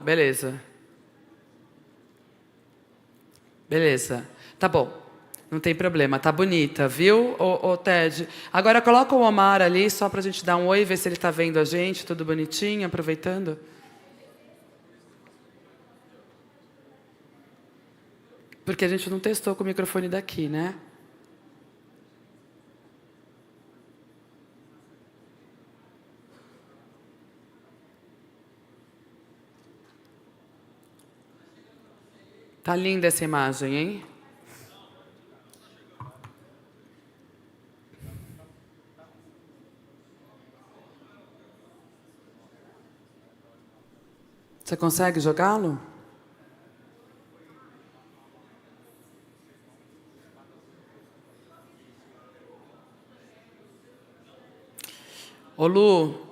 Beleza. Beleza. Tá bom. Não tem problema. Tá bonita, viu, ô Ted? Agora coloca o Omar ali, só pra gente dar um oi, ver se ele tá vendo a gente, tudo bonitinho, aproveitando. Porque a gente não testou com o microfone daqui, né? Tá linda essa imagem, hein? Você consegue jogá-lo? Ô Lu,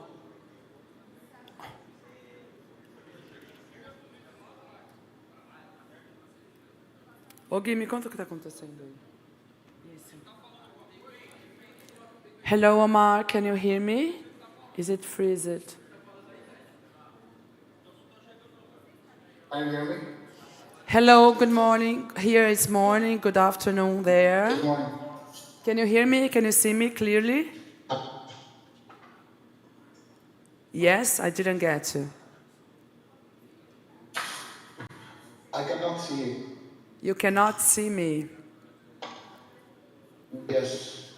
ô Gui, me conta o que está acontecendo aí. Isso. Hello, Omar, can you hear me? Is it freezed? Can you hear me? Hello, good morning. Here is morning, good afternoon there. Good morning. Can you hear me? Can you see me clearly? Yes, I didn't get you. I cannot see you. You cannot see me. Yes.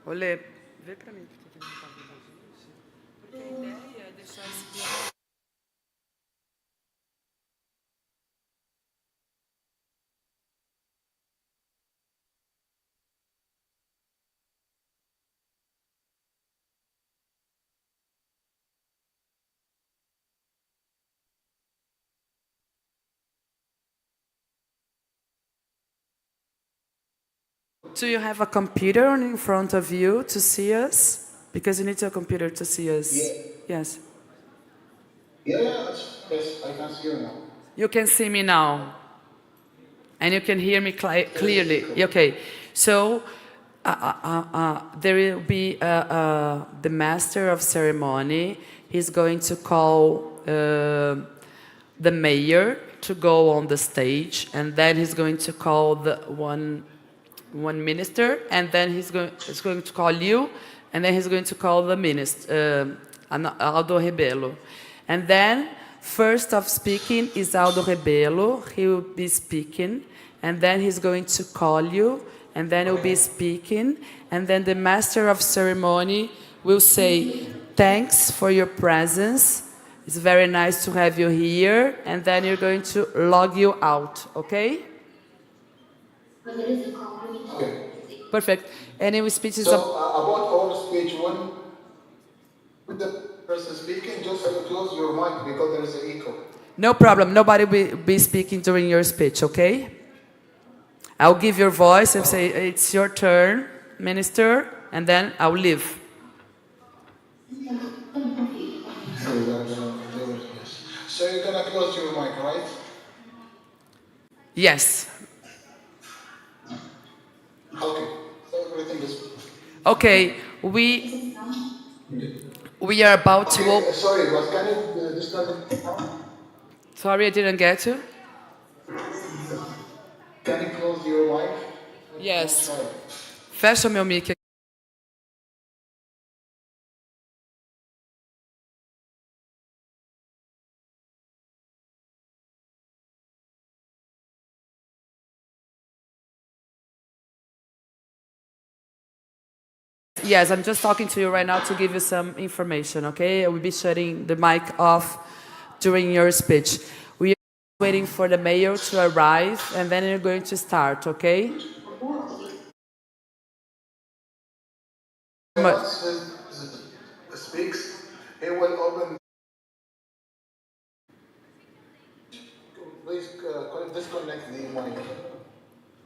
Olê, vê pra mim por que ele não tá vendo a gente. Porque a ideia é deixar esse... Do you have a computer in front of you to see us? Because you need a computer to see us. Yeah. Yes. Yes, I can see you now. You can see me now. And you can hear me clearly. Okay. So there will be the master of ceremony. He's going to call the mayor to go on the stage, and then he's going to call the one minister, and then he's going to call you, and then he's going to call the minister, Aldo Rebelo. And then, first of speaking is Aldo Rebelo. He will be speaking, and then he's going to call you, and then he'll be speaking, and then the master of ceremony will say, thanks for your presence. It's very nice to have you here, and then you're going to log you out, okay? Okay. Perfect. Any speeches? So about our speech, when the person speaking, just close your mic because there is an echo. No problem. Nobody will be speaking during your speech, okay? I'll give your voice and say, it's your turn, minister, and then I'll leave. So you're gonna close your mic, right? Yes. Okay. So everything is... Okay. We are about to Okay, sorry, but can you disconnect? Sorry, I didn't get you. Can you close your mic? Yes. Fecha meu mic. Yes, I'm just talking to you right now to give you some information, okay? I will be shutting the mic off during your speech. We are waiting for the mayor to arrive, and then you're going to start, okay? Once he speaks, he will open. Please disconnect the mic.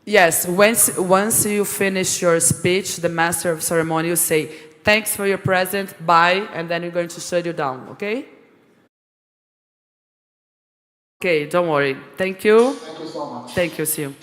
Yes, once you finish your speech, the master of ceremony will say, thanks for your presence, bye, and then we're going to shut you down, okay? Okay, don't worry. Thank you. Thank you so much. Thank you, see you.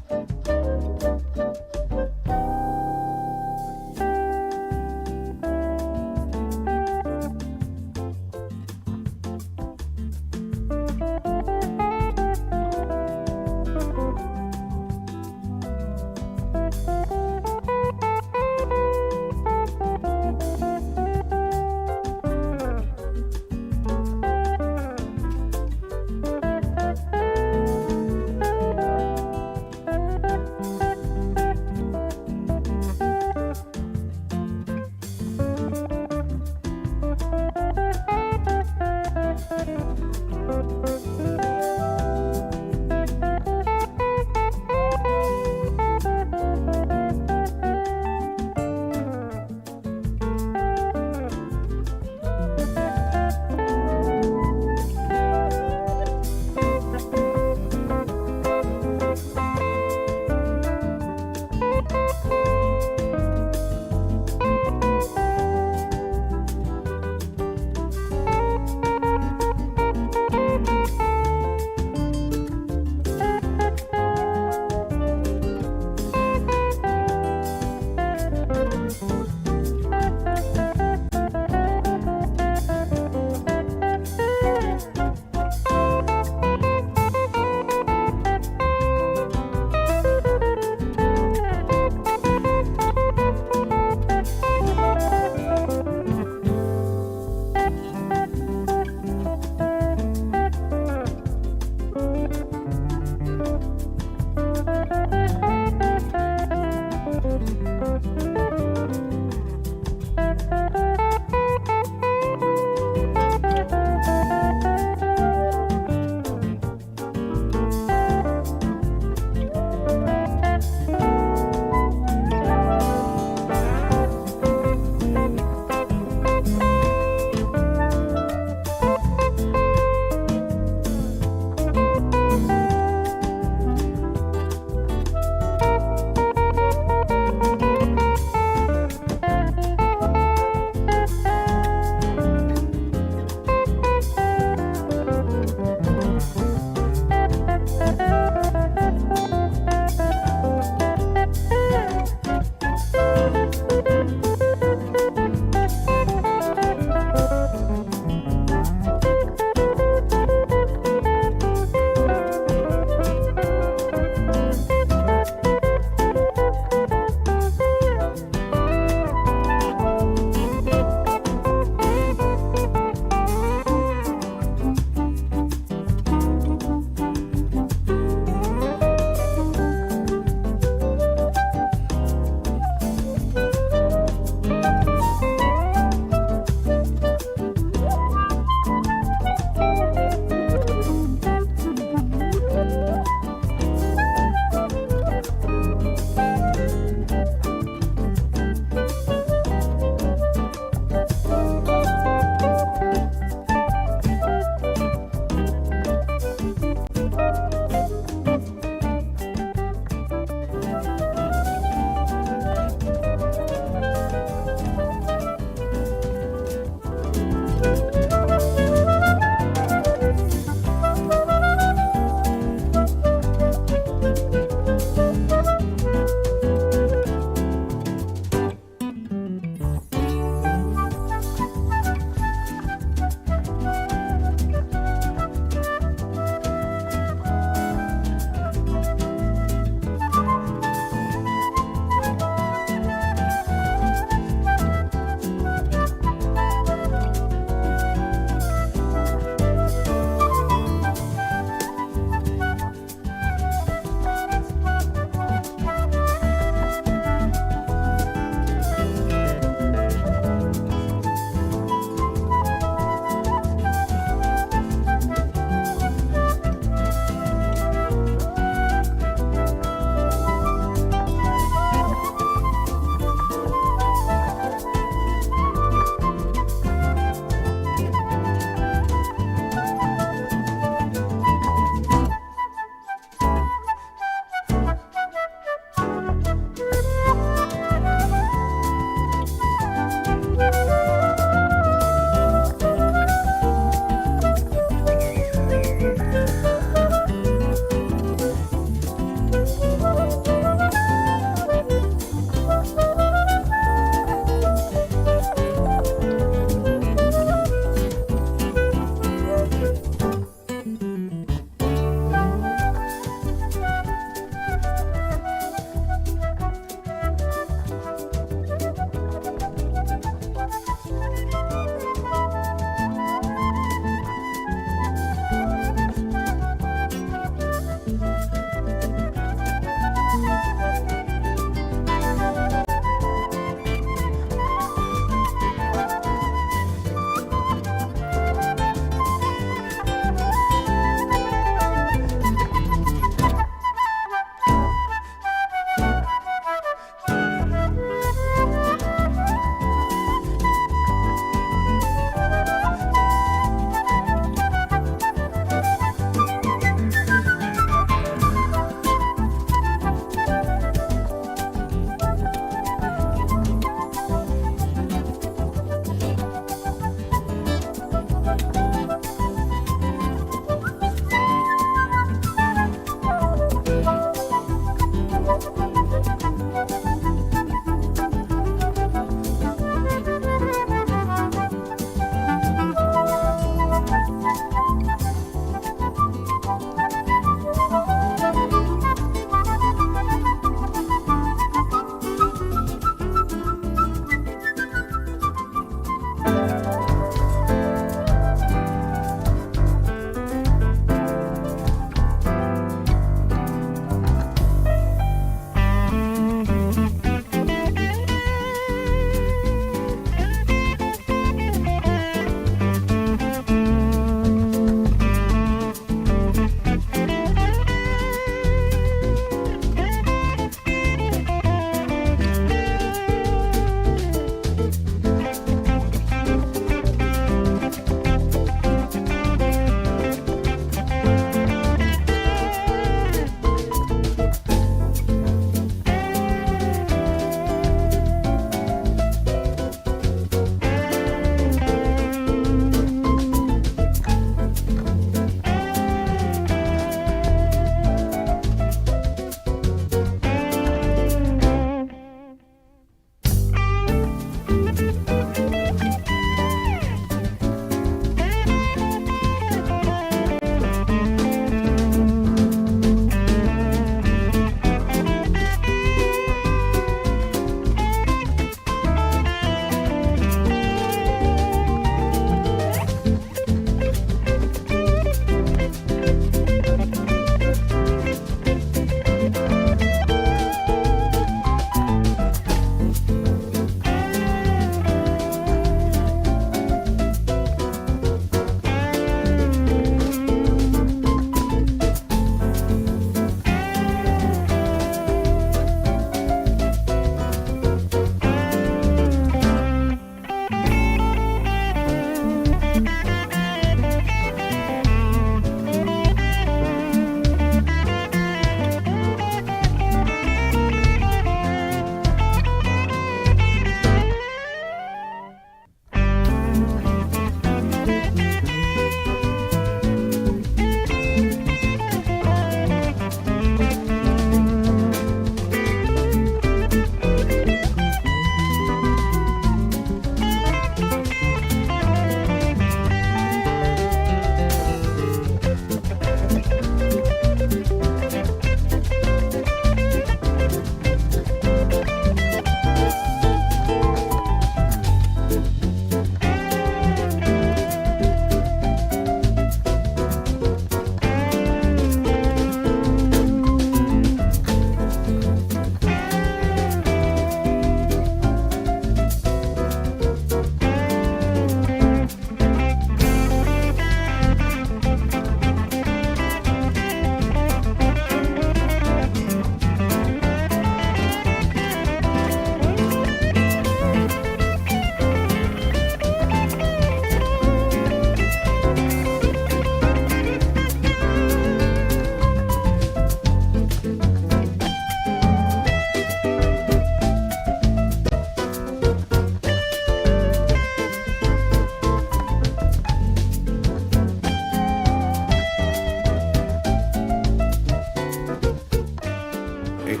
Ei,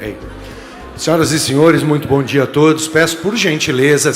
ei. Senhoras e senhores, muito bom dia a todos. Peço por gentileza...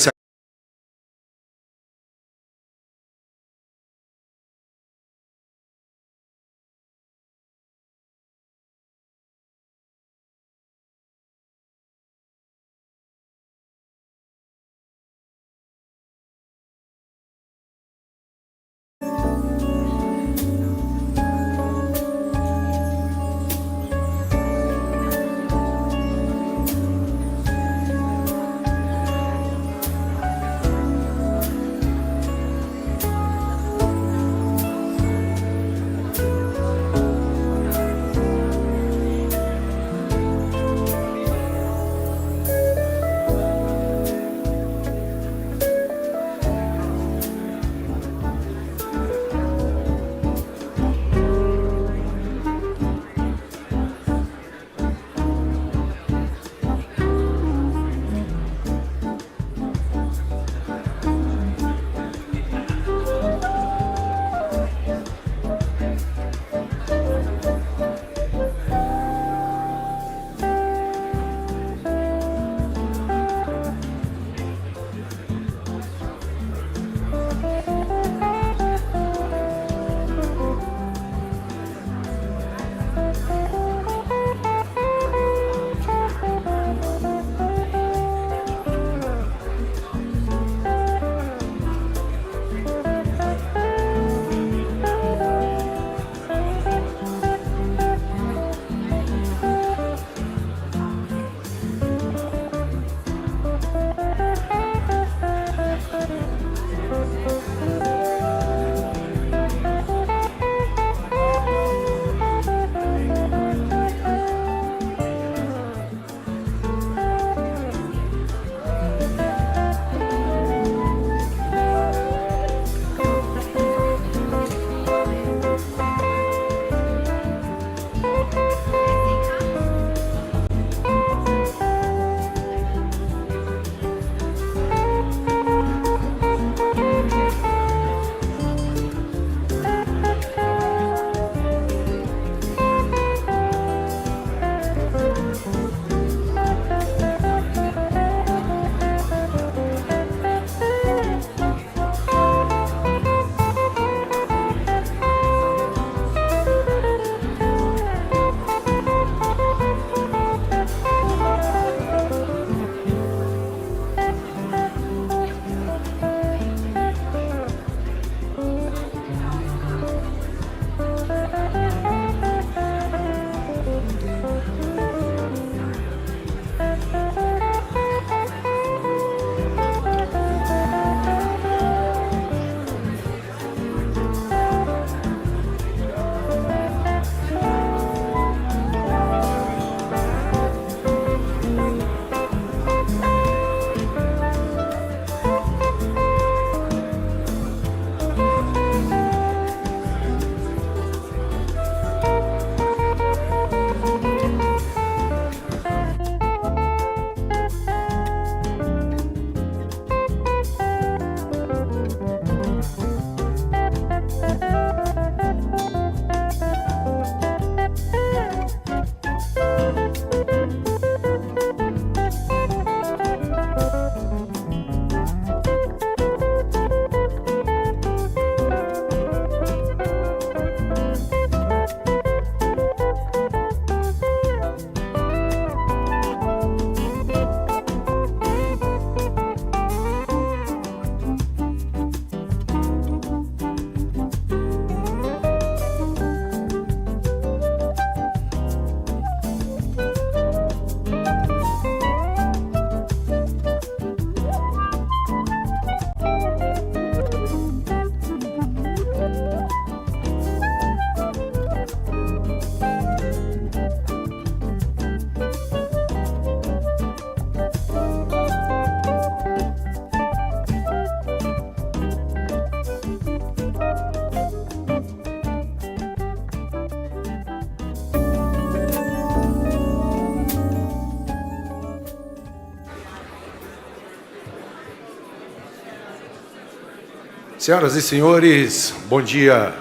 Senhoras e senhores, bom dia.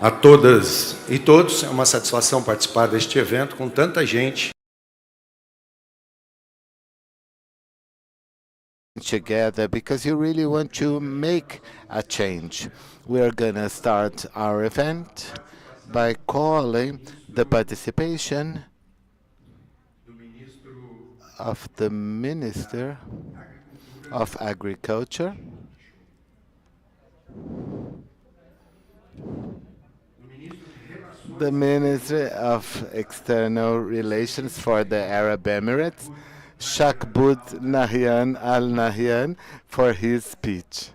a todas e todos. É uma satisfação participar deste evento com tanta gente. Together because you really want to make a change. We're gonna start our event by calling the participation of the Minister of Agriculture, the Minister of External Relations for the Arab Emirates, Shakbut Nahyan Al Nahyan, for his speech.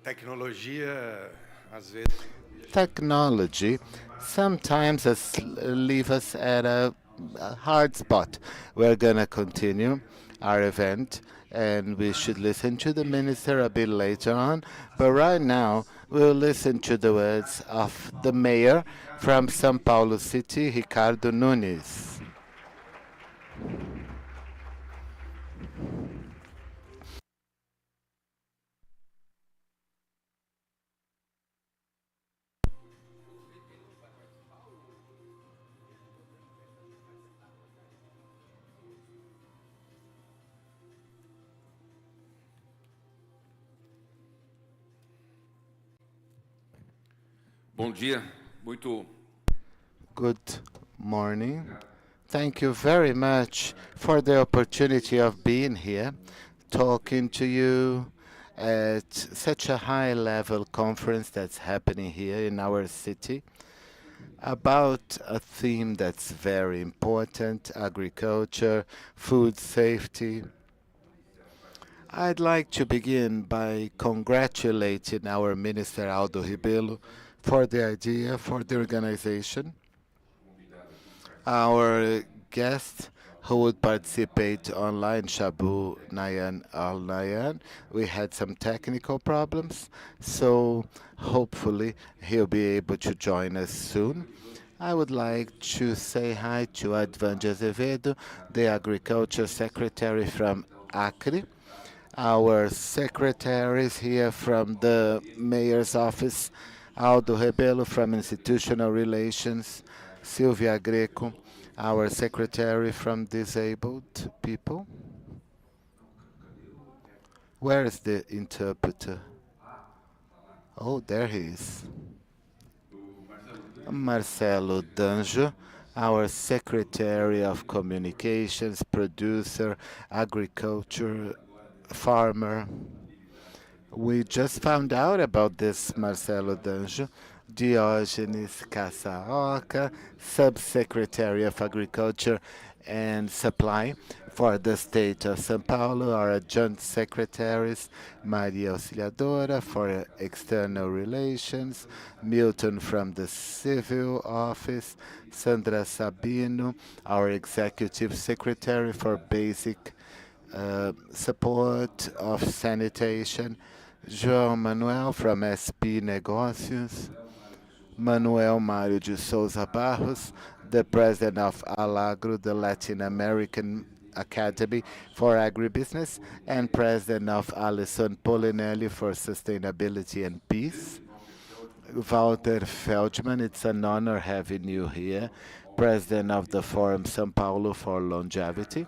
Tecnologia, às vezes. Technology sometimes leave us at a hard spot. We're gonna continue our event, and we should listen to the minister a bit later on. But right now, we'll listen to the words of the mayor from São Paulo City, Ricardo Nunes. Bom dia, muito Good morning. Thank you very much for the opportunity of being here, talking to you at such a high level conference that's happening here in our city about a theme that's very important: agriculture, food safety. I'd like to begin by congratulating our Minister Aldo Rebelo for the idea, for the organization. Our guest who would participate online, Shabu Nayan Al Nayan. We had some technical problems, so hopefully he'll be able to join us soon. I would like to say hi to Advan Azevedo, the Agriculture Secretary from Acre. Our secretaries here from the Mayor's Office, Aldo Rebelo from Institutional Relations, Silvia Greco, our secretary from Disabled People. Where is the interpreter? Oh, there he is. Marcelo Danjo, our Secretary of Communications, producer, agriculture, farmer. We just found out about this Marcelo Danjo. Diógenes Caçaoca, Subsecretary of Agriculture and Supply for the state of São Paulo, our adjunct secretaries, Maria Auxiliadora for External Relations, Milton from the Civil Office, Sandra Sabino, our Executive Secretary for Basic Support of Sanitation, João Manuel from SP Negócios, Manuel Mário de Souza Barros, the president of Alagro, the Latin American Academy for Agribusiness, and president of Alison Polinelli for Sustainability and Peace. Walter Feldman, it's an honor having you here, president of the Forum São Paulo for Longevity.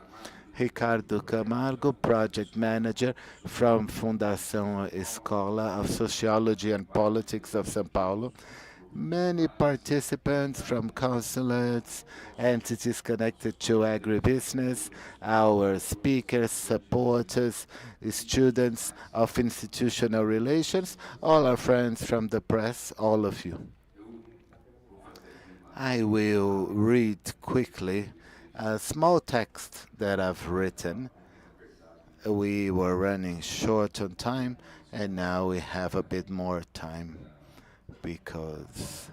Ricardo Camargo, project manager from Fundação Escola of Sociology and Politics of São Paulo. Many participants from consulates, entities connected to agribusiness, our speakers, supporters, students of institutional relations, all our friends from the press, all of you. I will read quickly a small text that I've written. We were running short on time, and now we have a bit more time because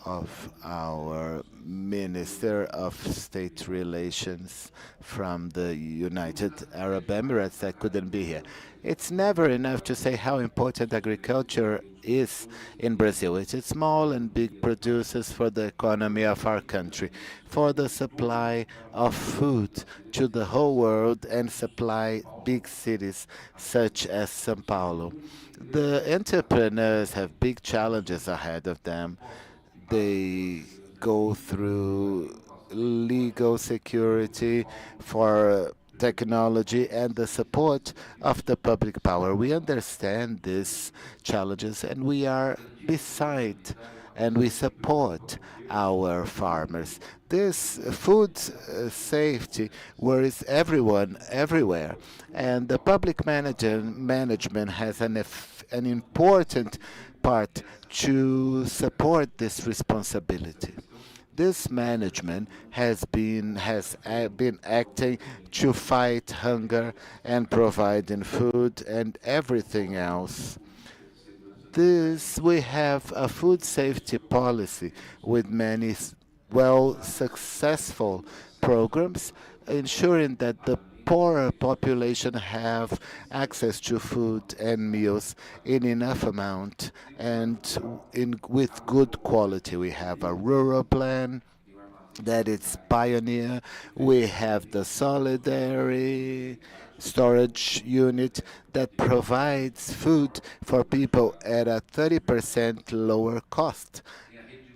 of our Minister of State Relations from the United Arab Emirates that couldn't be here. It's never enough to say how important agriculture is in Brazil. It's small and big producers for the economy of our country, for the supply of food to the whole world and supply big cities such as São Paulo. The entrepreneurs have big challenges ahead of them. They go through legal security for technology and the support of the public power. We understand these challenges and we are beside and we support our farmers. This food safety worries everyone everywhere, and the public management has an important part to support this responsibility. This management has been acting to fight hunger and providing food and everything else. We have a food safety policy with many successful programs ensuring that the poorer population have access to food and meals in enough amount and with good quality. We have a rural plan that is pioneer. We have the Solidarity storage unit that provides food for people at a 30% lower cost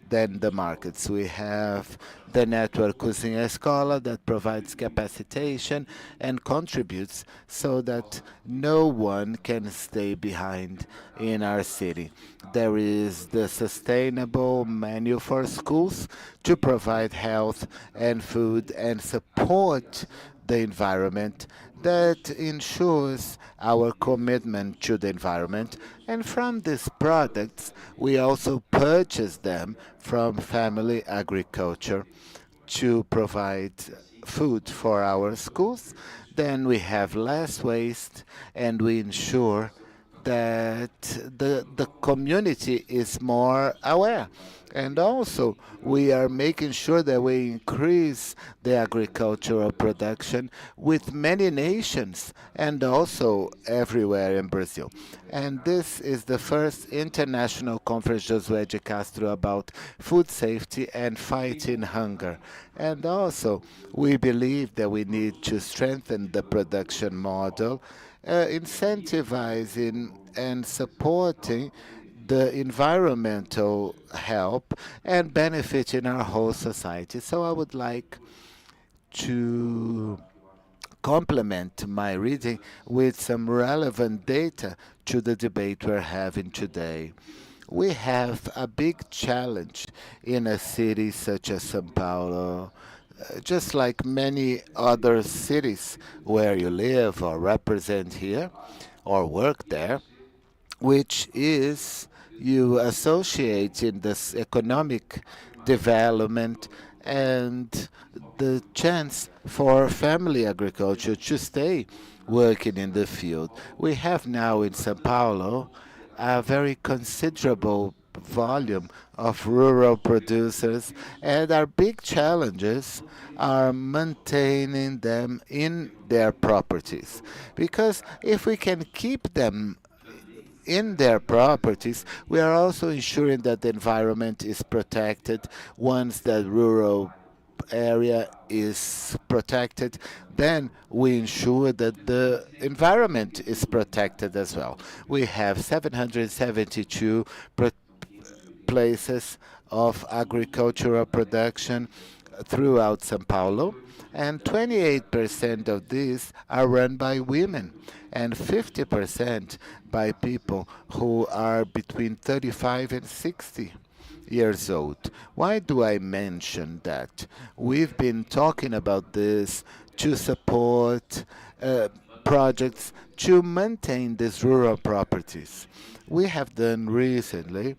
than the markets. We have the network Cozinha Escola that provides capacitation and contributes so that no one can stay behind in our city. There is the sustainable menu for schools to provide health and food and support the environment that ensures our commitment to the environment. And from these products, we also purchase them from family agriculture to provide food for our schools. Then we have less waste and we ensure that the community is more aware. And also, we are making sure that we increase the agricultural production with many nations and also everywhere in Brazil. And this is the first international conference, Josué de Castro, about food safety and fighting hunger. And also, we believe that we need to strengthen the production model, incentivizing and supporting the environmental help and benefiting our whole society. So I would like to complement my reading with some relevant data to the debate we're having today. We have a big challenge in a city such as São Paulo, just like many other cities where you live or represent here or work there, which is you associate in this economic development and the chance for family agriculture to stay working in the field. We have now in São Paulo a very considerable volume of rural producers, and our big challenges are maintaining them in their properties. Because if we can keep them in their properties, we are also ensuring that the environment is protected. Once the rural area is protected, then we ensure that the environment is protected as well. We have 772 places of agricultural production throughout São Paulo, and 28% of these are run by women, and 50% by people who are between 35 and 60 years old. Why do I mention that? We've been talking about this to support projects to maintain these rural properties. We have done recently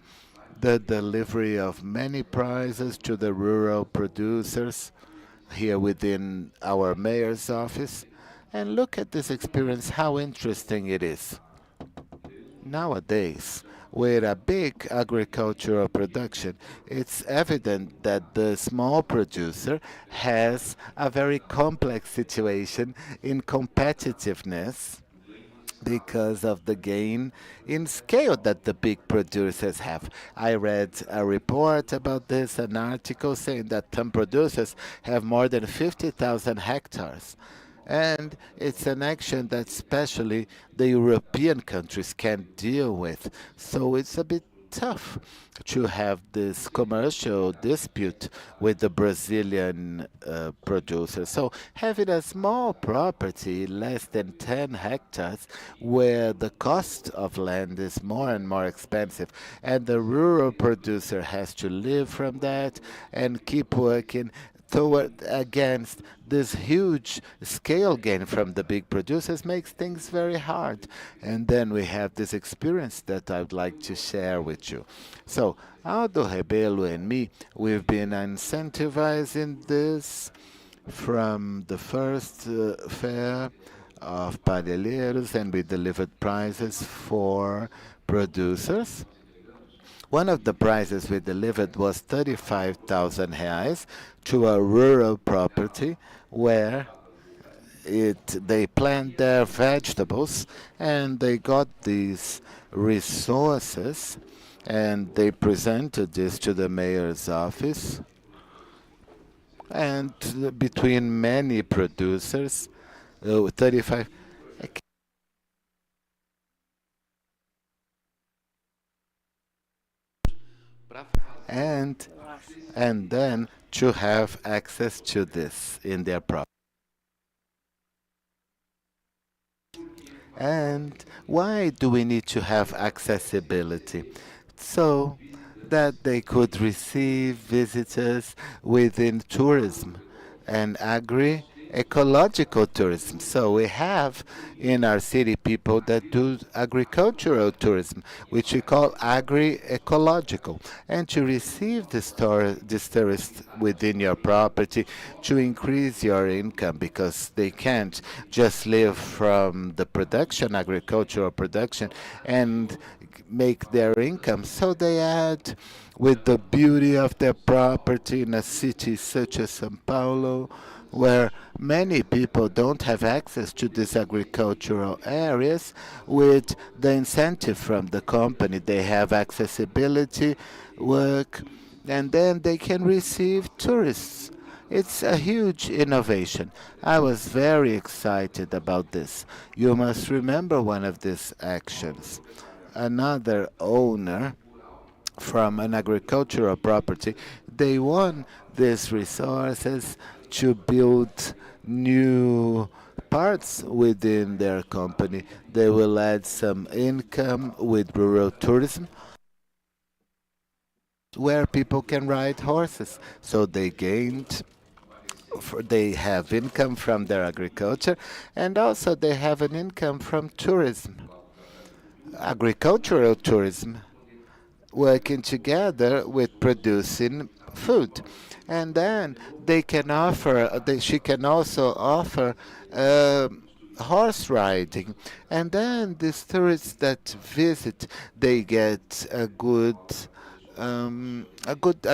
the delivery of many prizes to the rural producers here within our mayor's office. And look at this experience, how interesting it is. Nowadays, with a big agricultural production, it's evident that the small producer has a very complex situation in competitiveness because of the gain in scale that the big producers have. I read a report about this, an article saying that some producers have more than 50,000 hectares. And it's an action that especially the European countries can't deal with. So it's a bit tough to have this commercial dispute with the Brazilian producer. So having a small property, less than 10 hectares, where the cost of land is more and more expensive, and the rural producer has to live from that and keep working toward against this huge scale gain from the big producers makes things very hard. And then we have this experience that I'd like to share with you. So Aldo Rebelo and me, we've been incentivizing this from the first fair of Parelheiros, and we delivered prizes for producers. One of the prizes we delivered was 35,000 reais to a rural property where they plant their vegetables, and they got these resources, and they presented this to the mayor's office, and between many producers, 35. and and then to have access to this in their property. And why do we need to have accessibility? So that they could receive visitors within tourism and ecological tourism. So we have in our city people that do agricultural tourism, which we call agri-ecological. And to receive this tourist within your property, to increase your income, because they can't just live from the production, agricultural production, and make their income. So they add with the beauty of their property in a city such as São Paulo, where many people don't have access to these agricultural areas. With the incentive from the company, they have accessibility work, and then they can receive tourists. It's a huge innovation. I was very excited about this. You must remember one of these actions. Another owner from an agricultural property, they won these resources to build new parts within their company. They will add some income with rural tourism, where people can ride horses. So they gained, they have income from their agriculture, and also they have an income from tourism, agricultural tourism, working together with producing food. And then they can offer, she can also offer horse riding. And then these tourists that visit, they get a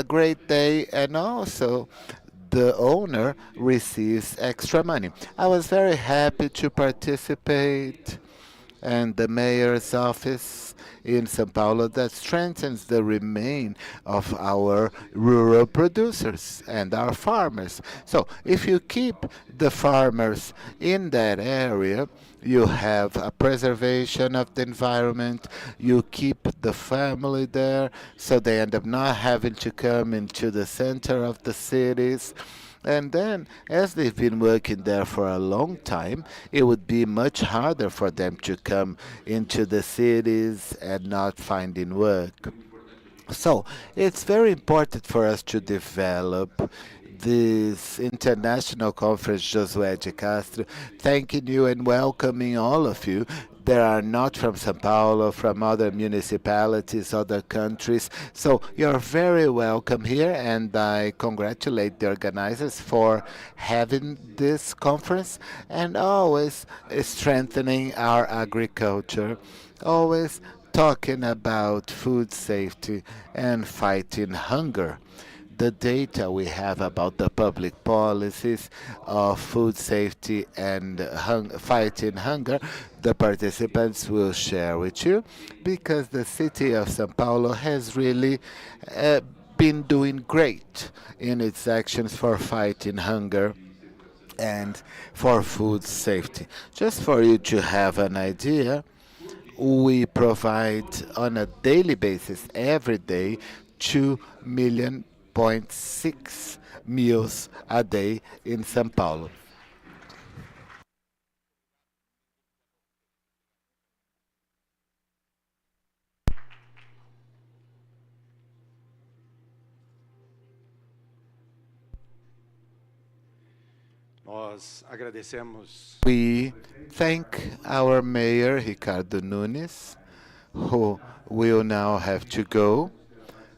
great day, and also the owner receives extra money. I was very happy to participate and the mayor's office in São Paulo that strengthens the remain of our rural producers and our farmers. So if you keep the farmers in that area, you have a preservation of the environment, you keep the family there so they end up not having to come into the center of the cities. And then, as they've been working there for a long time, it would be much harder for them to come into the cities and not finding work. So, it's very important for us to develop this international conference, Josué de Castro, thanking you and welcoming all of you. There are not from Sao Paulo, from other municipalities, other countries. So you're very welcome here, and I congratulate the organizers for having this conference and always strengthening our agriculture, always talking about food safety and fighting hunger. The data we have about the public policies of food safety and fighting hunger, the participants will share with you because the city of São Paulo has really uh, been doing great in its actions for fighting hunger and for food safety. Just for you to have an idea, we provide on a daily basis every day 2.6 million meals a day in São Paulo. Nós agradecemos. We thank our mayor Ricardo Nunes, who will now have to go,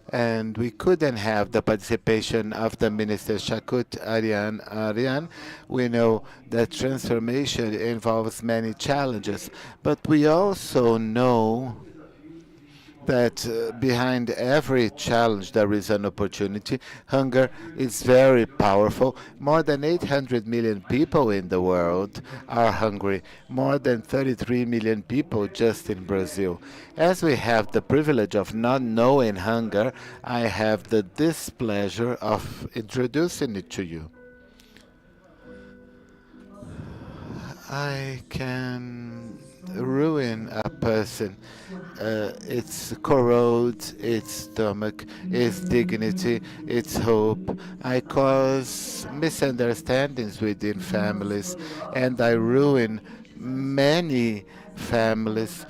and we couldn't have the participation of the Minister Shakut Arian. We know that transformation involves many challenges, but we also know that behind every challenge there is an opportunity. Hunger is very powerful. More than 800 million people in the world are hungry, more than 33 million people just in Brazil. As we have the privilege of not knowing hunger, I have the displeasure of introducing it to you. I can ruin a person. It's corrode its stomach, its dignity, its hope. I cause misunderstandings within families, and I ruin many families.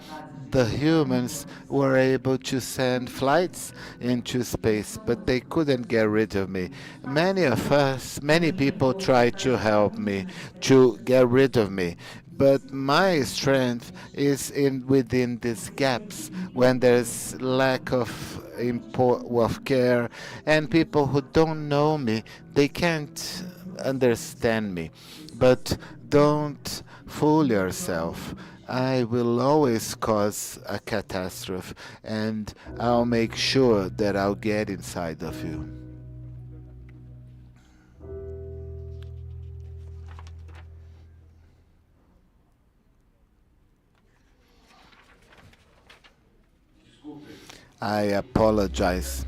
The humans were able to send flights into space, but they couldn't get rid of me. Many of us, many people tried to help me, to get rid of me. But my strength is in within these gaps when there's lack of care and people who don't know me, they can't understand me. But don't fool yourself. I will always cause a catastrophe, and I'll make sure that I'll get inside of you. I apologize.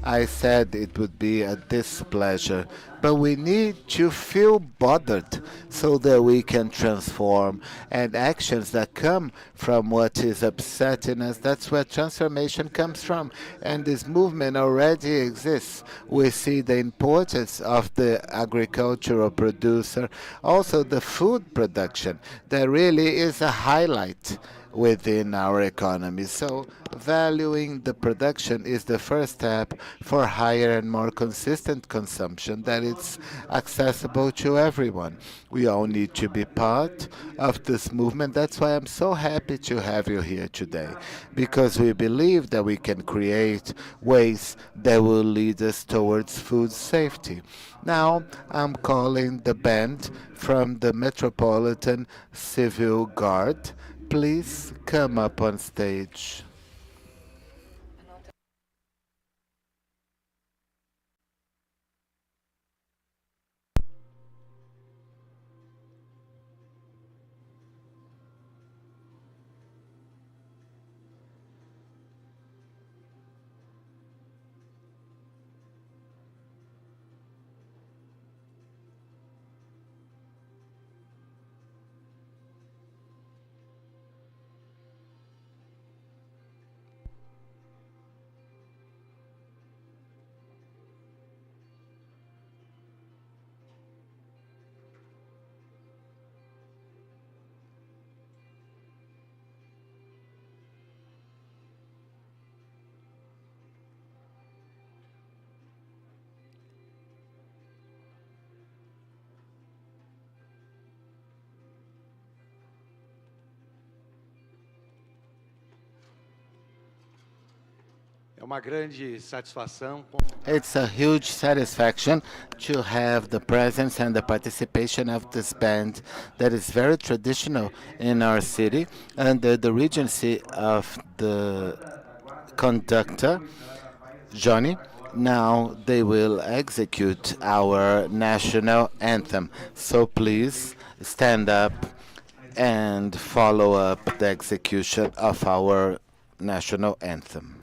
I said it would be a displeasure, but we need to feel bothered so that we can transform. And actions that come from what is upsetting us, that's where transformation comes from. And this movement already exists. We see the importance of the agricultural producer, also the food production, that really is a highlight within our economy. So valuing the production is the first step for higher and more consistent consumption that it's accessible to everyone. We all need to be part of this movement. That's why I'm so happy to have you here today, because we believe that we can create ways that will lead us towards food safety. Now I'm calling the band from the Metropolitan Civil Guard. Please come up on stage. É uma grande satisfação. It's a huge satisfaction to have the presence and the participation of this band that is very traditional in our city under the regency of the conductor, Johnny. Now they will execute our national anthem. So please stand up and follow up the execution of our national anthem.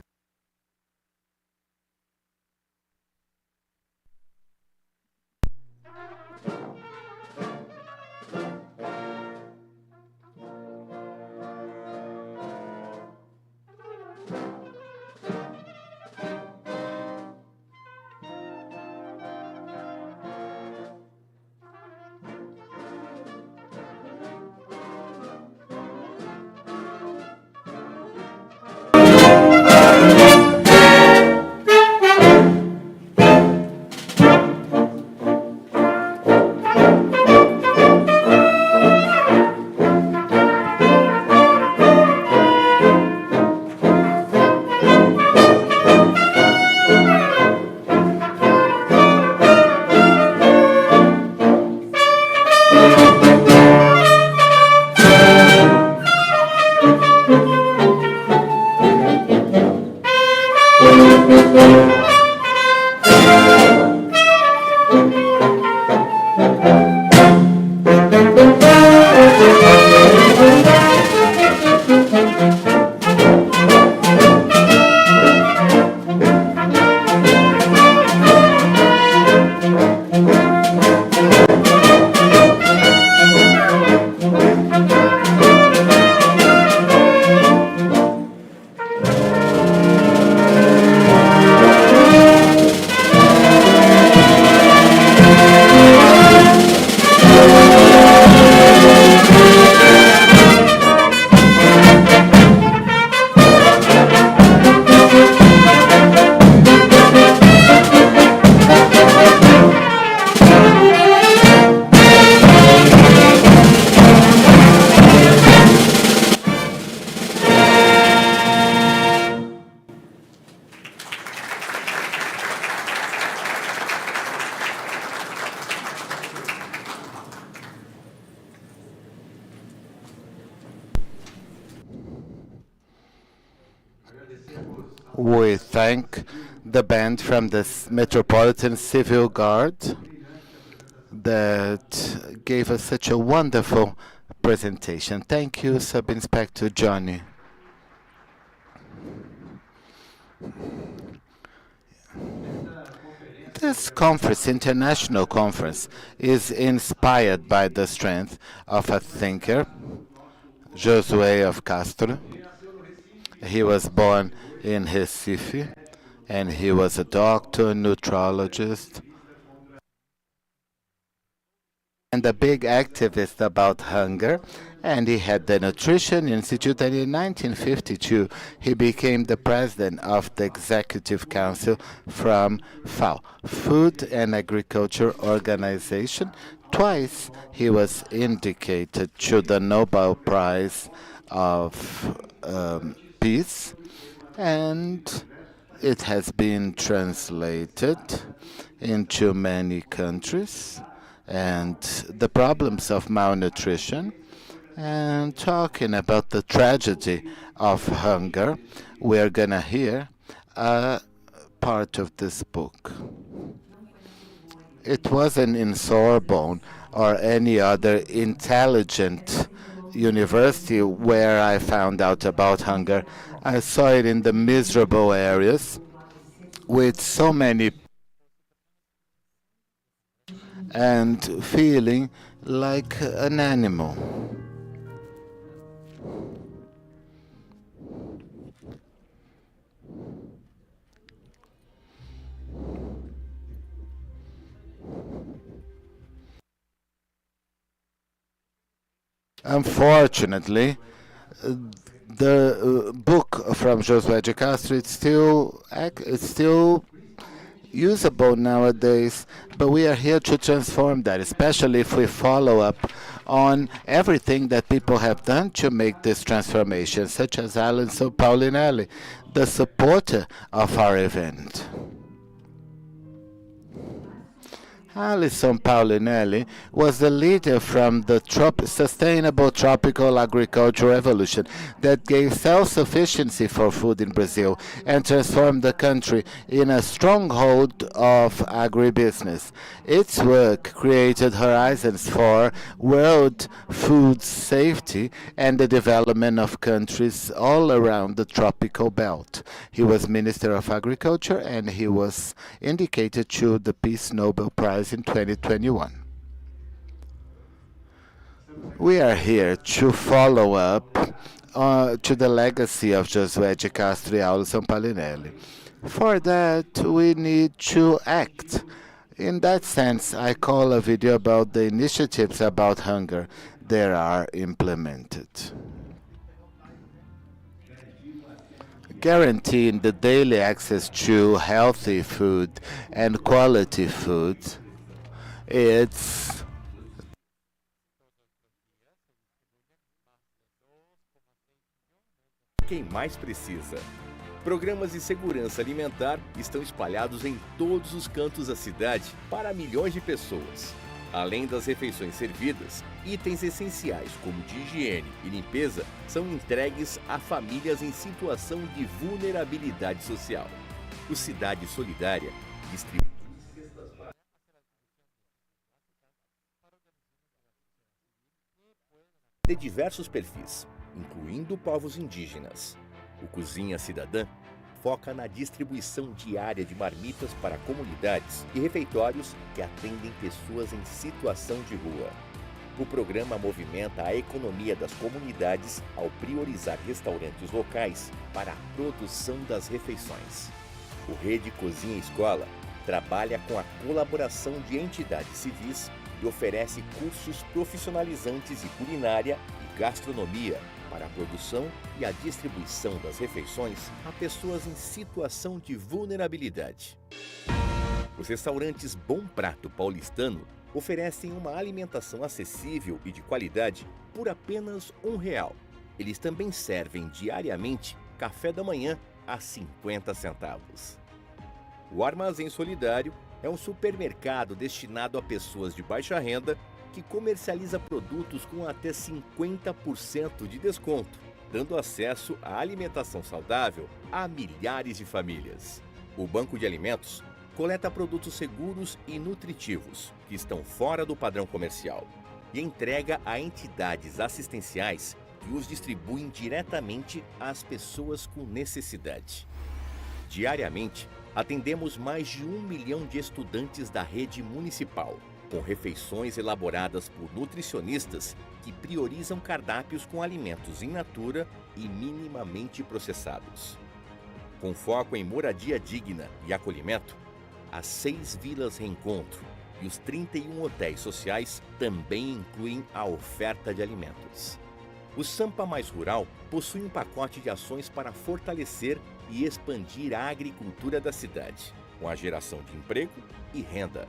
We thank the band from the Metropolitan Civil Guard that gave us such a wonderful presentation. Thank you, Sub-Inspector Johnny. This conference, international conference, is inspired by the strength of a thinker, Josué of Castro. He was born in Recife, and he was a doctor, nutrologist, and a big activist about hunger. And he had the Nutrition Institute, and in 1952 he became the president of the Executive Council from FAO, Food and Agriculture Organization. Twice he was indicated to the Nobel Prize of Peace, and it has been translated into many countries, and the problems of malnutrition, and talking about the tragedy of hunger. We're gonna hear a part of this book. It wasn't in Sorbonne or any other intelligent university where I found out about hunger. I saw it in the miserable areas with so many and feeling like an animal. Unfortunately, the book from Josué de Castro it's still usable nowadays, but we are here to transform that, especially if we follow up on everything that people have done to make this transformation, such as Alonso Paulinelli, the supporter of our event. Alison Paulinelli was the leader from the sustainable tropical agriculture revolution that gave self-sufficiency for food in Brazil and transformed the country in a stronghold of agribusiness. Its work created horizons for world food safety and the development of countries all around the tropical belt. He was Minister of Agriculture and he was indicated to the Peace Nobel Prize in 2021. We are here to follow up to the legacy of Josué de Castro and Alison Paulinelli. For that, we need to act. In that sense, I call a video about the initiatives about hunger that are implemented. Guaranteeing the daily access to healthy food and quality food, it's quem mais precisa. Programas de segurança alimentar estão espalhados em todos os cantos da cidade para milhões de pessoas. Além das refeições servidas, itens essenciais como de higiene e limpeza são entregues a famílias em situação de vulnerabilidade social. O Cidade Solidária distribui de diversos perfis, incluindo povos indígenas. O Cozinha Cidadã foca na distribuição diária de marmitas para comunidades e refeitórios que atendem pessoas em situação de rua. O programa movimenta a economia das comunidades ao priorizar restaurantes locais para a produção das refeições. O Rede Cozinha Escola trabalha com a colaboração de entidades civis e oferece cursos profissionalizantes de culinária e gastronomia para a produção e a distribuição das refeições a pessoas em situação de vulnerabilidade. Os restaurantes Bom Prato Paulistano oferecem uma alimentação acessível e de qualidade por apenas R$1. Eles também servem diariamente café da manhã a 50 centavos. O Armazém Solidário é um supermercado destinado a pessoas de baixa renda que comercializa produtos com até 50% de desconto, dando acesso à alimentação saudável a milhares de famílias. O Banco de Alimentos coleta produtos seguros e nutritivos que estão fora do padrão comercial e entrega a entidades assistenciais que os distribuem diretamente às pessoas com necessidade. Diariamente, atendemos mais de 1 milhão de estudantes da rede municipal, com refeições elaboradas por nutricionistas que priorizam cardápios com alimentos in natura e minimamente processados. Com foco em moradia digna e acolhimento, as 6 vilas Reencontro e os 31 hotéis sociais também incluem a oferta de alimentos. O Sampa Mais Rural possui um pacote de ações para fortalecer e expandir a agricultura da cidade, com a geração de emprego e renda,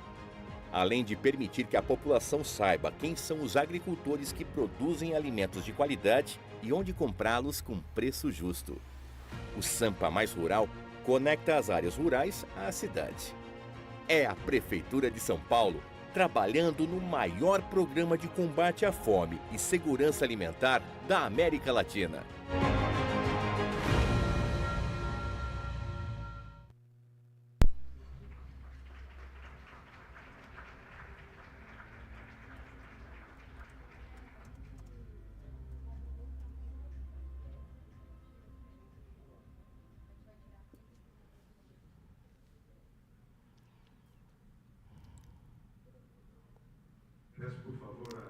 além de permitir que a população saiba quem são os agricultores que produzem alimentos de qualidade e onde comprá-los com preço justo. O Sampa Mais Rural conecta as áreas rurais à cidade. É a Prefeitura de São Paulo trabalhando no maior programa de combate à fome e segurança alimentar da América Latina.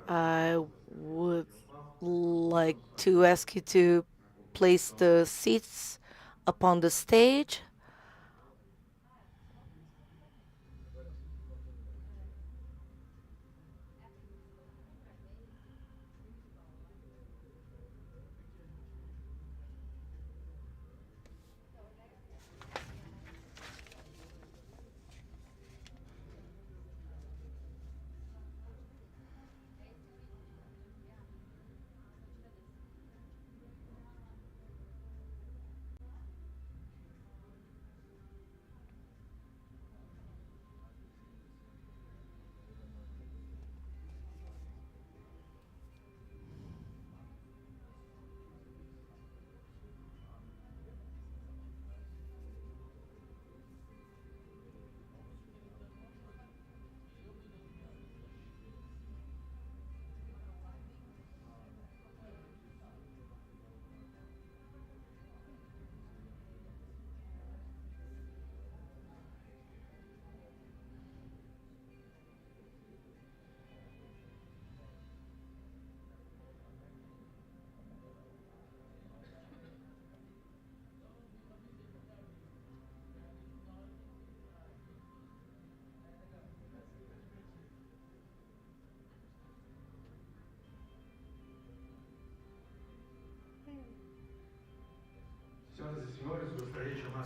I would like to ask you to place the seats upon the stage.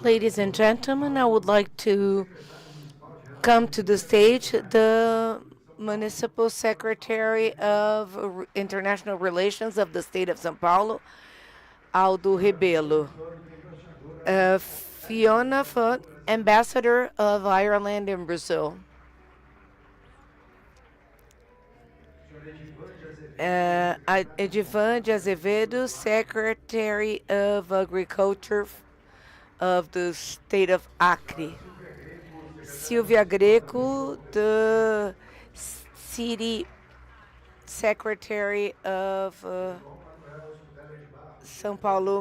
Ladies and gentlemen, I would like to come to the stage the Municipal Secretary of International Relations of the State of São Paulo, Aldo Rebelo. Fiona Foote, Ambassador of Ireland in Brazil. Edivan de Azevedo, Secretary of Agriculture of the State of Acre. Silvia Greco, the City Secretary of São Paulo.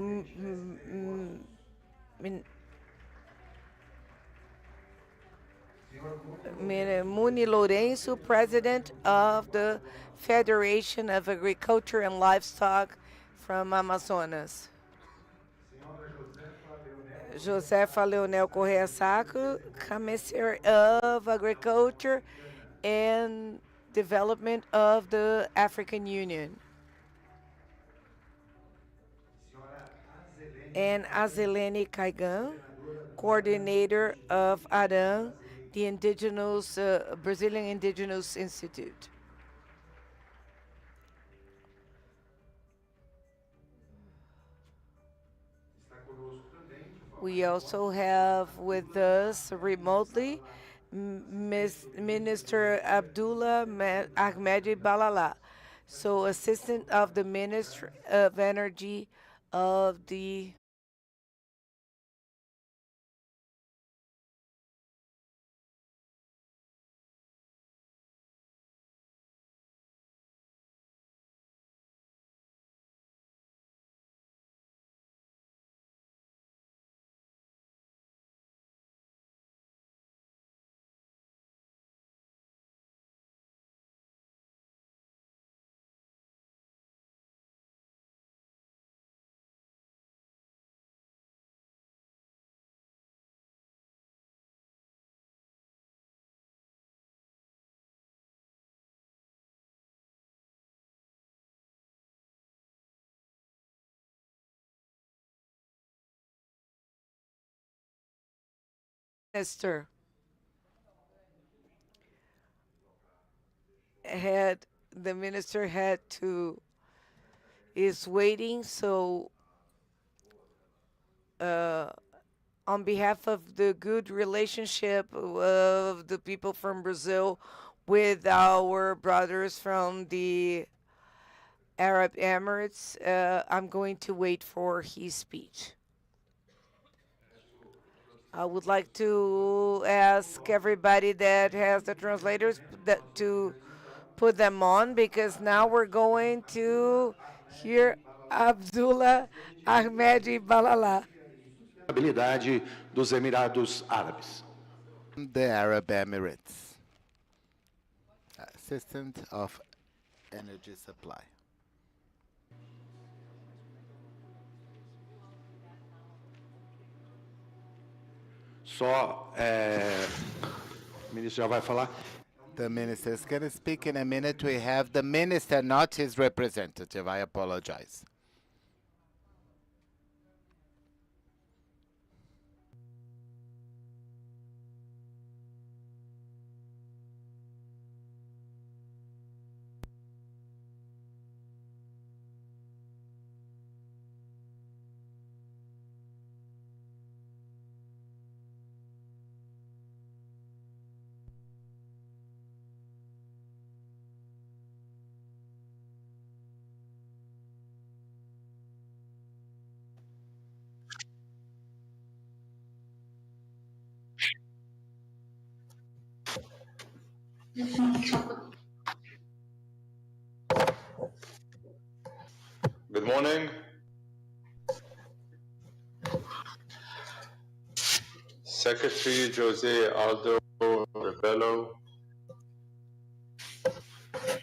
Muni Lourenço, President of the Federation of Agriculture and Livestock from Amazonas. Josefa Leonel Correa Sacco, Commissioner of Agriculture and Development of the African Union. And Azelene Caigan, Coordinator of ARAN, the Indigenous Brazilian Indigenous Institute. We also have with us remotely Minister Abdullah Ahmedi Balala, so Assistant of the Minister of Energy of the minister is waiting, so on behalf of the good relationship of the people from Brazil with our brothers from the Arab Emirates, I'm going to wait for his speech. I would like to ask everybody that has the translators to put them on, because now we're going to hear Abdullah Ahmedi Balala. Habilidade dos Emirados Árabes. The Arab Emirates, Assistant of Energy Supply. O ministro já vai falar? The minister is going to speak in a minute. We have the minister, not his representative. I apologize. Good morning. Secretary Jose Aldo Rebelo,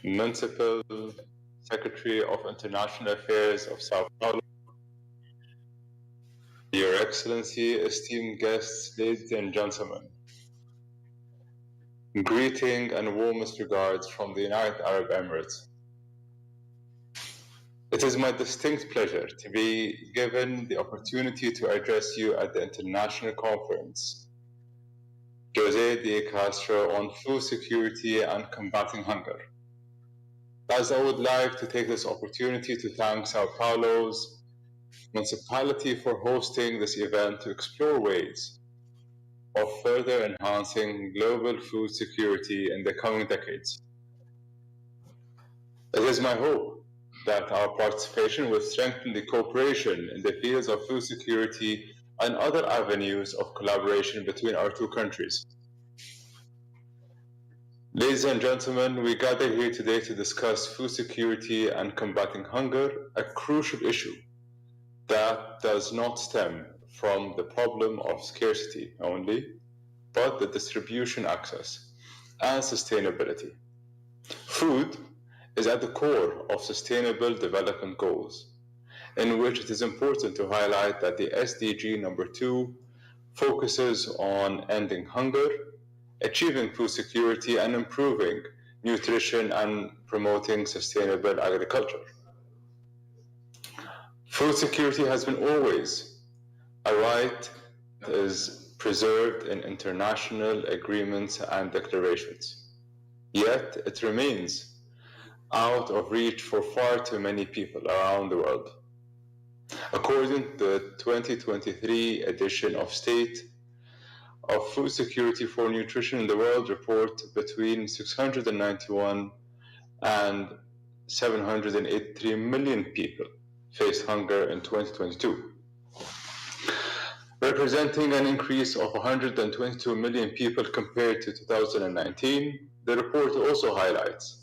Municipal Secretary of International Affairs of Sao Paulo, Your Excellency, esteemed guests, ladies and gentlemen, greeting and warmest regards from the United Arab Emirates. It is my distinct pleasure to be given the opportunity to address you at the international conference, Josué de Castro, on food security and combating hunger. As I would like to take this opportunity to thank Sao Paulo's municipality for hosting this event to explore ways of further enhancing global food security in the coming decades. It is my hope that our participation will strengthen the cooperation in the fields of food security and other avenues of collaboration between our two countries. Ladies and gentlemen, we gather here today to discuss food security and combating hunger, a crucial issue that does not stem from the problem of scarcity only, but the distribution, access, and sustainability. Food is at the core of Sustainable Development Goals, in which it is important to highlight that the SDG number 2 focuses on ending hunger, achieving food security, and improving nutrition and promoting sustainable agriculture. Food security has been always a right that is preserved in international agreements and declarations. Yet it remains out of reach for far too many people around the world. According to the 2023 edition of State of Food Security for Nutrition in the World report, between 691 and 783 million people faced hunger in 2022, representing an increase of 122 million people compared to 2019. The report also highlights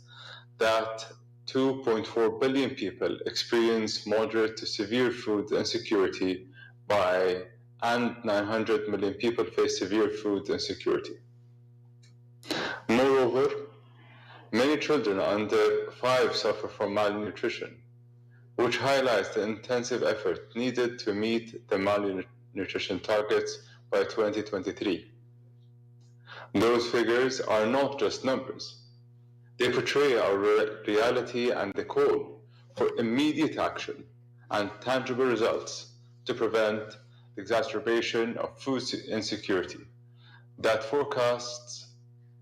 that 2.4 billion people experience moderate to severe food insecurity and 900 million people face severe food insecurity. Moreover, many children under 5 suffer from malnutrition, which highlights the intensive effort needed to meet the malnutrition targets by 2023. Those figures are not just numbers. They portray our reality and the call for immediate action and tangible results to prevent the exacerbation of food insecurity. That forecasts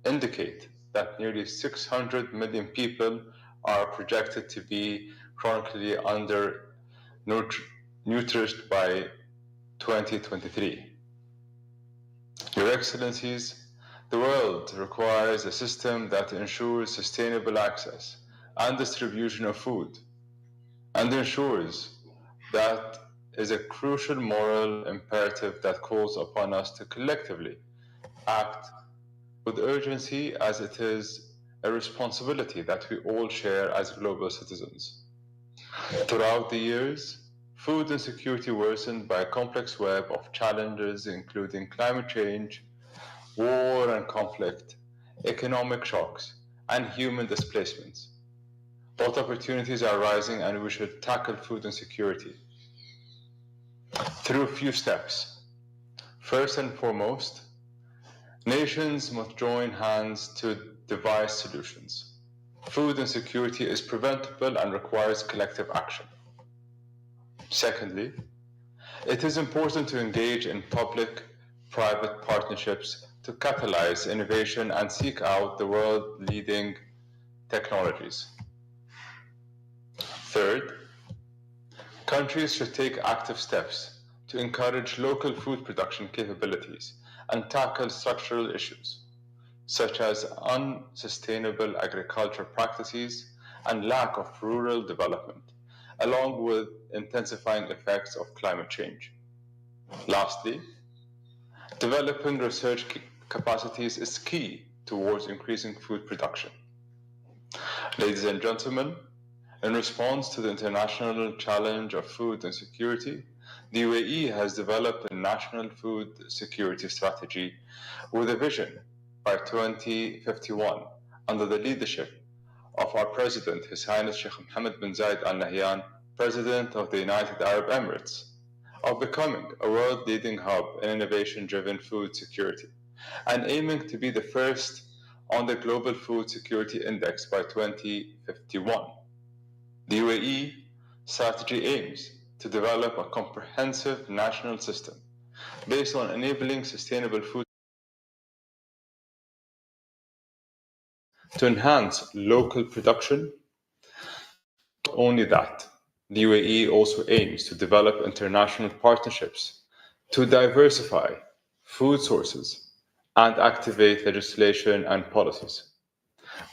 indicate that nearly 600 million people are projected to be chronically undernourished by 2023. Your Excellencies, the world requires a system that ensures sustainable access and distribution of food, and ensures that is a crucial moral imperative that calls upon us to collectively act with urgency, as it is a responsibility that we all share as global citizens. Throughout the years, food insecurity worsened by a complex web of challenges, including climate change, war and conflict, economic shocks, and human displacements. Both opportunities are rising, and we should tackle food insecurity through a few steps. First and foremost, nations must join hands to devise solutions. Food insecurity is preventable and requires collective action. Secondly, it is important to engage in public-private partnerships to catalyze innovation and seek out the world-leading technologies. Third, countries should take active steps to encourage local food production capabilities and tackle structural issues, such as unsustainable agriculture practices and lack of rural development, along with intensifying effects of climate change. Lastly, developing research capacities is key towards increasing food production. Ladies and gentlemen, in response to the international challenge of food insecurity, the UAE has developed a national food security strategy with a vision by 2051 under the leadership of our President, His Highness Sheikh Mohammed bin Zayed Al Nahyan, President of the United Arab Emirates, of becoming a world-leading hub in innovation-driven food security, and aiming to be the first on the Global Food Security Index by 2051. The UAE strategy aims to develop a comprehensive national system based on enabling sustainable food to enhance local production. Not only that, the UAE also aims to develop international partnerships to diversify food sources and activate legislation and policies.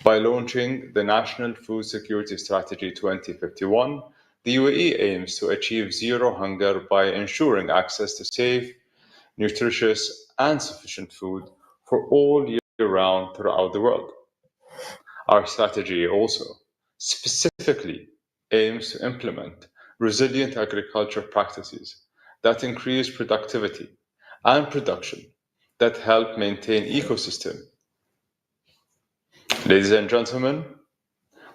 By launching the National Food Security Strategy 2051, the UAE aims to achieve zero hunger by ensuring access to safe, nutritious, and sufficient food for all year round throughout the world. Our strategy also specifically aims to implement resilient agriculture practices that increase productivity and production that help maintain ecosystem. Ladies and gentlemen,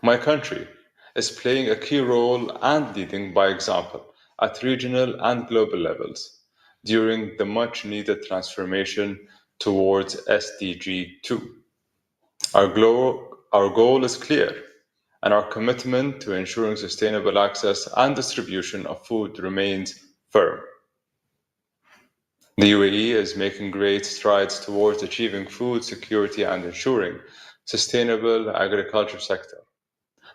my country is playing a key role and leading by example at regional and global levels during the much needed transformation towards SDG 2. Our goal is clear, and our commitment to ensuring sustainable access and distribution of food remains firm. The UAE is making great strides towards achieving food security and ensuring sustainable agriculture sector,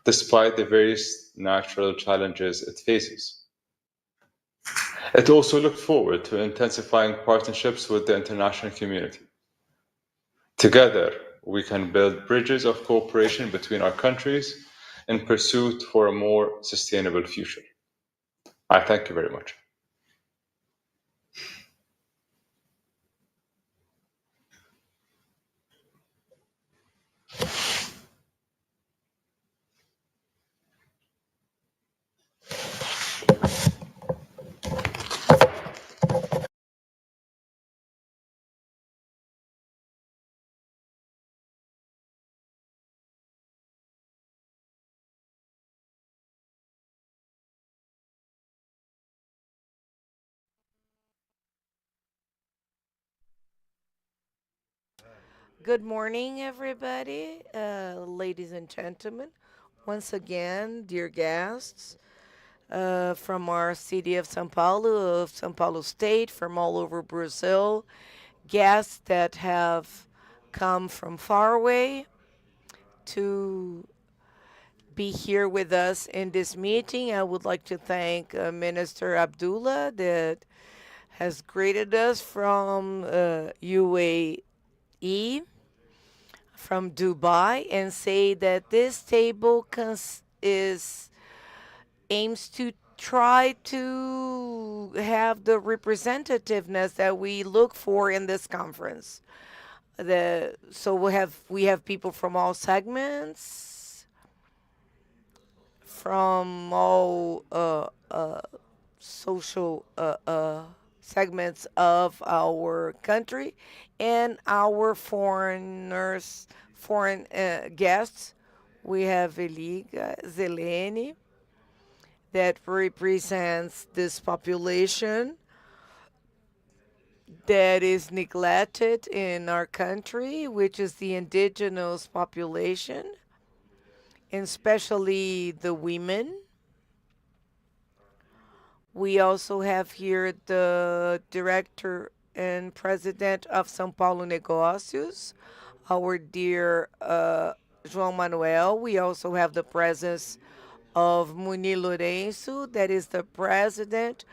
despite the various natural challenges it faces. It also looked forward to intensifying partnerships with the international community. Together, we can build bridges of cooperation between our countries in pursuit for a more sustainable future. I thank you very much. Good morning, everybody, ladies and gentlemen. Once again, dear guests from our city of São Paulo, of São Paulo State, from all over Brazil, guests that have come from far away to be here with us in this meeting. I would like to thank Minister Abdullah that has greeted us from UAE, from Dubai, and say that this table aims to try to have the representativeness that we look for in this conference. So we have people from all segments, from all social segments of our country, and our foreign guests. We have Eliga Zelene that represents this population that is neglected in our country, which is the indigenous population, and especially the women. We also have here the director and president of São Paulo Negócios, our dear João Manuel. We also have the presence of Muni Lourenço, that is the president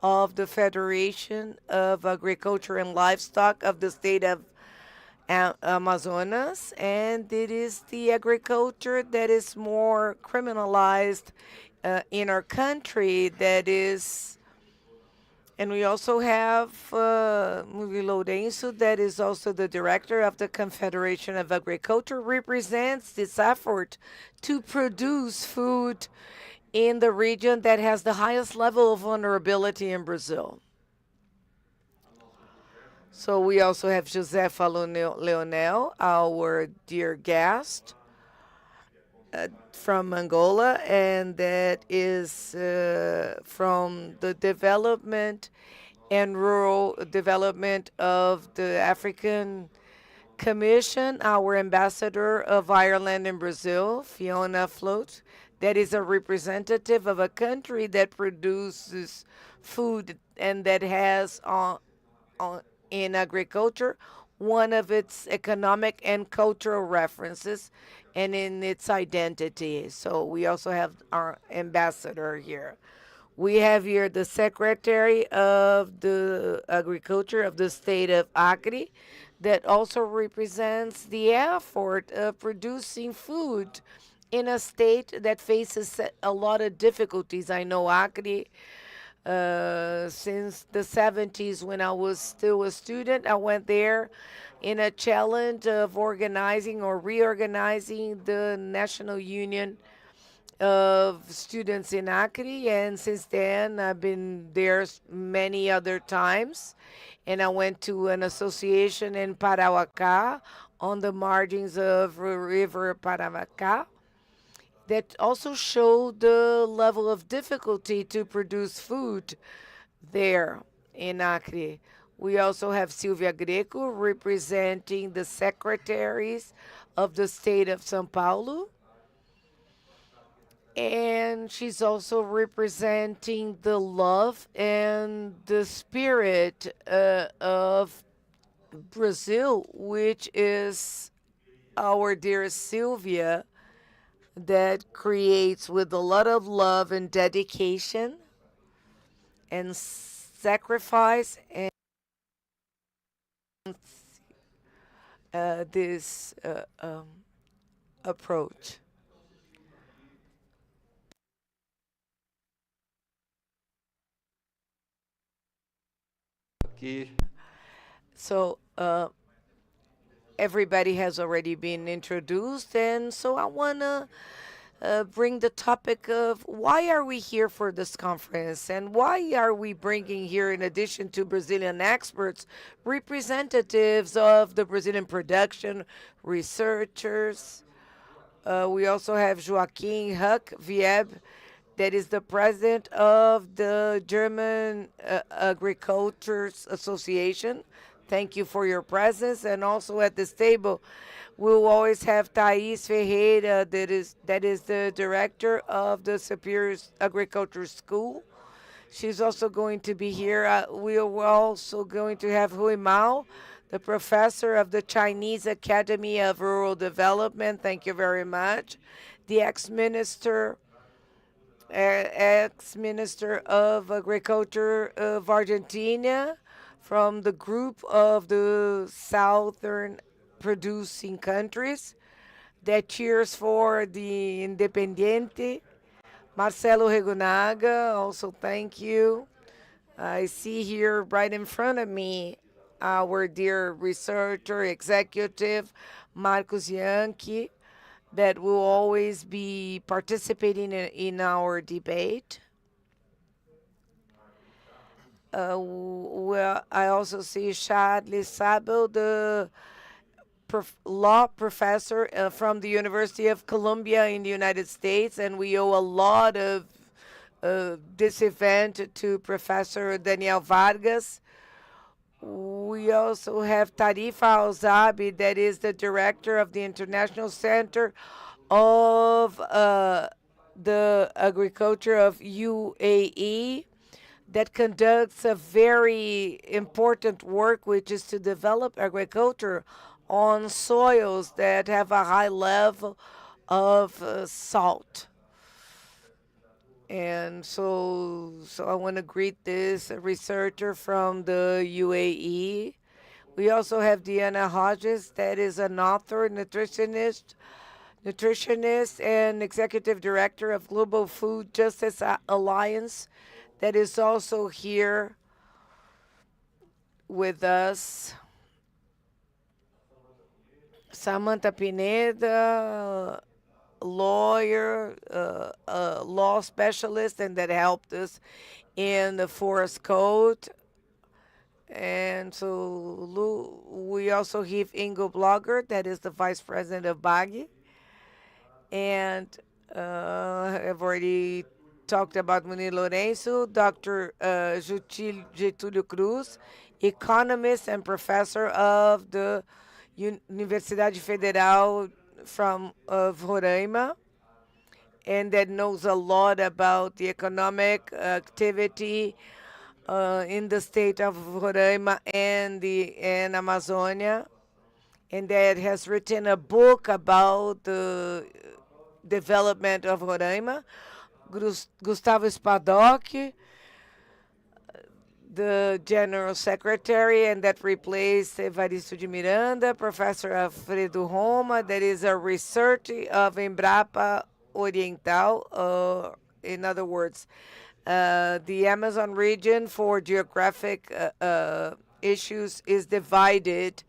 of the Federation of Agriculture and Livestock of the state of Amazonas, and it is the agriculture that is more criminalized in our country. And we also have Muni Lourenço, that is also the director of the Confederation of Agriculture, represents this effort to produce food in the region that has the highest level of vulnerability in Brazil. So we also have Josefa Leonel, our dear guest from Angola, and that is from the development and rural development of the African Commission, our ambassador of Ireland and Brazil, Fiona Float, that is a representative of a country that produces food and that has in agriculture one of its economic and cultural references and in its identity. So we also have our ambassador here. We have here the Secretary of the Agriculture of the state of Acre that also represents the effort of producing food in a state that faces a lot of difficulties. I know Acre since the 70s when I was still a student. I went there in a challenge of organizing or reorganizing the National Union of Students in Acre, and since then I've been there many other times. And I went to an association in Parauacá on the margins of River Parauacá that also showed the level of difficulty to produce food there in Acre. We also have Silvia Greco representing the secretaries of the state of São Paulo. And she's also representing the love and the spirit of Brazil, which is our dear Sylvia, that creates with a lot of love and dedication and sacrifice and this approach. So everybody has already been introduced, and so I want to bring the topic of why are we here for this conference and why are we bringing here, in addition to Brazilian experts, representatives of the Brazilian production, researchers. We also have Joaquim Huck Vieb, that is the president of the German Agricultures Association. Thank you for your presence. And also at this table, we'll always have Thais Ferreira, that is the director of the Superior Agriculture School. She's also going to be here. We are also going to have Hui Mao, the professor of the Chinese Academy of Rural Development. Thank you very much. The ex-minister of Agriculture of Argentina, from the group of the southern producing countries that cheers for the Independiente. Marcelo Regunaga, also thank you. I see here right in front of me our dear researcher, executive, Marcos Yankee, that will always be participating in our debate. Well, I also see Charlie Sabo, the law professor from the University of Columbia in the United States, and we owe a lot of this event to Professor Daniel Vargas. We also have Tarifa Alzabi, that is the director of the International Center of the Agriculture of UAE, that conducts a very important work, which is to develop agriculture on soils that have a high level of salt. And so I want to greet this researcher from the UAE. We also have Diana Hodges, that is an author, nutritionist, and executive director of Global Food Justice Alliance, that is also here with us. Samantha Pineda, lawyer, law specialist, and that helped us in the forest code. And so we also have Ingo Blogger, that is the vice president of BAGI. And I've already talked about Munir Lourenço, Dr. Getúlio Cruz, economist and professor of the Universidade Federal of Roraima. and that knows a lot about the economic activity in the state of Roraima and Amazonia, and that has written a book about the development of Roraima. Gustavo Spadocchi, the General Secretary, and that replaced Evaristo de Miranda, Professor Alfredo Roma, that is a researcher of Embrapa Oriental. In other words, the Amazon region for geographic issues is divided,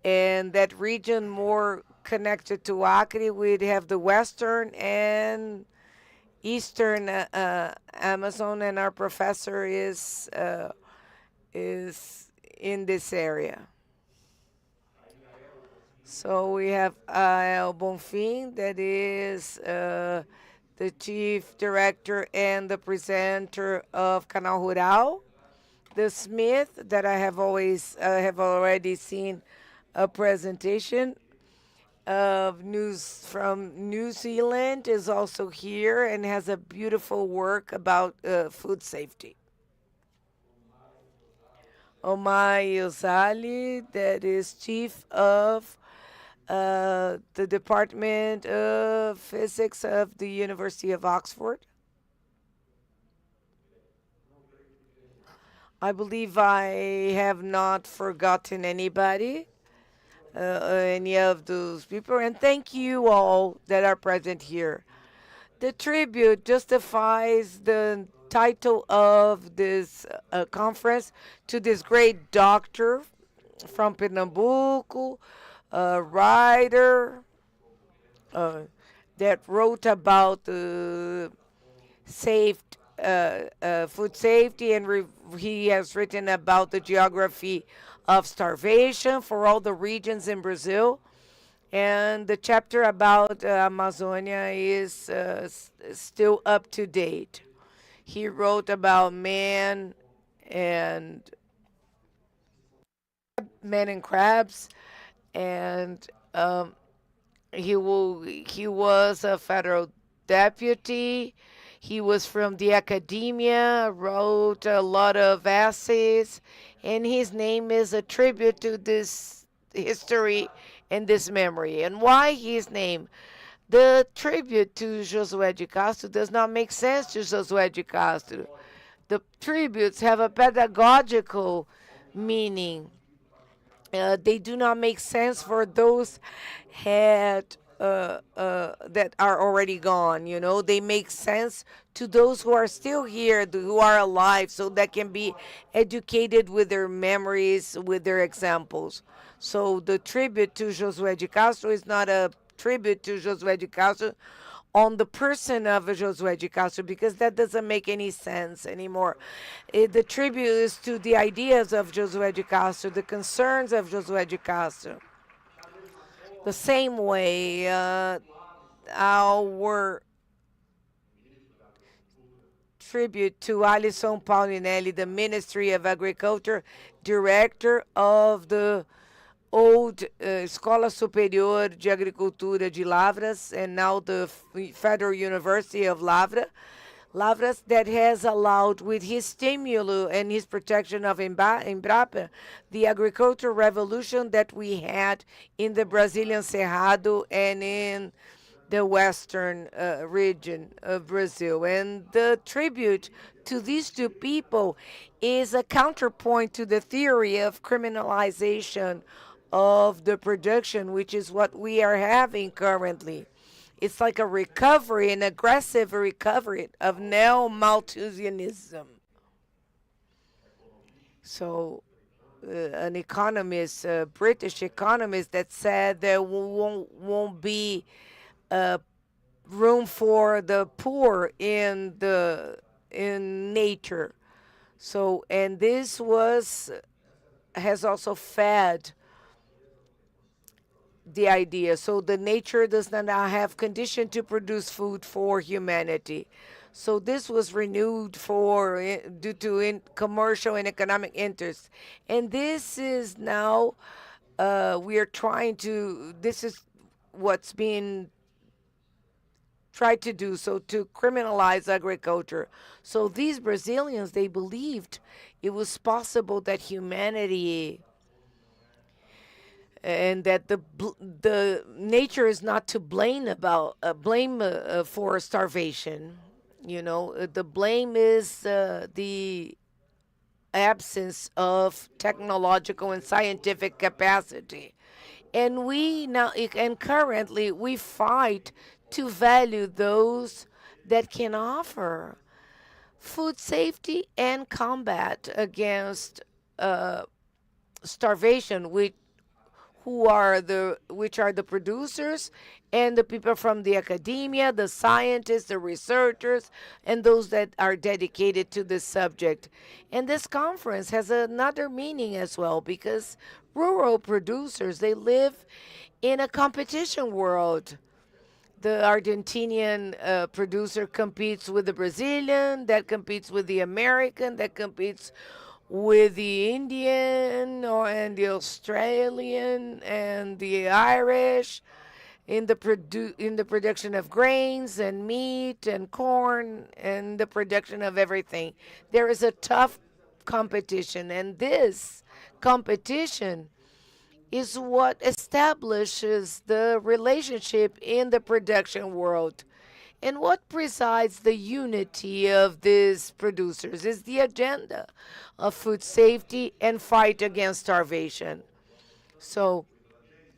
and that region more connected to Acre, we'd have the western and eastern Amazon, and our professor is in this area. So we have El Bonfim, that is the chief director and the presenter of Canal Rural. The Smith, that I have already seen a presentation of news from New Zealand, is also here and has a beautiful work about food safety. Omai Ozali, that is chief of the Department of Physics of the University of Oxford. I believe I have not forgotten anybody, any of those people, and thank you all that are present here. The tribute justifies the title of this conference to this great doctor from Pernambuco, a writer that wrote about food safety, and he has written about the geography of starvation for all the regions in Brazil. And the chapter about Amazonia is still up to date. He wrote about men and crabs, and he was a federal deputy. He was from the academia, wrote a lot of essays, and his name is a tribute to this history and this memory. And why his name? The tribute to Josué de Castro does not make sense to Josué de Castro. The tributes have a pedagogical meaning. They do not make sense for those that are already gone. They make sense to those who are still here, who are alive, so that can be educated with their memories, with their examples. So the tribute to Josué de Castro is not a tribute to Josué de Castro on the person of Josué de Castro, because that doesn't make any sense anymore. The tribute is to the ideas of Josué de Castro, the concerns of Josué de Castro. The same way, our tribute to Alisson Paulinelli, the Ministry of Agriculture, director of the old Escola Superior de Agricultura de Lavras, and now the Federal University of Lavras, that has allowed, with his stimulus and his protection of Embrapa, the agricultural revolution that we had in the Brazilian Cerrado and in the western region of Brazil. And the tribute to these two people is a counterpoint to the theory of criminalization of the production, which is what we are having currently. It's like a recovery, an aggressive recovery of neo-Malthusianism. So an economist, a British economist, that said there won't be room for the poor in nature. So, and this has also fed the idea. So the nature does not have condition to produce food for humanity. So this was renewed due to commercial and economic interests. And this is now, this is what's being tried to do, so to criminalize agriculture. So these Brazilians, they believed it was possible that humanity and that the nature is not to blame for starvation. The blame is the absence of technological and scientific capacity. And currently we fight to value those that can offer food safety and combat against starvation, which are the producers and the people from the academia, the scientists, the researchers, and those that are dedicated to this subject. And this conference has another meaning as well, because rural producers, they live in a competition world. The Argentinian producer competes with the Brazilian, that competes with the American, that competes with the Indian and the Australian and the Irish in the production of grains and meat and corn and the production of everything. There is a tough competition, and this competition is what establishes the relationship in the production world. And what presides the unity of these producers is the agenda of food safety and fight against starvation. So,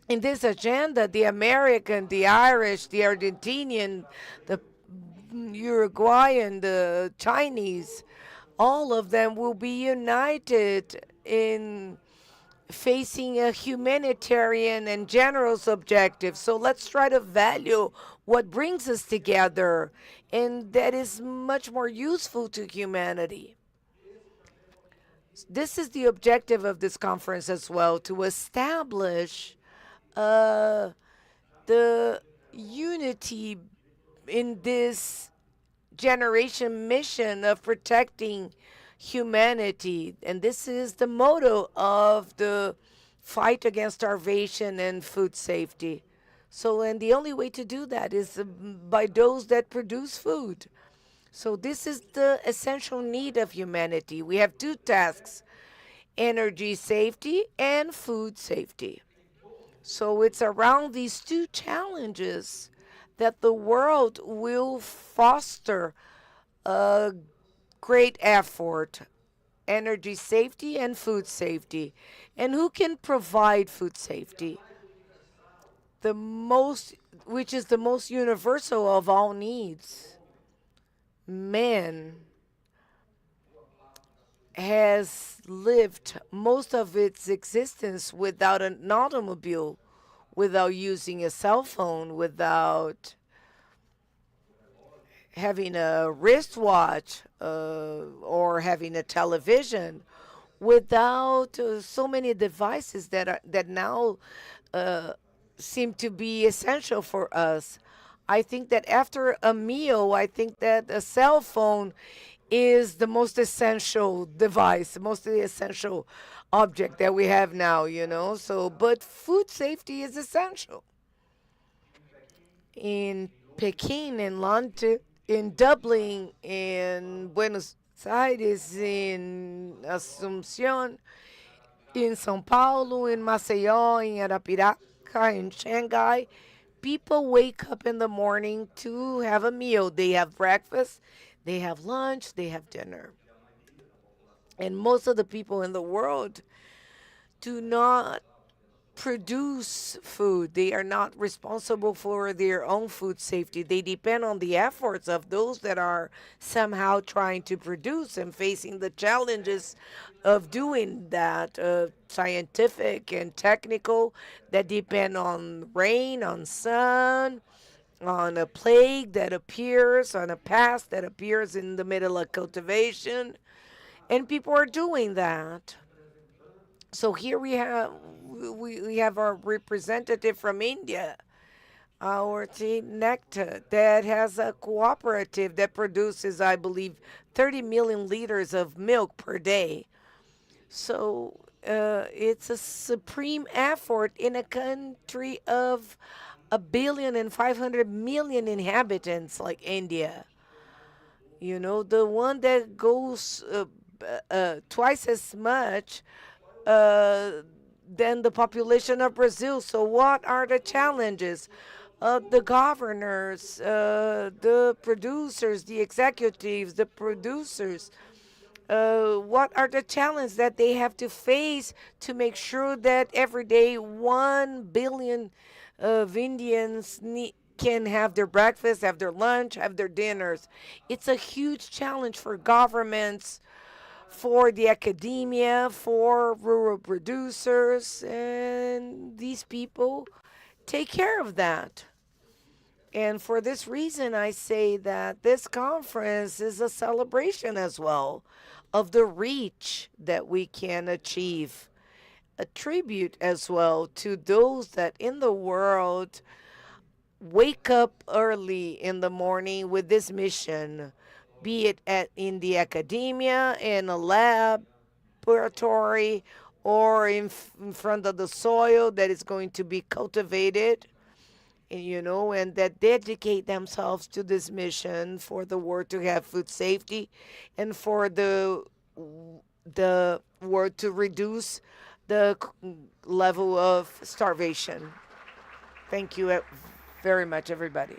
in this agenda, the American, the Irish, the Argentinian, the Uruguayan, the Chinese, all of them will be united in facing a humanitarian and generous objective. So let's try to value what brings us together, and that is much more useful to humanity. This is the objective of this conference as well, to establish the unity in this generation mission of protecting humanity. And this is the motto of the fight against starvation and food safety. So, and the only way to do that is by those that produce food. So this is the essential need of humanity. We have two tasks: energy safety and food safety. So it's around these two challenges that the world will foster a great effort: energy safety and food safety. And who can provide food safety? Which is the most universal of all needs. Man has lived most of its existence without an automobile, without using a cell phone, without having a wristwatch or having a television, without so many devices that now seem to be essential for us. I think that after a meal, I think that a cell phone is the most essential device, the most essential object that we have now. So, but food safety is essential. In Peking, in London, in Dublin, in Buenos Aires, in Asunción, in São Paulo, in Maceió, in Arapiraca, in Shanghai, people wake up in the morning to have a meal. They have breakfast, they have lunch, they have dinner. And most of the people in the world do not produce food. They are not responsible for their own food safety. They depend on the efforts of those that are somehow trying to produce and facing the challenges of doing that, scientific and technical, that depend on rain, on sun, on a plague that appears, on a pest that appears in the middle of cultivation. And people are doing that. So here we have our representative from India, our Nectar, that has a cooperative that produces, I believe, 30 million liters of milk per day. So it's a supreme effort in a country of 1,500,000,000 inhabitants like India. You know, the one that goes twice as much than the population of Brazil. So, what are the challenges? The governors, the producers, the executives, the producers. What are the challenges that they have to face to make sure that every day 1 billion of Indians can have their breakfast, have their lunch, have their dinners? It's a huge challenge for governments, for the academia, for rural producers, and these people take care of that. And for this reason, I say that this conference is a celebration as well of the reach that we can achieve, a tribute as well to those that in the world wake up early in the morning with this mission, be it in the academia, in a laboratory, or in front of the soil that is going to be cultivated, and that dedicate themselves to this mission for the world to have food safety and for the world to reduce the level of starvation. Thank you very much, everybody.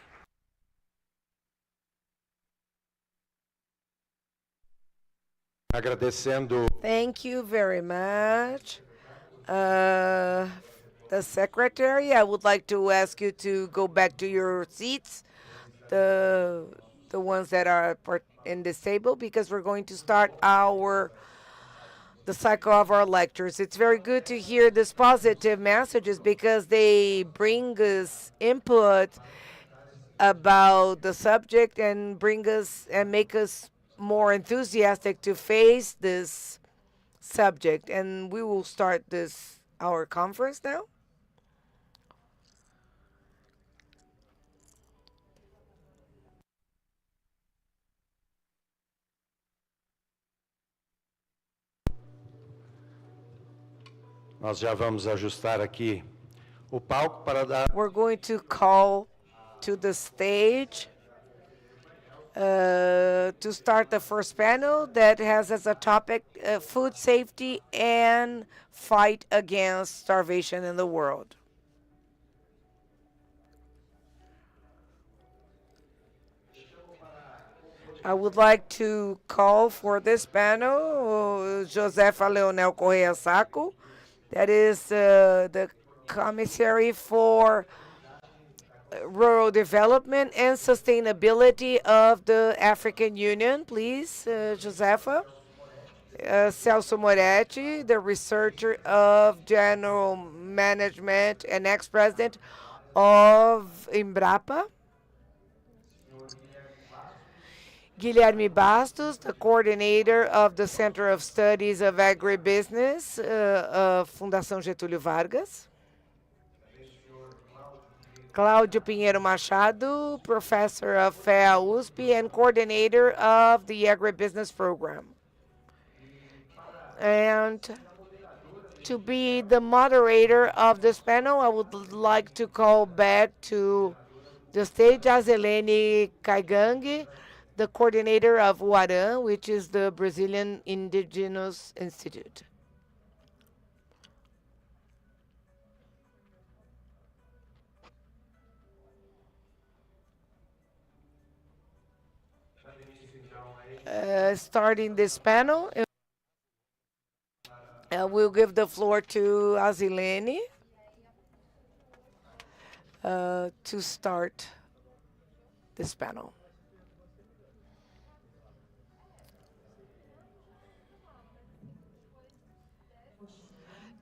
Agradecendo. Thank you very much. The secretary, I would like to ask you to go back to your seats, the ones that are in this table, because we're going to start the cycle of our lectures. It's very good to hear these positive messages because they bring us input about the subject and bring us and make us more enthusiastic to face this subject. And we will start our conference now. Nós já vamos ajustar aqui o palco para dar. We're going to call to the stage to start the first panel that has as a topic food safety and fight against starvation in the world. I would like to call for this panel Josefa Leonel Correa Sacco, that is the commissary for rural development and sustainability of the African Union. Please, Josefa. Celso Moretti, the researcher of general management and ex-president of Embrapa. Guilherme Bastos, the coordinator of the Center of Studies of Agribusiness of Fundação Getúlio Vargas. Cláudio Pinheiro Machado, professor of FEA-USP and coordinator of the Agribusiness Program. And to be the moderator of this panel, I would like to call back to the stage Azilene Caigangue, the coordinator of UARAN, which is the Brazilian Indigenous Institute. Starting this panel, we'll give the floor to Azilene to start this panel.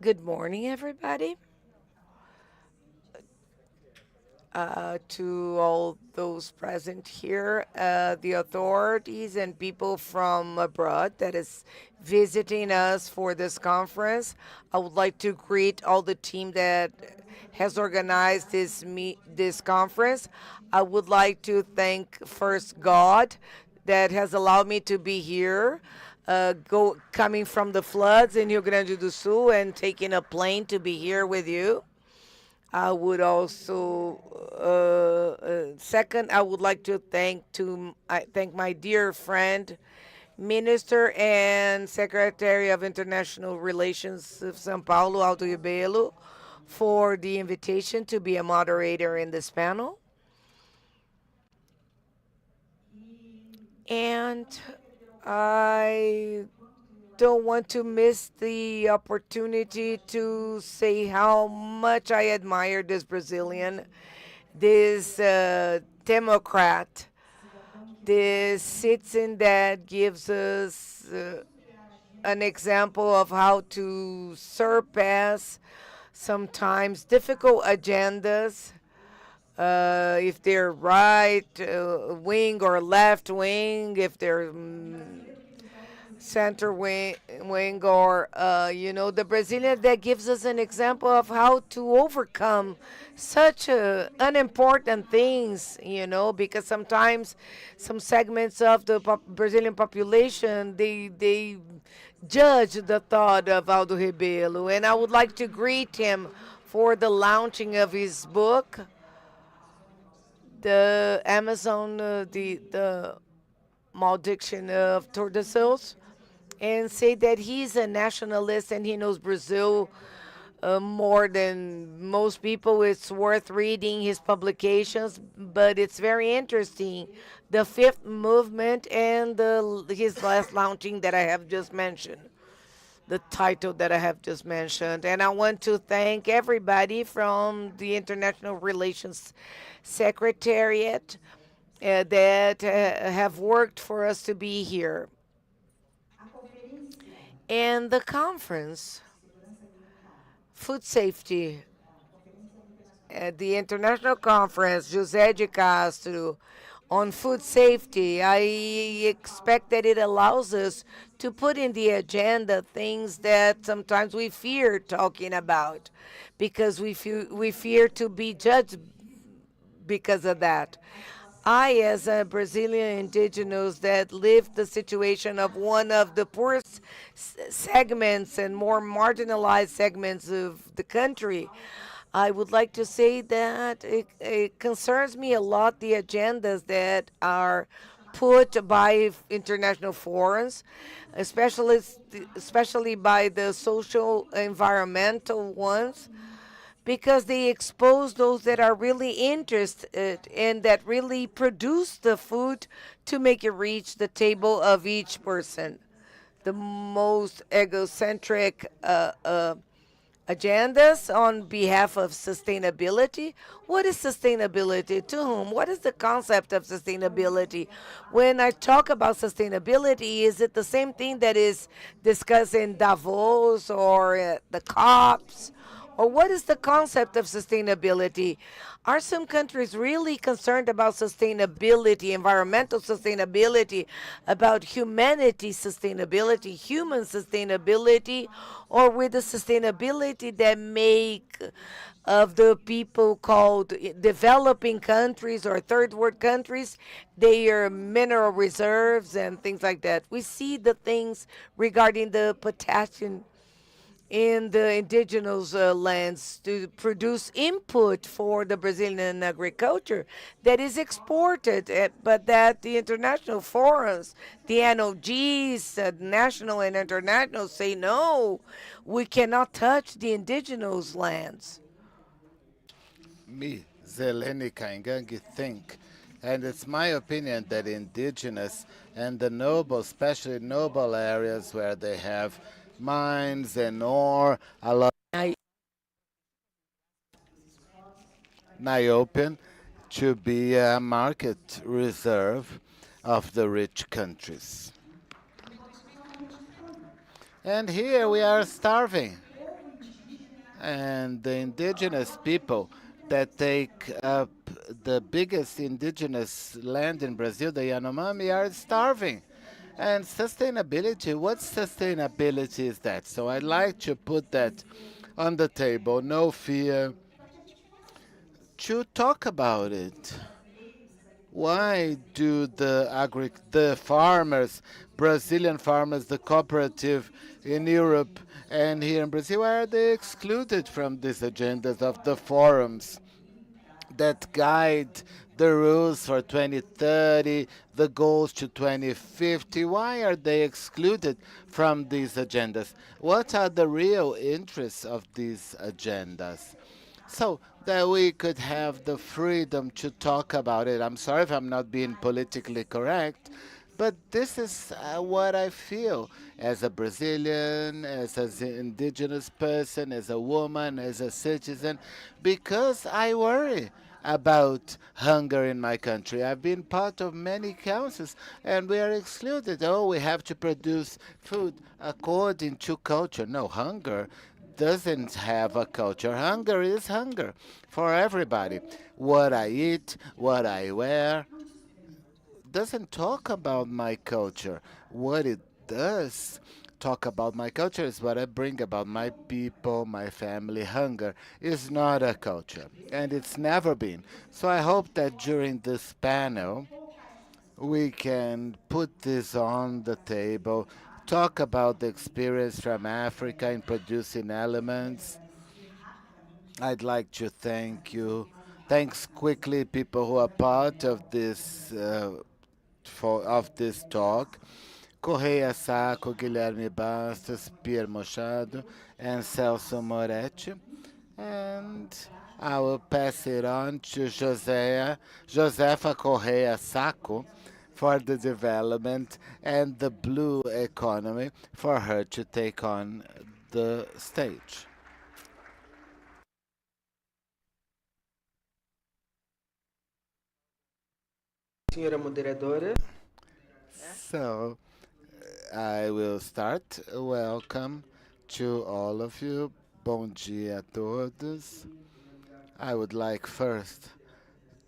Good morning, everybody. To all those present here, the authorities and people from abroad that is visiting us for this conference. I would like to greet all the team that has organized this conference. I would like to thank first God that has allowed me to be here, coming from the floods in Rio Grande do Sul and taking a plane to be here with you. I would also second. I would like to thank my dear friend, Minister and Secretary of International Relations of São Paulo, Aldo Rebelo, for the invitation to be a moderator in this panel. And I don't want to miss the opportunity to say how much I admire this Brazilian, this Democrat, this citizen that gives us an example of how to surpass sometimes difficult agendas, if they're right wing or left wing, if they're center wing or the Brazilian that gives us an example of how to overcome such unimportant things, because sometimes some segments of the Brazilian population they judge the thought of Aldo Rebelo, and I would like to greet him for the launching of his book, the Amazon, the Malediction of Tordesillas, and say that he's a nationalist and he knows Brazil more than most people. It's worth reading his publications, but it's very interesting. The fifth movement and his last launching that I have just mentioned, the title that I have just mentioned. And I want to thank everybody from the International Relations Secretariat that have worked for us to be here. And the conference, food safety, at the international conference, Josué de Castro, on food safety, I expect that it allows us to put in the agenda things that sometimes we fear talking about because we fear to be judged because of that. I, as a Brazilian indigenous that lived the situation of one of the poorest segments and more marginalized segments of the country, I would like to say that it concerns me a lot the agendas that are put by international forums, especially by the social environmental ones, because they expose those that are really interested and that really produce the food to make it reach the table of each person. The most egocentric agendas on behalf of sustainability. What is sustainability? To whom? What is the concept of sustainability? When I talk about sustainability, is it the same thing that is discussed in Davos or the COPs? Or what is the concept of sustainability? Are some countries really concerned about sustainability, environmental sustainability, about humanity sustainability, human sustainability, or with the sustainability that make of the people called developing countries or third world countries, their mineral reserves and things like that? We see the things regarding the potassium in the indigenous lands to produce input for the Brazilian agriculture that is exported, but that the international forums, the NOGs, national and international, say no, we cannot touch the indigenous lands. Me, Zeleni Kaingangi, think, and it's my opinion that indigenous and the noble, especially noble areas where they have mines and ore, a lot Niopian to be a market reserve of the rich countries. And here we are starving. And the indigenous people that take up the biggest indigenous land in Brazil, the Yanomami, are starving. And sustainability, what sustainability is that? So I'd like to put that on the table, no fear, to talk about it. Why do the farmers, Brazilian farmers, the cooperative in Europe and here in Brazil, why are they excluded from these agendas of the forums that guide the rules for 2030, the goals to 2050? Why are they excluded from these agendas? What are the real interests of these agendas? So that we could have the freedom to talk about it. I'm sorry if I'm not being politically correct, but this is what I feel as a Brazilian, as an indigenous person, as a woman, as a citizen, because I worry about hunger in my country. I've been part of many councils and we are excluded. Oh, we have to produce food according to culture. No, hunger doesn't have a culture. Hunger is hunger for everybody. What I eat, what I wear, doesn't talk about my culture. What it does talk about my culture is what I bring about my people, my family. Hunger is not a culture, and it's never been. So I hope that during this panel, we can put this on the table, talk about the experience from Africa in producing elements. I'd like to thank you. Thanks quickly, people who are part of this talk. Correia Sacco, Guilherme Bastos, Pierre Machado, and Celso Moretti. And I will pass it on to Josefa Correia Sacco for the development and the blue economy for her to take on the stage. Senhora moderadora. So I will start. Welcome to all of you. Bom dia a todos. I would like first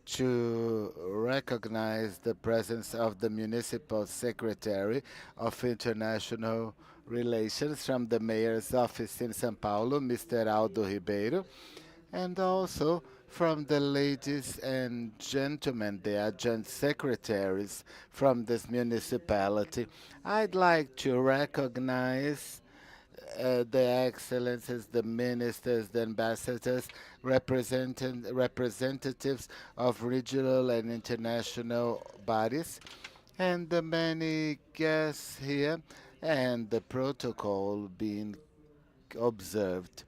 to recognize the presence of the Municipal Secretary of International Relations from the Mayor's Office in São Paulo, Mr. Aldo Ribeiro, and also from the ladies and gentlemen, the adjunct secretaries from this municipality. I'd like to recognize the excellencies, the ministers, the ambassadors, representatives of regional and international bodies, and the many guests here, and the protocol being observed.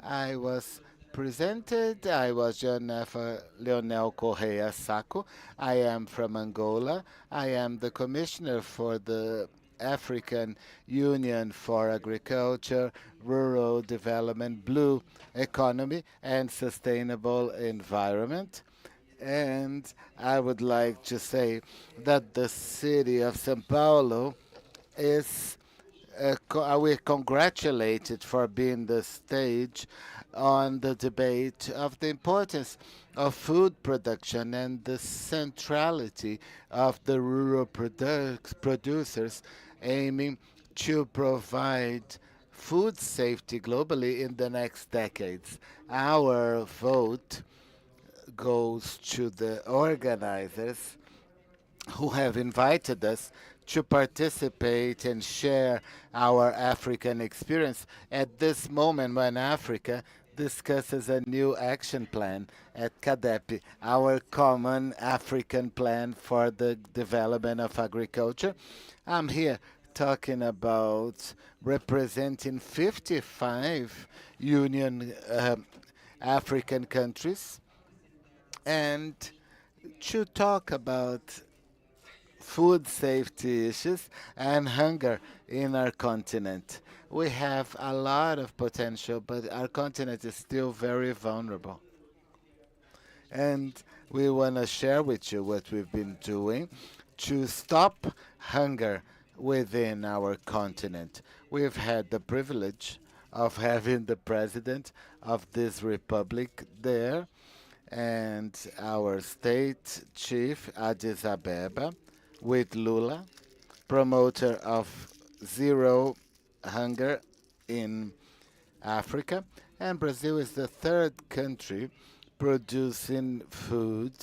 I was John F. Leonel Correia Sacco. I am from Angola. I am the commissioner for the African Union for Agriculture, Rural Development, Blue Economy, and Sustainable Environment. And I would like to say that the city of São Paulo is we're congratulated for being the stage on the debate of the importance of food production and the centrality of the rural producers aiming to provide food safety globally in the next decades. Our vote goes to the organizers who have invited us to participate and share our African experience at this moment when Africa discusses a new action plan at CADEP, our common African plan for the development of agriculture. I'm here talking about representing 55 Union African countries and to talk about food safety issues and hunger in our continent. We have a lot of potential, but our continent is still very vulnerable. And we want to share with you what we've been doing to stop hunger within our continent. We've had the privilege of having the president of this republic there and our state chief, Addis Abeba, with Lula, promoter of zero hunger in Africa. And Brazil is the third country producing food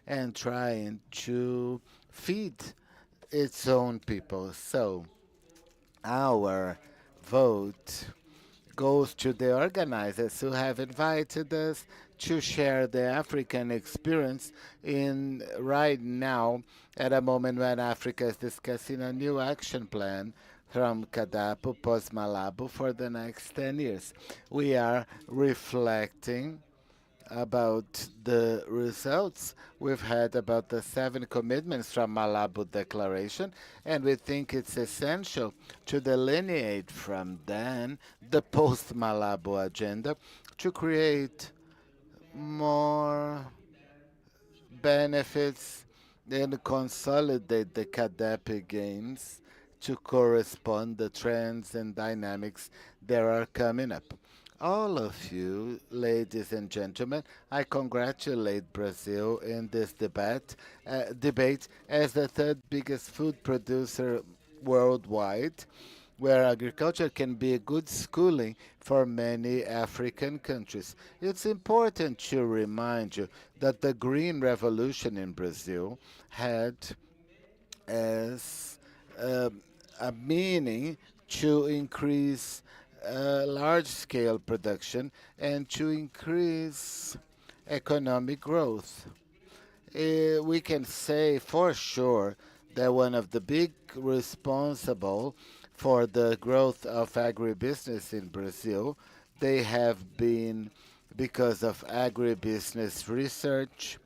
and trying to feed its own people. So our vote goes to the organizers who have invited us to share the African experience in right now at a moment when Africa is discussing a new action plan from Kadapo post Malabo for the next 10 years. We are reflecting about the results we've had about the 7 commitments from Malabo Declaration, and we think it's essential to delineate from then the post-Malabo agenda to create more benefits and consolidate the CADEP gains to correspond the trends and dynamics that are coming up. All of you, ladies and gentlemen, I congratulate Brazil in this debate as the third biggest food producer worldwide, where agriculture can be a good schooling for many African countries. It's important to remind you that the Green Revolution in Brazil had as a meaning to increase large scale production and to increase economic growth. We can say for sure that one of the big responsible for the growth of agribusiness in Brazil, they have been because of agribusiness research,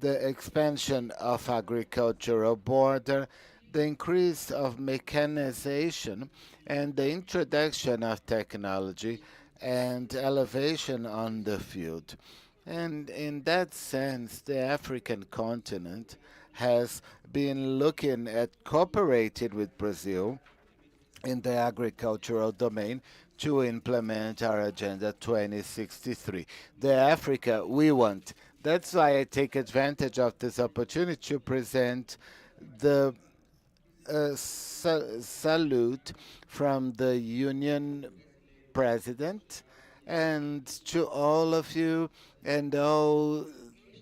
the expansion of agricultural border, the increase of mechanization, and the introduction of technology and elevation on the field. And in that sense, the African continent has been looking at cooperating with Brazil in the agricultural domain to implement our Agenda 2063. The Africa we want. That's why I take advantage of this opportunity to present the salute from the Union President and to all of you and all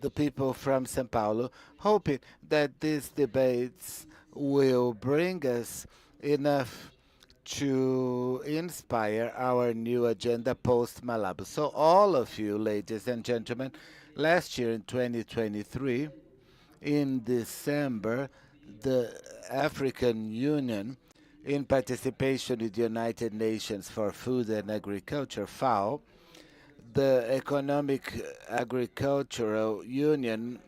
the people from São Paulo, hoping that these debates will bring us enough to inspire our new agenda post Malabo. So, all of you, ladies and gentlemen, last year in 2023, in December, the African Union, in participation with the United Nations for Food and Agriculture, FAO, the Economic Agricultural Union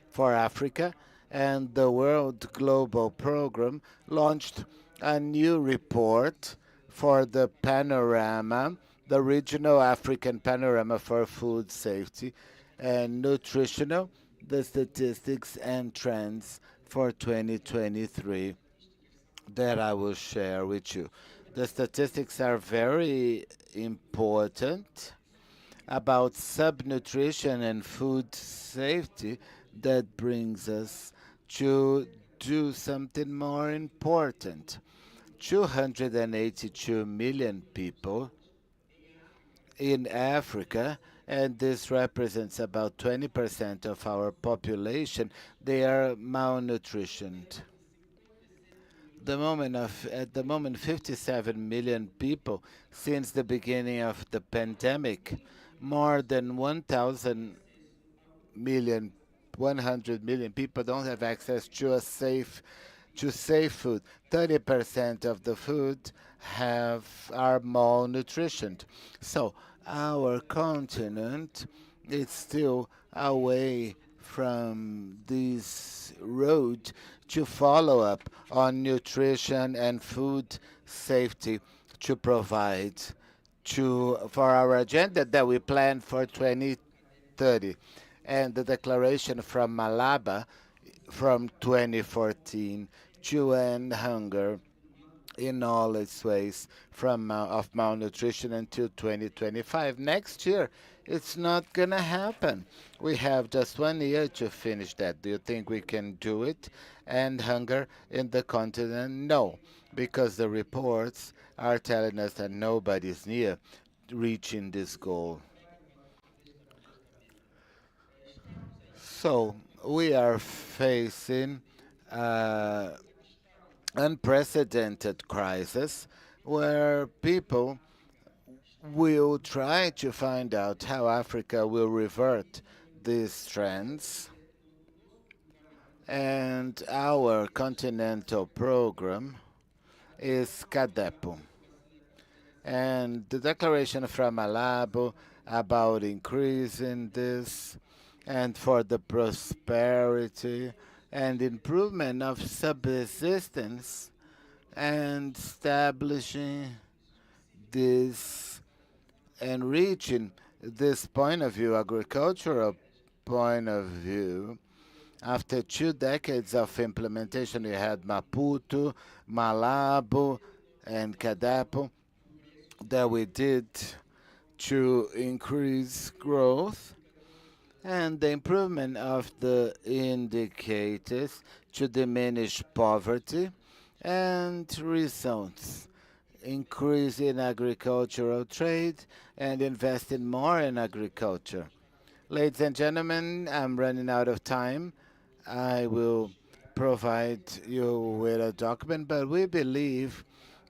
for Africa, and the World Global Program launched a new report for the panorama, the regional African panorama for food safety and nutritional, the statistics and trends for 2023 that I will share with you. The statistics are very important about subnutrition and food safety that brings us to do something more important. 282 million people in Africa, and this represents about 20% of our population, they are malnutritioned. At the moment, 57 million people since the beginning of the pandemic, more than 100 million people don't have access to safe food. 30% of the food are malnutritioned. So our continent is still away from this road to follow up on nutrition and food safety to provide for our agenda that we plan for 2030 and the declaration from Malaba from 2014 to end hunger in all its ways of malnutrition until 2025. Next year, it's not going to happen. We have just 1 year to finish that. Do you think we can do it? End hunger in the continent? No, because the reports are telling us that nobody's near reaching this goal. So we are facing unprecedented crisis where people will try to find out how Africa will revert these trends. And our continental program is CADEPO. And the declaration from Malabo about increasing this and for the prosperity and improvement of subsistence and establishing this and reaching this point of view, agricultural point of view. After 2 decades of implementation, we had Maputo, Malabo, and Cadapo that we did to increase growth and the improvement of the indicators to diminish poverty and results. Increase in agricultural trade and investing more in agriculture. Ladies and gentlemen, I'm running out of time. I will provide you with a document, but we believe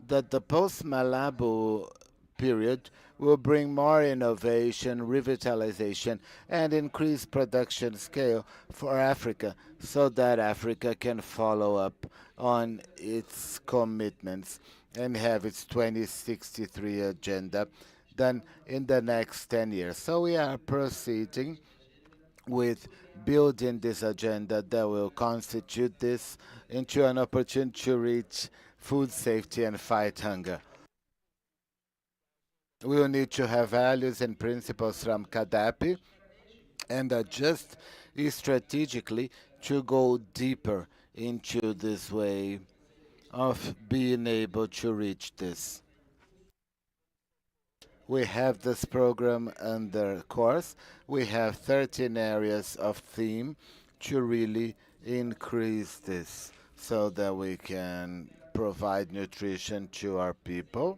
that the post-Malabo period will bring more innovation, revitalization, and increased production scale for Africa so that Africa can follow up on its commitments and have its 2063 agenda done in the next 10 years. So we are proceeding with building this agenda that will constitute this into an opportunity to reach food safety and fight hunger. We will need to have values and principles from Gaddafi and adjust strategically to go deeper into this way of being able to reach this. We have this program under course. We have 13 areas of theme to really increase this so that we can provide nutrition to our people.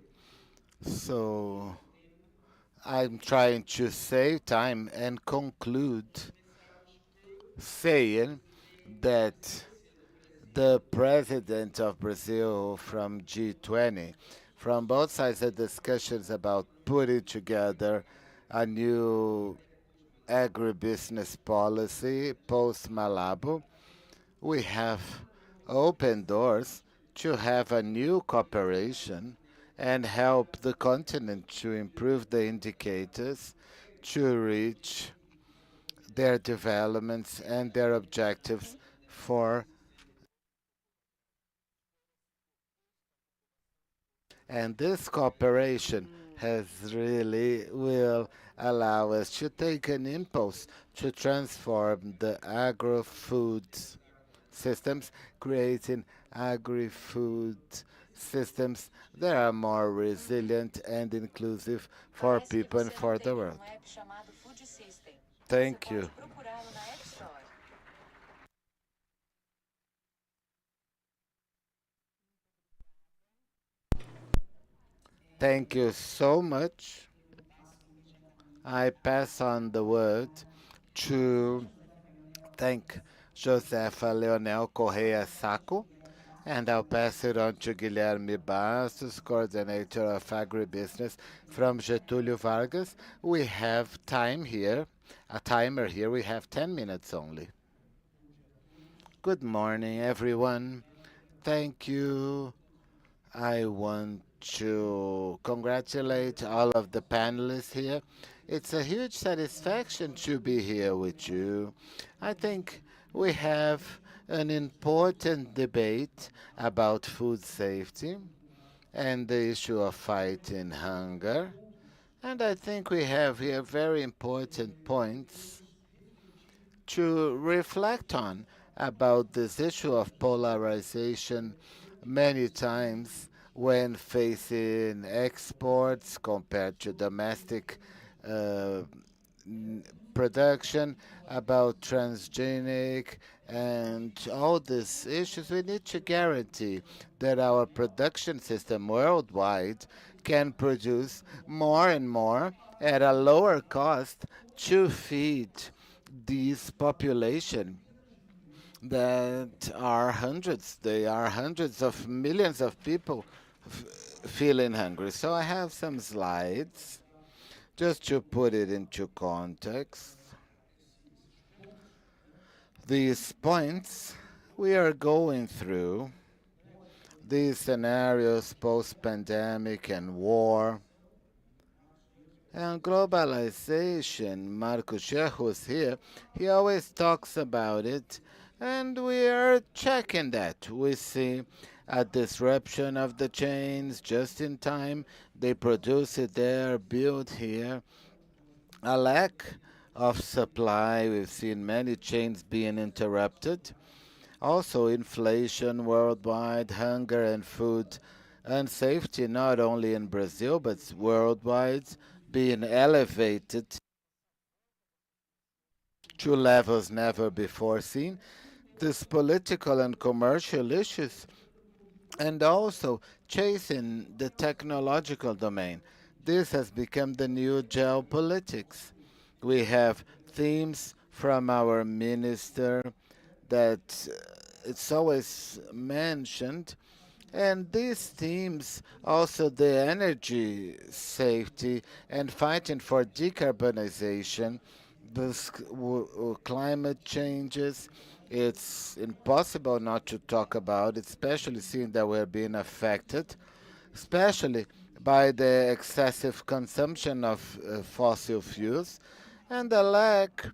So I'm trying to save time and conclude saying that the president of Brazil from G20, from both sides of discussions about putting together a new agribusiness policy post Malabo, we have opened doors to have a new cooperation and help the continent to improve the indicators to reach their developments and their objectives for. And this cooperation has really will allow us to take an impulse to transform the agro-food systems, creating agri-food systems that are more resilient and inclusive for people and for the world. Thank you. Thank you so much. I pass on the word to thank Josefa Leonel Correia Saco, and I'll pass it on to Guilherme Bastos, coordinator of agribusiness from Getúlio Vargas. We have time here, a timer here. We have 10 minutes only. Good morning, everyone. Thank you. I want to congratulate all of the panelists here. It's a huge satisfaction to be here with you. I think we have an important debate about food safety and the issue of fighting hunger. And I think we have here very important points to reflect on about this issue of polarization many times when facing exports compared to domestic uh, production, about transgenic and all these issues. We need to guarantee that our production system worldwide can produce more and more at a lower cost to feed this population that are hundreds of millions of people feeling hungry. So I have some slides just to put it into context. These points we are going through, these scenarios post-pandemic and war and globalization. Marco who's here, he always talks about it, and we are checking that. We see a disruption of the chains just in time. They produce it there, build here. A lack of supply. We've seen many chains being interrupted. Also, inflation worldwide, hunger and food unsafety, not only in Brazil but worldwide, being elevated to levels never before seen. These political and commercial issues, and also chasing the technological domain. This has become the new geopolitics. We have themes from our minister that it's always mentioned, and these themes also the energy safety and fighting for decarbonization, climate changes. It's impossible not to talk about it, especially seeing that we're being affected, especially by the excessive consumption of fossil fuels and the lack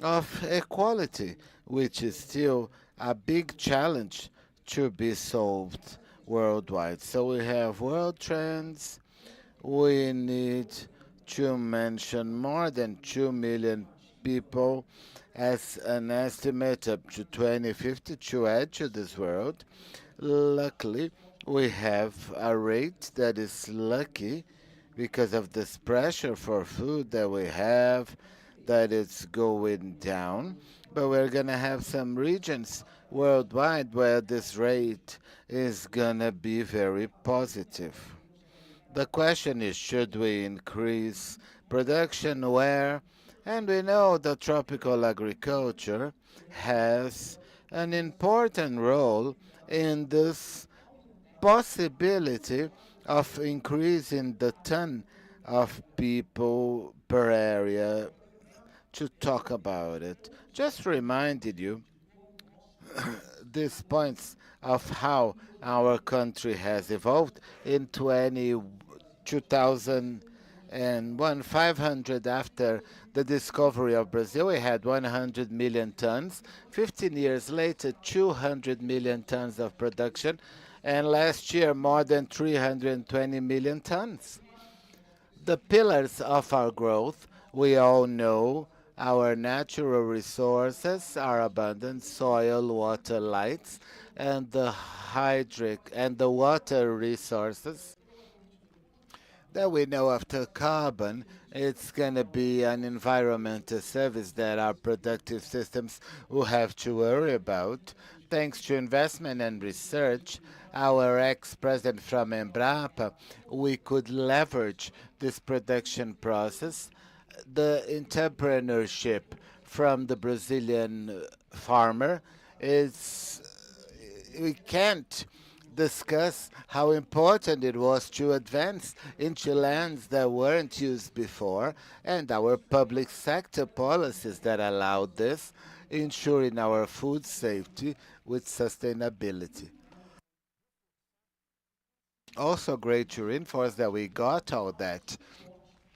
of equality, which is still a big challenge to be solved worldwide. So we have world trends. We need to mention more than 2 million people as an estimate up to 2050 to add to this world. Luckily, we have a rate that is lucky because of this pressure for food that we have, that it's going down. But we're going to have some regions worldwide where this rate is going to be very positive. The question is, should we increase production where? And we know that tropical agriculture has an important role in this possibility of increasing the ton of people per area. To talk about it, just reminded you these points of how our country has evolved in 2001, 500 after the discovery of Brazil, we had 100 million tons. 15 years later, 200 million tons of production, and last year more than 320 million tons. The pillars of our growth, we all know our natural resources are abundant: soil, water, lights, and the hydric and the water resources that we know after carbon. It's going to be an environmental service that our productive systems will have to worry about. Thanks to investment and research, our ex-president from Embrapa, we could leverage this production process. The entrepreneurship from the Brazilian farmer is, we can't discuss how important it was to advance into lands that weren't used before, and our public sector policies that allowed this, ensuring our food safety with sustainability. Also great to reinforce that we got all that,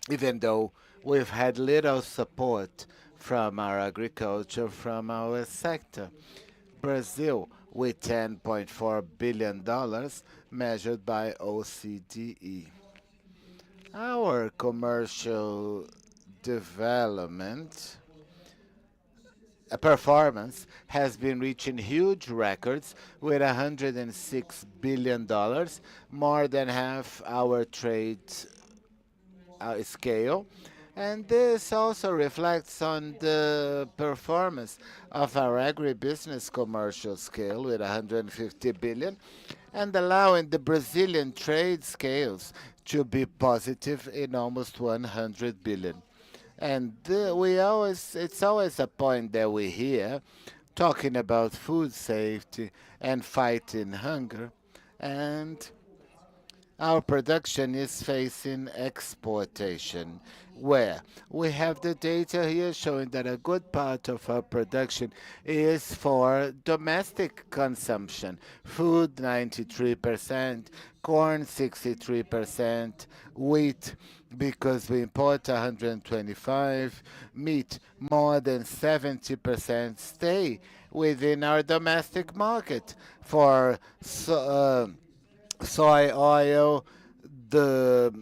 even though we've had little support from our agriculture, from our sector. Brazil with $10.4 billion measured by OCDE. Our commercial development performance has been reaching huge records with $106 billion, more than half our trade scale. And this also reflects on the performance of our agribusiness commercial scale with 150 billion, and allowing the Brazilian trade scales to be positive in almost 100 billion. And it's always a point that we hear talking about food safety and fighting hunger, and our production is facing exportation, where we have the data here showing that a good part of our production is for domestic consumption. Food 93%, corn 63%, wheat because we import 125, meat more than 70% stay within our domestic market. For soy oil, the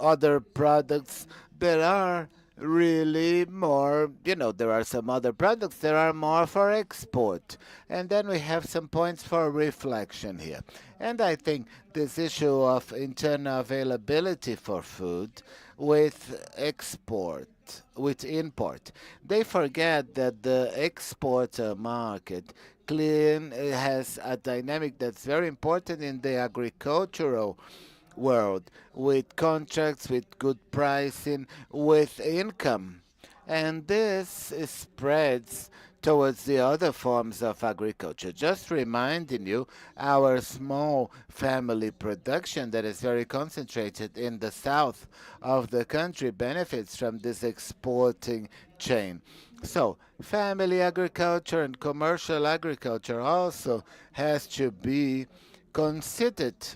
other products that are really more, there are some other products that are more for export. And then we have some points for reflection here. And I think this issue of internal availability for food with export, with import, they forget that the export market clean has a dynamic that's very important in the agricultural world, with contracts, with good pricing, with income. And this spreads towards the other forms of agriculture. Just reminding you, our small family production that is very concentrated in the south of the country benefits from this exporting chain. So, family agriculture and commercial agriculture also has to be considered.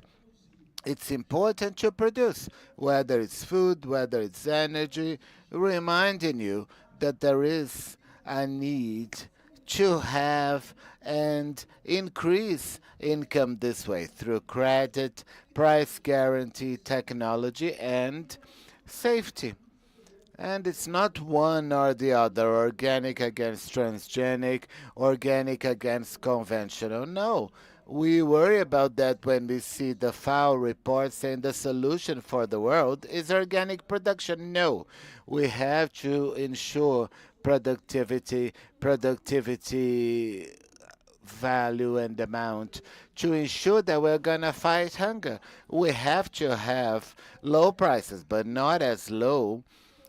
It's important to produce, whether it's food, whether it's energy, reminding you that there is a need to have and increase income this way through credit, price guarantee, technology, and safety. And it's not one or the other, organic against transgenic, organic against conventional. No, we worry about that when we see the FAO report saying the solution for the world is organic production. No, we have to ensure productivity value and amount to ensure that we're going to fight hunger. We have to have low prices, but not as low,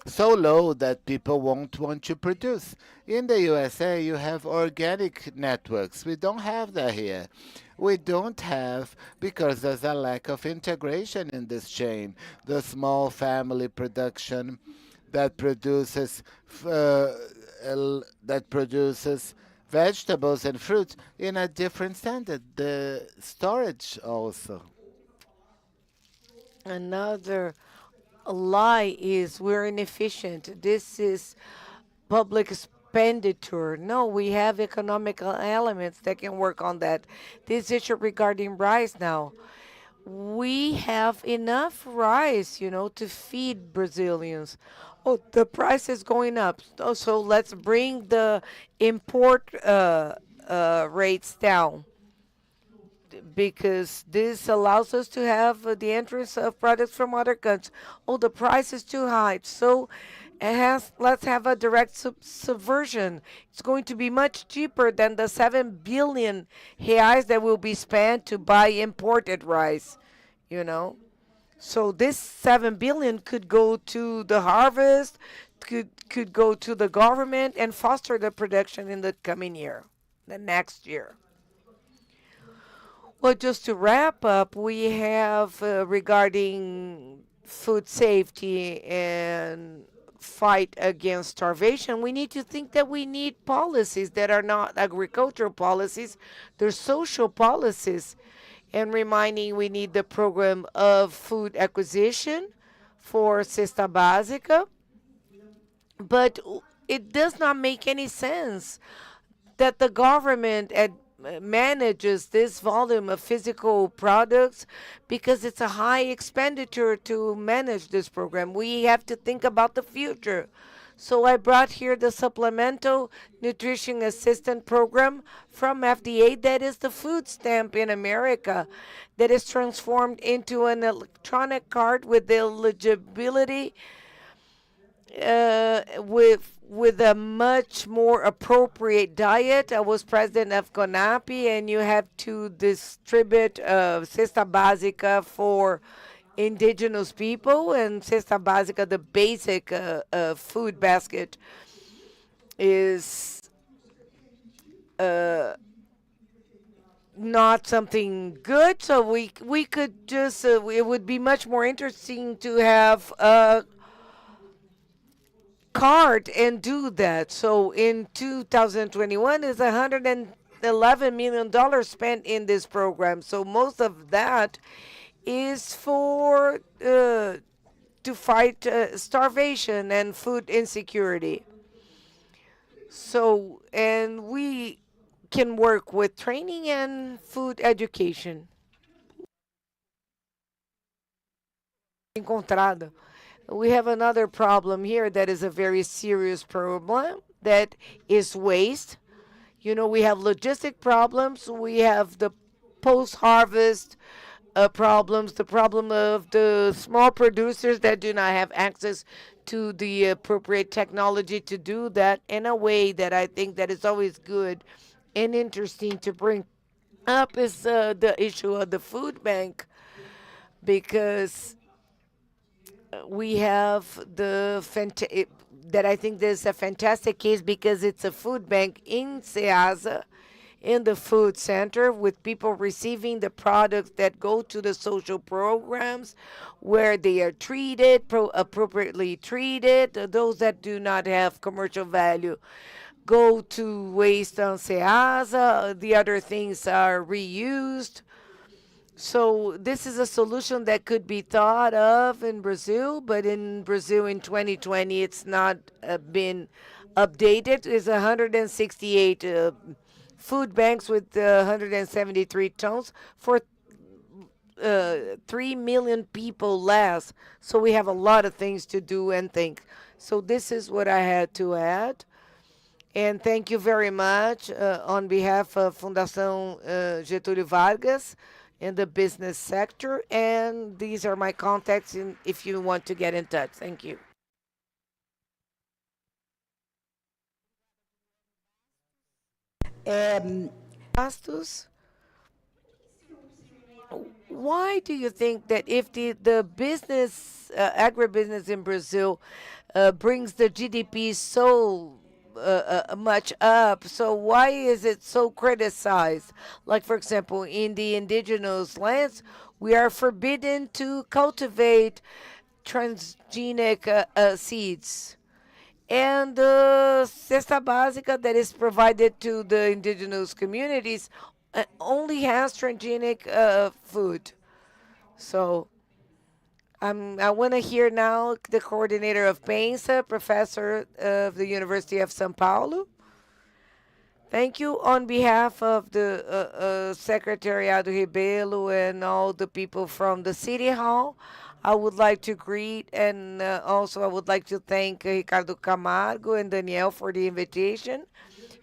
so low that people won't want to produce. In the USA, you have organic networks. We don't have that here. We don't have because there's a lack of integration in this chain. The small family production that produces vegetables and fruits in a different standard. The storage also. Another lie is we're inefficient. This is public expenditure. No, we have economic elements that can work on that. This issue regarding rice now. We have enough rice, to feed Brazilians. Oh, the price is going up. So let's bring the import rates down because this allows us to have the entrance of products from other countries. Oh, the price is too high. So let's have a direct subversion. It's going to be much cheaper than the 7 billion reais that will be spent to buy imported rice, So this 7 billion could go to the harvest, could go to the government and foster the production in the coming year, the next year. Well, just to wrap up, we have regarding food safety and fight against starvation, we need to think that we need policies that are not agricultural policies, they're social policies. And reminding we need the program of food acquisition for Cesta Básica. But it does not make any sense that the government manages this volume of physical products because it's a high expenditure to manage this program. We have to think about the future. So I brought here the supplemental nutrition assistant program from FDA that is the food stamp in America that is transformed into an electronic card with eligibility with a much more appropriate diet. I was president of CONAPI, and you have to distribute Cesta Básica for indigenous people, and Cesta Básica, the basic food basket, is not something good. So we could just it would be much more interesting to have a card and do that. So in 2021 is $111 million spent in this program. So most of that is for to fight starvation and food insecurity. So, and we can work with training and food education. Encontrado. We have another problem here that is a very serious problem that is waste. You know, we have logistic problems, we have the post harvest problems, the problem of the small producers that do not have access to the appropriate technology to do that in a way that I think that is always good and interesting to bring up is the issue of the food bank because we have that I think there's a fantastic case because it's a food bank in Ceasa in the food center with people receiving the products that go to the social programs where they are treated, appropriately treated. Those that do not have commercial value go to waste on Ceasa. The other things are reused. So this is a solution that could be thought of in Brazil, but in Brazil in 2020 it's not been updated. It's 168 food banks with 173 tons for 3 million people less. So we have a lot of things to do and think. So this is what I had to add. And thank you very much on behalf of Fundação Getúlio Vargas in the business sector. And these are my contacts if you want to get in touch. Thank you. Bastos, why do you think that if the business, agribusiness in Brazil brings the GDP so much up, so why is it so criticized? Like, for example, in the indigenous lands, we are forbidden to cultivate transgenic seeds. And the cesta básica that is provided to the indigenous communities only has transgenic food. So I want to hear now the coordinator of PENSA, professor of the University of São Paulo. Thank you on behalf of the Secretariado Rebelo and all the people from the City Hall. I would like to greet and also I would like to thank Ricardo Camargo and Daniel for the invitation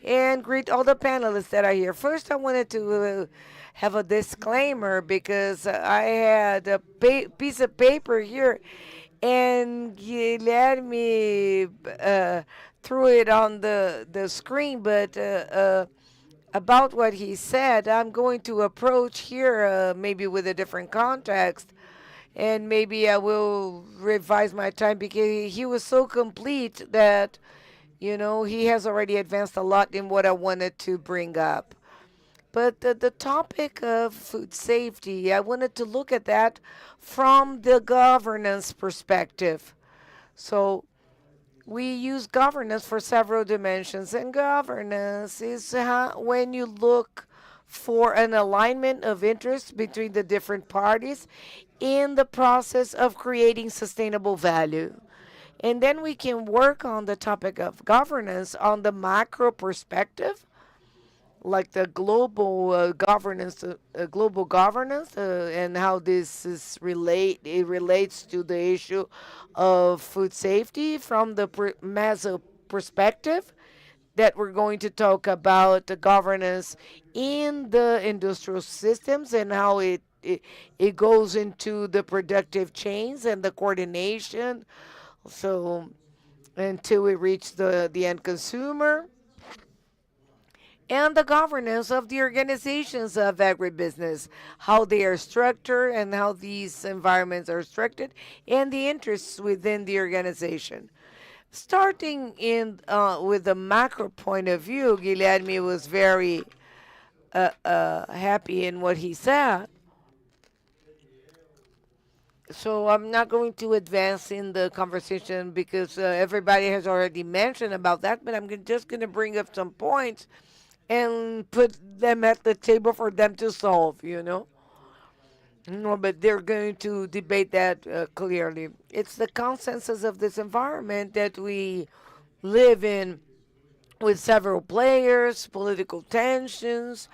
and greet all the panelists that are here. First, I wanted to have a disclaimer because I had a piece of paper here and Guilherme threw it on the screen, but about what he said, I'm going to approach here maybe with a different context. And maybe I will revise my time because he was so complete that, you know, he has already advanced a lot in what I wanted to bring up. But the topic of food safety, I wanted to look at that from the governance perspective. So we use governance for several dimensions, and governance is when you look for an alignment of interests between the different parties in the process of creating sustainable value. And then we can work on the topic of governance on the macro perspective, like the global governance, and how this is it relates to the issue of food safety from the meso perspective, that we're going to talk about the governance in the industrial systems and how it goes into the productive chains and the coordination. So until we reach the end consumer, and the governance of the organizations of agribusiness, how they are structured and how these environments are structured, and the interests within the organization. Starting in with the macro point of view, Guilherme was very happy in what he said. So I'm not going to advance in the conversation because everybody has already mentioned about that, but just going to bring up some points and put them at the table for them to solve, you know. No, but they're going to debate that clearly. It's the consensus of this environment that we live in with several players, political tensions,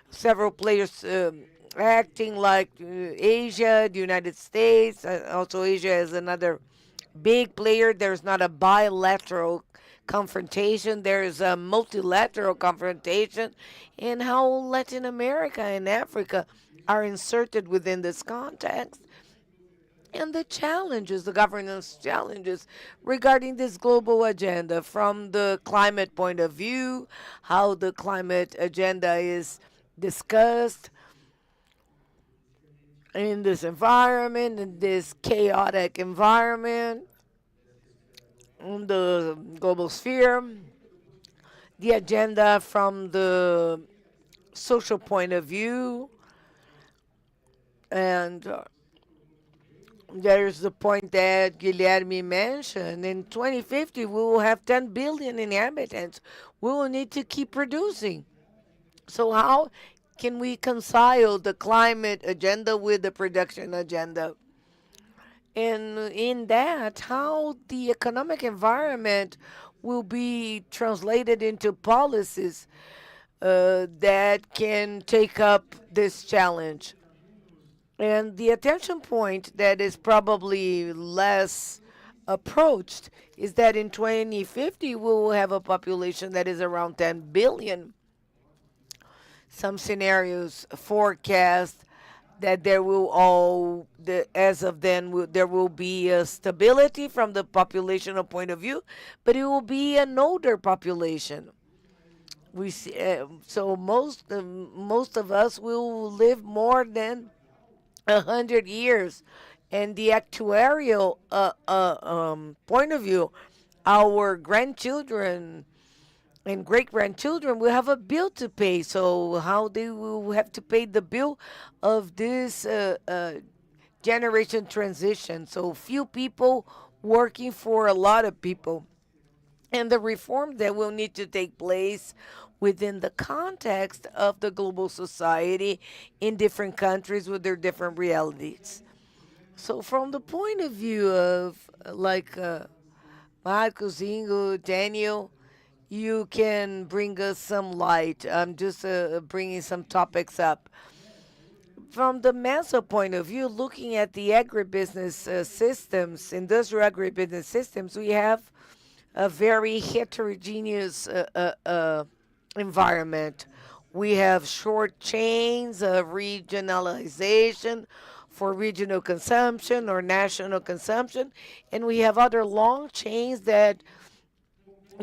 several players acting like Asia, the United States. Also, Asia is another big player. There's not a bilateral confrontation, there's a multilateral confrontation, and how Latin America and Africa are inserted within this context. And the challenges, the governance challenges regarding this global agenda from the climate point of view, how the climate agenda is discussed in this environment, in this chaotic environment, in the global sphere, the agenda from the social point of view, and there's the point that Guilherme mentioned. In 2050, we will have 10 billion inhabitants. We will need to keep producing. So how can we reconcile the climate agenda with the production agenda? And in that, how the economic environment will be translated into policies that can take up this challenge. And the attention point that is probably less approached is that in 2050 we will have a population that is around 10 billion. Some scenarios forecast that there will as of then there will be a stability from the populational point of view, but it will be an older population. We see, so most of us will live more than 100 years, and the actuarial point of view, our grandchildren and great grandchildren will have a bill to pay. So how they will have to pay the bill of this generation transition? So few people working for a lot of people, and the reform that will need to take place within the context of the global society in different countries with their different realities. So, from the point of view of Marcos, Ingo, Daniel, you can bring us some light. I'm just bringing some topics up. From the Meso point of view, looking at the agribusiness systems, industrial agribusiness systems, we have a very heterogeneous environment. We have short chains of regionalization for regional consumption or national consumption, and we have other long chains that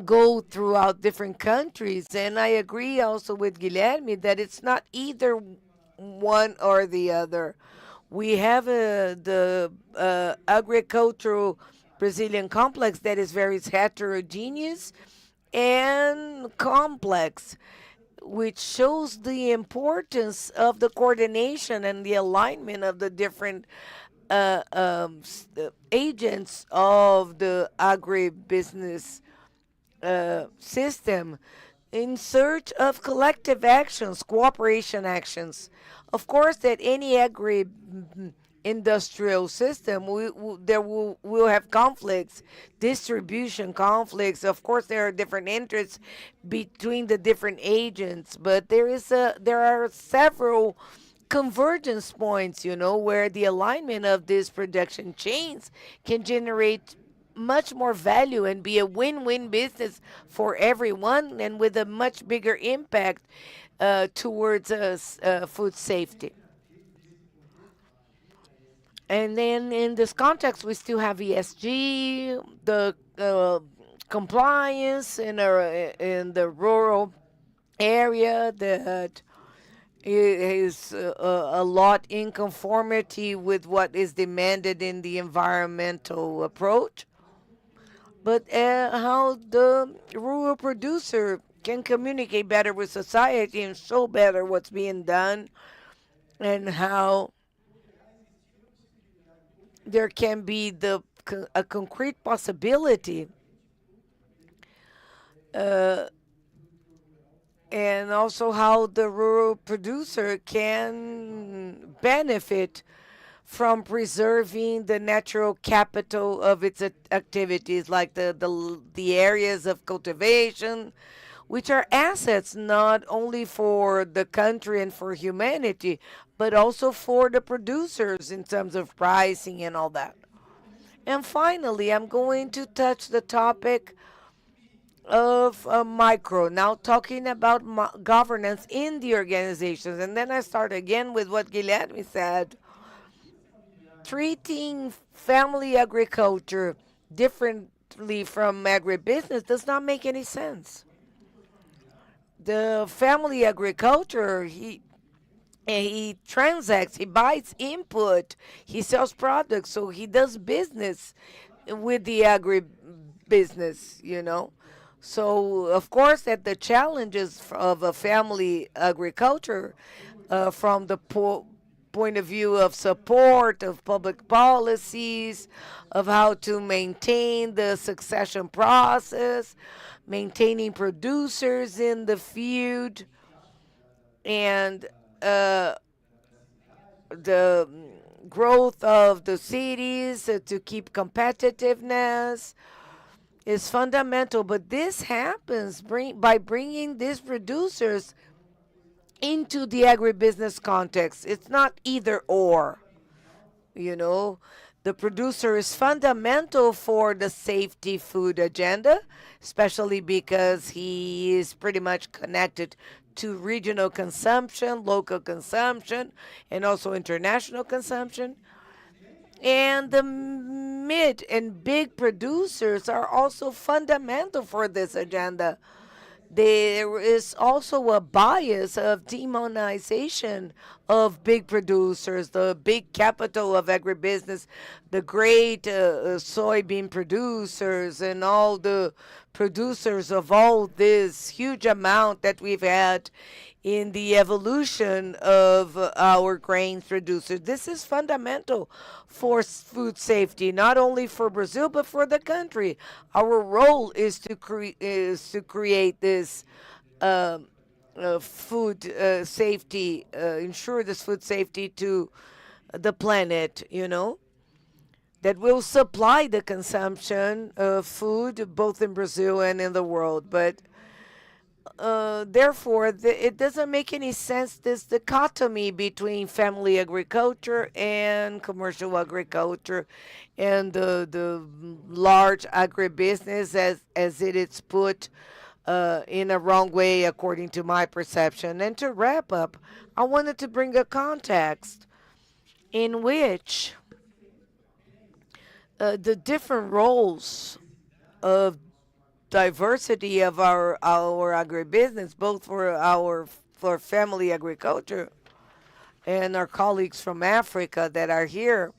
go throughout different countries. And I agree also with Guilherme that it's not either one or the other. We have the agricultural Brazilian complex that is very heterogeneous and complex, which shows the importance of the coordination and the alignment of the different agents of the agribusiness system in search of collective actions, cooperation actions. Of course, that any industrial system, will have conflicts, distribution conflicts. Of course, there are different interests between the different agents, but there are several convergence points, where the alignment of these production chains can generate much more value and be a win-win business for everyone, and with a much bigger impact towards food safety. And then in this context, we still have ESG, the compliance in the rural area that is a lot in conformity with what is demanded in the environmental approach. but how the rural producer can communicate better with society and show better what's being done, and how there can be a concrete possibility, and also how the rural producer can benefit from preserving the natural capital of its activities, like the areas of cultivation, which are assets not only for the country and for humanity, but also for the producers in terms of pricing and all that. And finally, I'm going to touch the topic of micro, now talking about governance in the organizations. And then I start again with what Guilherme said. Treating family agriculture differently from agribusiness does not make any sense. The family agriculture, he transacts, he buys input, he sells products, so he does business with the agribusiness, you know. So of course, that the challenges of a family agriculture, from the point of view of support of public policies, of how to maintain the succession process, maintaining producers in the field, and the growth of the cities to keep competitiveness is fundamental. But this happens by bringing these producers into the agribusiness context. It's not either or, you know. The producer is fundamental for the safety food agenda, especially because he is pretty much connected to regional consumption, local consumption, and also international consumption. And the mid and big producers are also fundamental for this agenda. There is also a bias of demonization of big producers, the big capital of agribusiness, the great soybean producers, and all the producers of all this huge amount that we've had in the evolution of our grain producers. This is fundamental for food safety, not only for Brazil but for the country. Our role is to create this food safety, ensure this food safety to the planet, you know, that will supply the consumption of food both in Brazil and in the world. But therefore, it doesn't make any sense, this dichotomy between family agriculture and commercial agriculture, and the large agribusiness as it is put in a wrong way, according to my perception. And to wrap up, I wanted to bring a context in which the different roles of diversity of our agribusiness, both for family agriculture and our colleagues from Africa that are here.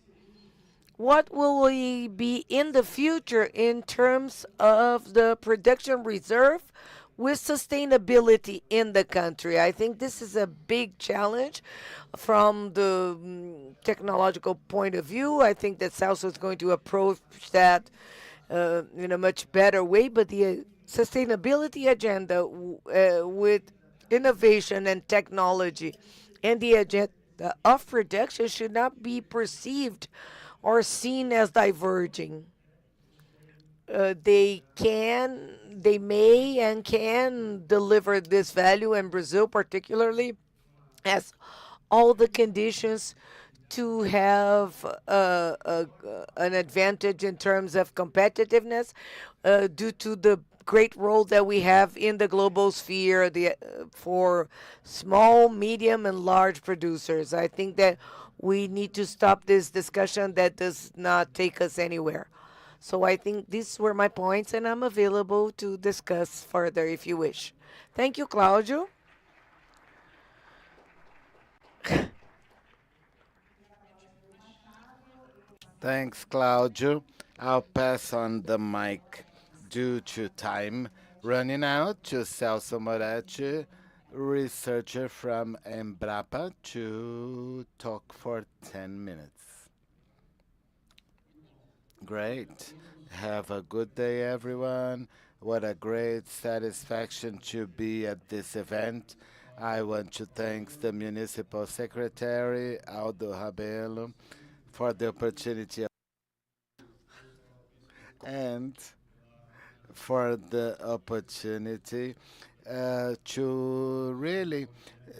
What will we be in the future in terms of the production reserve with sustainability in the country? I think this is a big challenge from the technological point of view. I think that Celso is going to approach that in a much better way, but the sustainability agenda with innovation and technology and the agenda of production should not be perceived or seen as diverging. They may and can deliver this value, and Brazil particularly has all the conditions to have an advantage in terms of competitiveness due to the great role that we have in the global sphere for small, medium, and large producers. I think that we need to stop this discussion that does not take us anywhere. So I think these were my points, and I'm available to discuss further if you wish. Thank you, Claudio. Thanks, Claudio. I'll pass on the mic due to time running out, to Celso Moretti, researcher from Embrapa, to talk for 10 minutes. Great. Have a good day, everyone. What a great satisfaction to be at this event. I want to thank the Municipal Secretary, Aldo Rabelo, for the opportunity and for the opportunity to really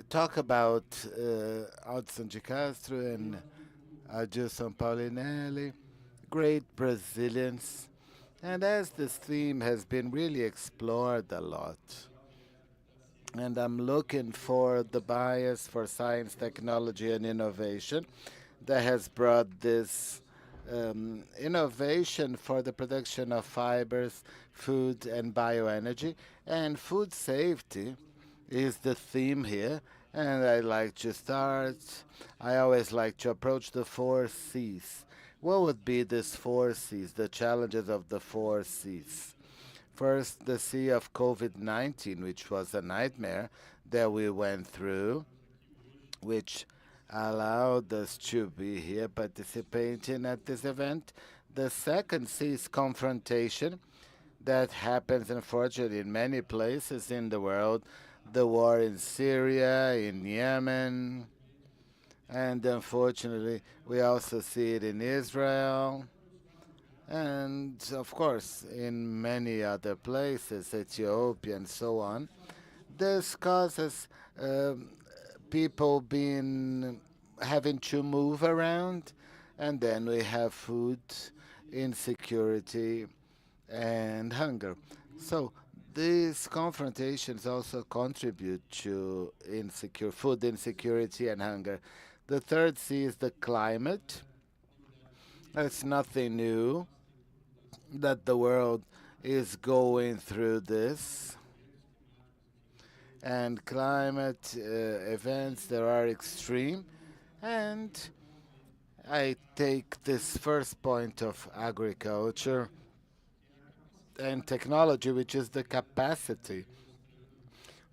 talk about Josué de Castro and Adilson Paulinelli, great Brazilians. And as this theme has been really explored a lot, and I'm looking for the bias for science, technology, and innovation that has brought this innovation for the production of fibers, food, and bioenergy. And food safety is the theme here. And I like to start. I always like to approach the four C's. What would be these four C's, the challenges of the four C's? First, the C of COVID-19, which was a nightmare that we went through, which allowed us to be here participating at this event. The second C is confrontation. That happens, unfortunately, in many places in the world. The war in Syria, in Yemen, and unfortunately, we also see it in Israel, and of course, in many other places, Ethiopia, and so on. This causes people being having to move around, and then we have food insecurity and hunger. So these confrontations also contribute to insecure food insecurity and hunger. The third C is the climate. It's nothing new that the world is going through this. And climate events that are extreme. And I take this first point of agriculture and technology, which is the capacity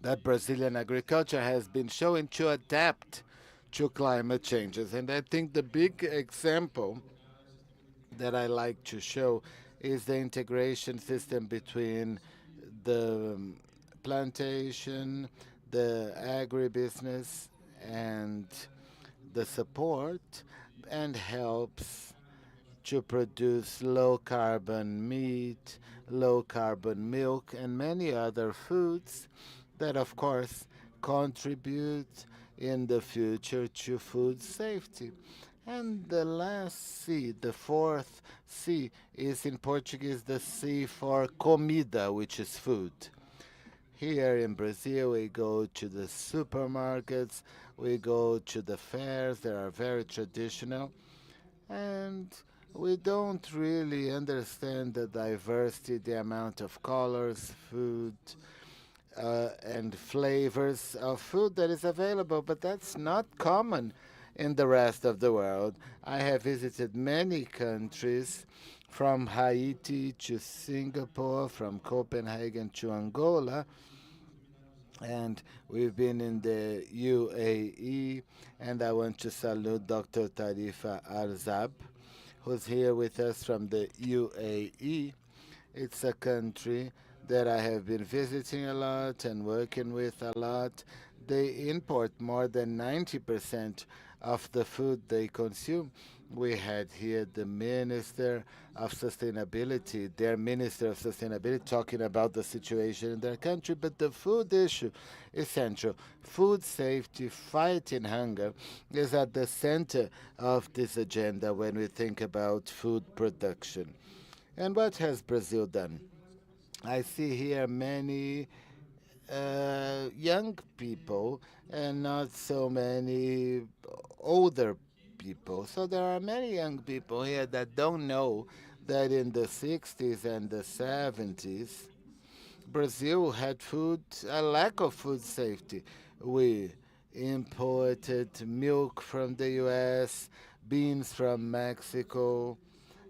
that Brazilian agriculture has been showing to adapt to climate changes. And I think the big example that I like to show is the integration system between the plantation, the agribusiness, and the support, and helps to produce low carbon meat, low carbon milk, and many other foods that, of course, contribute in the future to food safety. And the last C, the fourth C, is in Portuguese the C for comida, which is food. Here in Brazil, we go to the supermarkets, we go to the fairs that are very traditional, and we don't really understand the diversity, the amount of colors, food, and flavors of food that is available, but that's not common in the rest of the world. I have visited many countries, from Haiti to Singapore, from Copenhagen to Angola, and we've been in the UAE, and I want to salute Dr. Tarifa Arzab, who's here with us from the UAE. It's a country that I have been visiting a lot and working with a lot. They import more than 90% of the food they consume. We had here the Minister of Sustainability, their Minister of Sustainability, talking about the situation in their country. But the food issue is central. Food safety, fighting hunger, is at the center of this agenda when we think about food production. And what has Brazil done? I see here many young people and not so many older people. So there are many young people here that don't know that in the 60s and the 70s, Brazil had a lack of food safety. We imported milk from the US, beans from Mexico,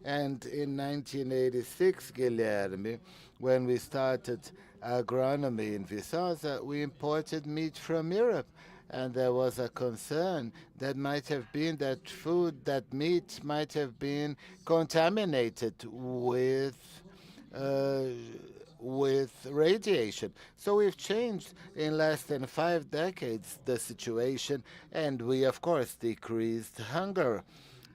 And in 1986, Guilherme, when we started agronomy in Viçosa, we imported meat from Europe. And there was a concern that might have been that that meat might have been contaminated uh, with radiation. So we've changed in less than 5 decades the situation, and we, of course, decreased hunger.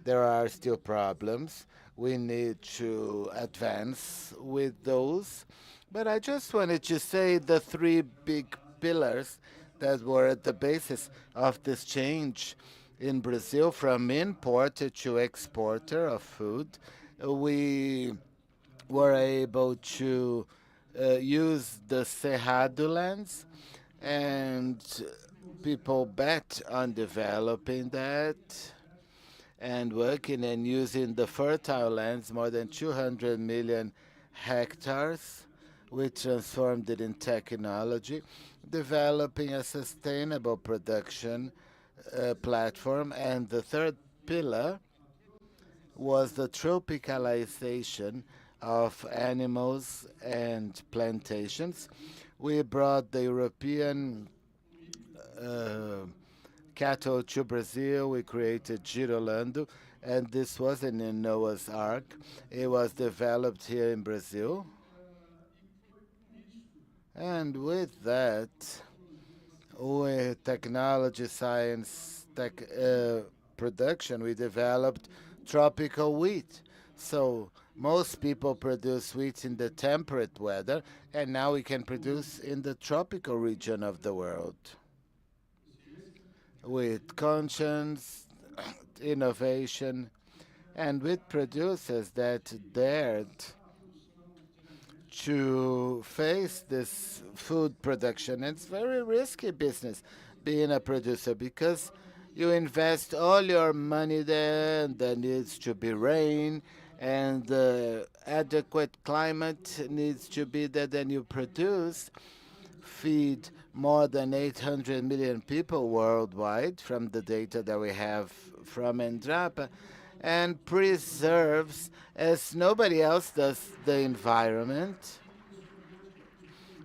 There are still problems. We need to advance with those. But I just wanted to say the three big pillars that were at the basis of this change in Brazil from importer to exporter of food. We were able to use the Cerrado lands, and people bet on developing that and working and using the fertile lands, more than 200 million hectares. We transformed it in technology, developing a sustainable production platform. And the third pillar was the tropicalization of animals and plantations. We brought the European cattle to Brazil. We created Girolando, and this wasn't in Noah's Ark. It was developed here in Brazil. And with that, with technology, science, production, we developed tropical wheat. So most people produce wheat in the temperate weather, and now we can produce in the tropical region of the world with conscience, innovation, and with producers that dared to face this food production. It's very risky business being a producer because you invest all your money there, and there needs to be rain, and the adequate climate needs to be there. Then you produce, feed more than 800 million people worldwide from the data that we have from Embrapa, and preserves, as nobody else does, the environment.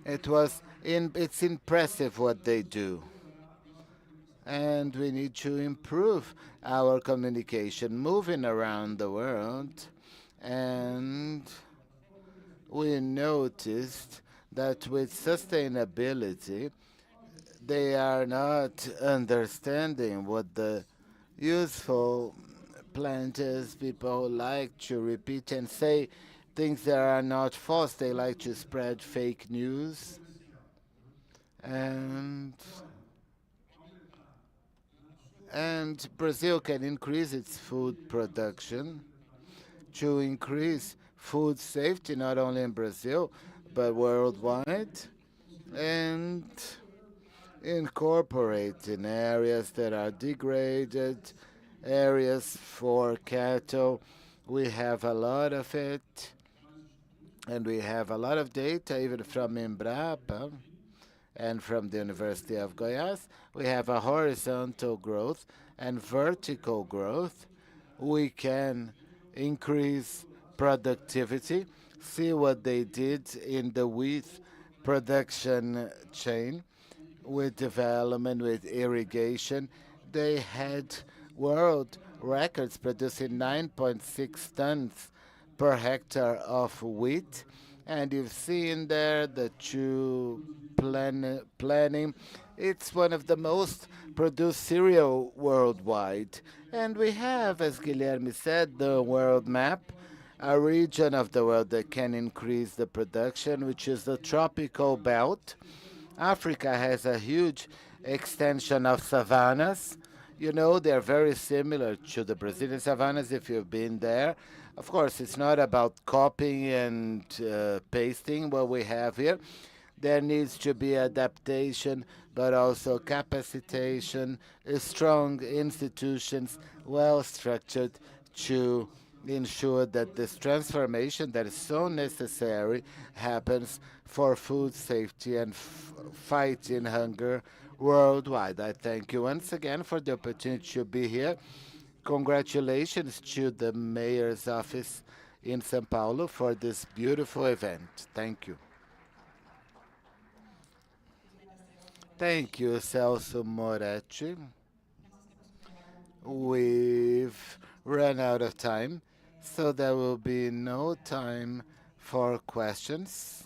It's impressive what they do. And we need to improve our communication, moving around the world. And we noticed that with sustainability, they are not understanding what the useful planters, people like to repeat and say things that are not false. They like to spread fake news. And Brazil can increase its food production to increase food safety, not only in Brazil, but worldwide, and incorporate in areas that are degraded, areas for cattle. We have a lot of it, and we have a lot of data, even from Embrapa and from the University of Goiás. We have a horizontal growth and vertical growth. We can increase productivity. See what they did in the wheat production chain with development, with irrigation. They had world records producing 9.6 tons per hectare of wheat. And you've seen there the planning. It's one of the most produced cereal worldwide. And we have, as Guilherme said, the world map, a region of the world that can increase the production, which is the tropical belt. Africa has a huge extension of savannas. You know, they're very similar to the Brazilian savannas if you've been there. Of course, it's not about copying and pasting what we have here. There needs to be adaptation, but also capacitation, strong institutions, well structured to ensure that this transformation that is so necessary happens for food safety and fighting hunger worldwide. I thank you once again for the opportunity to be here. congratulations to the mayor's office in São Paulo for this beautiful event. Thank you. Thank you, Celso Moretti. We've run out of time, so there will be no time for questions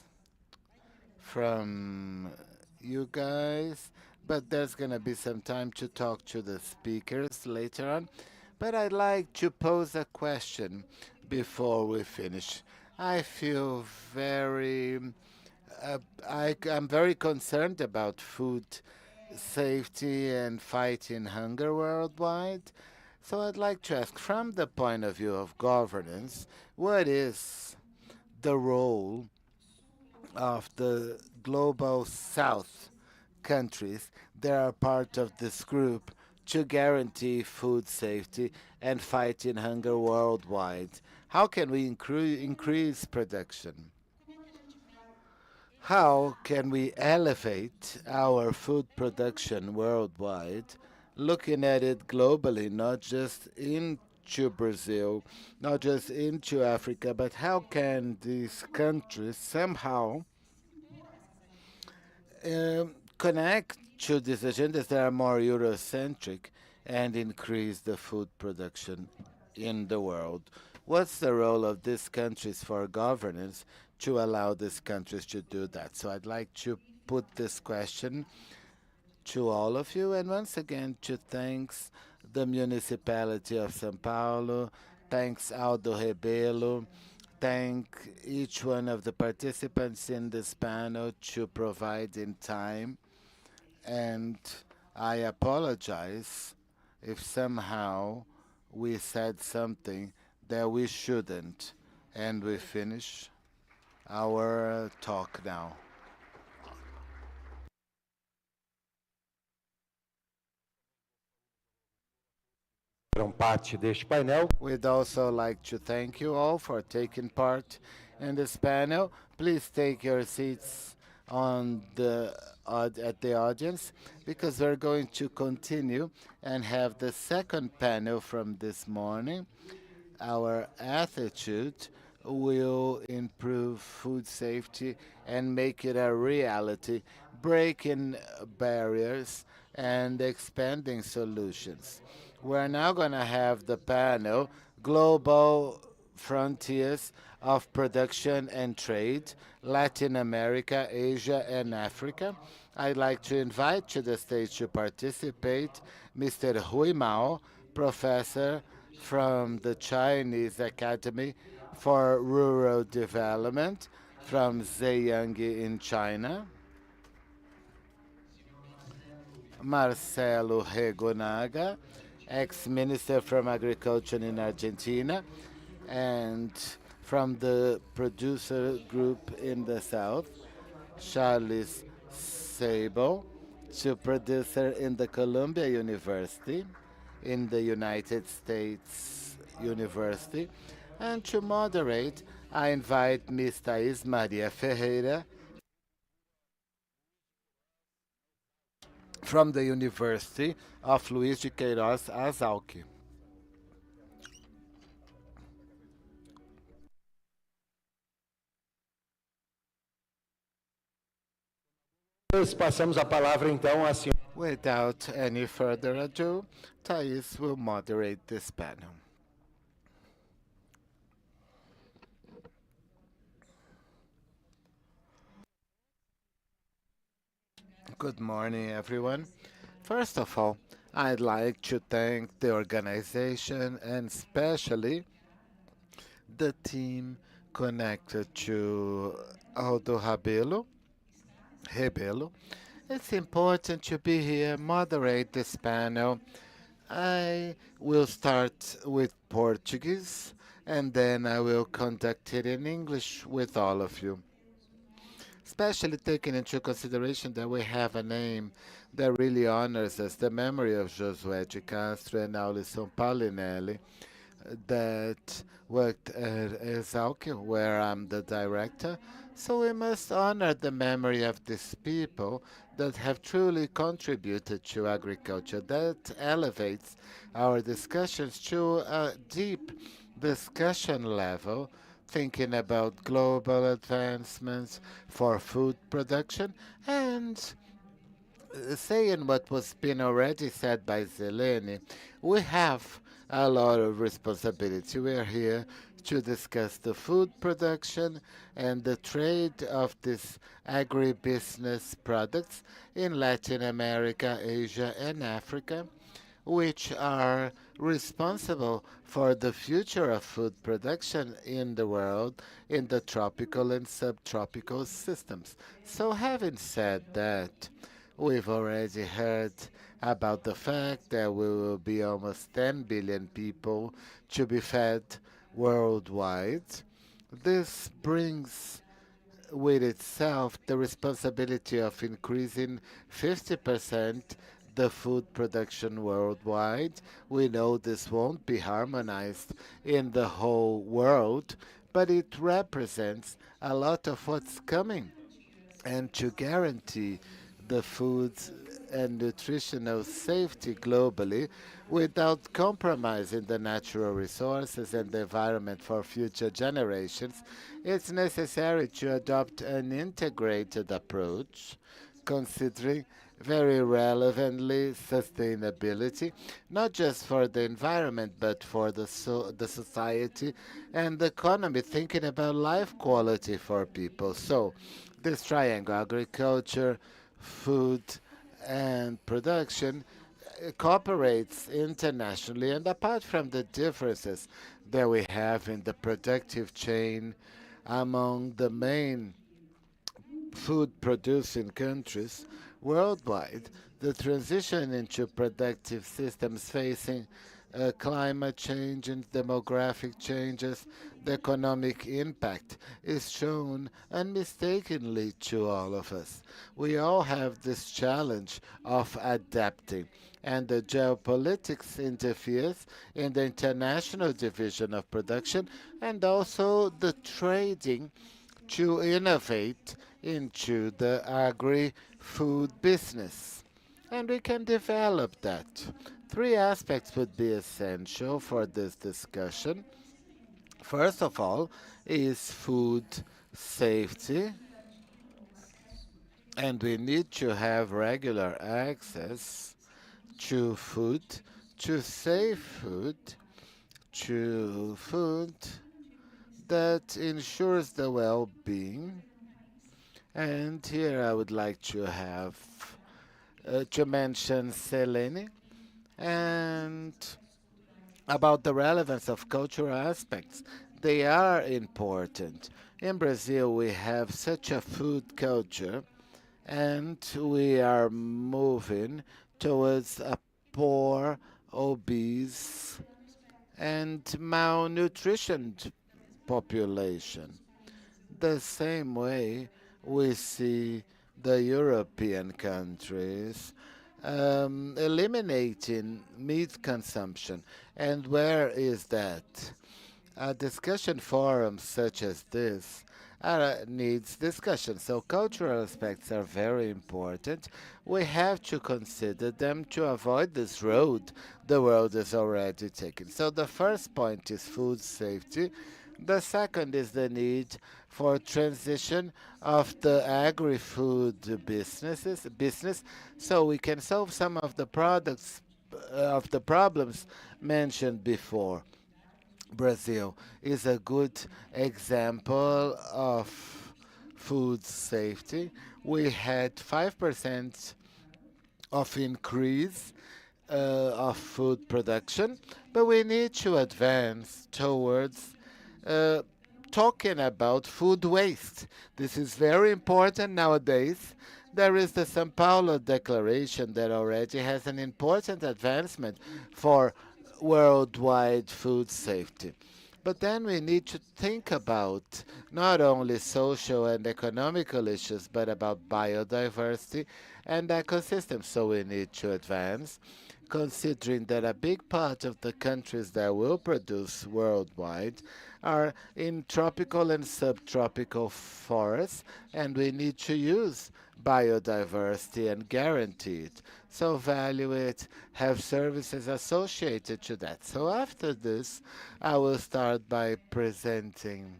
from you guys, but there's going to be some time to talk to the speakers later on. But I'd like to pose a question before we finish. I feel very, I'm very concerned about food safety and fighting hunger worldwide. So I'd like to ask, from the point of view of governance, what is the role of the global south countries that are part of this group to guarantee food safety and fighting hunger worldwide? How can we increase production? How can we elevate our food production worldwide, looking at it globally, not just into Brazil, not just into Africa, but how can these countries somehow connect to these agendas that are more Eurocentric and increase the food production in the world? What's the role of these countries for governance to allow these countries to do that? So I'd like to put this question to all of you, and once again to thanks the municipality of São Paulo, thanks Aldo Rebelo, thank each one of the participants in this panel to provide in time, and I apologize if somehow we said something that we shouldn't, and we finish our talk now. We'd also like to thank you all for taking part in this panel. Please take your seats on at the audience, because we're going to continue and have the second panel from this morning. Our attitude will improve food safety and make it a reality, breaking barriers and expanding solutions. We're now going to have the panel Global Frontiers of Production and Trade, Latin America, Asia, and Africa. I'd like to invite to the stage to participate Mr. Hui Mao, professor from the Chinese Academy for Rural Development from Zhejiang in China. Marcelo Regonaga, ex-minister from Agriculture in Argentina, and from the producer group in the south, Charles Sabo, to producer in the Columbia University, in the United States University. And to moderate, I invite Ms. Thais Maria Ferreira from the University of Luiz de Queiroz Azauque. Passamos a palavra então à senhora. Without any further ado, Thais will moderate this panel. Good morning, everyone. First of all, I'd like to thank the organization and especially the team connected to Aldo Rebelo. It's important to be here, moderate this panel. I will start with Portuguese, and then I will conduct it in English with all of you. Especially taking into consideration that we have a name that really honors us, the memory of Josué de Castro and Aulisson Paulinelli, that worked at Exalc, where I'm the director. So we must honor the memory of these people that have truly contributed to agriculture. That elevates our discussions to a deep discussion level, thinking about global advancements for food production and saying what was been already said by Zeleny, we have a lot of responsibility. We are here to discuss the food production and the trade of these agribusiness products in Latin America, Asia, and Africa, which are responsible for the future of food production in the world in the tropical and subtropical systems. So, having said that, we've already heard about the fact that we will be almost 10 billion people to be fed worldwide. This brings with itself the responsibility of increasing 50% the food production worldwide. We know this won't be harmonized in the whole world, but it represents a lot of what's coming. And to guarantee the food and nutritional safety globally without compromising the natural resources and the environment for future generations, it's necessary to adopt an integrated approach considering very relevantly sustainability, not just for the environment but for the society and the economy, thinking about life quality for people. So, this triangle, agriculture, food, and production, cooperates internationally. And apart from the differences that we have in the productive chain among the main food producing countries worldwide, the transition into productive systems facing climate change and demographic changes, the economic impact is shown unmistakably to all of us. We all have this challenge of adapting, and the geopolitics interferes in the international division of production and also the trading to innovate into the agri-food business. And we can develop that. Three aspects would be essential for this discussion. First of all, is food safety, and we need to have regular access to food, to safe food, to food that ensures the well being. And here I would like to have to mention Selene and about the relevance of cultural aspects. They are important. In Brazil, we have such a food culture, and we are moving towards a poor, obese, and malnutritioned population. The same way we see the European countries eliminating meat consumption. And where is that? A discussion forum such as this needs discussion. So cultural aspects are very important. We have to consider them to avoid this road the world is already taking. So the first point is food safety. The second is the need for transition of the agri-food business, so we can solve some of the of the problems mentioned before. Brazil is a good example of food safety. We had 5% of increase of food production, but we need to advance towards uh, talking about food waste. This is very important nowadays. There is the São Paulo Declaration that already has an important advancement for worldwide food safety. But then we need to think about not only social and economical issues, but about biodiversity and ecosystems. So we need to advance considering that a big part of the countries that will produce worldwide are in tropical and subtropical forests, and we need to use biodiversity and guarantee it. So value it, have services associated to that. So after this, I will start by presenting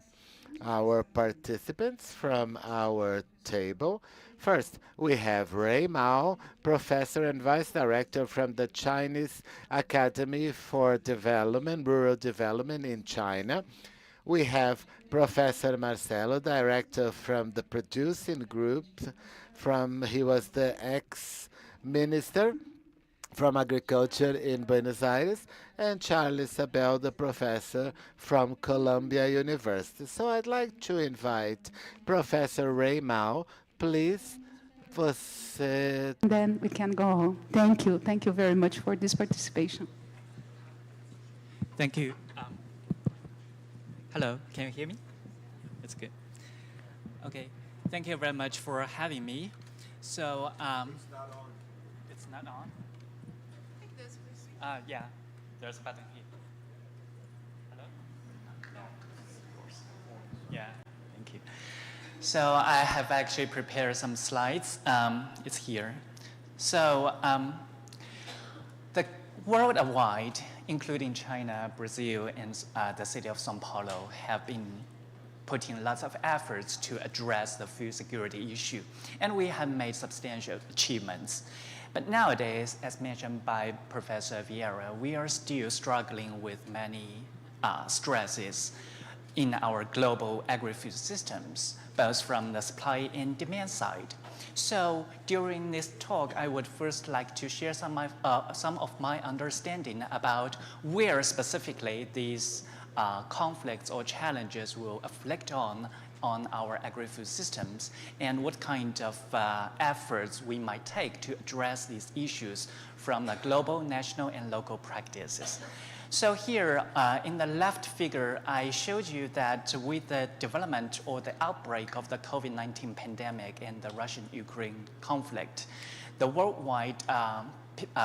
our participants from our table. First, we have Ray Mao, professor and vice director from the Chinese Academy for Development, Rural Development in China. We have Professor Marcelo, director from the Producing Group. He was the ex-minister from Agriculture in Buenos Aires, and Charles Isabel, the professor from Columbia University. So I'd like to invite Professor Ray Mao. Please, você... Then we can go on. Thank you. Thank you very much for this participation. Thank you. Hello, can you hear me? That's good. Okay, thank you very much for having me. So, it's not on? Yeah, there's a button here. Hello? No, of course. Yeah, thank you. So I have actually prepared some slides. It's here. So the worldwide, including China, Brazil, and the city of São Paulo, have been putting lots of efforts to address the food security issue, and we have made substantial achievements. But nowadays, as mentioned by Professor Vieira, we are still struggling with many stresses in our global agri-food systems, both from the supply and demand side. So during this talk, I would first like to share some of my understanding about where specifically these conflicts or challenges will afflict on our agri-food systems, and what kind of efforts we might take to address these issues from the global, national, and local practices. So here, in the left figure, I showed you that with the development or the outbreak of the COVID-19 pandemic and the Russian-Ukraine conflict, the worldwide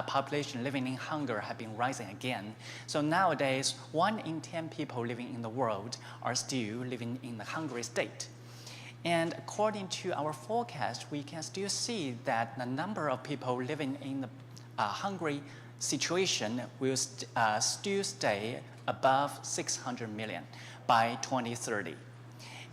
population living in hunger have been rising again. So nowadays, 1 in 10 people living in the world are still living in the hungry state. And according to our forecast, we can still see that the number of people living in the hungry situation will still stay above 600 million by 2030.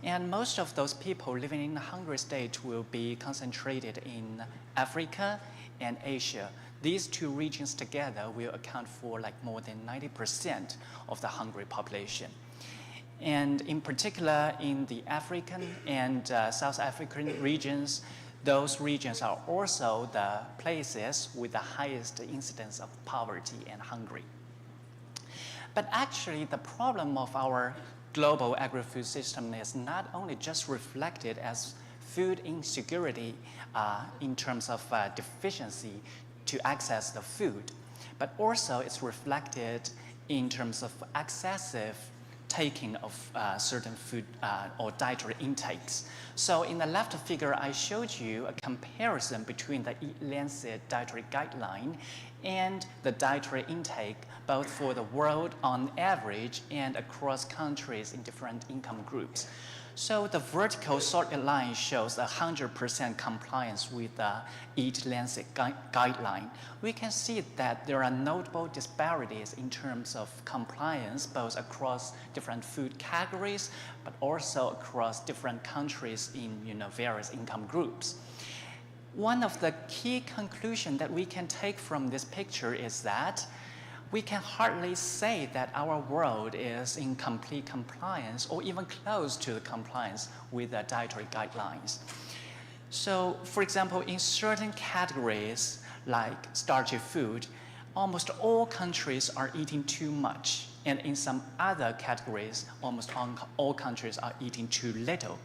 And most of those people living in the hungry state will be concentrated in Africa and Asia. These two regions together will account for like more than 90% of the hungry population. And in particular, in the African and South African regions, those regions are also the places with the highest incidence of poverty and hunger. But actually, the problem of our global agri-food system is not only just reflected as food insecurity in terms of deficiency to access the food, but also it's reflected in terms of excessive taking of certain food or dietary intakes. So in the left figure, I showed you a comparison between the Lancet dietary guideline and the dietary intake, both for the world on average and across countries in different income groups. So the vertical solid line shows 100% compliance with the Eat Lancet guideline. We can see that there are notable disparities in terms of compliance, both across different food categories, but also across different countries in various income groups. One of the key conclusions that we can take from this picture is that we can hardly say that our world is in complete compliance or even close to the compliance with the dietary guidelines. So, for example, in certain categories like starchy food, almost all countries are eating too much. And in some other categories, almost all countries are eating too little.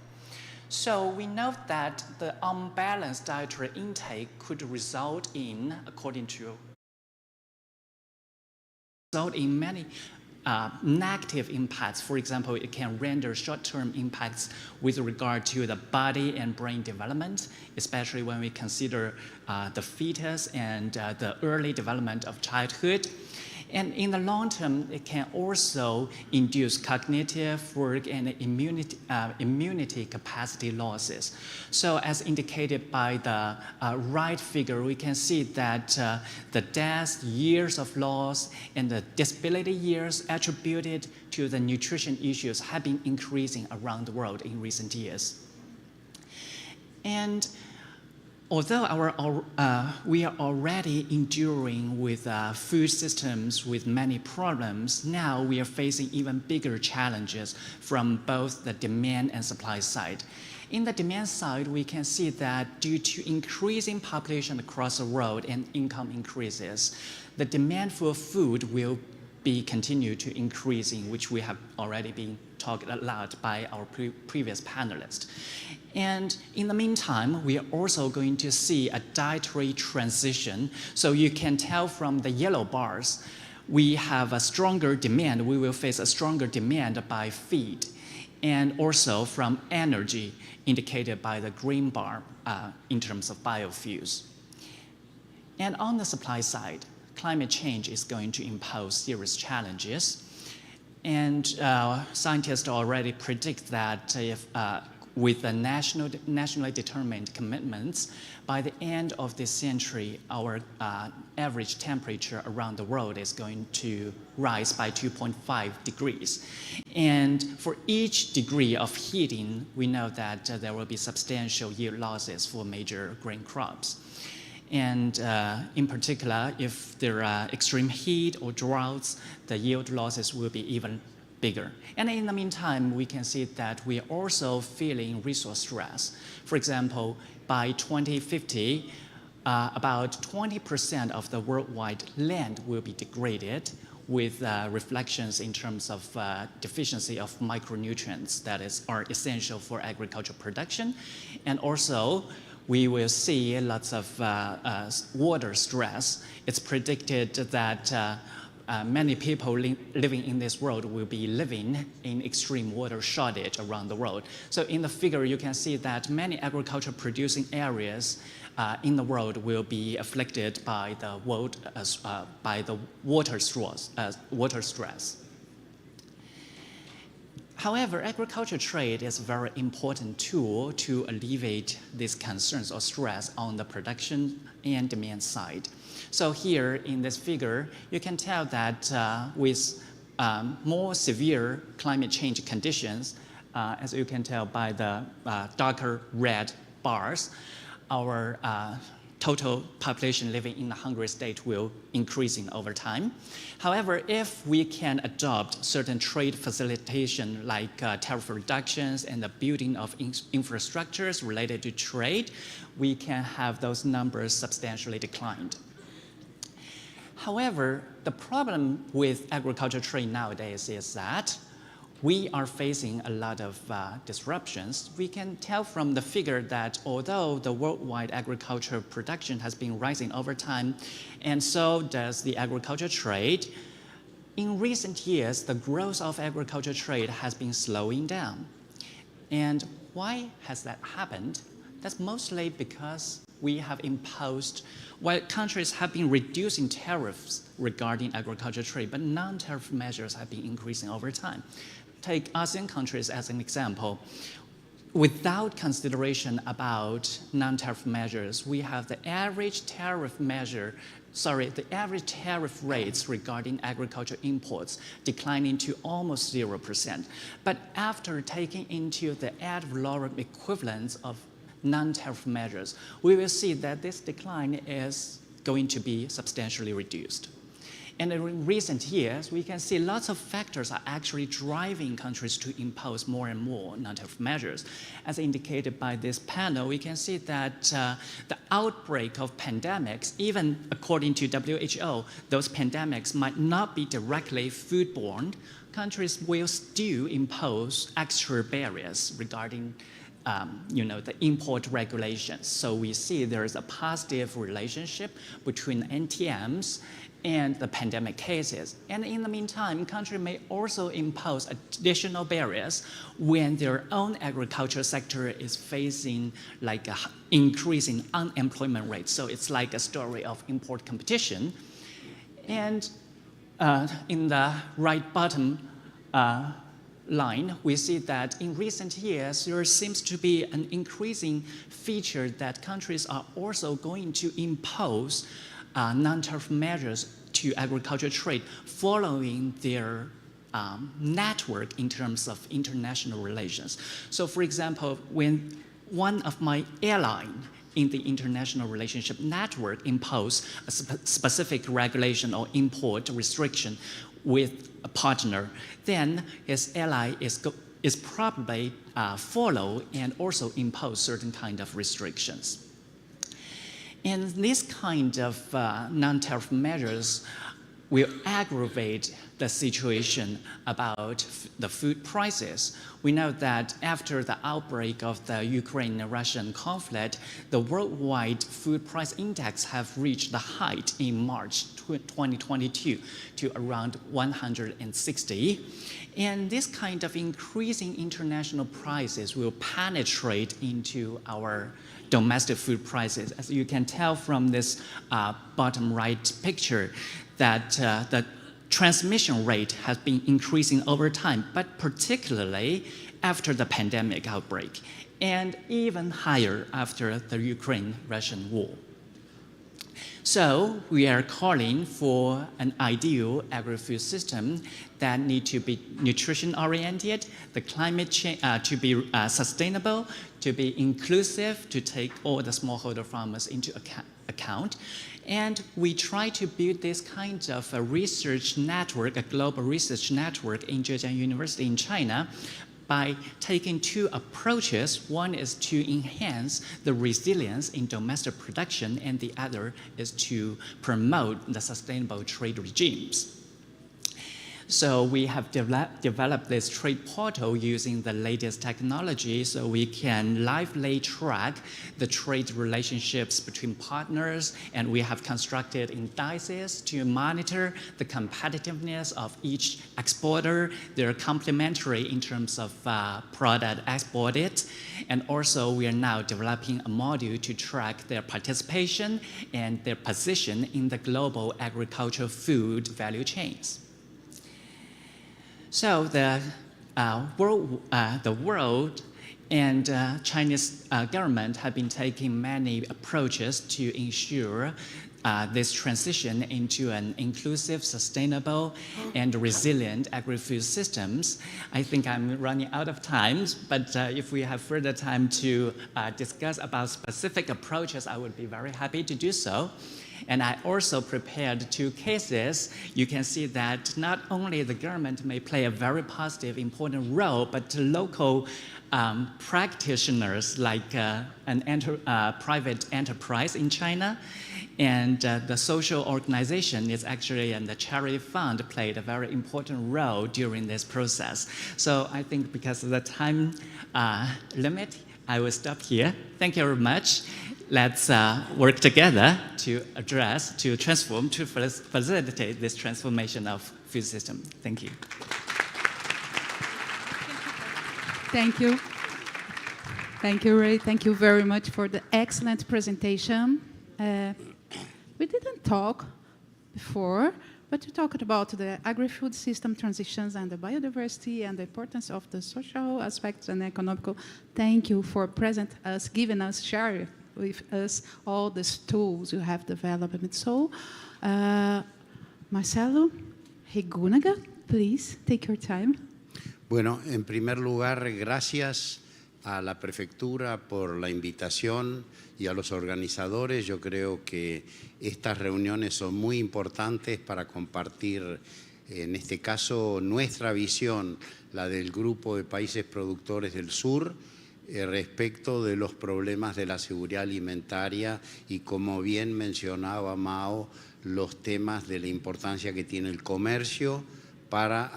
So we know that the unbalanced dietary intake could result in many negative impacts. For example, it can render short-term impacts with regard to the body and brain development, especially when we consider the fetus and the early development of childhood. And in the long term, it can also induce cognitive work and immunity capacity losses. So as indicated by the right figure, we can see that the death years of loss and the disability years attributed to the nutrition issues have been increasing around the world in recent years. And although we are already enduring with food systems with many problems, now we are facing even bigger challenges from both the demand and supply side. In the demand side, we can see that due to increasing population across the world and income increases, the demand for food will be continue to increasing, which we have already been talked a lot by our previous panelists. And in the meantime, we are also going to see a dietary transition. So you can tell from the yellow bars, we have a stronger demand. We will face a stronger demand by feed, and also from energy, indicated by the green bar in terms of biofuels. And on the supply side, climate change is going to impose serious challenges. And scientists already predict that if with the nationally determined commitments, by the end of this century, our average temperature around the world is going to rise by 2.5 degrees. And for each degree of heating, we know that there will be substantial yield losses for major grain crops. And in particular, if there are extreme heat or droughts, the yield losses will be even bigger. And in the meantime, we can see that we are also feeling resource stress. For example, by 2050, about 20% of the worldwide land will be degraded, with reflections in terms of deficiency of micronutrients that are essential for agricultural production. And also, we will see lots of water stress. It's predicted that many people living in this world will be living in extreme water shortage around the world. So in the figure, you can see that many agriculture producing areas in the world will be afflicted by the water stress. However, agriculture trade is a very important tool to alleviate these concerns or stress on the production and demand side. So here in this figure, you can tell that with more severe climate change conditions, as you can tell by the darker red bars, our total population living in the hungry state will increasing over time. However, if we can adopt certain trade facilitation like tariff reductions and the building of infrastructures related to trade, we can have those numbers substantially declined. However, the problem with agriculture trade nowadays is that we are facing a lot of disruptions. We can tell from the figure that although the worldwide agriculture production has been rising over time, and so does the agriculture trade, in recent years, the growth of agriculture trade has been slowing down. And why has that happened? That's mostly because we have imposed, while countries have been reducing tariffs regarding agriculture trade, but non-tariff measures have been increasing over time. Take ASEAN countries as an example. Without consideration about non-tariff measures, we have the average tariff rates regarding agriculture imports declining to almost 0%. But after taking into the ad valorem equivalence of non-tariff measures, we will see that this decline is going to be substantially reduced. And in recent years, we can see lots of factors are actually driving countries to impose more and more non-tariff measures. As indicated by this panel, we can see that the outbreak of pandemics, even according to WHO, those pandemics might not be directly foodborne. countries will still impose extra barriers regarding the import regulations. So we see there is a positive relationship between NTMs and the pandemic cases. And in the meantime, countries may also impose additional barriers when their own agriculture sector is facing like an increase in unemployment rate. So it's like a story of import competition. And in the right bottom line, we see that in recent years, there seems to be an increasing feature that countries are also going to impose non-tariff measures to agriculture trade following their network in terms of international relations. So for example, when one of my airlines in the international relationship network impose a specific regulation or import restriction with a partner, then his ally is probably follow and also impose certain kind of restrictions. And this kind of non-tariff measures will aggravate the situation about the food prices. We know that after the outbreak of the Ukraine-Russian conflict, the worldwide food price index have reached the height in March 2022 to around 160. And this kind of increasing international prices will penetrate into our domestic food prices. As you can tell from this bottom right picture, that the transmission rate has been increasing over time, but particularly after the pandemic outbreak, and even higher after the Ukraine-Russian war. So we are calling for an ideal agri-food system that need to be nutrition-oriented, the climate change to be sustainable, to be inclusive, to take all the smallholder farmers into account. And we try to build this kind of a research network, a global research network in Zhejiang University in China by taking two approaches. One is to enhance the resilience in domestic production, and the other is to promote the sustainable trade regimes. So we have developed this trade portal using the latest technology so we can lively track the trade relationships between partners, and we have constructed indices to monitor the competitiveness of each exporter. They're complementary in terms of product exported, and also we are now developing a module to track their participation and their position in the global agricultural food value chains. So the world and Chinese government have been taking many approaches to ensure this transition into an inclusive, sustainable, and resilient agri-food systems. I think I'm running out of time, but if we have further time to discuss about specific approaches, I would be very happy to do so. And I also prepared two cases. You can see that not only the government may play a very positive, important role, but local practitioners like private enterprise in China, and the social organization is actually, and the charity fund played a very important role during this process. So I think because of the time limit, I will stop here. Thank you very much. Let's work together to address, to transform, to facilitate this transformation of food system. Thank you. Thank you. Thank you, Ray. Thank you very much for the excellent presentation. We didn't talk before, but we talked about the agri-food system transitions and the biodiversity and the importance of the social aspects and economical. Thank you for giving us, sharing with us all these tools you have developed. So, Marcelo Regunaga, please take your time. Bueno, en primer lugar, gracias a la prefectura por la invitación y a los organizadores. Yo creo que estas reuniones son muy importantes para compartir, en este caso, nuestra visión, la del Grupo de Países Productores del Sur, respecto de los problemas de la seguridad alimentaria y, como bien mencionaba Mao, los temas de la importancia que tiene el comercio para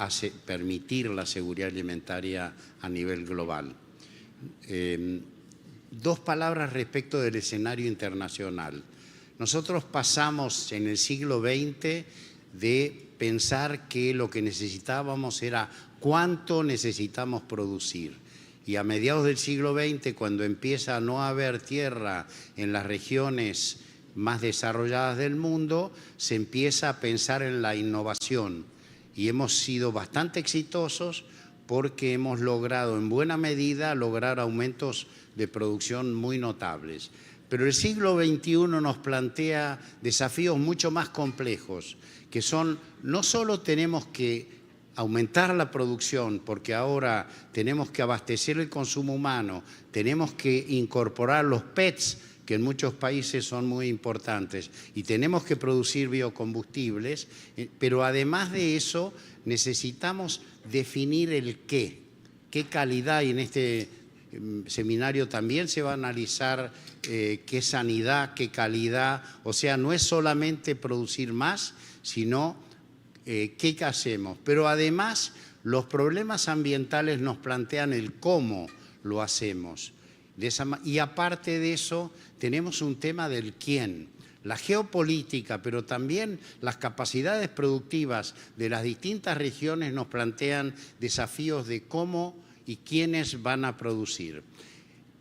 permitir la seguridad alimentaria a nivel global. Dos palabras respecto del escenario internacional. Nosotros pasamos en el siglo XX de pensar que lo que necesitábamos era cuánto necesitamos producir. Y a mediados del siglo XX, cuando empieza a no haber tierra en las regiones más desarrolladas del mundo, se empieza a pensar en la innovación. Y hemos sido bastante exitosos porque hemos logrado en buena medida lograr aumentos de producción muy notables. Pero el siglo XXI nos plantea desafíos mucho más complejos, que son, no solo tenemos que aumentar la producción, porque ahora tenemos que abastecer el consumo humano, tenemos que incorporar los PETs, que en muchos países son muy importantes, y tenemos que producir biocombustibles, pero además de eso necesitamos definir el qué calidad, y en este seminario también se va a analizar qué sanidad, qué calidad, o sea, no es solamente producir más, sino qué hacemos. Pero además los problemas ambientales nos plantean el cómo lo hacemos. Y aparte de eso tenemos un tema del quién. La geopolítica, pero también las capacidades productivas de las distintas regiones nos plantean desafíos de cómo y quiénes van a producir.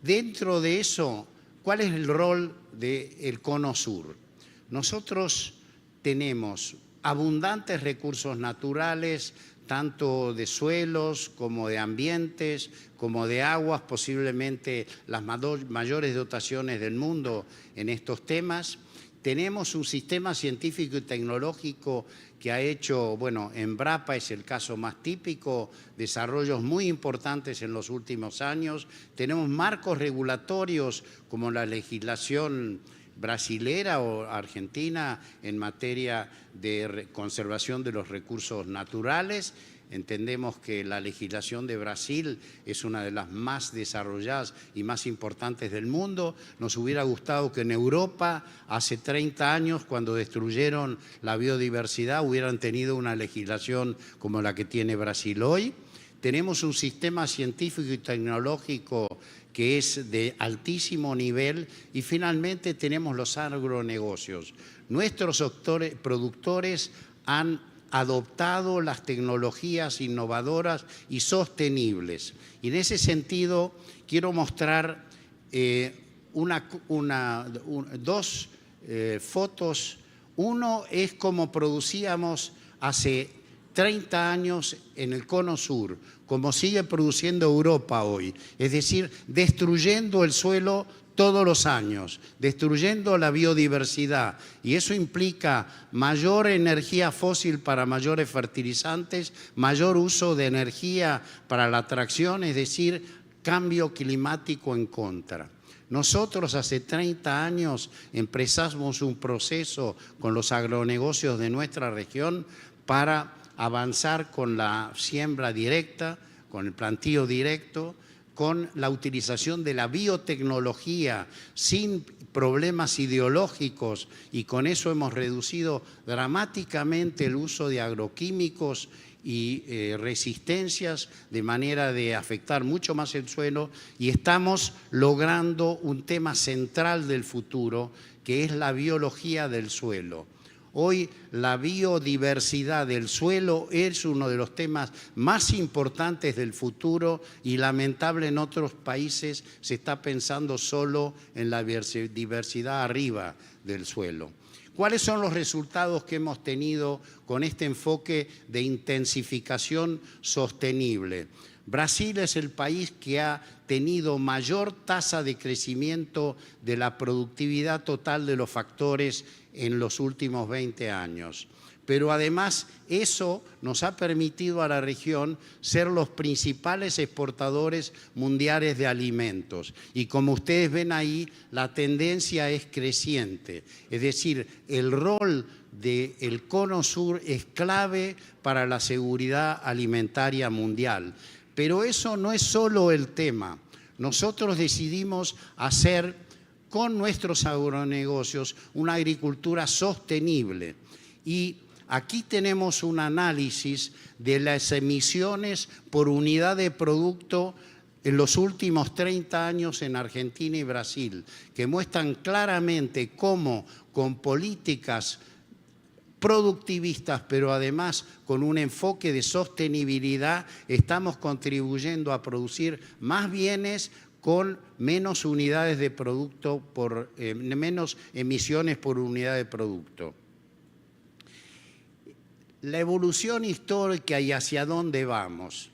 Dentro de eso, ¿cuál es el rol del Cono Sur? Nosotros tenemos abundantes recursos naturales, tanto de suelos como de ambientes, como de aguas, posiblemente las mayores dotaciones del mundo en estos temas. Tenemos un sistema científico y tecnológico que ha hecho, bueno, Embrapa es el caso más típico, desarrollos muy importantes en los últimos años. Tenemos marcos regulatorios como la legislación brasilera o argentina en materia de conservación de los recursos naturales. Entendemos que la legislación de Brasil es una de las más desarrolladas y más importantes del mundo. Nos hubiera gustado que en Europa, hace 30 años, cuando destruyeron la biodiversidad, hubieran tenido una legislación como la que tiene Brasil hoy. Tenemos un sistema científico y tecnológico que es de altísimo nivel, y finalmente tenemos los agronegocios. Nuestros productores han adoptado las tecnologías innovadoras y sostenibles. Y en ese sentido quiero mostrar dos fotos. Uno es cómo producíamos hace 30 años en el Cono Sur, como sigue produciendo Europa hoy, es decir, destruyendo el suelo todos los años, destruyendo la biodiversidad, y eso implica mayor energía fósil para mayores fertilizantes, mayor uso de energía para la tracción, es decir, cambio climático en contra. Nosotros hace 30 años empezamos un proceso con los agronegocios de nuestra región para avanzar con la siembra directa, con el plantío directo, con la utilización de la biotecnología sin problemas ideológicos, y con eso hemos reducido dramáticamente el uso de agroquímicos y resistencias de manera de afectar mucho más el suelo, y estamos logrando un tema central del futuro, que es la biología del suelo. Hoy la biodiversidad del suelo es uno de los temas más importantes del futuro, y lamentable en otros países se está pensando solo en la diversidad arriba del suelo. ¿Cuáles son los resultados que hemos tenido con este enfoque de intensificación sostenible? Brasil es el país que ha tenido mayor tasa de crecimiento de la productividad total de los factores en los últimos 20 años. Pero además eso nos ha permitido a la región ser los principales exportadores mundiales de alimentos. Y como ustedes ven ahí, la tendencia es creciente. Es decir, el rol del Cono Sur es clave para la seguridad alimentaria mundial. Pero eso no es solo el tema. Nosotros decidimos hacer con nuestros agronegocios una agricultura sostenible, y Aquí tenemos un análisis de las emisiones por unidad de producto en los últimos 30 años en Argentina y Brasil, que muestran claramente cómo con políticas productivistas, pero además con un enfoque de sostenibilidad, estamos contribuyendo a producir más bienes con menos unidades de producto, menos emisiones por unidad de producto. La evolución histórica y hacia dónde vamos.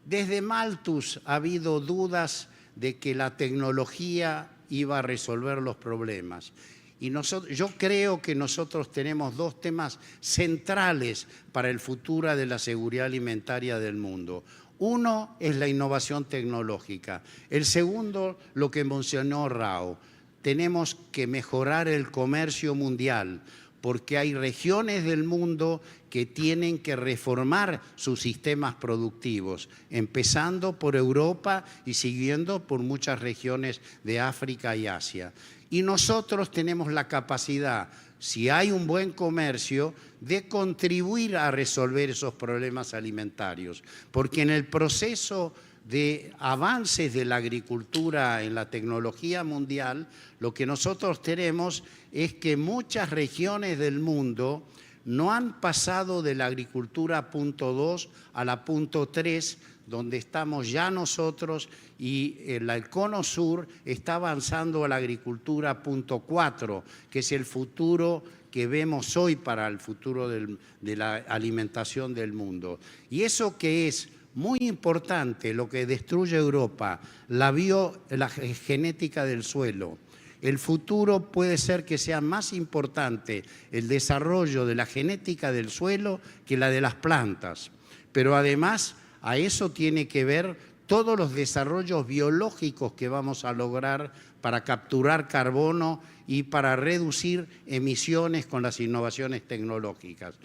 Desde Malthus ha habido dudas de que la tecnología iba a resolver los problemas. Y yo creo que nosotros tenemos dos temas centrales para el futuro de la seguridad alimentaria del mundo. Uno es la innovación tecnológica. El segundo, lo que mencionó Rao. Tenemos que mejorar el comercio mundial, porque hay regiones del mundo que tienen que reformar sus sistemas productivos, empezando por Europa y siguiendo por muchas regiones de África y Asia. Y nosotros tenemos la capacidad, si hay un buen comercio, de contribuir a resolver esos problemas alimentarios, porque en el proceso de avances de la agricultura en la tecnología mundial, lo que nosotros tenemos es que muchas regiones del mundo no han pasado de la agricultura punto 2 a la punto 3, donde estamos ya nosotros, y el cono sur está avanzando a la agricultura punto 4, que es el futuro que vemos hoy para el futuro de la alimentación del mundo. Y eso que es muy importante, lo que destruye Europa, la genética del suelo. El futuro puede ser que sea más importante el desarrollo de la genética del suelo que la de las plantas. Pero además a eso tiene que ver todos los desarrollos biológicos que vamos a lograr para capturar carbono y para reducir emisiones con las innovaciones tecnológicas.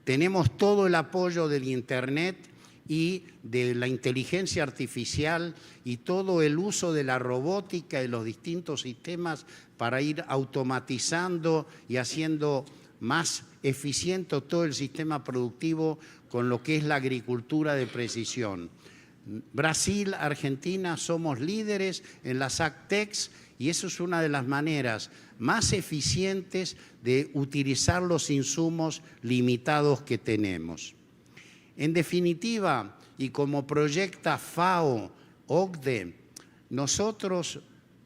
Tenemos todo el apoyo del Internet y de la inteligencia artificial y todo el uso de la robótica y los distintos sistemas para ir automatizando y haciendo más eficiente todo el sistema productivo con lo que es la agricultura de precisión. Brasil, Argentina, somos líderes en las AgTechs y eso es una de las maneras más eficientes de utilizar los insumos limitados que tenemos. En definitiva, y como proyecta FAO, OCDE, nosotros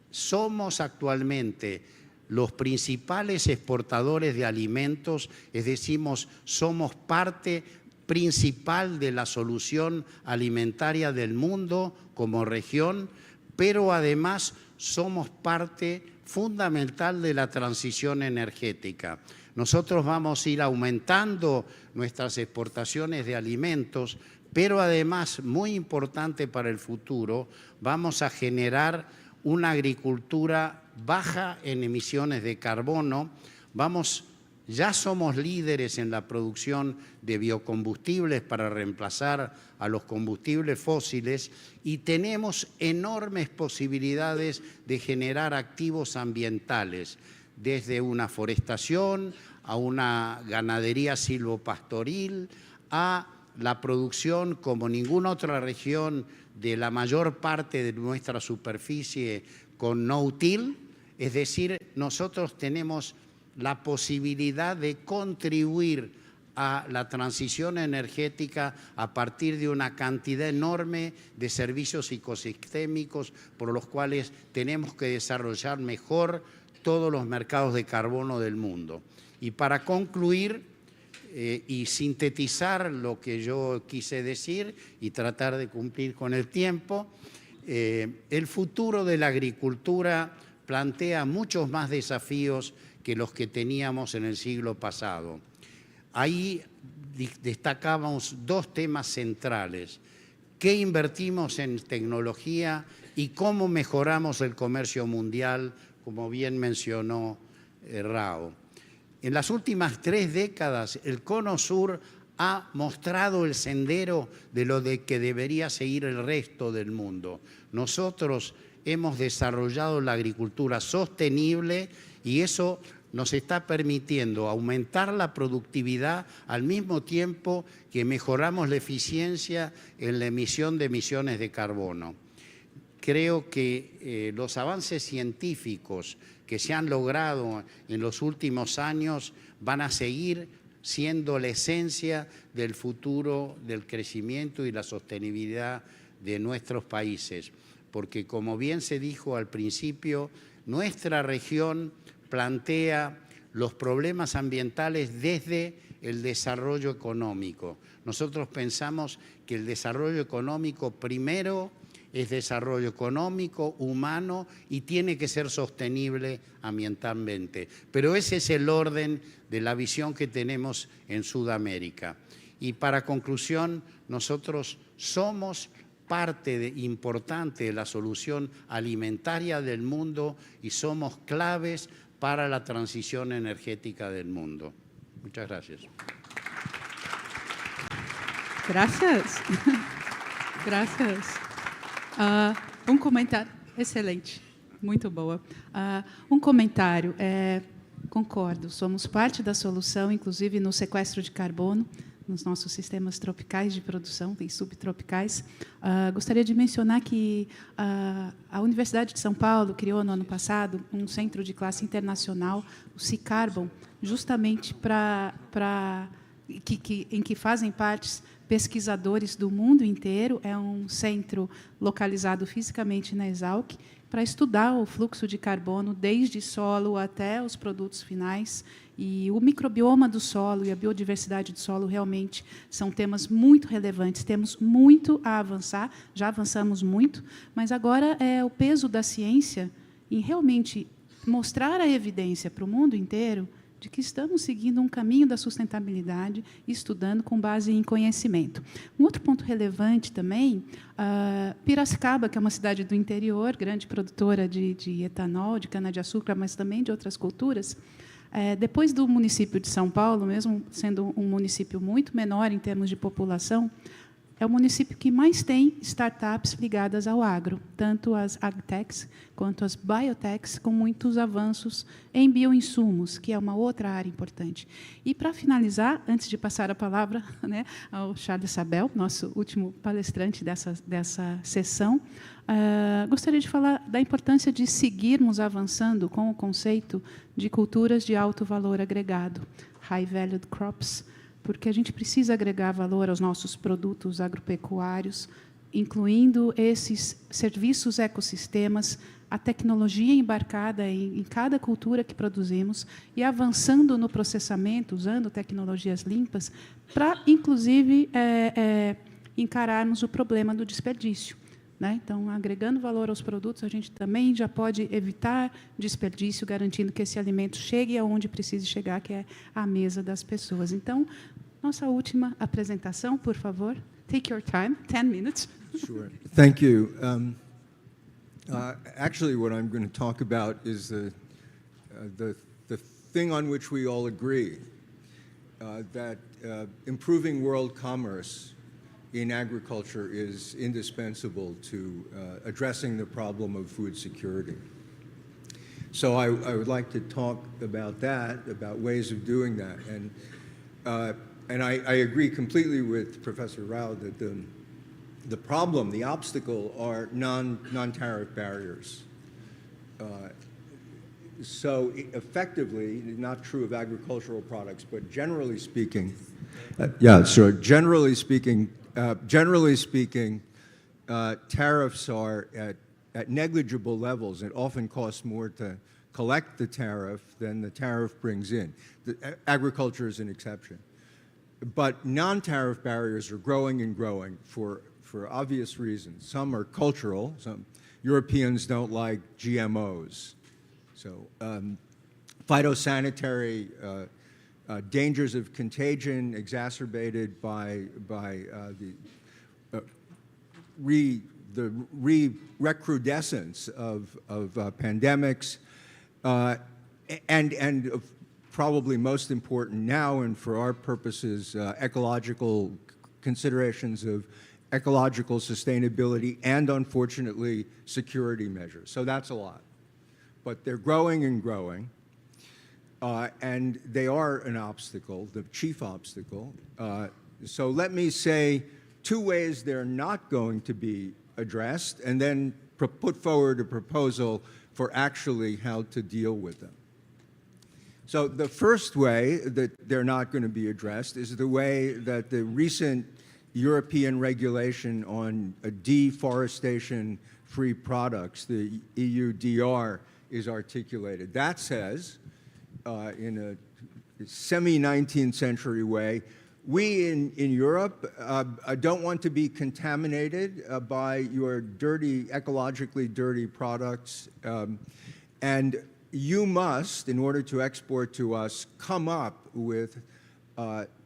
somos actualmente los principales exportadores de alimentos, es decir, somos parte principal de la solución alimentaria del mundo como región, pero además somos parte fundamental de la transición energética. Nosotros vamos a ir aumentando nuestras exportaciones de alimentos, pero además, muy importante para el futuro, vamos a generar una agricultura baja en emisiones de carbono. Ya somos líderes en la producción de biocombustibles para reemplazar a los combustibles fósiles y tenemos enormes posibilidades de generar activos ambientales, desde una forestación, a una ganadería silvopastoril, a la producción como ninguna otra región de la mayor parte de nuestra superficie con no-till, es decir, nosotros tenemos la posibilidad de contribuir a la transición energética a partir de una cantidad enorme de servicios ecosistémicos por los cuales tenemos que desarrollar mejor todos los mercados de carbono del mundo. Y para concluir y sintetizar lo que yo quise decir y tratar de cumplir con el tiempo, el futuro de la agricultura plantea muchos más desafíos que los que teníamos en el siglo pasado. Ahí destacamos dos temas centrales: qué invertimos en tecnología y cómo mejoramos el comercio mundial, como bien mencionó Rao. En las últimas 3 décadas, el Cono Sur ha mostrado el sendero de lo que debería seguir el resto del mundo. Nosotros hemos desarrollado la agricultura sostenible y eso nos está permitiendo aumentar la productividad al mismo tiempo que mejoramos la eficiencia en la emisión de emisiones de carbono. Creo que los avances científicos que se han logrado en los últimos años van a seguir siendo la esencia del futuro del crecimiento y la sostenibilidad de nuestros países. Porque, como bien se dijo al principio, nuestra región plantea los problemas ambientales desde el desarrollo económico. Nosotros pensamos que el desarrollo económico primero es desarrollo económico, humano y tiene que ser sostenible ambientalmente. Pero ese es el orden de la visión que tenemos en Sudamérica. Y para conclusión, nosotros somos parte importante de la solución alimentaria del mundo y somos claves para la transición energética del mundo. Muchas gracias. Gracias. Gracias. Comentário, excelente, muito boa. Comentário, concordo, somos parte da solução, inclusive no sequestro de carbono, nos nossos sistemas tropicais de produção, tem subtropicais. Gostaria de mencionar que a Universidade de São Paulo criou, no ano passado, um centro de classe internacional, o C-Carbon, justamente em que fazem parte pesquisadores do mundo inteiro. É um centro localizado fisicamente na Exalc, para estudar o fluxo de carbono desde solo até os produtos finais. E o microbioma do solo e a biodiversidade do solo realmente são temas muito relevantes. Temos muito a avançar, já avançamos muito, mas agora é o peso da ciência em realmente mostrar a evidência para o mundo inteiro de que estamos seguindo um caminho da sustentabilidade, estudando com base em conhecimento. Um outro ponto relevante também, Piracicaba, que é uma cidade do interior, grande produtora de etanol, de cana-de-açúcar, mas também de outras culturas. Depois do município de São Paulo, mesmo sendo um município muito menor em termos de população, é o município que mais tem startups ligadas ao agro, tanto as agtechs quanto as biotechs, com muitos avanços em bioinsumos, que é uma outra área importante. E, para finalizar, antes de passar a palavra, né, ao Charles Sabel, nosso último palestrante dessa sessão, gostaria de falar da importância de seguirmos avançando com o conceito de culturas de alto valor agregado, High Valued Crops, porque a gente precisa agregar valor aos nossos produtos agropecuários, incluindo esses serviços ecossistemas, a tecnologia embarcada em cada cultura que produzimos e avançando no processamento, usando tecnologias limpas, para, inclusive, encararmos o problema do desperdício. Então, agregando valor aos produtos, a gente também já pode evitar desperdício, garantindo que esse alimento chegue aonde precise chegar, que é à mesa das pessoas. Então, nossa última apresentação, por favor. Take your time, 10 minutes. Sure. Thank you. Actually, what I'm going to talk about is the thing on which we all agree, that improving world commerce in agriculture is indispensable to addressing the problem of food security. So I would like to talk about that, about ways of doing that. And I agree completely with Professor Rao that the problem, the obstacle, are non-tariff barriers. So effectively, not true of agricultural products, but generally speaking, generally speaking, tariffs are at negligible levels. It often costs more to collect the tariff than the tariff brings in. Agriculture is an exception. But non-tariff barriers are growing and growing for obvious reasons. Some are cultural. Some Europeans don't like GMOs. So phytosanitary dangers of contagion exacerbated by the recrudescence of pandemics, and probably most important now, and for our purposes, ecological considerations of ecological sustainability and, unfortunately, security measures. So that's a lot. But they're growing and growing. and they are an obstacle, the chief obstacle. So let me say two ways they're not going to be addressed, and then put forward a proposal for actually how to deal with them. So the first way that they're not going to be addressed is the way that the recent European regulation on deforestation-free products, the EUDR, is articulated. That says, in a semi-19th century way, we in Europe don't want to be contaminated by your dirty, ecologically dirty products, and you must, in order to export to us, come up with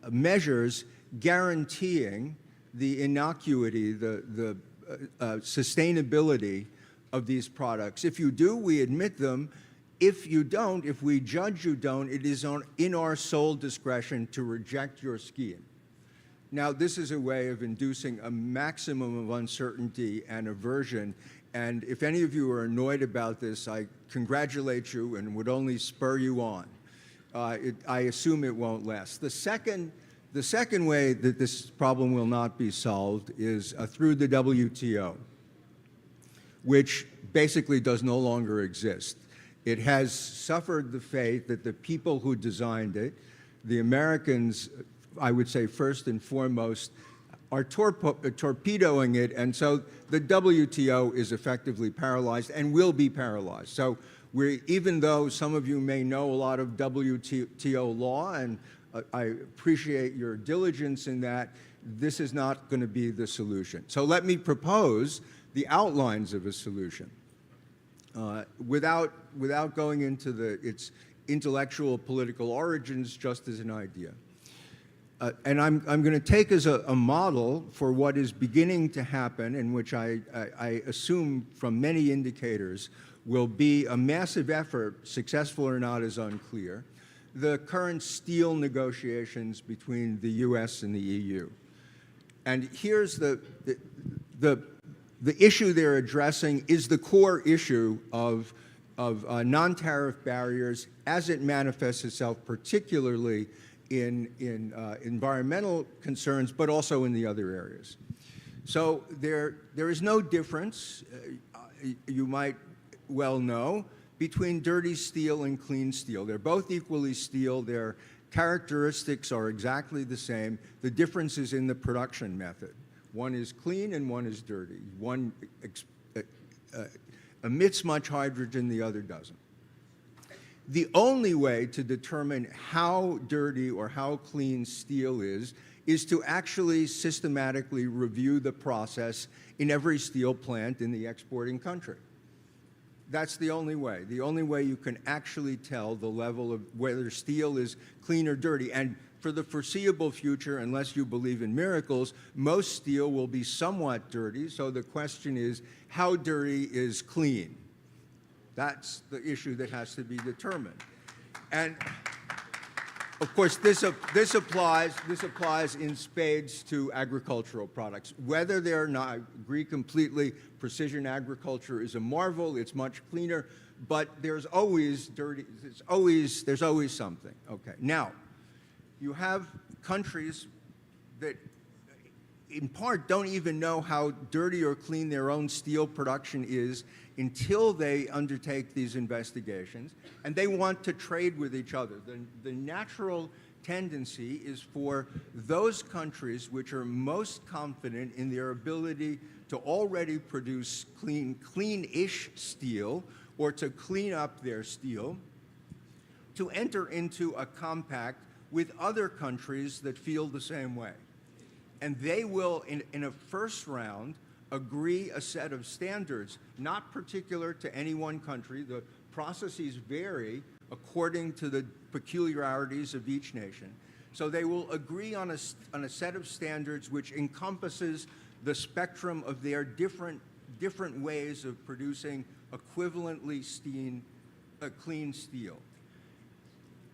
measures guaranteeing the innocuity, the sustainability of these products. If you do, we admit them. If you don't, if we judge you don't, it is in our sole discretion to reject your scheme. Now, this is a way of inducing a maximum of uncertainty and aversion, and if any of you are annoyed about this, I congratulate you and would only spur you on. I assume it won't last. The second way that this problem will not be solved is through the WTO, which basically does no longer exist. It has suffered the fate that the people who designed it, the Americans, I would say first and foremost, are torpedoing it, and so the WTO is effectively paralyzed and will be paralyzed. So even though some of you may know a lot of WTO law, and I appreciate your diligence in that, this is not going to be the solution. So let me propose the outlines of a solution. Without going into its intellectual political origins, just as an idea. And I'm going to take as a model for what is beginning to happen, and which I assume from many indicators will be a massive effort, successful or not is unclear, the current steel negotiations between the US and the EU. And here's the issue they're addressing is the core issue of non-tariff barriers as it manifests itself particularly in environmental concerns, but also in the other areas. So there is no difference, you might well know, between dirty steel and clean steel. They're both equally steel. Their characteristics are exactly the same. The difference is in the production method. One is clean and one is dirty. One emits much hydrogen, the other doesn't. The only way to determine how dirty or how clean steel is to actually systematically review the process in every steel plant in the exporting country. That's the only way. The only way you can actually tell the level of whether steel is clean or dirty. And for the foreseeable future, unless you believe in miracles, most steel will be somewhat dirty. So the question is, how dirty is clean? That's the issue that has to be determined. And of course, this applies in spades to agricultural products. Whether they're not, I agree completely, precision agriculture is a marvel, it's much cleaner, but there's always dirty, there's always something. Okay, now, you have countries that in part don't even know how dirty or clean their own steel production is until they undertake these investigations, and they want to trade with each other. The natural tendency is for those countries which are most confident in their ability to already produce clean-ish steel, or to clean up their steel, to enter into a compact with other countries that feel the same way. And they will, in a first round, agree a set of standards, not particular to any one country. The processes vary according to the peculiarities of each nation. So they will agree on a set of standards which encompasses the spectrum of their different ways of producing equivalently clean steel.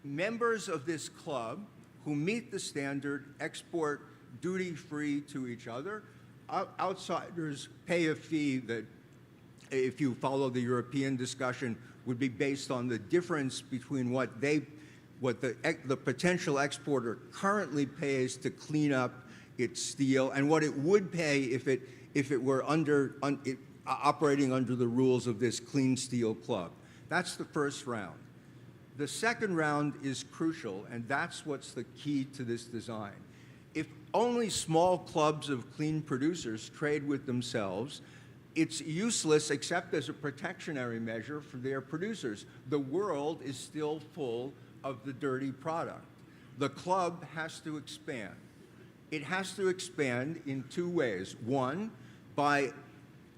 Members of this club who meet the standard export duty-free to each other. Outsiders pay a fee that, if you follow the European discussion, would be based on the difference between what they what the potential exporter currently pays to clean up its steel, and what it would pay if it were operating under the rules of this Clean Steel Club. That's the first round. The second round is crucial, and that's what's the key to this design. If only small clubs of clean producers trade with themselves, it's useless except as a protectionary measure for their producers. The world is still full of the dirty product. The club has to expand. It has to expand in two ways. One, by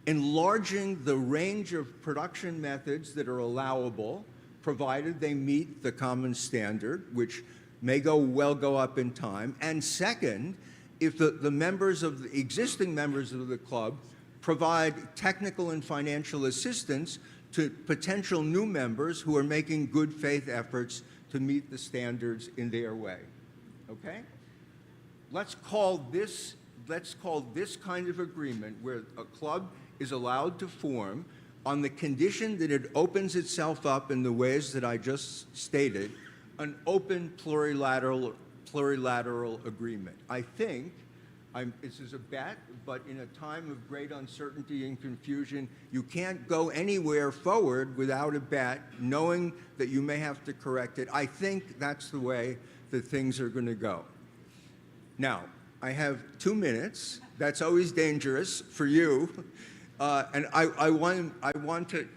enlarging the range of production methods that are allowable, provided they meet the common standard, which may go up in time. And second, if the existing members of the club provide technical and financial assistance to potential new members who are making good faith efforts to meet the standards in their way. Okay? Let's call this kind of agreement, where a club is allowed to form on the condition that it opens itself up in the ways that I just stated, an open plurilateral agreement. I think, this is a bet, but in a time of great uncertainty and confusion, you can't go anywhere forward without a bet, knowing that you may have to correct it. I think that's the way that things are going to go. Now, I have 2 minutes. That's always dangerous for you. And I want to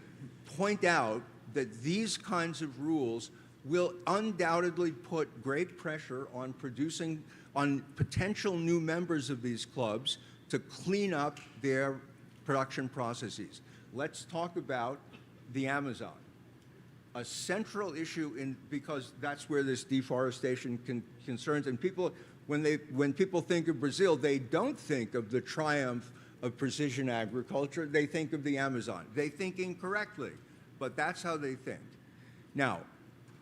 point out that these kinds of rules will undoubtedly put great pressure on potential new members of these clubs to clean up their production processes. Let's talk about the Amazon. A central issue because that's where this deforestation concerns, and when people think of Brazil, they don't think of the triumph of precision agriculture, they think of the Amazon. They think incorrectly, but that's how they think. Now,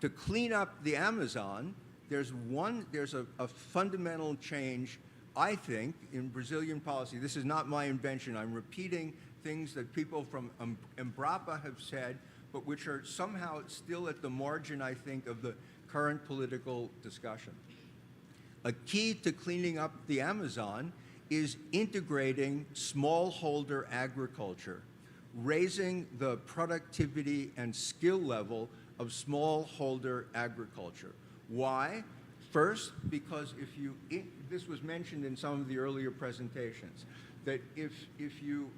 to clean up the Amazon, there's a fundamental change, I think, in Brazilian policy. This is not my invention. I'm repeating things that people from Embrapa have said, but which are somehow still at the margin, I think, of the current political discussion. A key to cleaning up the Amazon is integrating smallholder agriculture, raising the productivity and skill level of smallholder agriculture. Why? First, because this was mentioned in some of the earlier presentations, that if you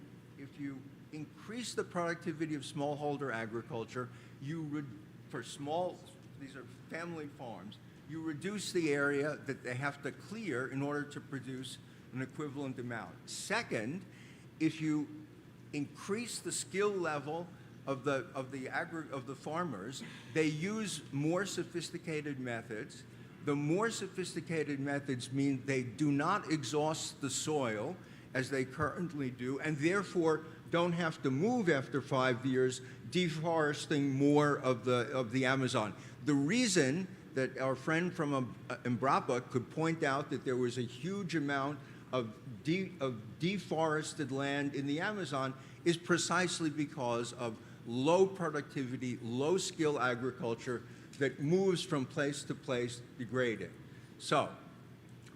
increase the productivity of smallholder agriculture, these are family farms, you reduce the area that they have to clear in order to produce an equivalent amount. Second, if you increase the skill level of the farmers, they use more sophisticated methods. The more sophisticated methods mean they do not exhaust the soil as they currently do, and therefore don't have to move after 5 years, deforesting more of the Amazon. The reason that our friend from Embrapa could point out that there was a huge amount of deforested land in the Amazon is precisely because of low productivity, low skill agriculture that moves from place to place degrading. So,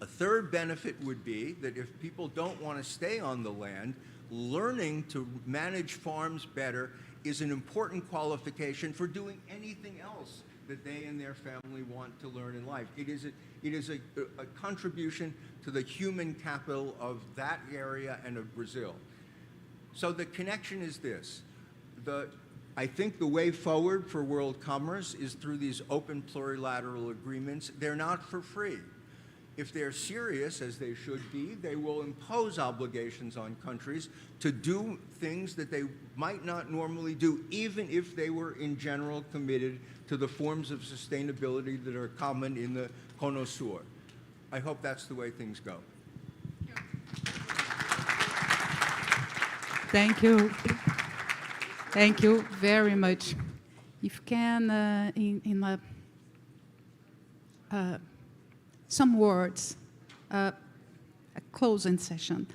a third benefit would be that if people don't want to stay on the land, learning to manage farms better is an important qualification for doing anything else that they and their family want to learn in life. It is a contribution to the human capital of that area and of Brazil. So the connection is this. I think the way forward for world commerce is through these open plurilateral agreements. They're not for free. If they're serious, as they should be, they will impose obligations on countries to do things that they might not normally do, even if they were in general committed to the forms of sustainability that are common in the Cono Sur. I hope that's the way things go. Thank you. Thank you very much. If you can, in some words, a closing session.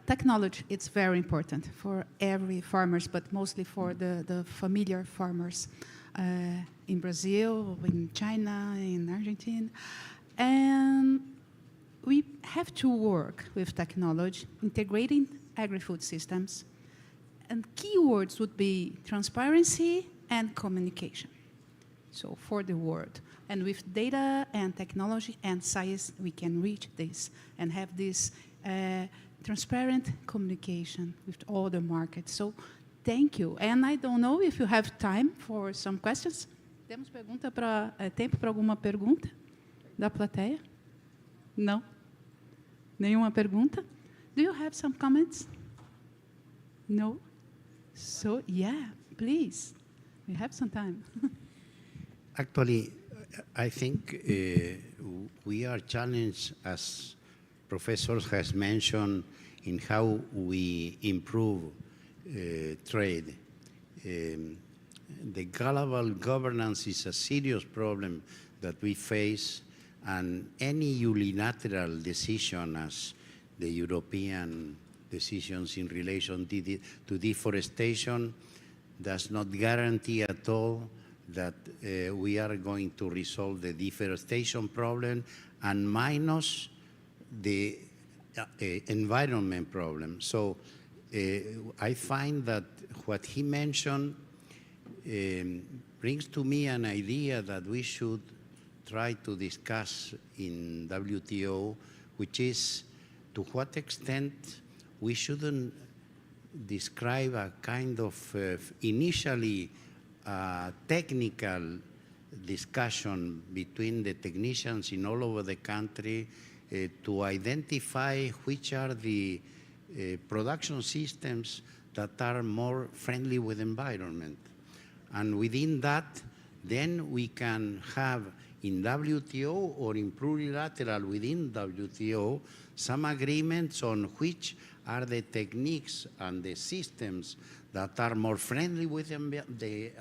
Technology, it's very important for every farmers, but mostly for the familiar farmers. in Brazil, in China, in Argentina. And we have to work with technology, integrating agri-food systems. And keywords would be transparency and communication. So for the world. And with data and technology and science, we can reach this and have this transparent communication with all the markets. So thank you. And I don't know if you have time for some questions. Temos tempo para alguma pergunta da plateia? Não? Nenhuma pergunta? Do you have some comments? No? So, yeah, please. We have some time. Actually, I think we are challenged, as Professor has mentioned, in how we improve trade. The global governance is a serious problem that we face, and any unilateral decision, as the European decisions in relation to deforestation, does not guarantee at all that we are going to resolve the deforestation problem and minus the environment problem. So I find that what he mentioned brings to me an idea that we should try to discuss in WTO, which is to what extent we shouldn't describe a kind of initially technical discussion between the technicians in all over the country to identify which are the production systems that are more friendly with the environment. And within that, then we can have in WTO or in plurilateral within WTO some agreements on which are the techniques and the systems that are more friendly with the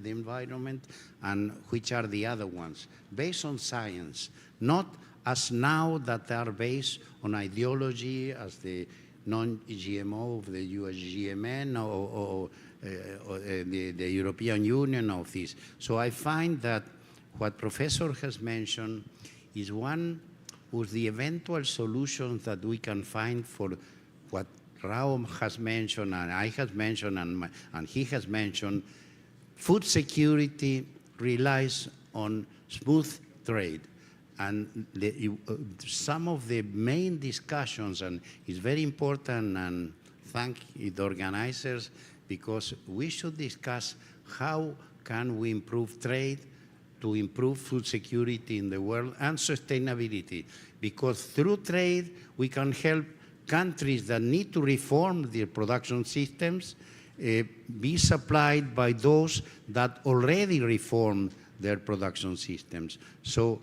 environment and which are the other ones, based on science, not as now that are based on ideology as the non-GMO of the USGMN or the European Union of this. So I find that what Professor has mentioned is one of the eventual solutions that we can find for what Raum has mentioned and I have mentioned and he has mentioned. Food security relies on smooth trade. And some of the main discussions, and it's very important, and thank the organizers, because we should discuss how can we improve trade to improve food security in the world and sustainability. Because through trade, we can help countries that need to reform their production systems be supplied by those that already reformed their production systems. So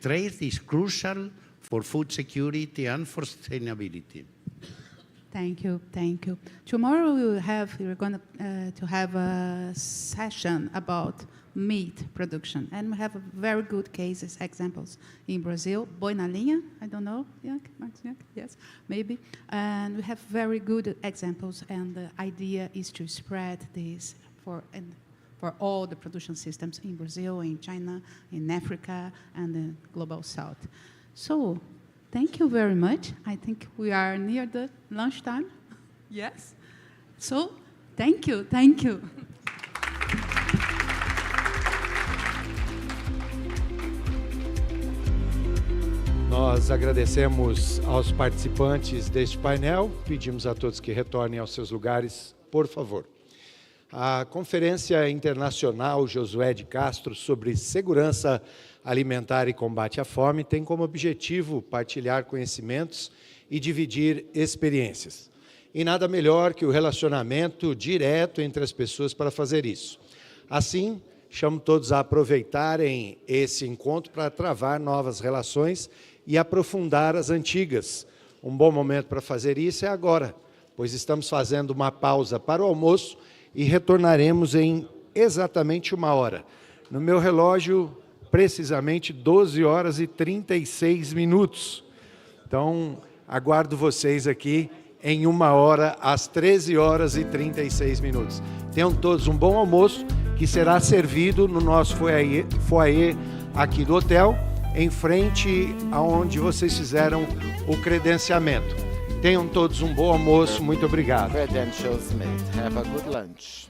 trade is crucial for food security and for sustainability. Thank you, thank you. Tomorrow we're going to have a session about meat production, and we have very good cases, examples in Brazil. Boi na linha, I don't know, yes, maybe. And we have very good examples, and the idea is to spread this for all the production systems in Brazil, in China, in Africa, and the Global South. So, thank you very much. I think we are near the lunchtime. Yes? So, thank you, thank you. Nós agradecemos aos participantes deste painel, pedimos a todos que retornem aos seus lugares, por favor. A Conferência Internacional Josué de Castro sobre Segurança Alimentar e Combate à Fome tem como objetivo partilhar conhecimentos e dividir experiências. E nada melhor que o relacionamento direto entre as pessoas para fazer isso. Assim, chamo todos a aproveitarem esse encontro para travar novas relações e aprofundar as antigas. Um bom momento para fazer isso é agora, pois estamos fazendo uma pausa para o almoço e retornaremos em exatamente 1 hora. No meu relógio, precisamente 12 horas e 36 minutos. Então, aguardo vocês aqui em 1 hora, às 13 horas e 36 minutos. Tenham todos um bom almoço, que será servido no nosso foyer aqui do hotel, em frente aonde vocês fizeram o credenciamento. Tenham todos um bom almoço, muito obrigado. Credentials made. Have a good lunch.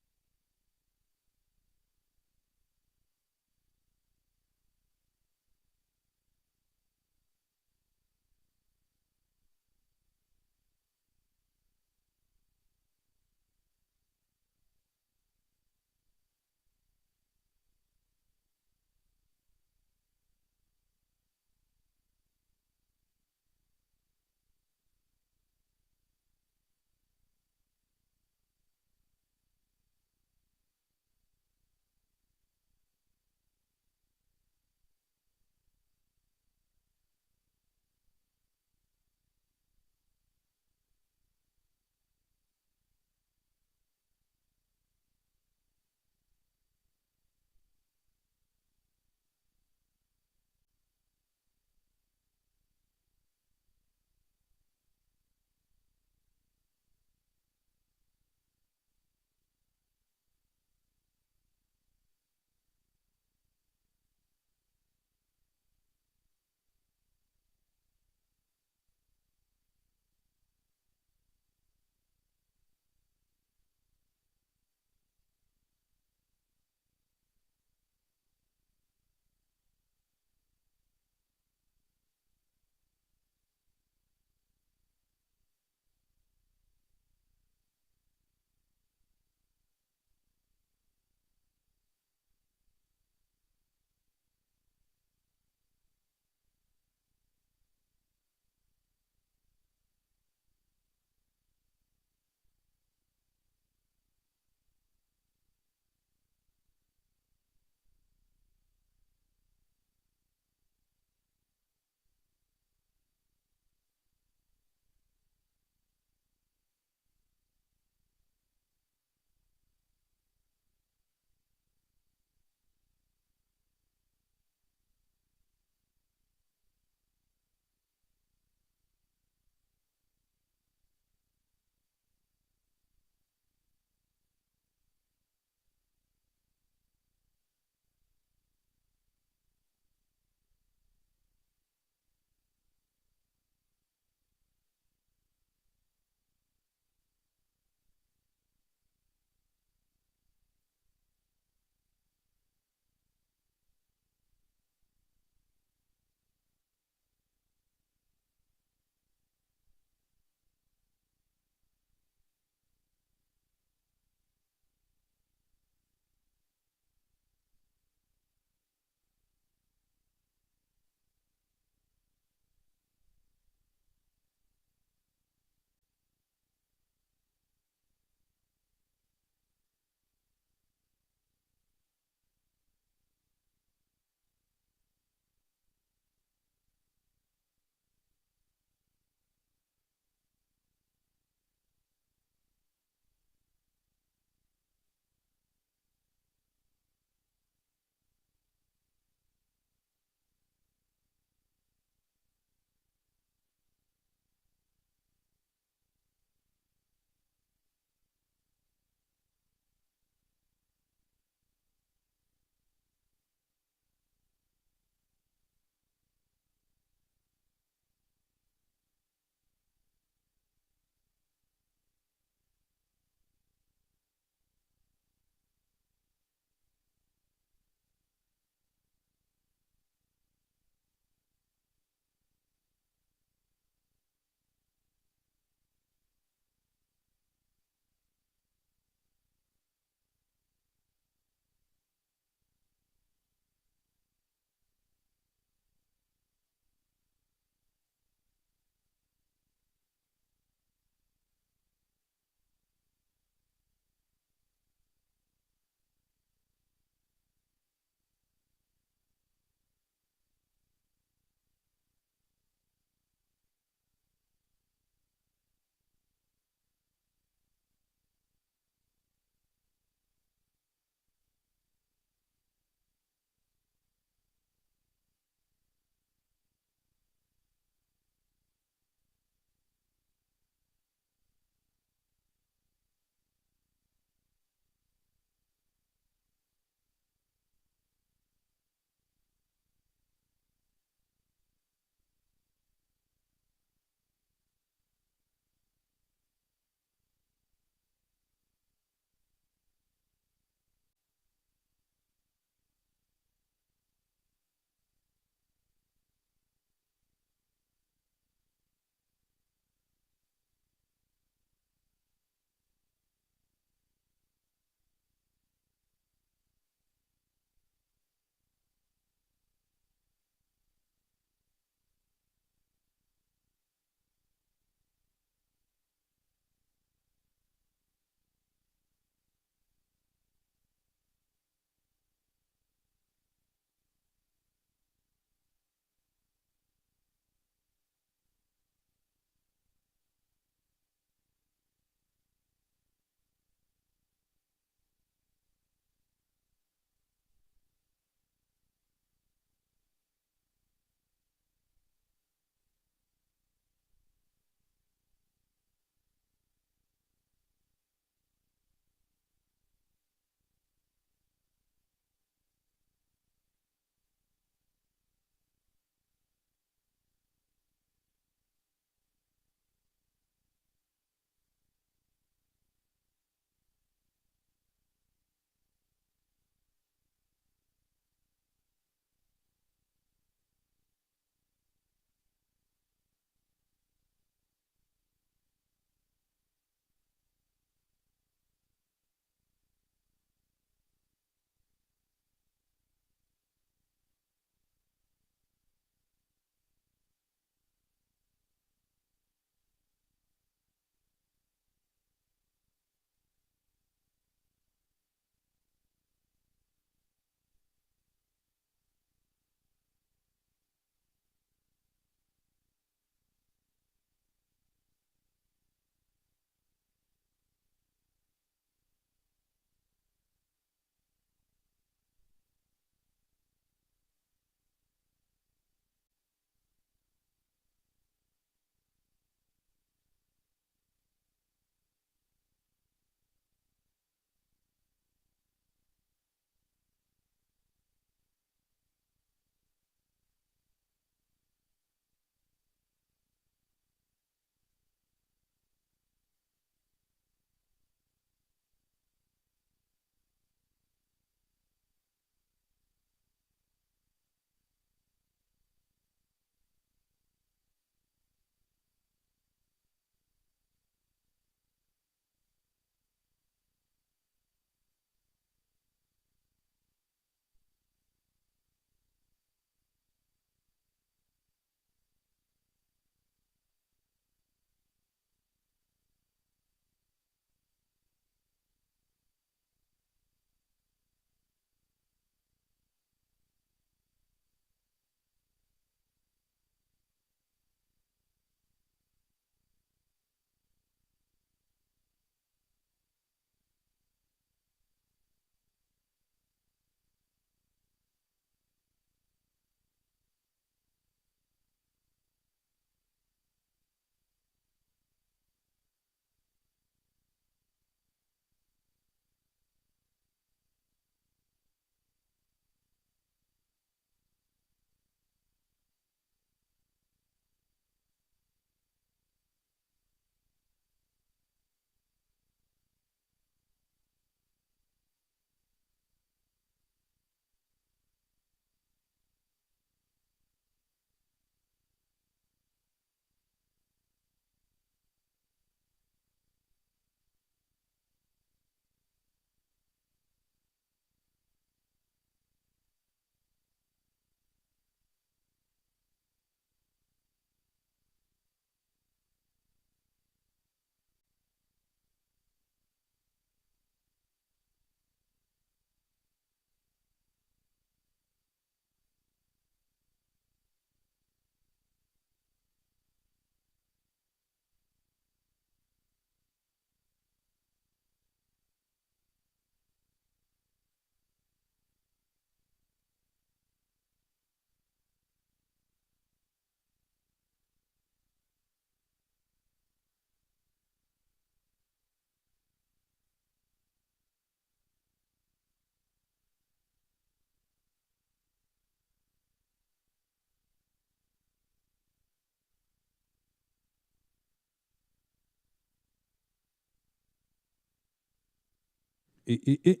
E.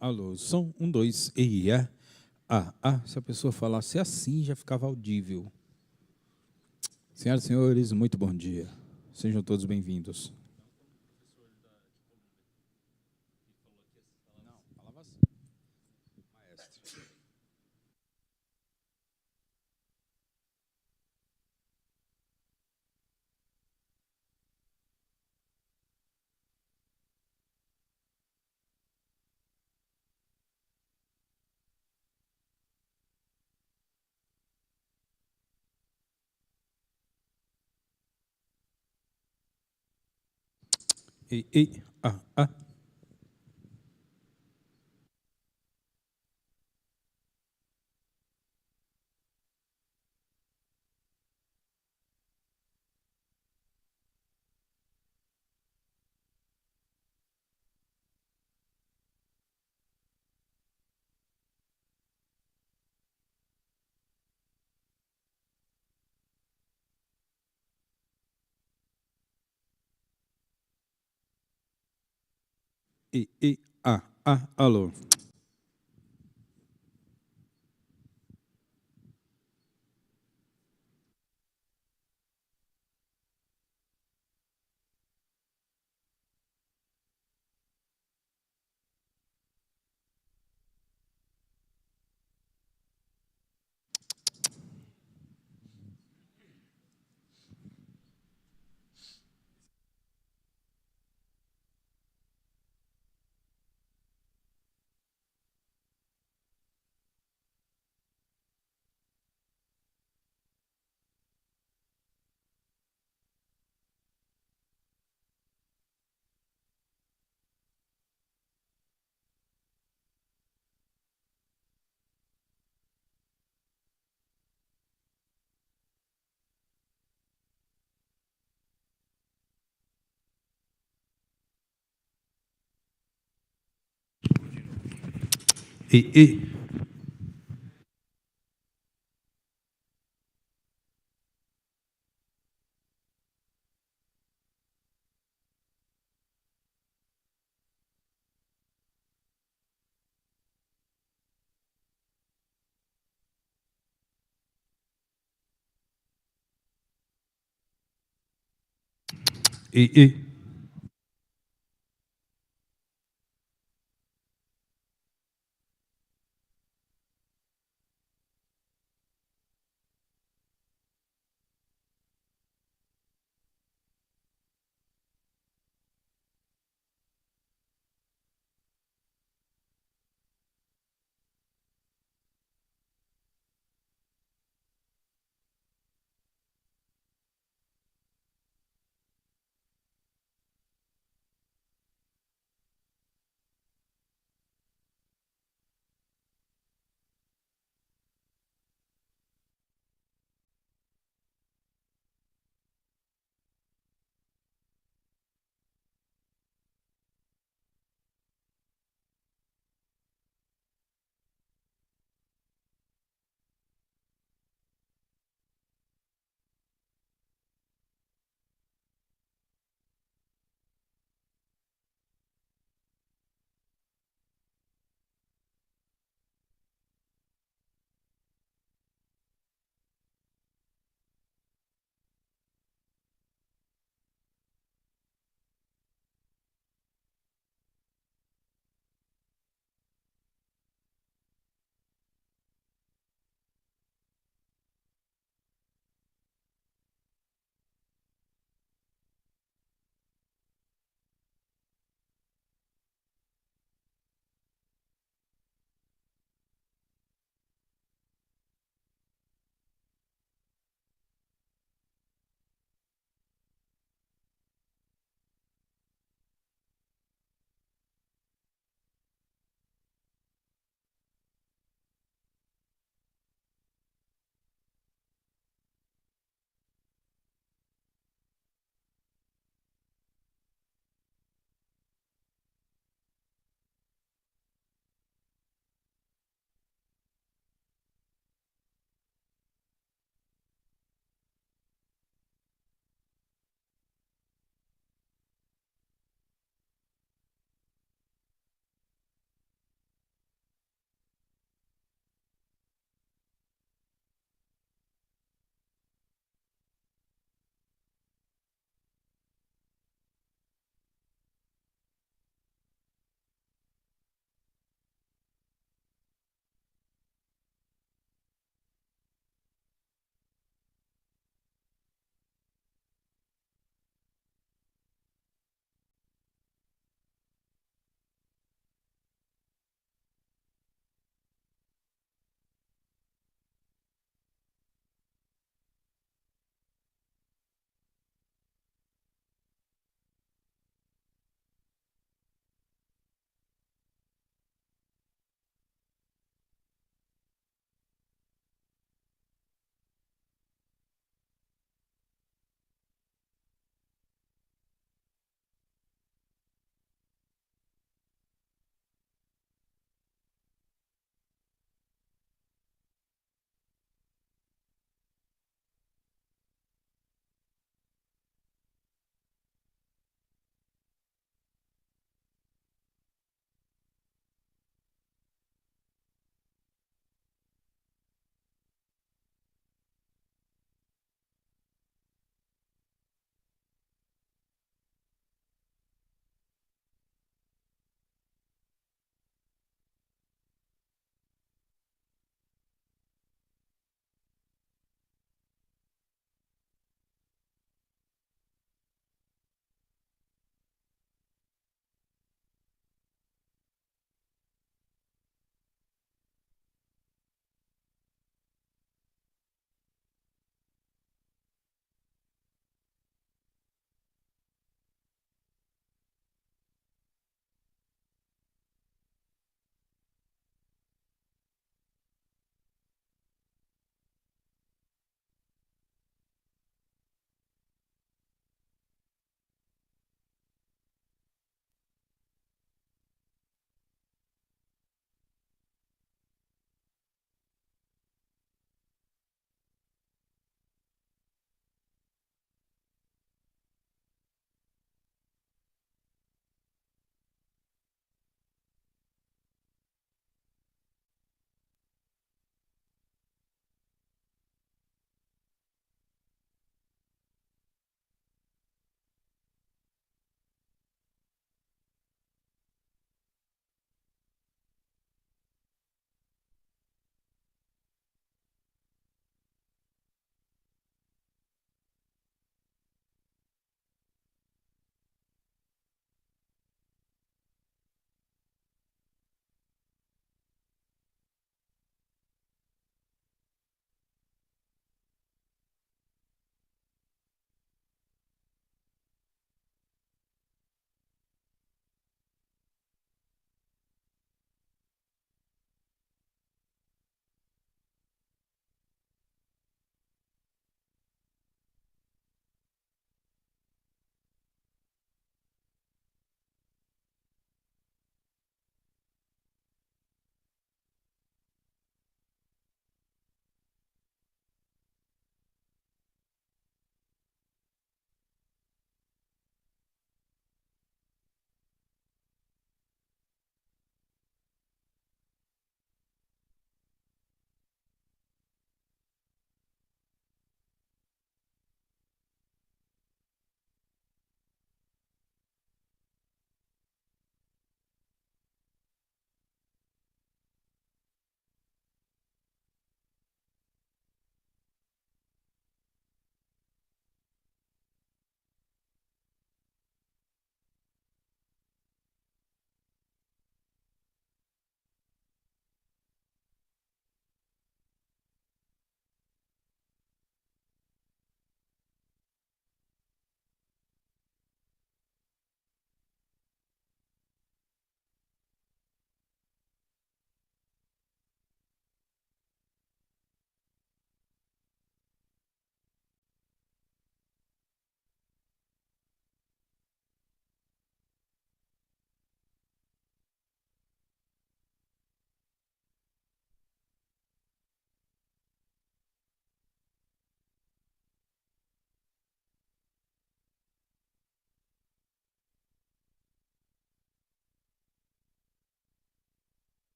Alô, som, um, dois, e. Se a pessoa falasse assim, já ficava audível. Senhoras e senhores, muito bom dia. Sejam todos bem-vindos. E. Alô. E.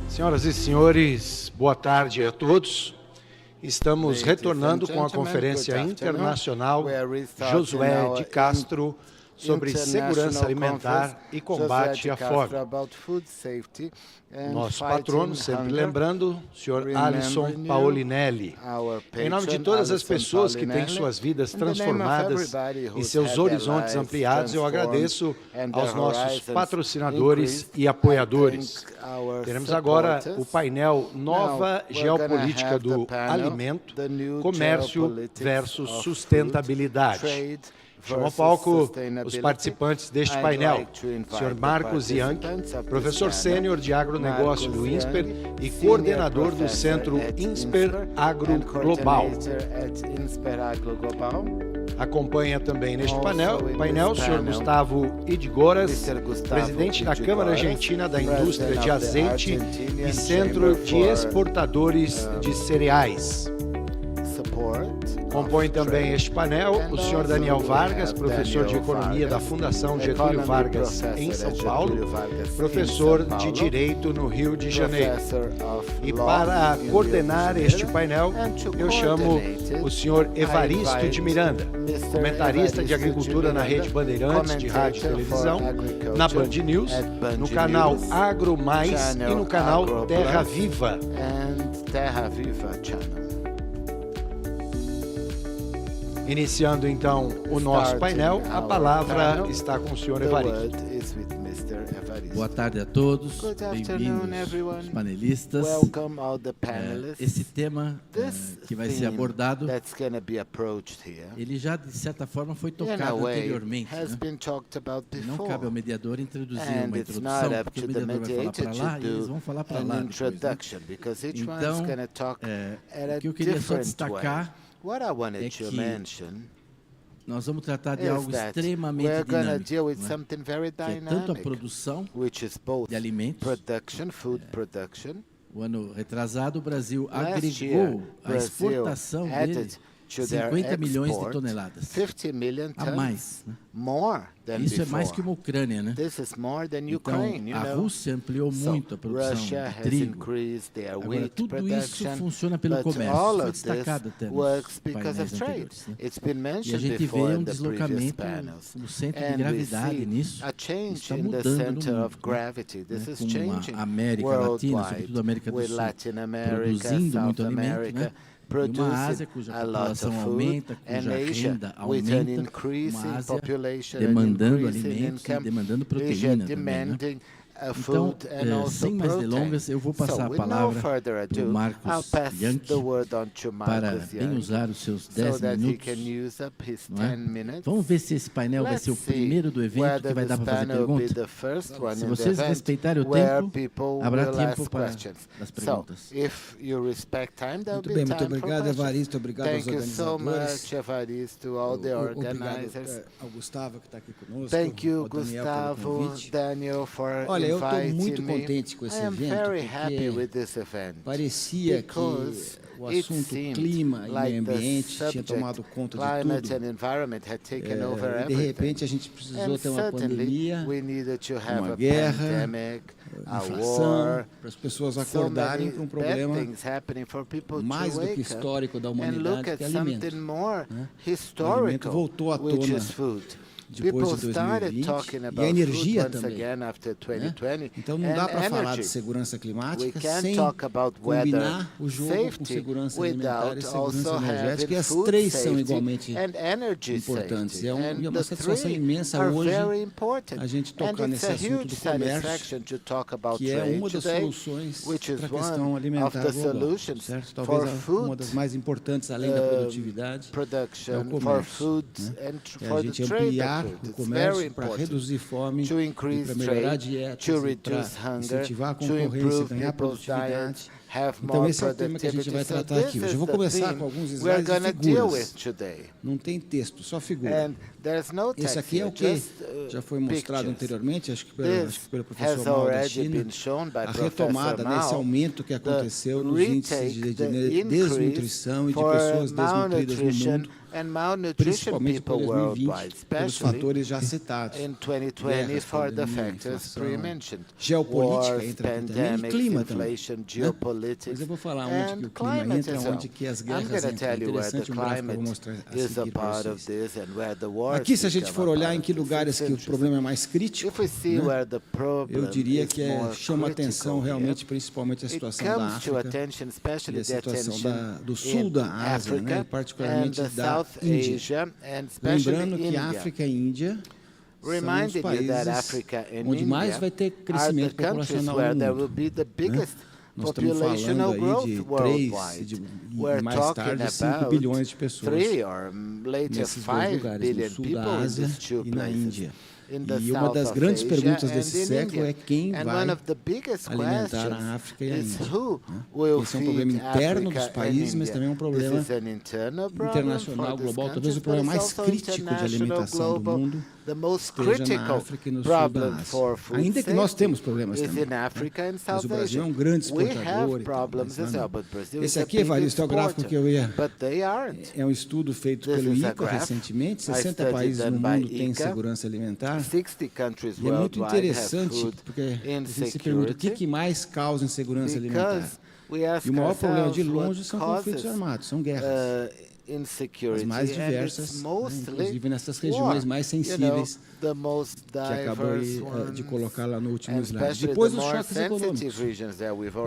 Senhoras e senhores, boa tarde a todos. Estamos retornando com a Conferência Internacional Josué de Castro sobre segurança alimentar e combate à fome. Nosso patrono, sempre lembrando, o senhor Alisson Paolinelli. Em nome de todas as pessoas que têm suas vidas transformadas e seus horizontes ampliados, eu agradeço aos nossos patrocinadores e apoiadores. Teremos agora o painel Nova Geopolítica do Alimento, Comércio versus Sustentabilidade. Chamo ao palco os participantes deste painel, o Sr. Marcos Yankee, professor sênior de agronegócio do INSPER e coordenador do Centro INSPER Agro Global. Acompanha também neste painel o Sr. Gustavo Idgoras, presidente da Câmara Argentina da Indústria de Azeite e Centro de Exportadores de Cereais. Compõe também este painel o Sr. Daniel Vargas, professor de Economia da Fundação Getúlio Vargas em São Paulo, professor de Direito no Rio de Janeiro. E para coordenar este painel, eu chamo o Sr. Evaristo de Miranda, comentarista de Agricultura na Rede Bandeirantes de Rádio e Televisão, na Band News, no canal Agro Mais e no canal Terra Viva. Iniciando então o nosso painel, a palavra está com o Sr. Evaristo. Boa tarde a todos, bem-vindos panelistas. Esse tema que vai ser abordado, ele já de certa forma foi tocado anteriormente. Não cabe ao mediador introduzir uma introdução, porque o mediador vai falar para lá e eles vão falar para lá depois, né? Então, o que eu queria só destacar é que nós vamos tratar de algo extremamente dinâmico, né? Que é tanto a produção de alimentos. O ano retrasado, o Brasil agregou a exportação dele 50 milhões de toneladas a mais, né? Isso é mais que uma Ucrânia, né? Então, a Rússia ampliou muito a produção de trigo. Agora, tudo isso funciona pelo comércio. Foi destacado até nos painéis anteriores, né? E a gente vê um deslocamento no centro de gravidade nisso. Está mudando no mundo, né? Com a América Latina, sobretudo a América do Sul, produzindo muito alimento, né? E uma Ásia cuja população aumenta, cuja renda aumenta, uma Ásia demandando alimentos e demandando proteína também, né? Então, sem mais delongas, eu vou passar a palavra para o Marcos Yankee para bem usar os seus 10 minutos. Não é? Vamos ver se esse painel vai ser o primeiro do evento que vai dar para fazer pergunta. Se vocês respeitarem o tempo, haverá tempo para as perguntas. Muito bem, muito obrigado, Evaristo. Obrigado aos organizadores. Obrigado ao Gustavo que está aqui conosco. Ao Daniel pelo convite. Olha, eu estou muito contente com esse evento, porque parecia que o assunto clima e meio ambiente tinha tomado conta de tudo. E de repente a gente precisou ter uma pandemia, uma guerra, inflação, para as pessoas acordarem para um problema mais do que histórico da humanidade, que é alimento. O alimento voltou à tona depois de 2020, e a energia também, né? Então não dá para falar de segurança climática sem combinar o jogo com segurança alimentar e segurança energética, e as três são igualmente importantes. É uma satisfação imensa hoje a gente tocar nesse assunto do comércio, que é uma das soluções para a questão alimentar global, certo? Talvez uma das mais importantes, além da produtividade, é o comércio, né? É a gente ampliar o comércio para reduzir fome, para melhorar a dieta, para incentivar a concorrência, ganhar produtividade. Então esse é o tema que a gente vai tratar aqui hoje. Eu vou começar com alguns slides de figuras. Não tem texto, só figura. Esse aqui é o que já foi mostrado anteriormente, acho que pelo professor Mauro da China, a retomada desse aumento que aconteceu nos índices de desnutrição e de pessoas desnutridas no mundo principalmente por 2020, pelos fatores já citados. In 2020 for the factors pre-mentioned. Geopolítica entra aqui também, e clima também. Geopolitics, mas eu vou falar onde que o clima entra, onde que as guerras entram. É interessante um gráfico que eu vou mostrar a seguir para vocês. Aqui, se a gente for olhar em que lugares que o problema é mais crítico, eu diria que chama atenção realmente, principalmente a situação da África e a situação do sul da Ásia, né, e particularmente da Índia. Lembrando que África e Índia são os países onde mais vai ter crescimento populacional no mundo, né? Nós estamos falando aí de 3 e mais tarde 5 bilhões de pessoas nesses dois lugares, no sul da Ásia e na Índia. E uma das grandes perguntas desse século é quem vai alimentar a África e a Índia. Esse é um problema interno dos países, mas também é um problema internacional, global. Talvez o problema mais crítico de alimentação do mundo esteja na África e no sul da Ásia. Ainda que nós temos problemas também, né? Mas o Brasil é um grande exportador. Esse aqui, Evaristo, é o gráfico que eu ia... É um estudo feito pelo ICA recentemente. 60 países no mundo têm segurança alimentar. E é muito interessante, porque a gente se pergunta o que mais causa insegurança alimentar. E o maior problema de longe são conflitos armados, são guerras. As mais diversas, né, inclusive nessas regiões mais sensíveis, que acabei de colocar lá no último slide. Depois os choques econômicos.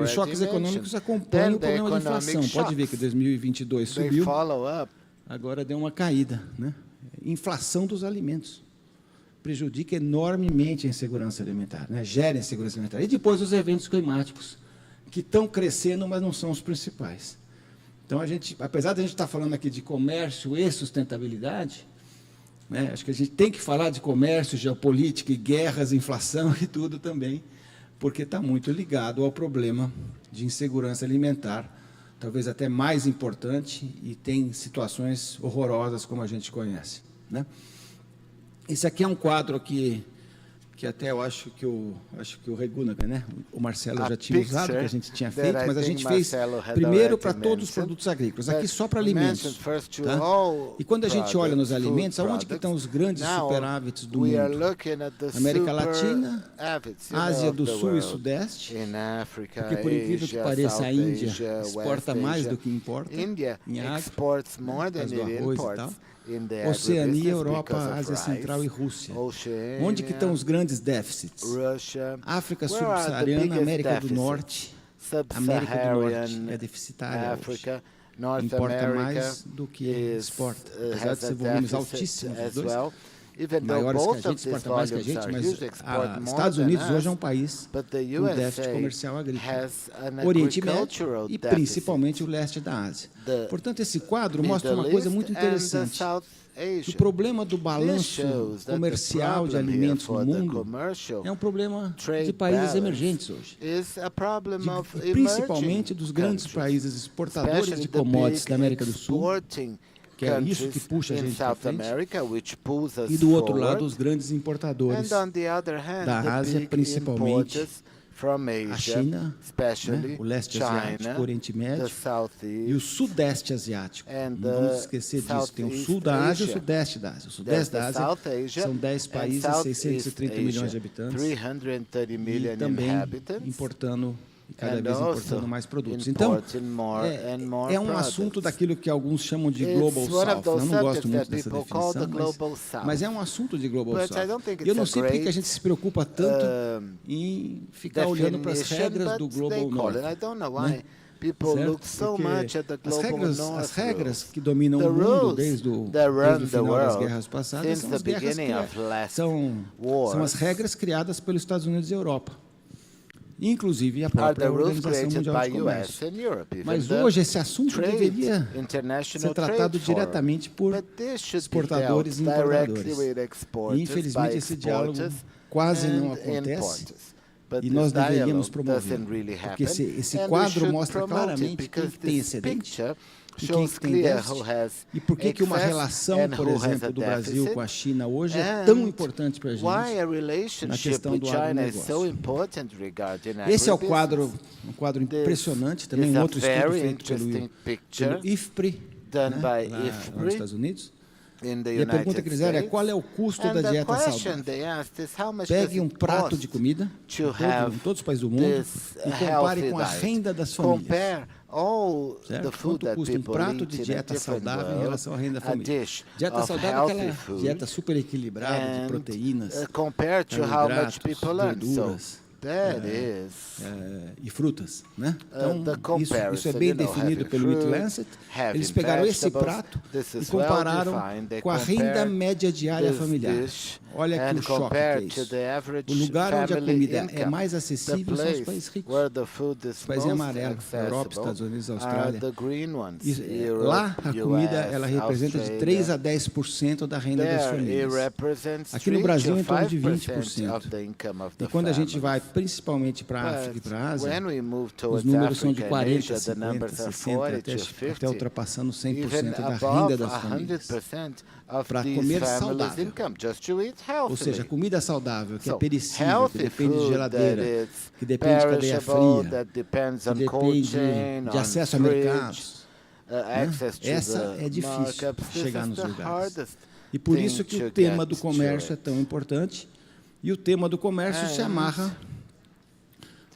Os choques econômicos acompanham o problema de inflação. Pode ver que 2022 subiu, agora deu uma caída, né? Inflação dos alimentos prejudica enormemente a insegurança alimentar, né? Gera insegurança alimentar. E depois os eventos climáticos, que estão crescendo, mas não são os principais. Então, apesar de a gente estar falando aqui de comércio e sustentabilidade, né, acho que a gente tem que falar de comércio, geopolítica e guerras, inflação e tudo também, porque está muito ligado ao problema de insegurança alimentar, talvez até mais importante, e tem situações horrorosas como a gente conhece, né? Esse aqui é um quadro que até eu acho que o Reguna, né? O Marcelo já tinha usado, que a gente tinha feito, mas a gente fez primeiro para todos os produtos agrícolas, aqui só para alimentos. Tá? E quando a gente olha nos alimentos, aonde que estão os grandes superávites do mundo? América Latina, Ásia do Sul e Sudeste, porque por incrível que pareça, a Índia exporta mais do que importa em agro, por causa do arroz e tal. Oceania, Europa, Ásia Central e Rússia. Onde que estão os grandes déficits? África subsaariana, América do Norte. América do Norte é deficitária hoje. Importa mais do que exporta. Apesar de ser volumes altíssimos, os dois, maiores que a gente, exporta mais que a gente, mas Estados Unidos hoje é um país com déficit comercial agrícola. Oriente Médio e principalmente o leste da Ásia. Portanto, esse quadro mostra uma coisa muito interessante. O problema do balanço comercial de alimentos no mundo é um problema de países emergentes hoje. E principalmente dos grandes países exportadores de commodities da América do Sul, que é isso que puxa a gente para frente, e do outro lado os grandes importadores da Ásia, principalmente a China, né, o leste asiático, o Oriente Médio e o sudeste asiático. Não vamos esquecer disso. Tem o sul da Ásia e o sudeste da Ásia. O sudeste da Ásia são 10 países, 630 milhões de habitantes, e também importando e cada vez importando mais produtos. Então, é um assunto daquilo que alguns chamam de Global South. Eu não gosto muito dessa definição, mas é um assunto de Global South. Eu não sei por que a gente se preocupa tanto em ficar olhando para as regras do Global North. Né? As regras que dominam o mundo desde o final das guerras passadas são as guerras são as regras criadas pelos Estados Unidos e Europa, inclusive a própria Organização Mundial de Comércio. Mas hoje esse assunto deveria ser tratado diretamente por exportadores e importadores. E, infelizmente, esse diálogo quase não acontece. E nós deveríamos promover, porque esse quadro mostra claramente quem tem excedente e quem tem déficit, e por que uma relação, por exemplo, do Brasil com a China hoje é tão importante para a gente na questão do agronegócio. Esse é um quadro impressionante, também um outro estudo feito pelo IFPRI, done by lá nos IFPRI Estados Unidos. in the E a pergunta United que eles fizeram é: States. qual é o custo And da the dieta question saudável? they asked is how much Pegue does it prato cost de comida to have em todos os países do mundo this e compare healthy com a diet? renda das famílias. Compare all the Certo? food Quanto that custa um people prato eat de in a dieta different saudável em world, relação à renda da a família? dish Dieta of saudável é healthy aquela food, dieta super equilibrada de and proteínas, compared to how much carboidratos, people earn. So verduras, that is e frutas, né? the Então, isso é comparison, bem you know, definido having pelo Eat fruit, Lancet. having Eles pegaram esse vegetables. prato This e is compararam well defined. They com a renda compare média diária this familiar. dish Olha aqui and o choque que é compared to isso. the average O lugar onde a family comida é income, mais the acessível são os place países ricos. where the food is Os países em most amarelo, Europa, Estados Unidos, accessible Austrália. are the green ones. Isso, Europe, lá a comida US, ela representa de Australia. 3 a 10% da renda das There it famílias. represents Aqui no 3 Brasil to em torno de 5% of 20%. the income of the E quando a gente families. vai principalmente para a But África e para a Ásia, when we move os towards números são de Africa and 40, Asia, the 50, numbers are 60, 40 to até 50, ultrapassando even 100% da above renda das famílias. 100% of Para these comer families' saudável. income, just to eat Ou seja, healthily. comida saudável, que é So, perecível, que healthy depende de food geladeira, that is que depende de cadeia perishable, fria, that depends que on cold depende chain, de on acesso a fridge, mercados. access to Essa the é difícil markups. This chegar is nos the lugares. hardest E por thing isso que to o tema get do to comércio é it. tão importante. E o tema do comércio se And amarra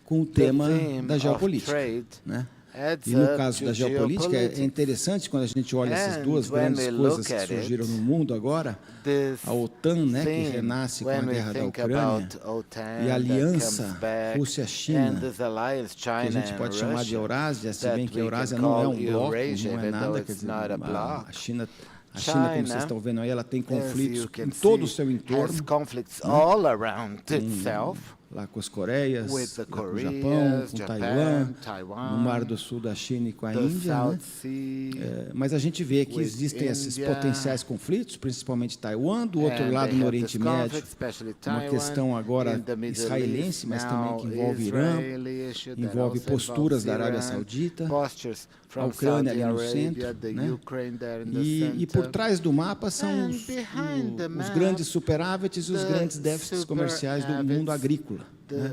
com o the tema theme da of geopolítica, trade né? adds E no up caso to da geopolítica é geopolitics. interessante quando a gente olha essas And duas when grandes we coisas look que at surgiram it, no mundo agora, this a OTAN, né, que theme, renasce com a when we guerra da think Ucrânia, about OTAN e a that aliança comes back, and Rússia-China, this alliance, que a China gente pode and chamar de Russia, Eurásia, se that bem que a we Eurásia can não é call um bloco, Eurasia, não é even though nada, quer it's dizer, not a block. a China, como vocês estão vendo aí, ela tem conflitos em todo o seu entorno, has conflicts né? all around itself. Lá com as Coreias, With the lá com o Koreas, Japão, com Japan, Taiwan, no Mar do Sul da China e com a the Índia, né? South Sea, Mas a gente vê que with existem esses India, potenciais conflitos, principalmente Taiwan, do outro and lado they no have Oriente this conflict, Médio, especially uma Taiwan, questão agora in the Middle israelense, East, mas também now que envolve Irã, Israeli issue that envolve also posturas involves da Arábia Iran, Saudita, postures a from Ucrânia ali Saudi no Arabia, centro, the né? Ukraine there in the E por center. trás do mapa são And os behind the os map, grandes superávites e os the grandes déficits comerciais do mundo agrícola. Né?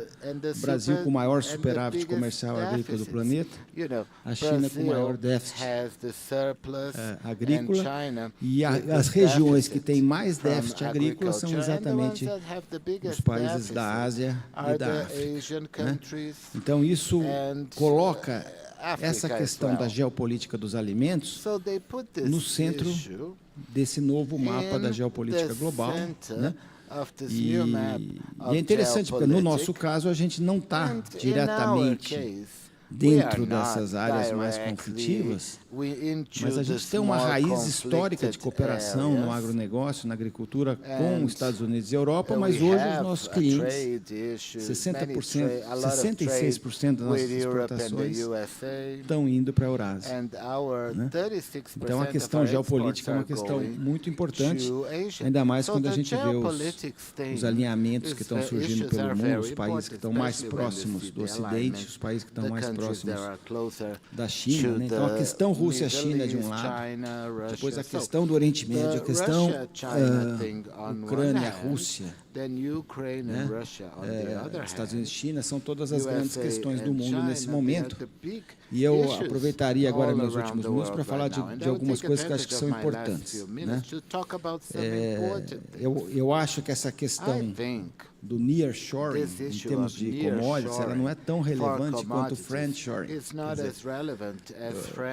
O Brasil com o maior superávit comercial agrícola do planeta, a China com o maior déficit agrícola, e as regiões que têm mais déficit agrícola são exatamente os países da Ásia e da África. Né? Então isso coloca essa questão da geopolítica dos alimentos no centro desse novo mapa da geopolítica global, né? E é interessante porque no nosso caso a gente não está diretamente dentro dessas áreas mais conflitivas, mas a gente tem uma raiz histórica de cooperação no agronegócio, na agricultura com os Estados Unidos e Europa, mas hoje os nossos clientes, 60%, 66% das nossas exportações estão indo para a Eurásia. Né? Então a questão geopolítica é uma questão muito importante, ainda mais quando a gente vê os alinhamentos que estão surgindo pelo mundo, os países que estão mais próximos do Ocidente, os países que estão mais próximos da China. Né? Então a questão Rússia-China de um lado, depois a questão do Oriente Médio, a questão Ucrânia-Rússia, né? Estados Unidos e China, são todas as grandes questões do mundo nesse momento. E eu aproveitaria agora meus últimos minutos para falar de algumas coisas que eu acho que são importantes. Né? Eu acho que essa questão do nearshoring, em termos de commodities, ela não é tão relevante quanto o friendshoring.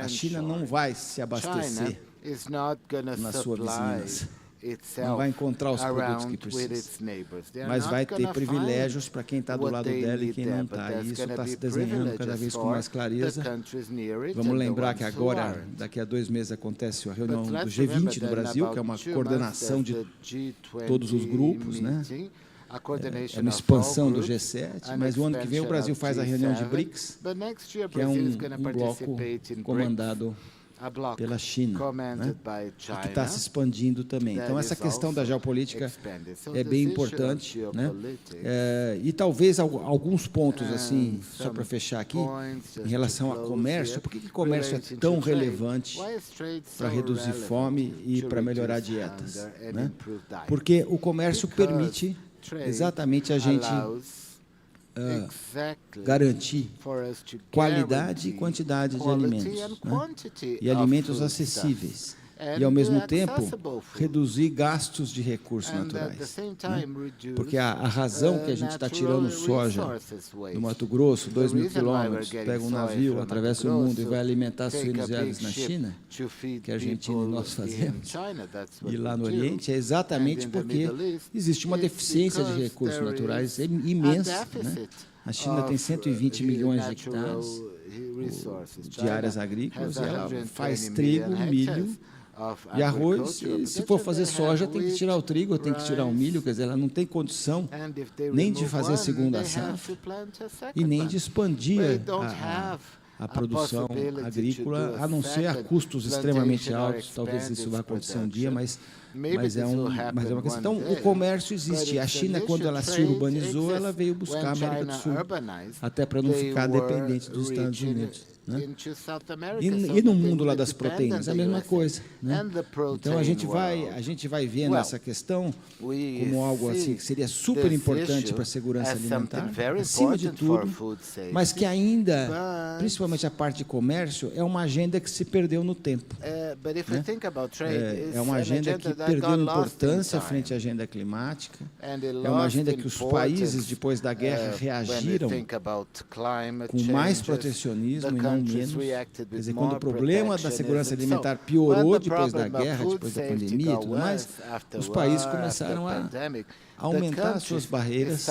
A China não vai se abastecer na sua vizinhança. Não vai encontrar os produtos que precisa, mas vai ter privilégios para quem está do lado dela e quem não está. E isso está se desenhando cada vez com mais clareza. Vamos lembrar que agora, daqui a 2 meses, acontece a reunião do G20 do Brasil, que é uma coordenação de todos os grupos, né? É uma expansão do G7, mas o ano que vem o Brasil faz a reunião de BRICS, que é um bloco comandado pela China, né? E que está se expandindo também. Então, essa questão da geopolítica é bem importante. Né? E talvez alguns pontos, assim, só para fechar aqui, em relação a comércio, por que comércio é tão relevante para reduzir fome e para melhorar dietas? Né? Porque o comércio permite exatamente a gente garantir qualidade e quantidade de alimentos, né? E alimentos acessíveis. E, ao mesmo tempo, reduzir gastos de recursos naturais. Né? Porque a razão que a gente está tirando soja do Mato Grosso, 2.000 quilômetros, pega um navio, atravessa o mundo e vai alimentar suínos e aves na China, que a Argentina e nós fazemos, e lá no Oriente, é exatamente porque existe uma deficiência de recursos naturais imensa. Né? A China tem 120 milhões de hectares de áreas agrícolas e ela faz trigo, milho e arroz. E se for fazer soja, tem que tirar o trigo, tem que tirar o milho, quer dizer, ela não tem condição nem de fazer a segunda safra e nem de expandir a produção agrícola, a não ser a custos extremamente altos. Talvez isso vá acontecer um dia, mas é uma questão. Então, o comércio existe. A China, quando ela se urbanizou, ela veio buscar a América do Sul, até para não ficar dependente dos Estados Unidos. Né? E no mundo lá das proteínas, a mesma coisa. Né? Então, a gente vai vendo essa questão como algo assim que seria super importante para a segurança alimentar, acima de tudo, mas que ainda, principalmente a parte de comércio, é uma agenda que se perdeu no tempo. Né? É uma agenda que perdeu importância frente à agenda climática, é uma agenda que os países, depois da guerra, reagiram com mais protecionismo e não menos. Quer dizer, quando o problema da segurança alimentar piorou depois da guerra, depois da pandemia e tudo mais, os países começaram a aumentar suas barreiras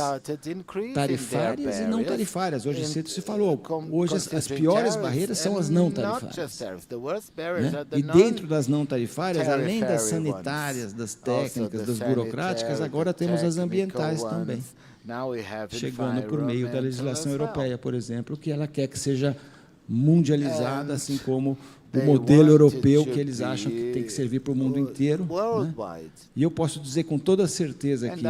tarifárias e não tarifárias. Hoje cedo se falou, hoje as piores barreiras são as não tarifárias. Né? E dentro das não tarifárias, além das sanitárias, das técnicas, das burocráticas, agora temos as ambientais também, chegando por meio da legislação europeia, por exemplo, que ela quer que seja mundializada, assim como o modelo europeu que eles acham que tem que servir para o mundo inteiro. Né? E eu posso dizer com toda certeza que,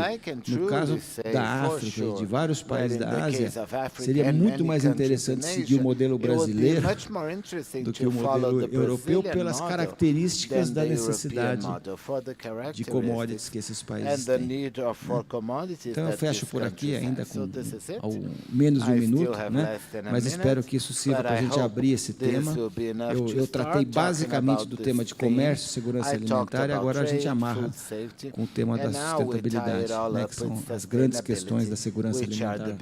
no caso da África e de vários países da Ásia, seria muito mais interessante seguir o modelo brasileiro do que o modelo europeu pelas características da necessidade de commodities que esses países têm. Né? Então, eu fecho por aqui ainda com menos de um minuto, né? Mas espero que isso sirva para a gente abrir esse tema. Eu tratei basicamente do tema de comércio e segurança alimentar e agora a gente amarra com o tema da sustentabilidade, né, que são as grandes questões da segurança alimentar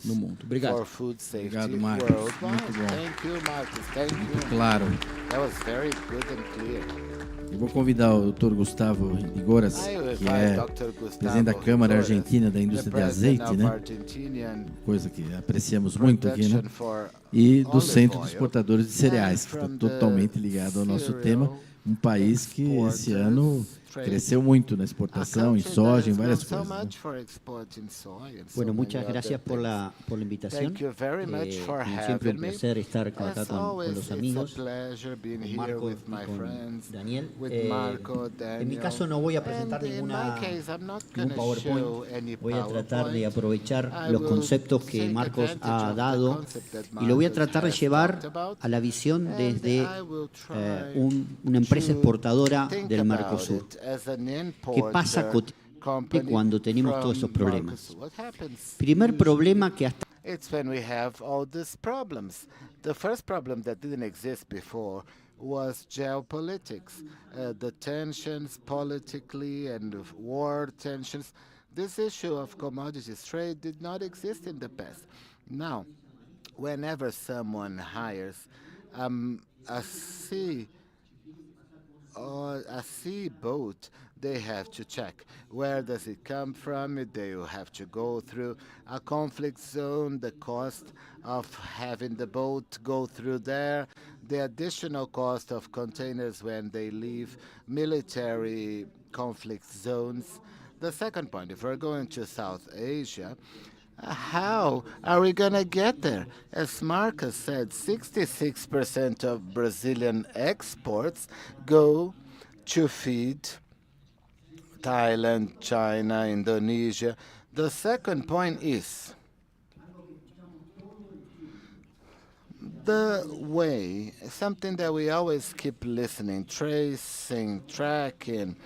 no mundo. Obrigado. Obrigado, Marcos. Muito bom. Muito claro. Eu vou convidar o Dr. Gustavo Igoras, que é presidente da Câmara Argentina da Indústria de Azeite, né? Coisa que apreciamos muito aqui, né? E do Centro de Exportadores de Cereais, que está totalmente ligado ao nosso tema, um país que esse ano cresceu muito na exportação, em soja, em várias coisas. ¿No? Bueno, muchas gracias por la invitación. Como siempre, un placer estar acá con los amigos, con Marco y con Daniel. En mi caso no voy a presentar ningún PowerPoint. Voy a tratar de aprovechar los conceptos que Marcos ha dado y lo voy a tratar de llevar a la visión desde una empresa exportadora del Mercosur. ¿Qué pasa cuando tenemos todos esos problemas? Primer problema que hasta... It's when we have all these problems. The first problem that didn't exist before was geopolitics, the tensions politically and war tensions. This issue of commodities trade did not exist in the past. Now, whenever someone hires a sea boat, they have to check where does it come from. They will have to go through a conflict zone, the cost of having the boat go through there, the additional cost of containers when they leave military conflict zones. The second point, if we're going to South Asia, how are we going to get there? As Marcus said, 66% of Brazilian exports go to feed Thailand, China, Indonesia. The second point is the way, something that we always keep listening, tracing, tracking.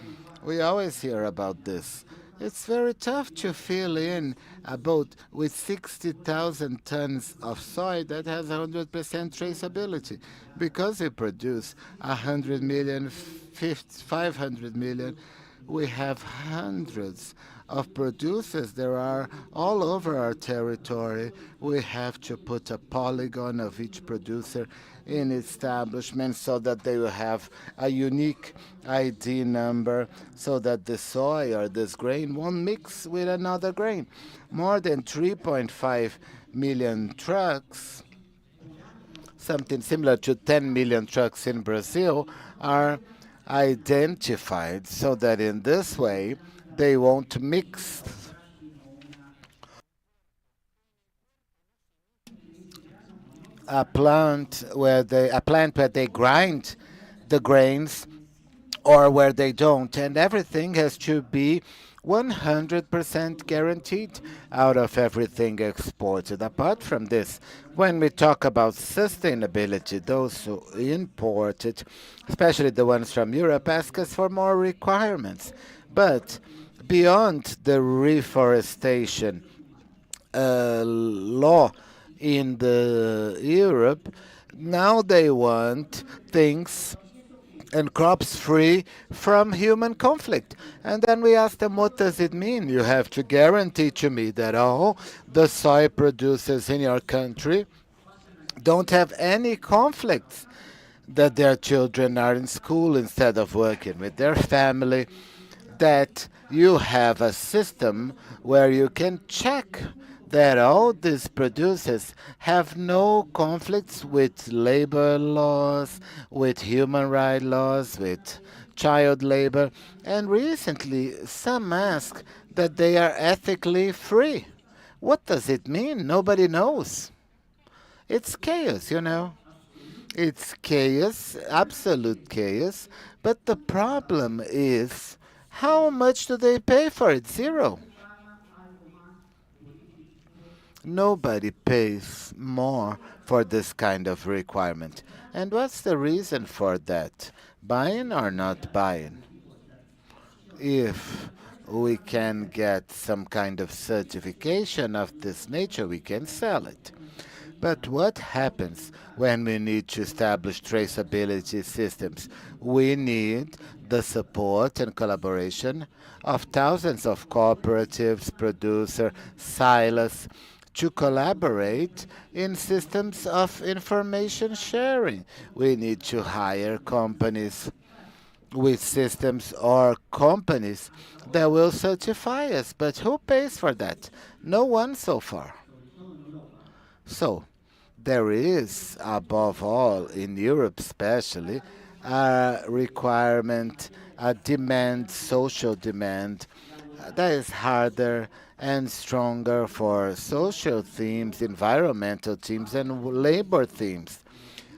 We always hear about this. It's very tough to fill in a boat with 60,000 tons of soy that has 100% traceability. Because we produce 100 million, 500 million, we have hundreds of producers. There are all over our territory. We have to put a polygon of each producer in establishment so that they will have a unique ID number so that the soy or this grain won't mix with another grain. More than 3.5 million trucks, something similar to 10 million trucks in Brazil, are identified so that in this way they won't mix. A plant where they grind the grains or where they don't, and everything has to be 100% guaranteed out of everything exported. Apart from this, when we talk about sustainability, those who import it, especially the ones from Europe, ask us for more requirements. But beyond the reforestation law in the Europe, now they want things and crops free from human conflict. And then we ask them, what does it mean? You have to guarantee to me that all the soy producers in your country don't have any conflicts, that their children are in school instead of working with their family, that you have a system where you can check that all these producers have no conflicts with labor laws, with human rights laws, with child labor. And recently, some ask that they are ethically free. What does it mean? Nobody knows. It's chaos, you know. It's chaos, absolute chaos. But the problem is, how much do they pay for it? Zero. Nobody pays more for this kind of requirement. And what's the reason for that? Buying or not buying? If we can get some kind of certification of this nature, we can sell it. But what happens when we need to establish traceability systems? We need the support and collaboration of thousands of cooperatives, producers, silos, to collaborate in systems of information sharing. We need to hire companies with systems or companies that will certify us. But who pays for that? No one so far. So there is, above all, in Europe especially, a requirement, a demand, social demand, that is harder and stronger for social themes, environmental themes, and labor themes.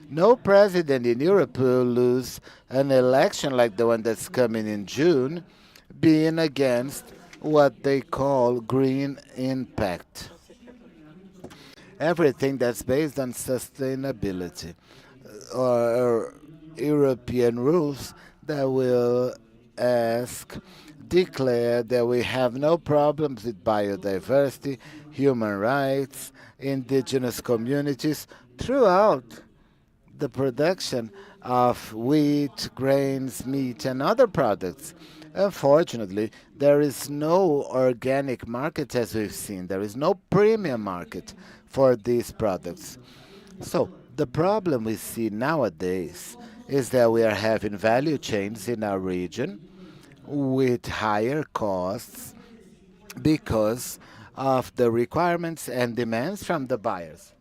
No president in Europe will lose an election like the one that's coming in June, being against what they call green impact. Everything that's based on sustainability or European rules that will declare that we have no problems with biodiversity, human rights, indigenous communities throughout the production of wheat, grains, meat, and other products. Unfortunately, there is no organic market as we've seen. There is no premium market for these products. So the problem we see nowadays is that we are having value chains in our region with higher costs because of the requirements and demands from the buyers.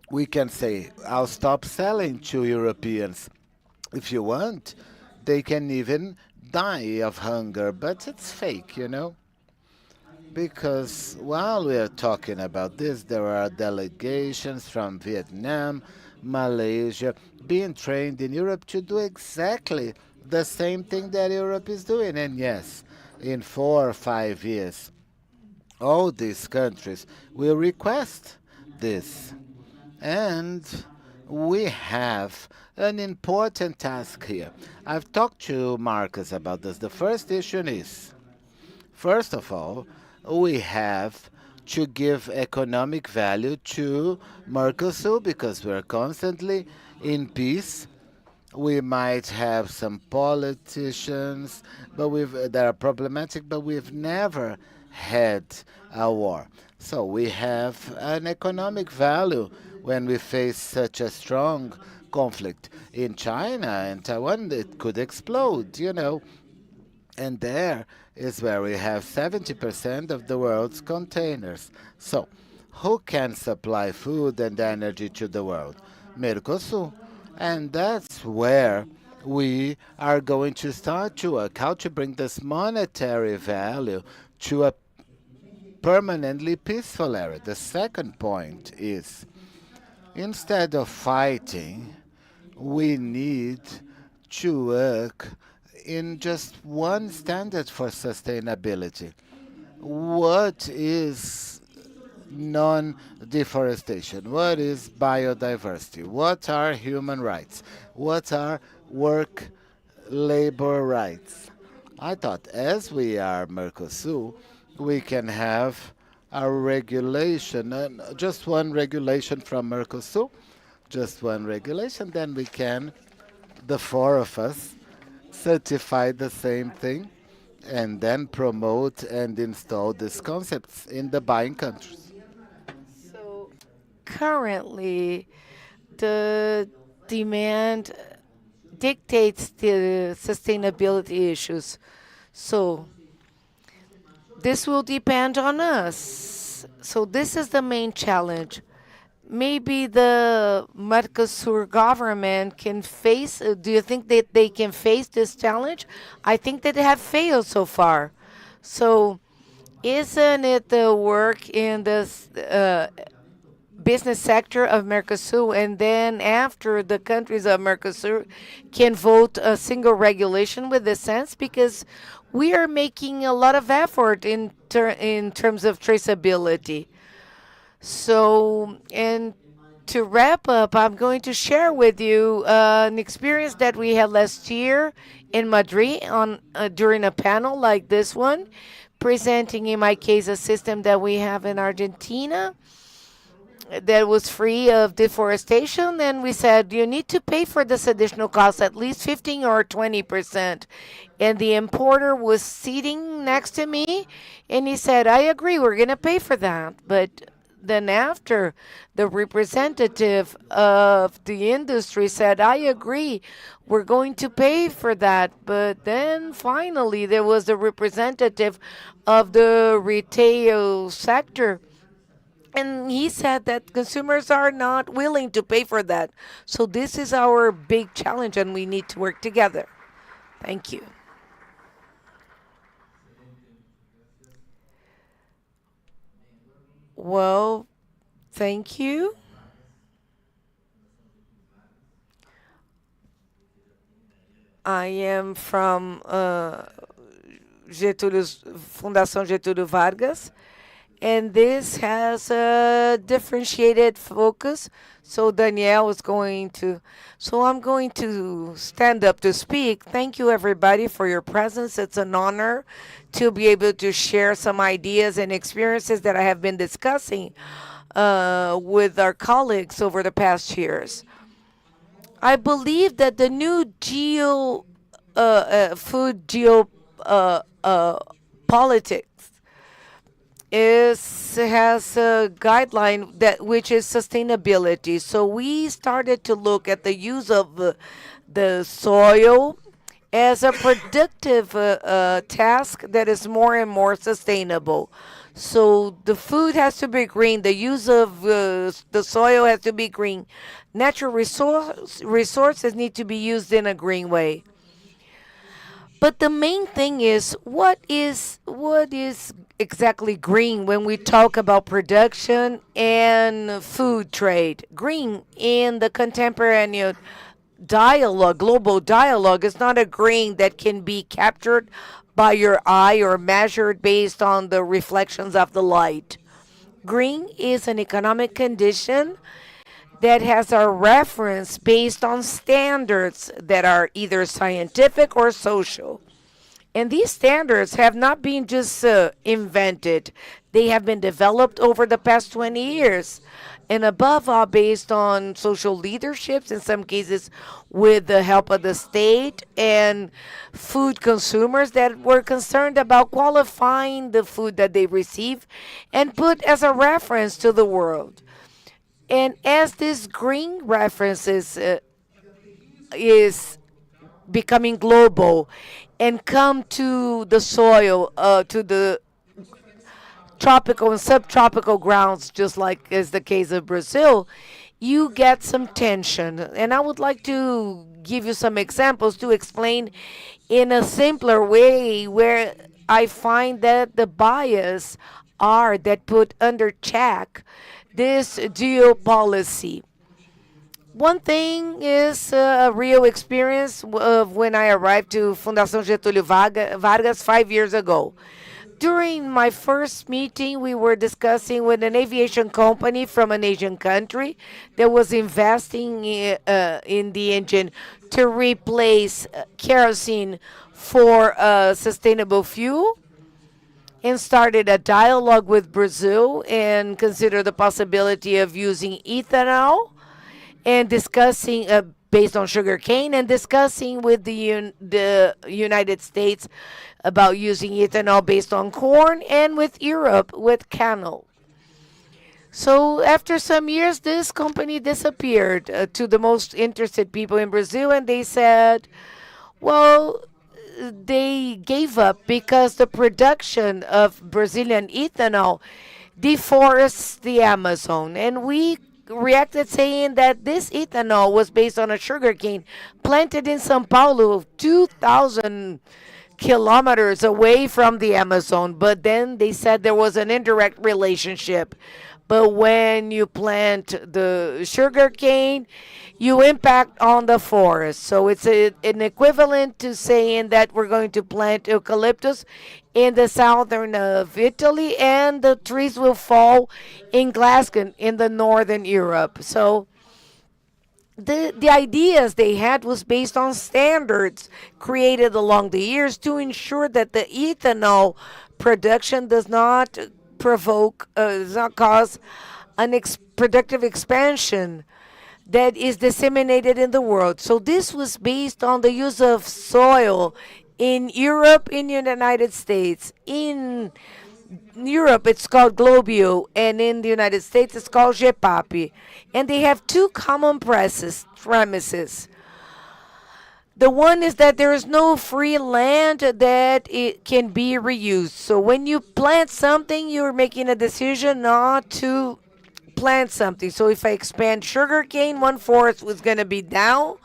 We can say, I'll stop selling to Europeans. If you want, they can even die of hunger, but it's fake, you know? Because while we are talking about this, there are delegations from Vietnam, Malaysia, being trained in Europe to do exactly the same thing that Europe is doing. And yes, in 4 or 5 years, all these countries will request this. And we have an important task here. I've talked to Marcus about this. The first issue is, first of all, we have to give economic value to Mercosur because we're constantly in peace. We might have some politicians that are problematic, but we've never had a war. So we have an economic value when we face such a strong conflict. In China and Taiwan, it could explode, and there is where we have 70% of the world's containers. So, who can supply food and energy to the world? Mercosur. And that's where we are going to start to work, how to bring this monetary value to a permanently peaceful area. The second point is, instead of fighting, we need to work in just one standard for sustainability. What is non-deforestation? What is biodiversity? What are human rights? What are work labor rights? I thought as we are Mercosur, we can have a regulation, just one regulation from Mercosur, just one regulation, then we can, the four of us, certify the same thing and then promote and install these concepts in the buying countries. So currently, the demand dictates the sustainability issues. So this will depend on us. So this is the main challenge. Maybe the Mercosur government can face, do you think that they can face this challenge? I think that they have failed so far. So isn't it the work in this business sector of Mercosur, and then after the countries of Mercosur can vote a single regulation with this sense? Because we are making a lot of effort in terms of traceability. So, and to wrap up, I'm going to share with you an experience that we had last year in Madrid during a panel like this one, presenting, in my case, a system that we have in Argentina that was free of deforestation. And we said, you need to pay for this additional cost, at least 15 or 20%. And the importer was sitting next to me, and he said, I agree, we're going to pay for that. But then after, the representative of the industry said, I agree, we're going to pay for that. But then finally, there was the representative of the retail sector, and he said that consumers are not willing to pay for that. So this is our big challenge, and we need to work together. Thank you. Well, thank you. I am from Fundação Getúlio Vargas, and this has a differentiated focus. So Danielle is going to, so I'm going to stand up to speak. Thank you everybody for your presence. It's an honor to be able to share some ideas and experiences that I have been discussing with our colleagues over the past years. I believe that the new food politics has a guideline which is sustainability. So we started to look at the use of the soil as a productive task that is more and more sustainable. So the food has to be green. The use of the soil has to be green. Natural resources need to be used in a green way. But the main thing is, what is exactly green when we talk about production and food trade? Green in the contemporary dialogue, global dialogue, is not a green that can be captured by your eye or measured based on the reflections of the light. Green is an economic condition that has a reference based on standards that are either scientific or social. And these standards have not been just invented, they have been developed over the past 20 years. And above all, based on social leaderships, in some cases with the help of the state and food consumers that were concerned about qualifying the food that they receive and put as a reference to the world. And as this green reference is becoming global and come to the soil, to the tropical and subtropical grounds, just like is the case of Brazil, you get some tension. And I would like to give you some examples to explain in a simpler way where I find that the bias are that put under check this geopolicy. One thing is a real experience of when I arrived to Fundação Getúlio Vargas 5 years ago. During my first meeting, we were discussing with an aviation company from an Asian country that was investing in the engine to replace kerosene for sustainable fuel, and started a dialogue with Brazil and considered the possibility of using ethanol and discussing based on sugarcane and discussing with the United States about using ethanol based on corn, and with Europe with canola. So after some years, this company disappeared to the most interested people in Brazil, and they said, well, they gave up because the production of Brazilian ethanol deforests the Amazon. And we reacted saying that this ethanol was based on a sugarcane planted in São Paulo, 2,000 kilometers away from the Amazon. But then they said there was an indirect relationship. But when you plant the sugarcane, you impact on the forest. So it's an equivalent to saying that we're going to plant eucalyptus in the southern of Italy and the trees will fall in Glasgow in the northern Europe. So the ideas they had was based on standards created along the years to ensure that the ethanol production does not does not cause an productive expansion that is disseminated in the world. So this was based on the use of soil in Europe, in the United States. In Europe, it's called Globio, and in the United States, it's called GEPAP. And they have two common premises. The one is that there is no free land that it can be reused. So when you plant something, you're making a decision not to plant something. So if I expand sugarcane, one forest was going to be down,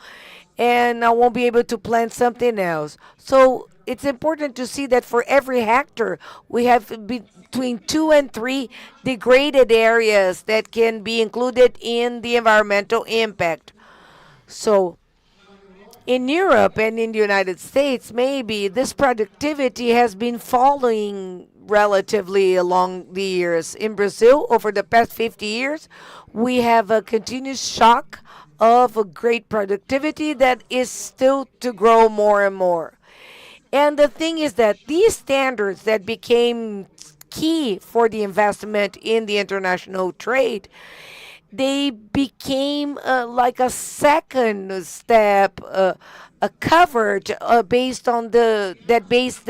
and I won't be able to plant something else. So it's important to see that for every hectare, we have between 2 and 3 degraded areas that can be included in the environmental impact. So in Europe and in the United States, maybe this productivity has been falling relatively along the years. In Brazil, over the past 50 years, we have a continuous shock of a great productivity that is still to grow more and more. And the thing is that these standards that became key for the investment in the international trade, they became like a second step, a covered based on the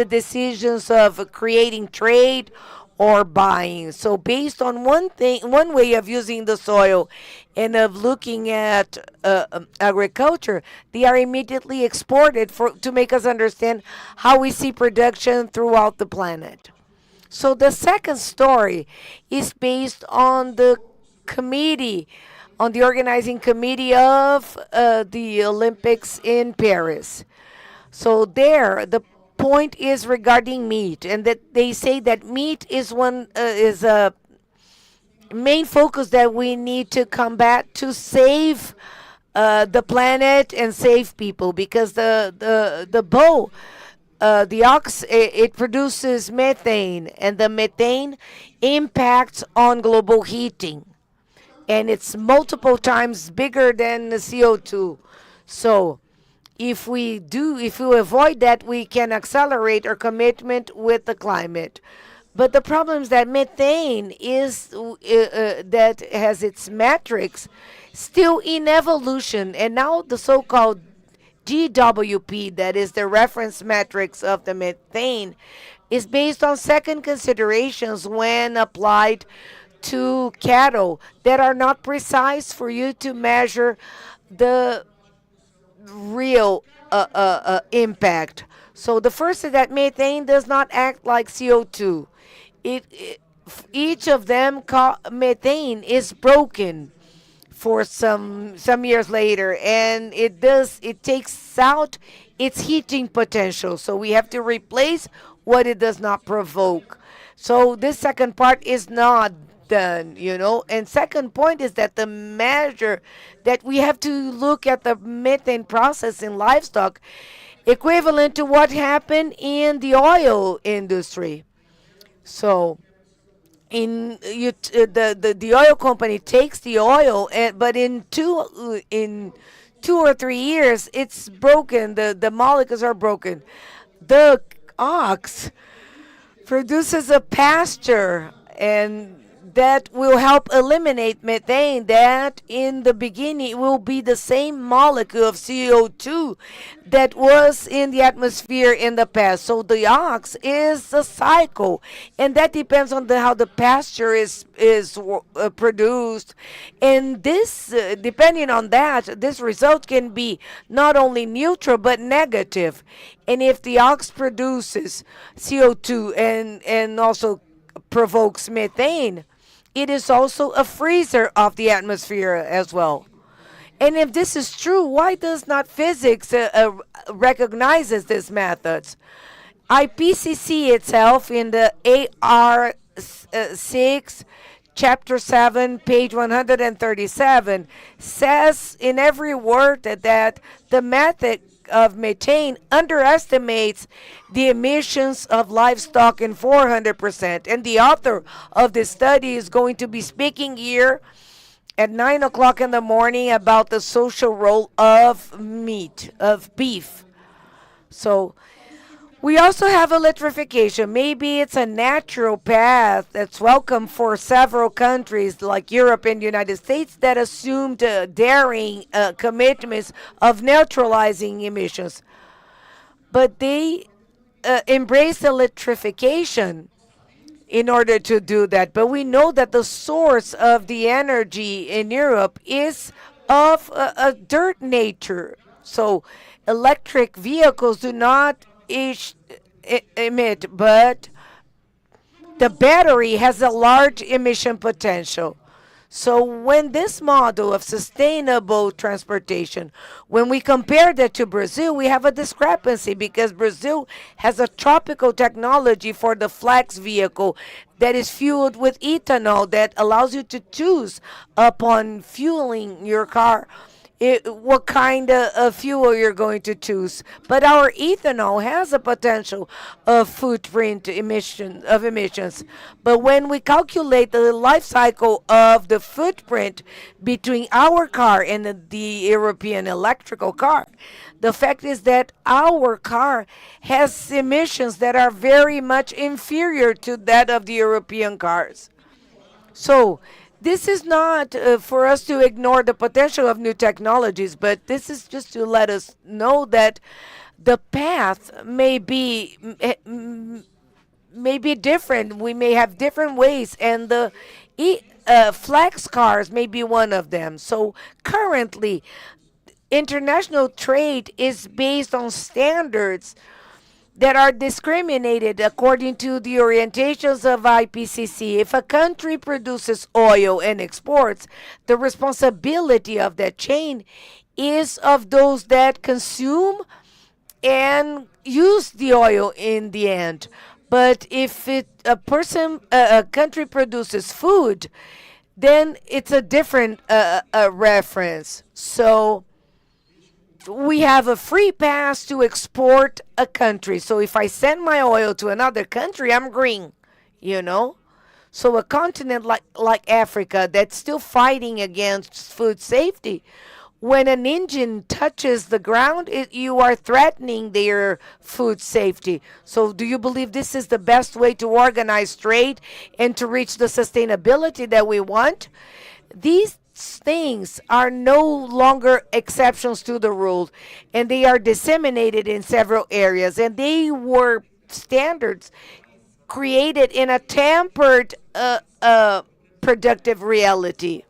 decisions of creating trade or buying. So based on one way of using the soil and of looking at agriculture, they are immediately exported to make us understand how we see production throughout the planet. So the second story is based on the organizing committee of the Olympics in Paris. So there, the point is regarding meat, and that they say that meat is a main focus that we need to combat to save the planet and save people, because the ox, it produces methane, and the methane impacts on global heating. and it's multiple times bigger than the CO2. So if we avoid that, we can accelerate our commitment with the climate. But the problem is that methane is that has its metrics still in evolution, and now the so-called GWP, that is the reference metrics of the methane, is based on second considerations when applied to cattle that are not precise for you to measure the real impact. So the first is that methane does not act like CO2. Each of them, methane is broken for some years later, and it takes out its heating potential. So we have to replace what it does not provoke. So this second part is not done, And second point is that the measure that we have to look at the methane process in livestock equivalent to what happened in the oil industry. So the oil company takes the oil, but in 2 or 3 years it's broken. The molecules are broken. The ox produces a pasture, and that will help eliminate methane that in the beginning will be the same molecule of CO2 that was in the atmosphere in the past. So the ox is a cycle, and that depends on how the pasture is produced. And this, depending on that, this result can be not only neutral but negative. And if the ox produces CO2 and also provokes methane, it is also a freezer of the atmosphere as well. And if this is true, why does not physics recognizes these methods? IPCC itself in the AR6, Chapter 7, page 137, says in every word that the method of methane underestimates the emissions of livestock in 400%. And the author of this study is going to be speaking here at 9 o'clock in the morning about the social role of beef. So we also have electrification. Maybe it's a natural path that's welcome for several countries like Europe and the United States that assumed daring commitments of neutralizing emissions. But they embrace electrification in order to do that. But we know that the source of the energy in Europe is of a dirt nature. So electric vehicles do not emit, but the battery has a large emission potential. So when this model of sustainable transportation, when we compare that to Brazil, we have a discrepancy because Brazil has a tropical technology for the flex vehicle that is fueled with ethanol that allows you to choose upon fueling your car what kind of fuel you're going to choose. But our ethanol has a potential of footprint emissions. But when we calculate the life cycle of the footprint between our car and the European electrical car, the fact is that our car has emissions that are very much inferior to that of the European cars. So this is not for us to ignore the potential of new technologies, but this is just to let us know that the path may be different. We may have different ways, and the flex cars may be one of them. So currently, international trade is based on standards that are discriminated according to the orientations of IPCC. If a country produces oil and exports, the responsibility of that chain is of those that consume and use the oil in the end. But if a country produces food, then it's a different reference. So we have a free pass to export a country. So if I send my oil to another country, I'm green, So a continent like Africa that's still fighting against food safety, when an engine touches the ground, you are threatening their food safety. So do you believe this is the best way to organize trade and to reach the sustainability that we want? These things are no longer exceptions to the rule, and they are disseminated in several areas, and they were standards created in a tempered productive reality,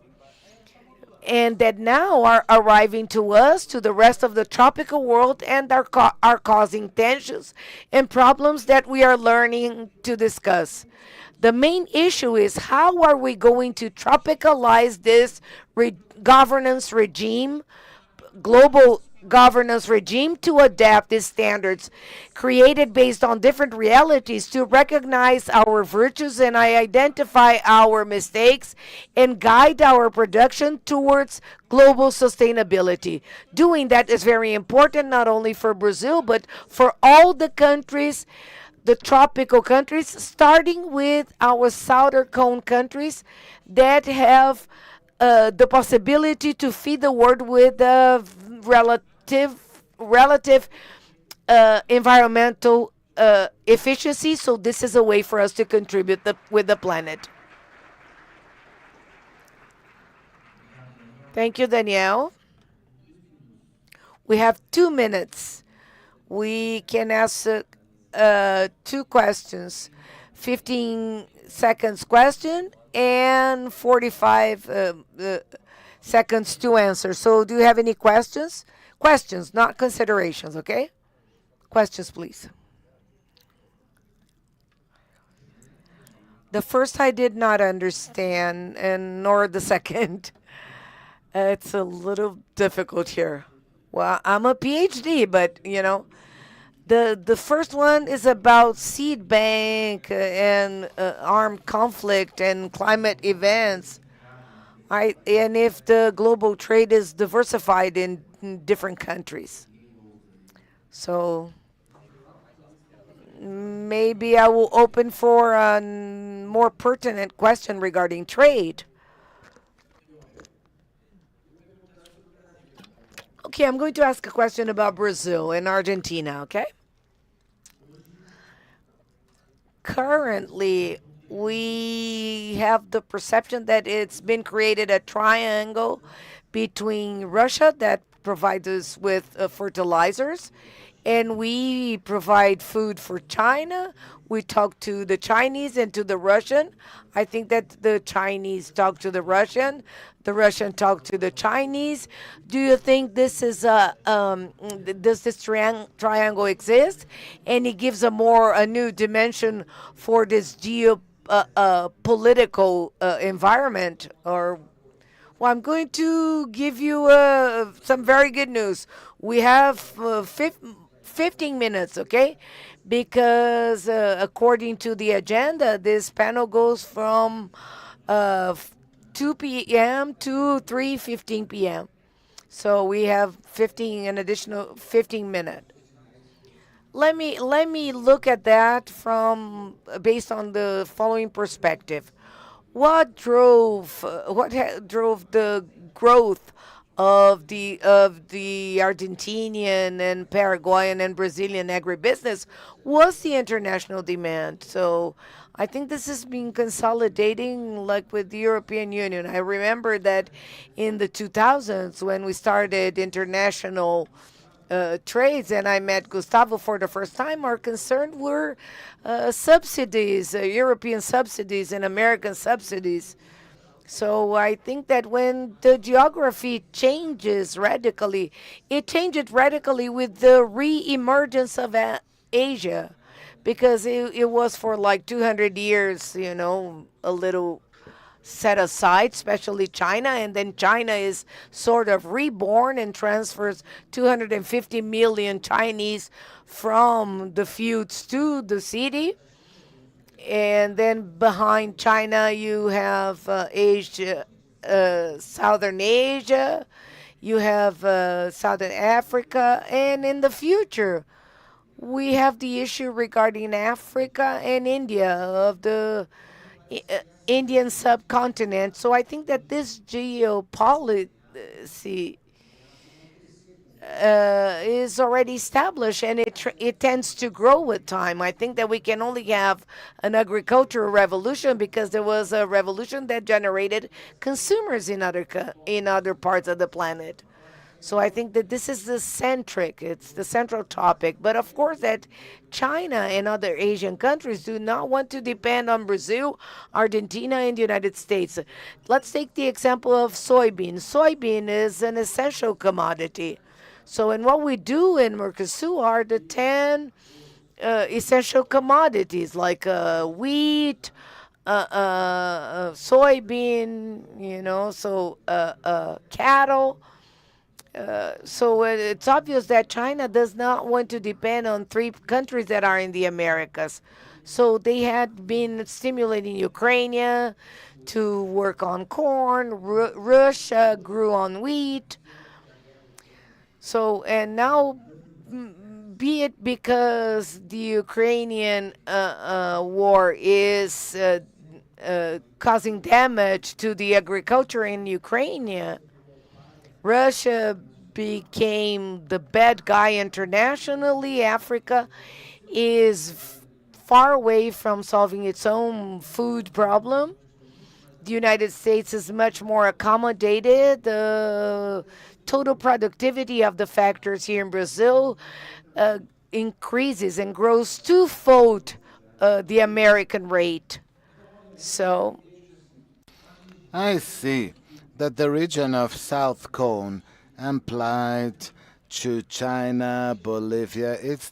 and that now are arriving to us, to the rest of the tropical world, and are causing tensions and problems that we are learning to discuss. The main issue is how are we going to tropicalize this governance regime, global governance regime, to adapt these standards created based on different realities to recognize our virtues and identify our mistakes and guide our production towards global sustainability. Doing that is very important not only for Brazil but for all the countries, the tropical countries, starting with our southern cone countries that have the possibility to feed the world with relative environmental efficiency. So this is a way for us to contribute with the planet. Thank you, Danielle. We have 2 minutes. We can ask 2 questions. 15 seconds question and 45 seconds to answer. So do you have any questions? Questions, not considerations, okay? Questions, please. The first I did not understand, and nor the second. It's a little difficult here. Well, I'm a PhD, but you know, the first one is about seed bank and armed conflict and climate events. And if the global trade is diversified in different countries. So maybe I will open for a more pertinent question regarding trade. Okay, I'm going to ask a question about Brazil and Argentina, okay? Currently, we have the perception that it's been created a triangle between Russia that provides us with fertilizers, and we provide food for China. We talk to the Chinese and to the Russian. I think that the Chinese talk to the Russian talk to the Chinese. Do you think this is does this triangle exist? And it gives a new dimension for this geopolitical environment? Or, well, I'm going to give you some very good news. We have 15 minutes, okay? Because according to the agenda, this panel goes from 2 p.m. to 3:15 p.m. So we have an additional 15 minutes. Let me look at that based on the following perspective. What drove the growth of the Argentinian and Paraguayan and Brazilian agribusiness was the international demand. So I think this has been consolidating like with the European Union. I remember that in the 2000s when we started international trades and I met Gustavo for the first time, our concern were subsidies, European subsidies and American subsidies. So I think that when the geography changes radically, it changed radically with the re-emergence of Asia, because it was for like 200 years, you know, a little set aside, especially China, and then China is sort of reborn and transfers 250 million Chinese from the fields to the city. And then behind China, you have Asia, Southern Asia, you have Southern Africa, and in the future, we have the issue regarding Africa and India of the Indian subcontinent. So I think that this geopolicy is already established, and it tends to grow with time. I think that we can only have an agricultural revolution because there was a revolution that generated consumers in other parts of the planet. So I think that this is it's the central topic. But of course that China and other Asian countries do not want to depend on Brazil, Argentina, and the United States. Let's take the example of soybean. Soybean is an essential commodity. So, and what we do in Mercosur are the 10 essential commodities like wheat, soybean, cattle. So it's obvious that China does not want to depend on 3 countries that are in the Americas. So they had been stimulating Ukraine to work on corn. Russia grew on wheat. So, and now, be it because the Ukrainian war is causing damage to the agriculture in Ukraine, Russia became the bad guy internationally. Africa is far away from solving its own food problem. The United States is much more accommodated. The total productivity of the factors here in Brazil increases and grows twofold the American rate. So I see that the region of South Cone applied to China, Bolivia. It's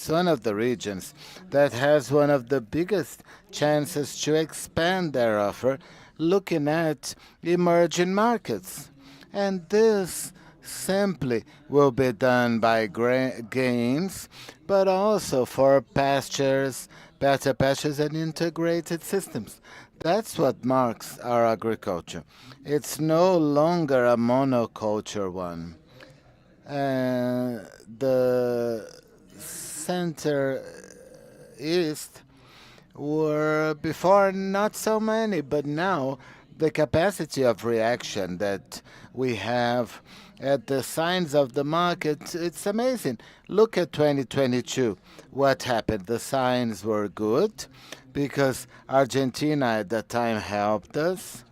one of the regions that has one of the biggest chances to expand their offer, looking at emerging markets. And this simply will be done by gains, but also for pastures, better pastures and integrated systems. That's what marks our agriculture. It's no longer a monoculture one. The center east were before not so many, but now the capacity of reaction that we have at the signs of the market, it's amazing. Look at 2022. What happened? The signs were good because Argentina at that time helped us.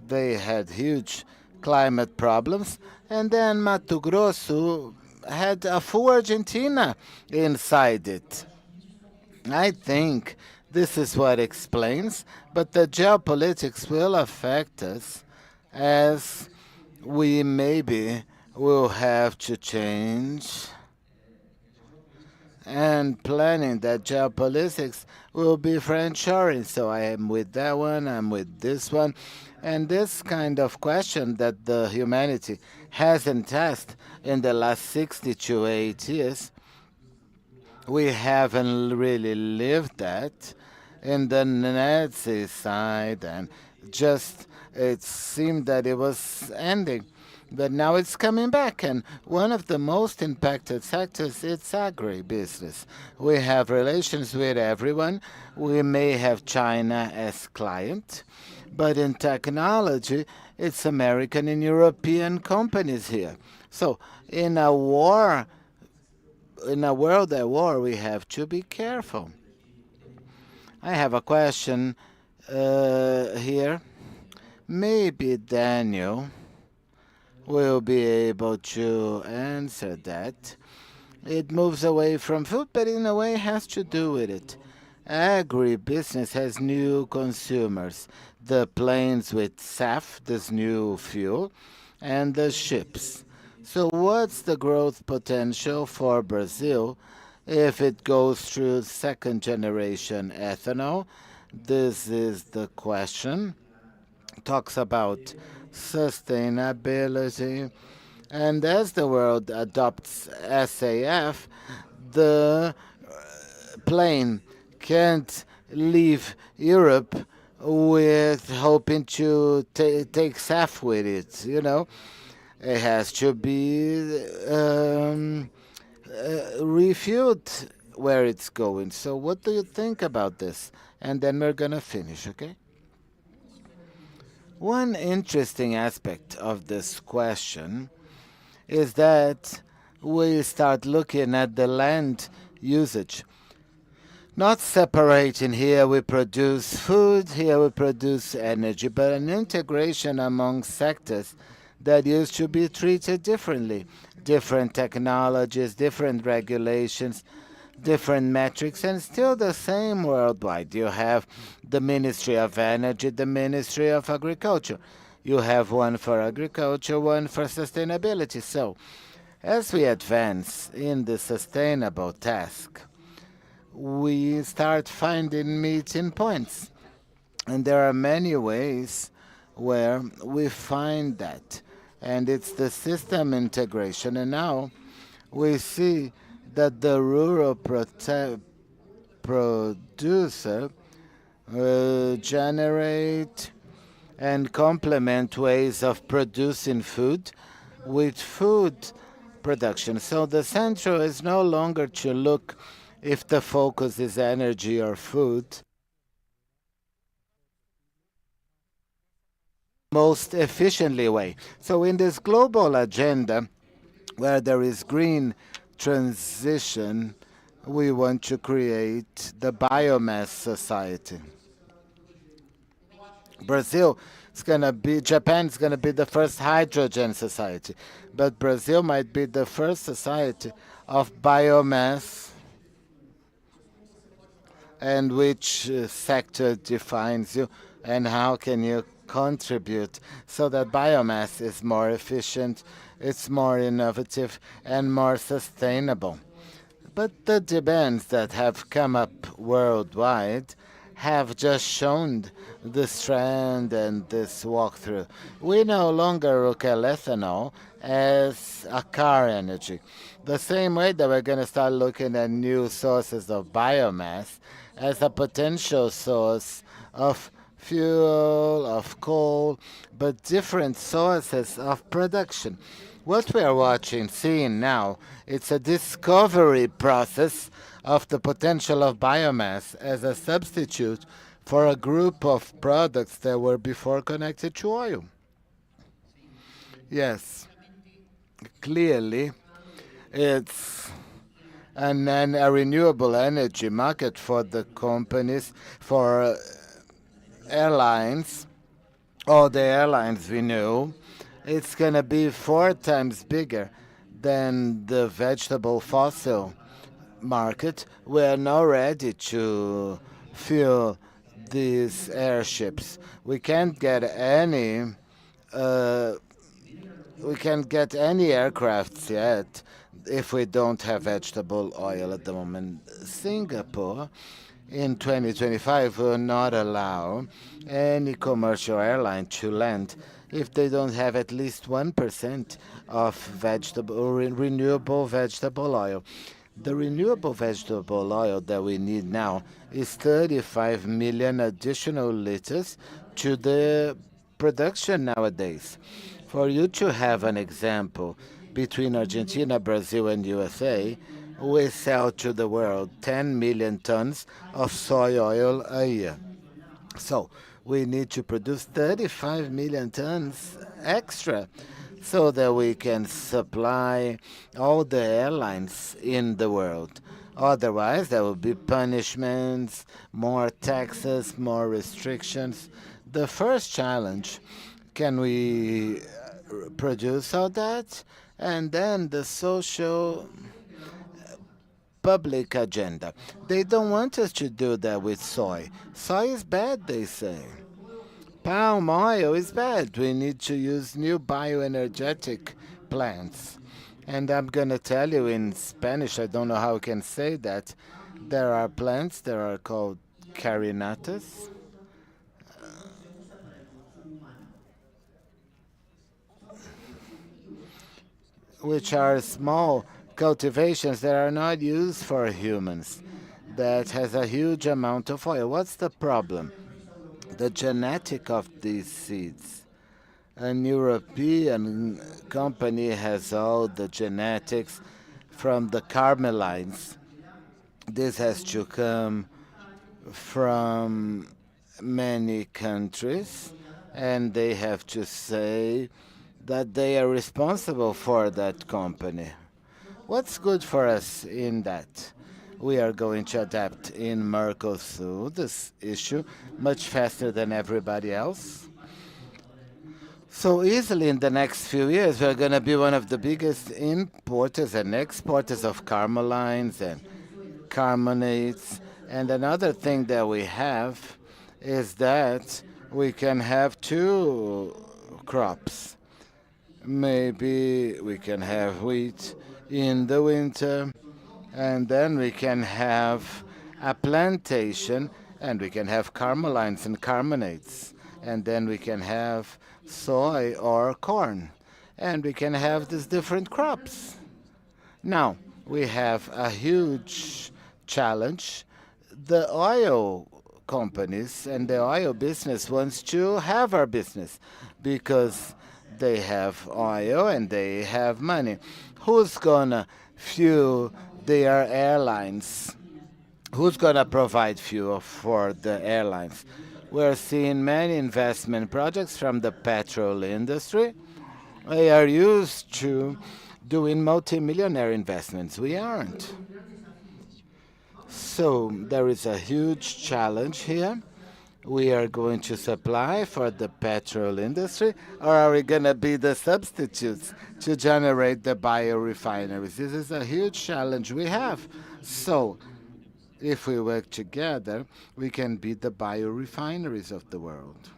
They had huge climate problems. And then Mato Grosso had a full Argentina inside it. I think this is what explains, but the geopolitics will affect us as we maybe will have to change and planning that geopolitics will be friendshoring. So I am with that one, I'm with this one. And this kind of question that the humanity hasn't asked in the last 60 to 8 years, we haven't really lived that in the Nazi side, and just it seemed that it was ending. But now it's coming back, and one of the most impacted sectors is agribusiness. We have relations with everyone. We may have China as client, but in technology, it's American and European companies here. So in a world at war, we have to be careful. I have a question here. Maybe Daniel will be able to answer that. It moves away from food, but in a way has to do with it. Agribusiness has new consumers. The planes with SAF, this new fuel, and the ships. So what's the growth potential for Brazil if it goes through second generation ethanol? This is the question. Talks about sustainability. And as the world adopts SAF, the plane can't leave Europe with hoping to take SAF with it, you know. It has to be refueled where it's going. So what do you think about this? And then we're going to finish, okay? One interesting aspect of this question is that we start looking at the land usage. Not separating here we produce food, here we produce energy, but an integration among sectors that used to be treated differently. Different technologies, different regulations, different metrics, and still the same worldwide. You have the Ministry of Energy, the Ministry of Agriculture. You have one for agriculture, one for sustainability. So, as we advance in the sustainable task, we start finding meeting points. And there are many ways where we find that. And it's the system integration. And now we see that the rural producer will generate and complement ways of producing food with food production. So the central is no longer to look if the focus is energy or food. Most efficiently way. So in this global agenda, where there is green transition, we want to create the biomass society. Japan's going to be the first hydrogen society, but Brazil might be the first society of biomass. And which sector defines you, and how can you contribute so that biomass is more efficient, it's more innovative, and more sustainable. But the demands that have come up worldwide have just shown this trend and this walkthrough. We no longer look at ethanol as a car energy. The same way that we're going to start looking at new sources of biomass as a potential source of fuel, of coal, but different sources of production. What we are seeing now, it's a discovery process of the potential of biomass as a substitute for a group of products that were before connected to oil. Yes, clearly, it's a renewable energy market for the companies, for airlines, all the airlines we know. It's going to be 4 times bigger than the vegetable fossil market. We are now ready to fuel these airships. We can't get any aircrafts yet if we don't have vegetable oil at the moment. Singapore in 2025 will not allow any commercial airline to land if they don't have at least 1% of renewable vegetable oil. The renewable vegetable oil that we need now is 35 million additional liters to the production nowadays. For you to have an example, between Argentina, Brazil, and USA, we sell to the world 10 million tons of soy oil a year. So we need to produce 35 million tons extra so that we can supply all the airlines in the world. Otherwise, there will be punishments, more taxes, more restrictions. The first challenge, can we produce all that? And then the social public agenda. They don't want us to do that with soy. Soy is bad, they say. Palm oil is bad. We need to use new bioenergetic plants. And I'm going to tell you in Spanish, I don't know how I can say that. There are plants that are called carinatas. Which are small cultivations that are not used for humans, that has a huge amount of oil. What's the problem? The genetic of these seeds. An European company has all the genetics from the Carmelines. This has to come from many countries, and they have to say that they are responsible for that company. What's good for us in that? We are going to adapt in Mercosur this issue much faster than everybody else. So easily in the next few years, we're going to be one of the biggest importers and exporters of carmelines and carbonates. And another thing that we have is that we can have two crops. Maybe we can have wheat in the winter, and then we can have a plantation, and we can have carmelines and carbonates, and then we can have soy or corn, and we can have these different crops. Now, we have a huge challenge. The oil companies and the oil business wants to have our business because they have oil and they have money. Who's gonna fuel their airlines? Who's gonna provide fuel for the airlines? We're seeing many investment projects from the petrol industry. They are used to doing multi-millionaire investments. We aren't. So there is a huge challenge here. We are going to supply for the petrol industry, or are we going to be the substitutes to generate the biorefineries? This is a huge challenge we have. So if we work together, we can be the biorefineries of the world.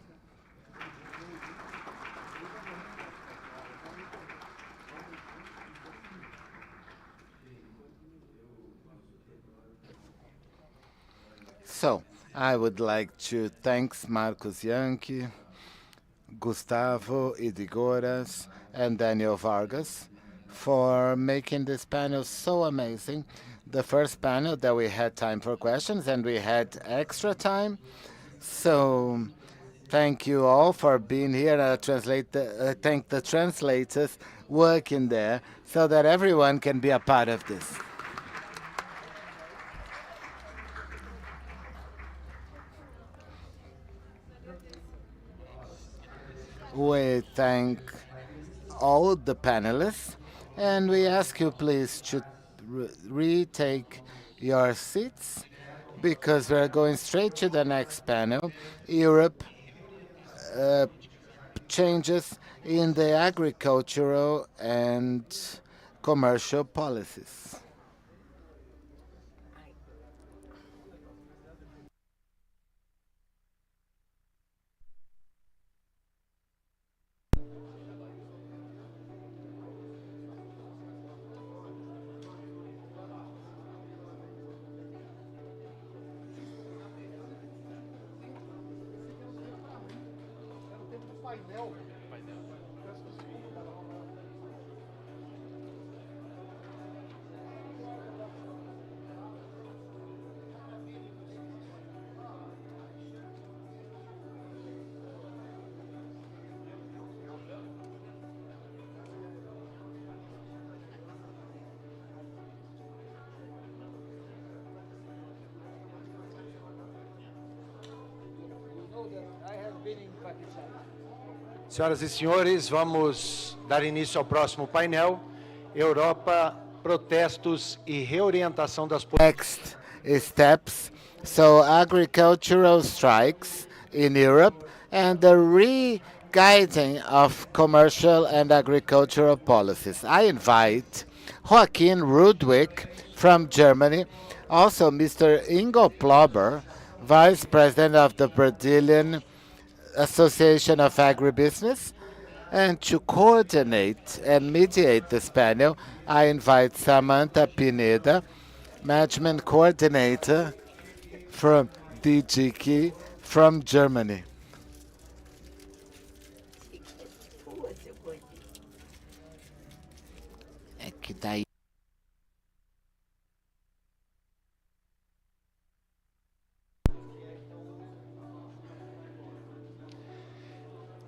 So I would like to thank Marcos Yankee, Gustavo Idigoras, and Daniel Vargas for making this panel so amazing. The first panel that we had time for questions, and we had extra time. So thank you all for being here. Thank the translators working there so that everyone can be a part of this. We thank all the panelists, and we ask you please to retake your seats because we're going straight to the next panel, Europe changes in the agricultural and commercial policies. Senhoras e senhores, vamos dar início ao próximo painel. Europa, protestos e reorientação das Next steps, so agricultural strikes in Europe and the re-guiding of commercial and agricultural policies. I invite Joachim Rudwig from Germany, also Mr. Ingo Plober, Vice President of the Brazilian Association of Agribusiness, and to coordinate and mediate this panel, I invite Samantha Pineda, Management Coordinator from DGK from Germany.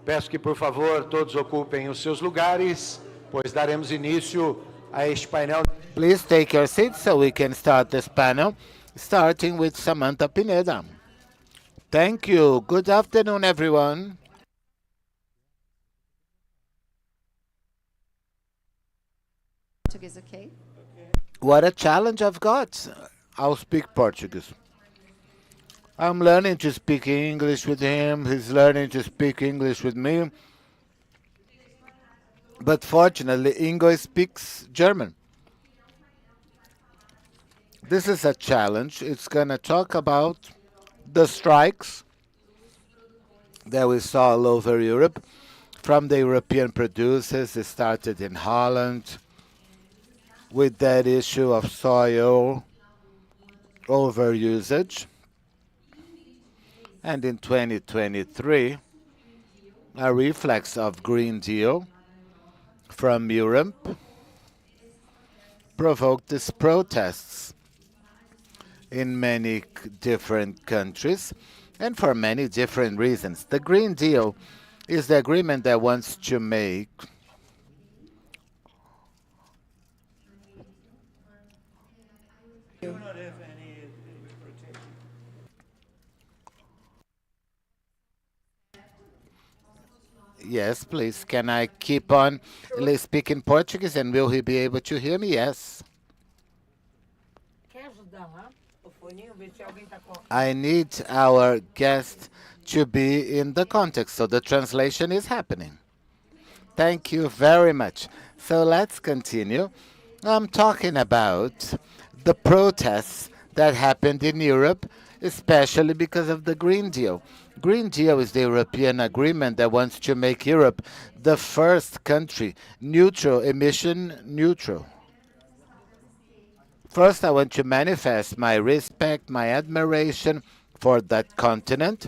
Peço que, por favor, todos ocupem os seus lugares, pois daremos início a este painel. Please take your seats so we can start this panel, starting with Samantha Pineda. Thank you. Good afternoon, everyone. Portuguese, okay? What a challenge I've got. I'll speak Portuguese. I'm learning to speak English with him. He's learning to speak English with me. But fortunately, Ingo speaks German. This is a challenge. It's going to talk about the strikes that we saw all over Europe from the European producers. It started in Holland with that issue of soil overusage. And in 2023, a reflex of Green Deal from Europe provoked these protests in many different countries and for many different reasons. The Green Deal is the agreement that wants to make Yes, please. Can I keep on speaking Portuguese and will he be able to hear me? Yes. I need our guest to be in the context, so the translation is happening. Thank you very much. So let's continue. I'm talking about the protests that happened in Europe, especially because of the Green Deal. Green Deal is the European agreement that wants to make Europe the first country emission neutral. First, I want to manifest my respect, my admiration for that continent.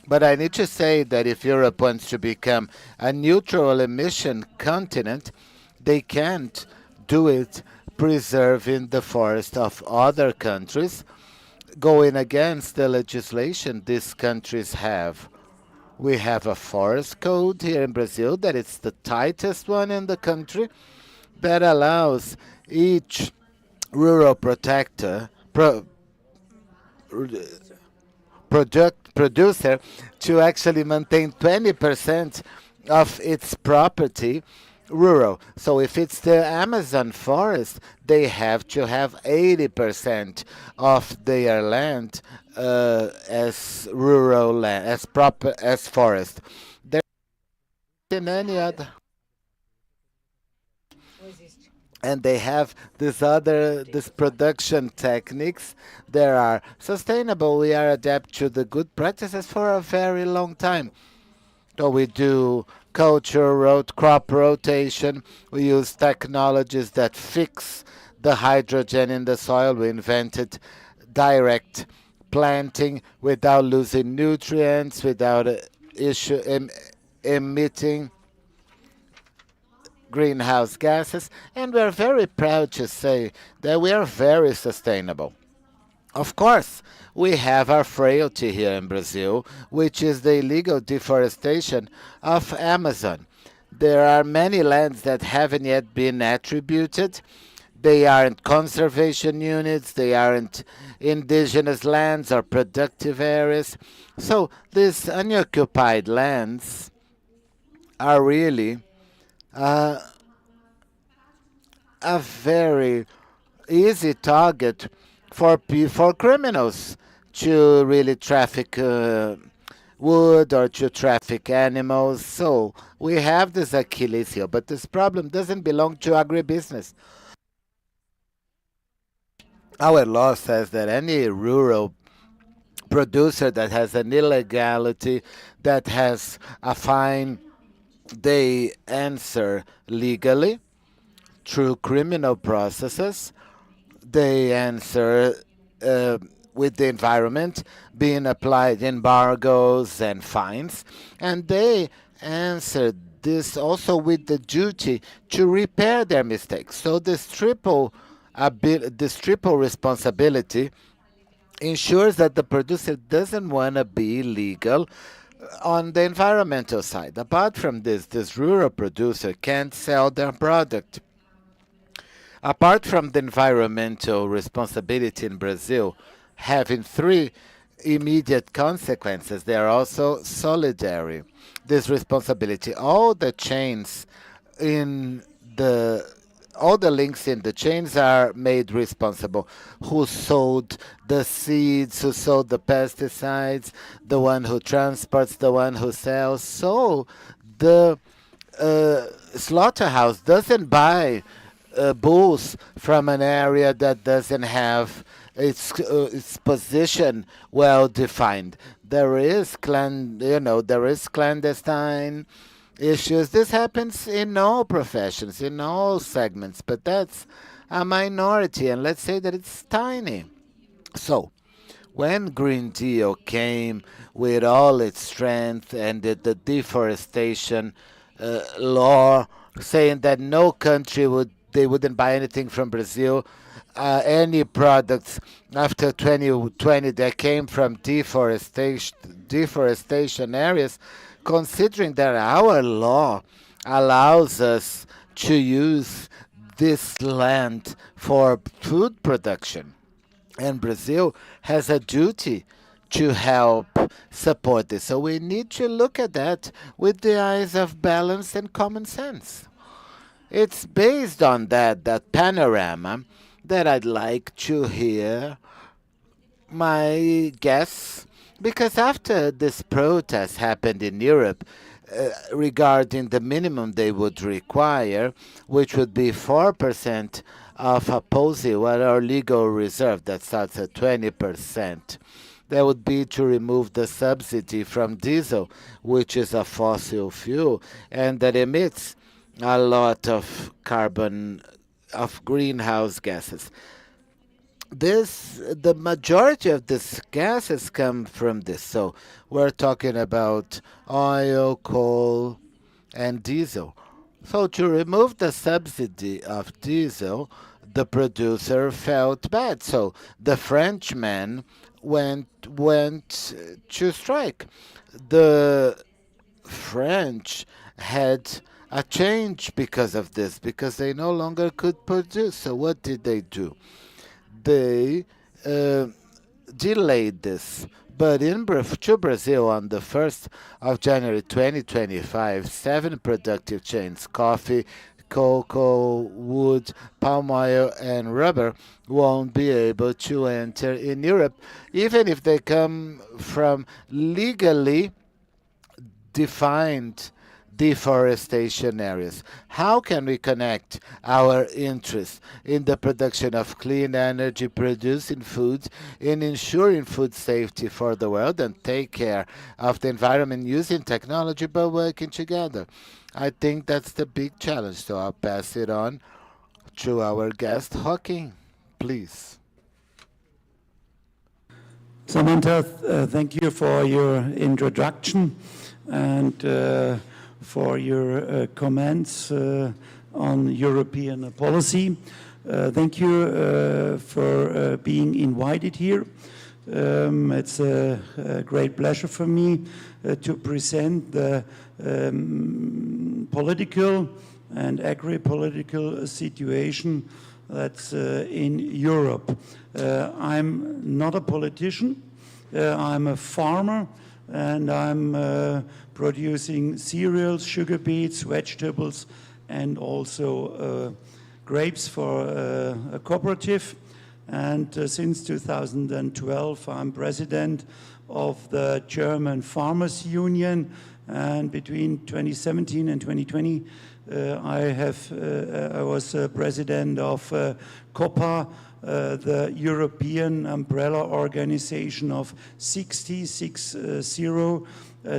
But I need to say that if Europe wants to become a neutral emission continent, they can't do it preserving the forest of other countries, going against the legislation these countries have. We have a forest code here in Brazil that is the tightest one in the country that allows each rural producer to actually maintain 20% of its property rural. So if it's the Amazon forest, they have to have 80% of their land as rural land, as forest. There in any other. And they have this production techniques that are sustainable. We are adapt to the good practices for a very long time. So we do crop rotation. We use technologies that fix the hydrogen in the soil. We invented direct planting without losing nutrients, without emitting greenhouse gases, and we're very proud to say that we are very sustainable. Of course, we have our frailty here in Brazil, which is the illegal deforestation of Amazon. There are many lands that haven't yet been attributed. They aren't conservation units, they aren't indigenous lands or productive areas. So these unoccupied lands are really a very easy target for criminals to really traffic wood or to traffic animals. So we have this Achilles heel, but this problem doesn't belong to agribusiness. Our law says that any rural producer that has an illegality, that has a fine, they answer legally through criminal processes. They answer with the environment, being applied embargoes and fines, and they answer this also with the duty to repair their mistakes. So this triple responsibility ensures that the producer doesn't want to be legal on the environmental side. Apart from this rural producer can't sell their product. Apart from the environmental responsibility in Brazil having three immediate consequences, they are also solidary. This responsibility, all the chains in the all the links in the chains are made responsible. Who sold the seeds, who sold the pesticides, the one who transports, the one who sells. So the slaughterhouse doesn't buy bulls from an area that doesn't have its position well defined. There is there is clandestine issues. This happens in all professions, in all segments, but that's a minority, and let's say that it's tiny. So when Green Deal came with all its strength and the deforestation law saying that no country wouldn't buy anything from Brazil, any products after 2020 that came from deforestation areas, considering that our law allows us to use this land for food production. And Brazil has a duty to help support this. So we need to look at that with the eyes of balance and common sense. It's based on that panorama that I'd like to hear my guests, because after this protest happened in Europe regarding the minimum they would require, which would be 4% of a POSI, what our legal reserve that starts at 20%. That would be to remove the subsidy from diesel, which is a fossil fuel, and that emits a lot of carbon, of greenhouse gases. The majority of these gases come from this. So we're talking about oil, coal, and diesel. So to remove the subsidy of diesel, the producer felt bad. So the Frenchmen went to strike. The French had a change because of this, because they no longer could produce. So what did they do? They delayed this. But to Brazil, on the 1st of January 2025, 7 productive chains, coffee, cocoa, wood, palm oil, and rubber, won't be able to enter in Europe, even if they come from legally defined deforestation areas. How can we connect our interests in the production of clean energy, producing food, in ensuring food safety for the world, and take care of the environment using technology but working together? I think that's the big challenge. So I'll pass it on to our guest, Joaquin, please. Samantha, thank you for your introduction and for your comments on European policy. Thank you for being invited here. It's a great pleasure for me to present the political and agri-political situation that's in Europe. I'm not a politician. I'm a farmer, and I'm producing cereals, sugar beets, vegetables, and also grapes for a cooperative. And since 2012, I'm president of the German Farmers Union. And between 2017 and 2020, I was president of COPA, the European umbrella organization of 60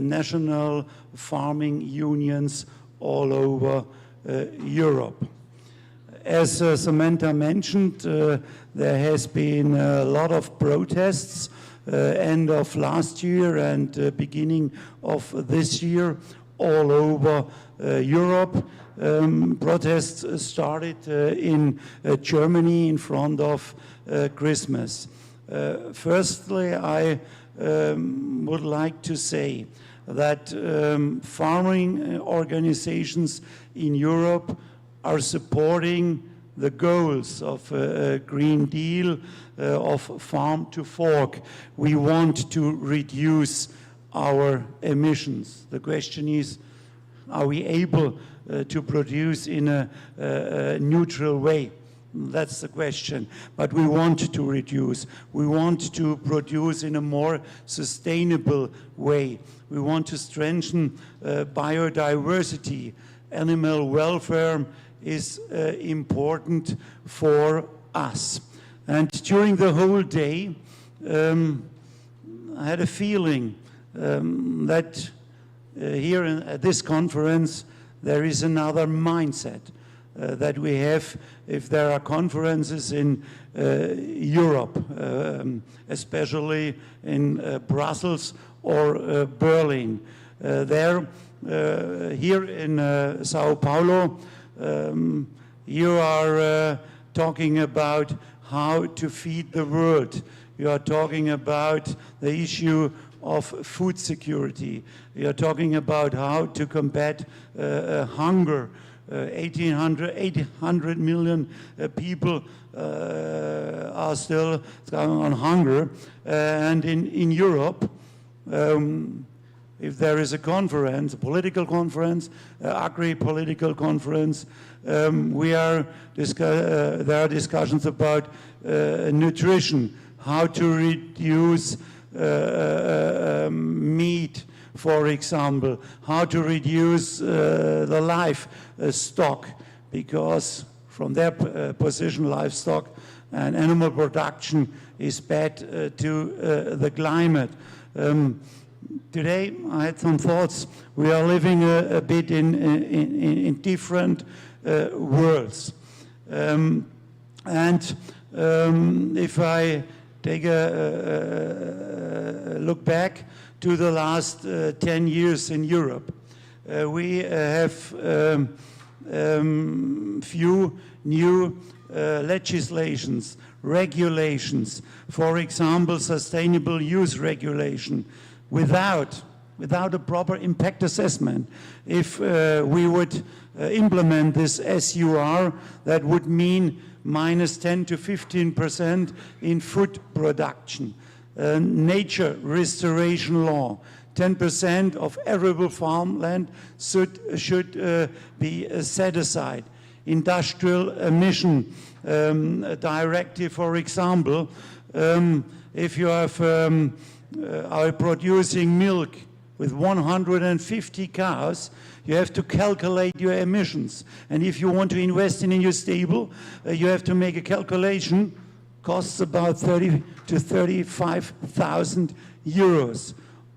national farming unions all over Europe. As Samantha mentioned, there has been a lot of protests end of last year and beginning of this year all over Europe. Protests started in Germany in front of Christmas. Firstly, I would like to say that farming organizations in Europe are supporting the goals of a Green Deal of farm to fork. We want to reduce our emissions. The question is, are we able to produce in a neutral way? That's the question. But we want to reduce. We want to produce in a more sustainable way. We want to strengthen biodiversity. Animal welfare is important for us. And during the whole day, I had a feeling that here at this conference, there is another mindset that we have if there are conferences in Europe, especially in Brussels or Berlin. Here in São Paulo, you are talking about how to feed the world. You are talking about the issue of food security. You are talking about how to combat hunger. 800 million people are still on hunger. And in Europe, if there is a conference, a political conference, agri-political conference, there are discussions about nutrition, how to reduce meat, for example, how to reduce the livestock, because from their position, livestock and animal production is bad to the climate. Today, I had some thoughts. We are living a bit in different worlds. If I take a look back to the last 10 years in Europe, we have few new legislations, regulations, for example, sustainable use regulation, without a proper impact assessment. If we would implement this SUR, that would mean minus 10 to 15% in food production. Nature restoration law, 10% of arable farmland should be set aside. Industrial emission directive, for example, if you have are producing milk with 150 cows, you have to calculate your emissions. And if you want to invest in a new stable, you have to make a calculation, costs about 30 to 35,000 euros.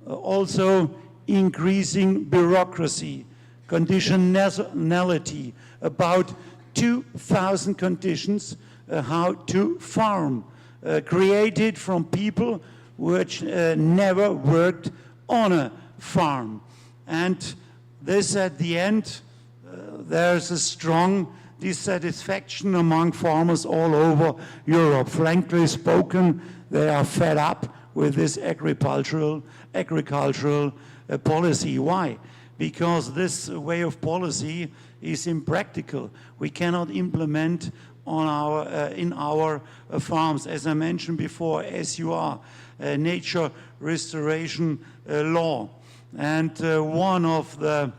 Also increasing bureaucracy, conditionality, about 2,000 conditions how to farm, created from people which never worked on a farm. And this, at the end, there's a strong dissatisfaction among farmers all over Europe. Frankly spoken, they are fed up with this agricultural policy. Why? Because this way of policy is impractical. We cannot implement on in our farms, as I mentioned before, SUR, nature restoration law. And one of the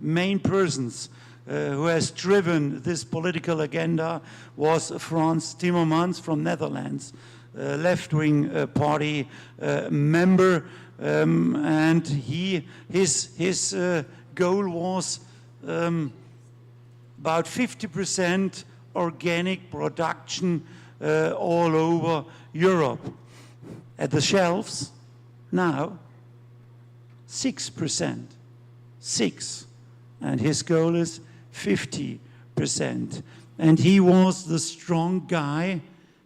main persons who has driven this political agenda was Frans Timmermans from Netherlands, left-wing party member, and his goal was about 50% organic production all over Europe. At the shelves now, 6%. 6. And his goal is 50%. And he was the strong guy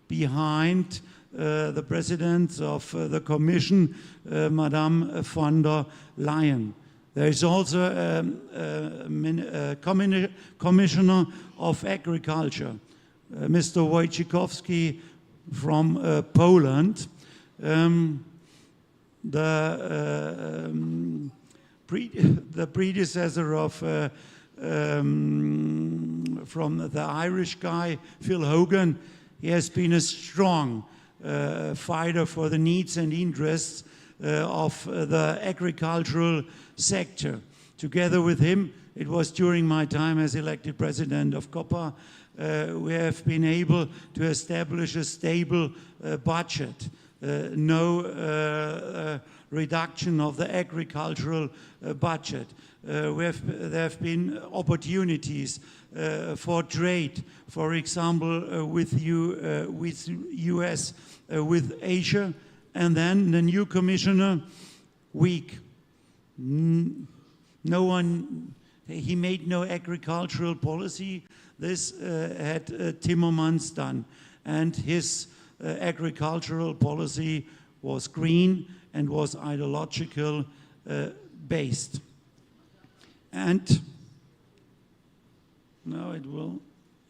behind the president of the Commission, Madame von der Leyen. There is also a Commissioner of Agriculture, Mr. Wojciechowski from Poland. The predecessor of from the Irish guy, Phil Hogan, he has been a strong fighter for the needs and interests of the agricultural sector. Together with him, it was during my time as elected president of COPA, we have been able to establish a stable budget, no reduction of the agricultural budget. There have been opportunities for trade, for example, with US, with Asia, and then the new commissioner, weak. No one, he made no agricultural policy. This had Timmermans done, and his agricultural policy was green and was ideological based. And now it will,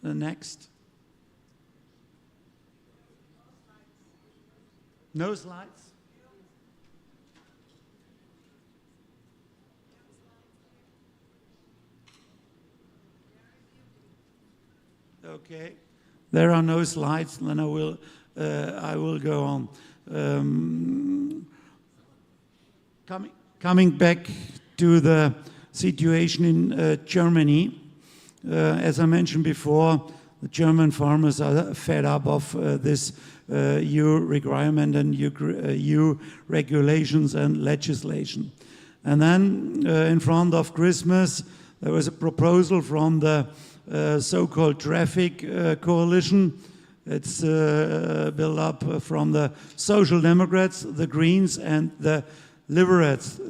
the next. No slides? Okay, there are no slides, then I will go on. Coming back to the situation in Germany, as I mentioned before, the German farmers are fed up of this EU requirement and EU regulations and legislation. And then in front of Christmas, there was a proposal from the so-called traffic coalition. It's built up from the Social Democrats, the Greens, and the liberals.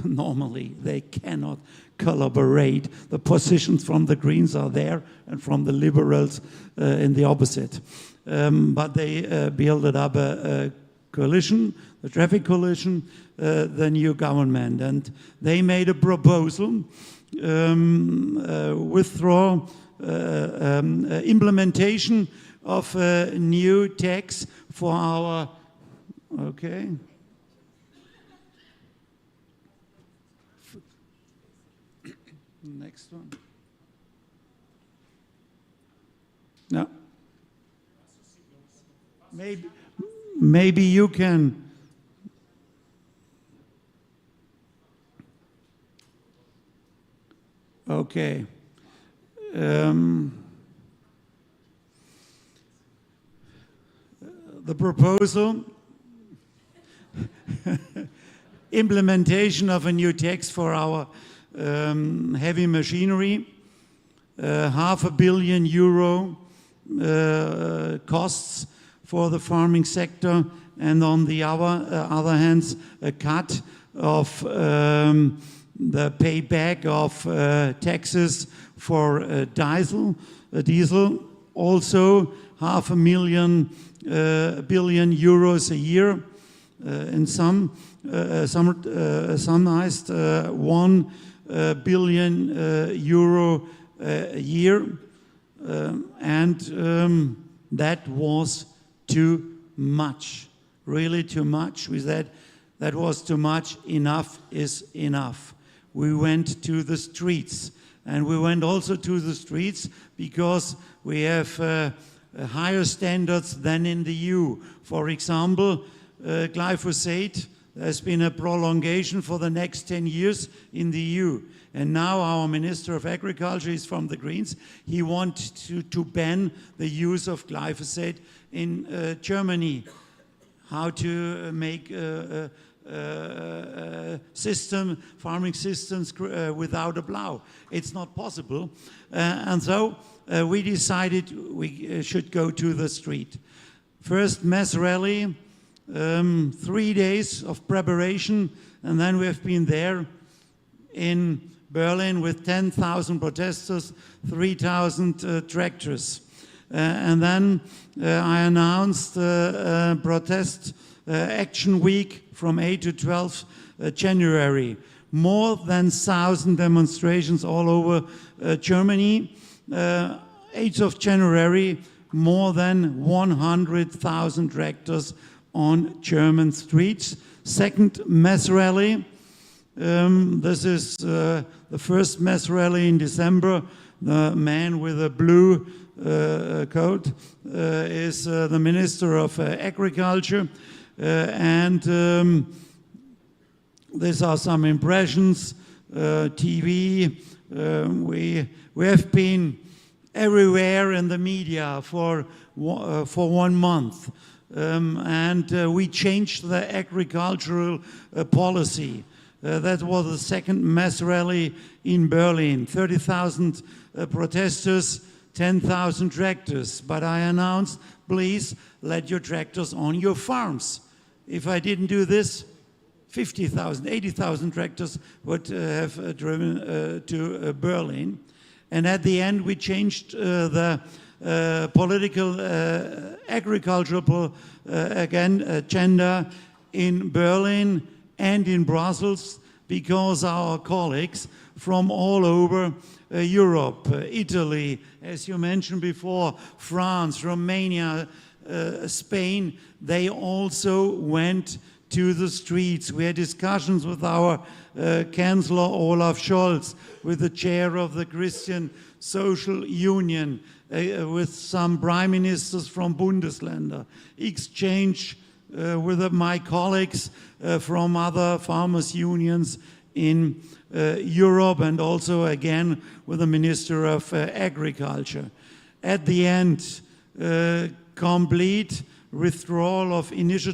Normally, they cannot collaborate. The positions from the Greens are there, and from the liberals in the opposite. But they built up a coalition, the traffic coalition, the new government, and they made a proposal. Withdraw implementation of a new tax for our, okay. Next one. No. Maybe you can. Okay. The proposal, implementation of a new tax for our heavy machinery, €500 million costs for the farming sector, and on the other hand, a cut of the payback of taxes for diesel, also €500 million a year, in some summarized €1 billion a year, and that was too much, really too much. We said that was too much, enough is enough. We went to the streets, and we went also to the streets because we have higher standards than in the EU. For example, glyphosate, there's been a prolongation for the next 10 years in the EU. And now our Minister of Agriculture is from the Greens. He wants to ban the use of glyphosate in Germany. How to make farming systems without a plow. It's not possible. And so we decided we should go to the street. First mass rally, 3 days of preparation, and then we have been there in Berlin with 10,000 protesters, 3,000 tractors. And then I announced a protest action week from 8 to 12 January. More than 1,000 demonstrations all over Germany. 8th of January, more than 100,000 tractors on German streets. Second mass rally. This is the first mass rally in December. The man with a blue coat is the Minister of Agriculture. and these are some impressions. TV, we have been everywhere in the media for 1 month, and we changed the agricultural policy. That was the second mass rally in Berlin. 30,000 protesters, 10,000 tractors. But I announced, please let your tractors on your farms. If I didn't do this, 50,000, 80,000 tractors would have driven to Berlin. And at the end, we changed the political, agricultural agenda in Berlin and in Brussels, because our colleagues from all over Europe, Italy, as you mentioned before, France, Romania, Spain, they also went to the streets. We had discussions with our Chancellor Olaf Scholz, with the chair of the Christian Social Union, with some prime ministers from Bundesländer, exchange with my colleagues from other farmers' unions in Europe, and also again with the Minister of Agriculture. At the end, complete withdrawal of initial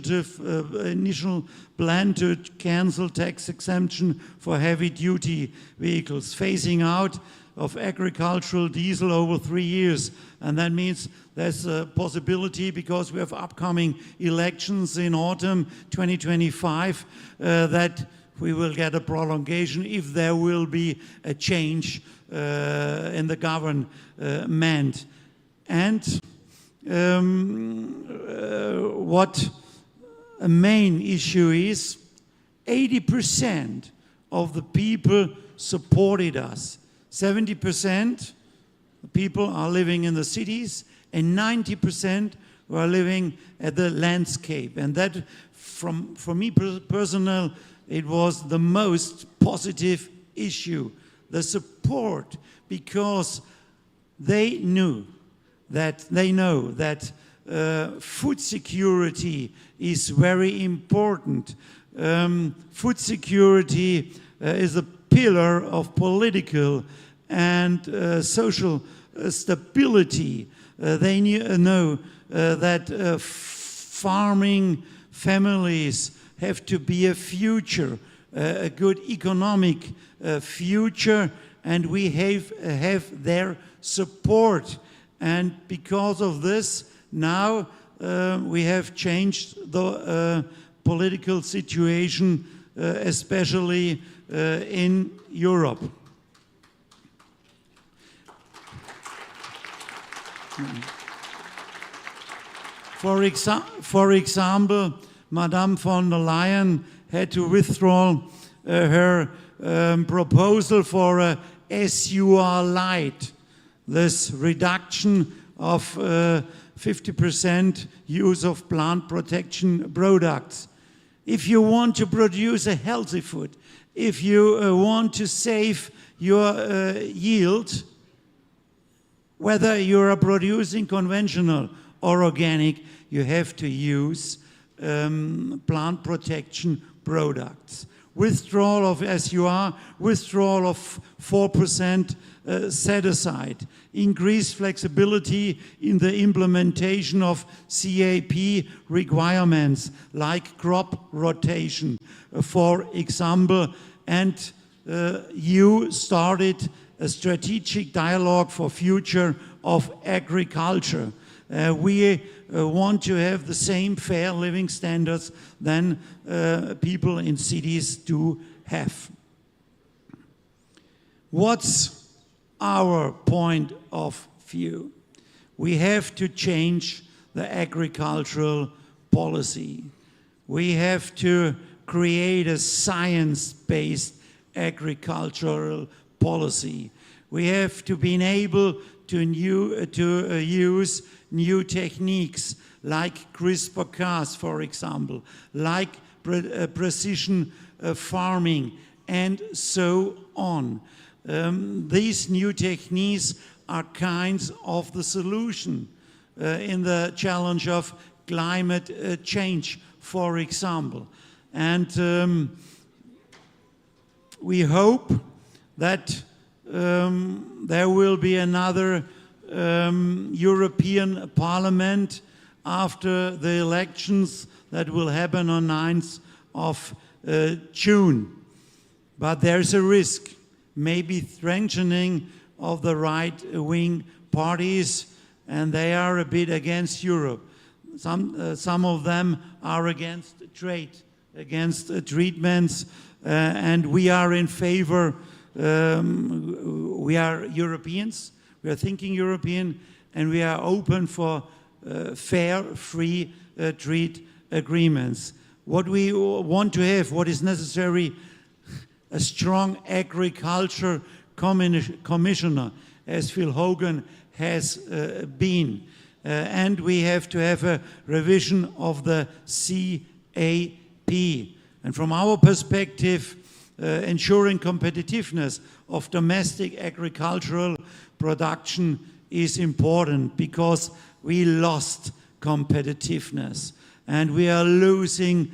plan to cancel tax exemption for heavy-duty vehicles, phasing out of agricultural diesel over 3 years. And that means there's a possibility, because we have upcoming elections in autumn 2025, that we will get a prolongation if there will be a change in the government. And what a main issue is, 80% of the people supported us. 70% people are living in the cities, and 90% are living at the landscape. And that, for me personal, it was the most positive issue, the support, because they know that food security is very important. Food security is a pillar of political and social stability. They know that farming families have to be a future, a good economic future, and we have their support. And because of this, now we have changed the political situation, especially in Europe. For example, Madame von der Leyen had to withdraw her proposal for a SUR light, this reduction of 50% use of plant protection products. If you want to produce a healthy food, if you want to save your yield, whether you are producing conventional or organic, you have to use plant protection products. Withdrawal of SUR, withdrawal of 4% set aside, increased flexibility in the implementation of CAP requirements like crop rotation, for example, and you started a strategic dialogue for future of agriculture. We want to have the same fair living standards than people in cities do have. What's our point of view? We have to change the agricultural policy. We have to create a science-based agricultural policy. We have to be able to use new techniques like CRISPR-Cas, for example, like precision farming, and so on. These new techniques are kinds of the solution in the challenge of climate change, for example. And we hope that there will be another European Parliament after the elections that will happen on 9th of June. But there's a risk, maybe strengthening of the right-wing parties, and they are a bit against Europe. Some of them are against trade, against treatments, and we are in favor. We are Europeans, we are thinking European, and we are open for fair, free trade agreements. What we want to have, what is necessary, a strong agriculture commissioner, as Phil Hogan has been. And we have to have a revision of the CAP. And from our perspective, ensuring competitiveness of domestic agricultural production is important, because we lost competitiveness and we are losing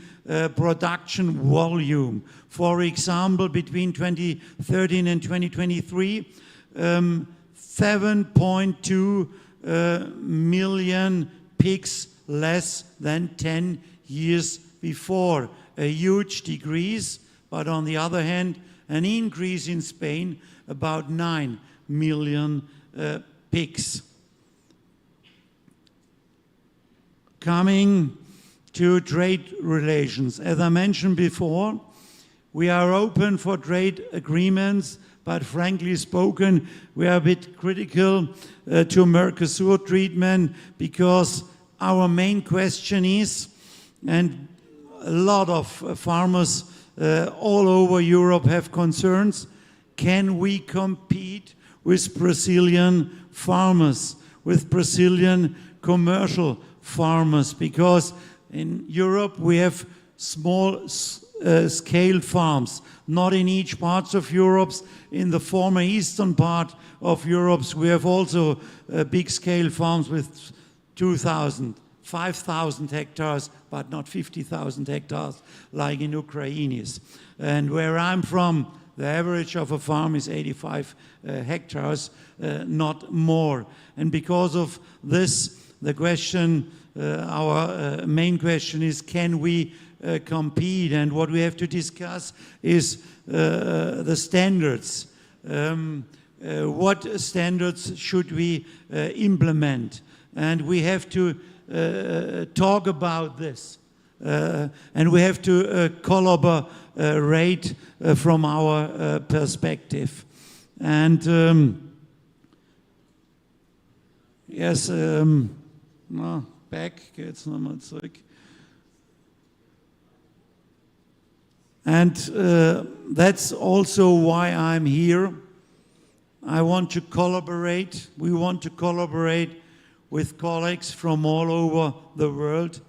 production volume. For example, between 2013 and 2023, 7.2 million pigs less than 10 years before. A huge decrease, but on the other hand, an increase in Spain, about 9 million pigs. Coming to trade relations, as I mentioned before, we are open for trade agreements, but frankly spoken, we are a bit critical to Mercosur treatment, because our main question is, and a lot of farmers all over Europe have concerns, can we compete with Brazilian farmers, with Brazilian commercial farmers? Because in Europe we have small scale farms, not in each part of Europe. In the former eastern part of Europe we have also big scale farms with 2,000, 5,000 hectares, but not 50,000 hectares like in Ukraine. And where I'm from, the average of a farm is 85 hectares, not more. And because of this, the question, our main question is, can we compete? And what we have to discuss is the standards. What standards should we implement? And we have to talk about this. And we have to collaborate from our perspective. And yes, back geht's nochmal zurück. And that's also why I'm here. I want to collaborate. We want to collaborate with colleagues from all over the world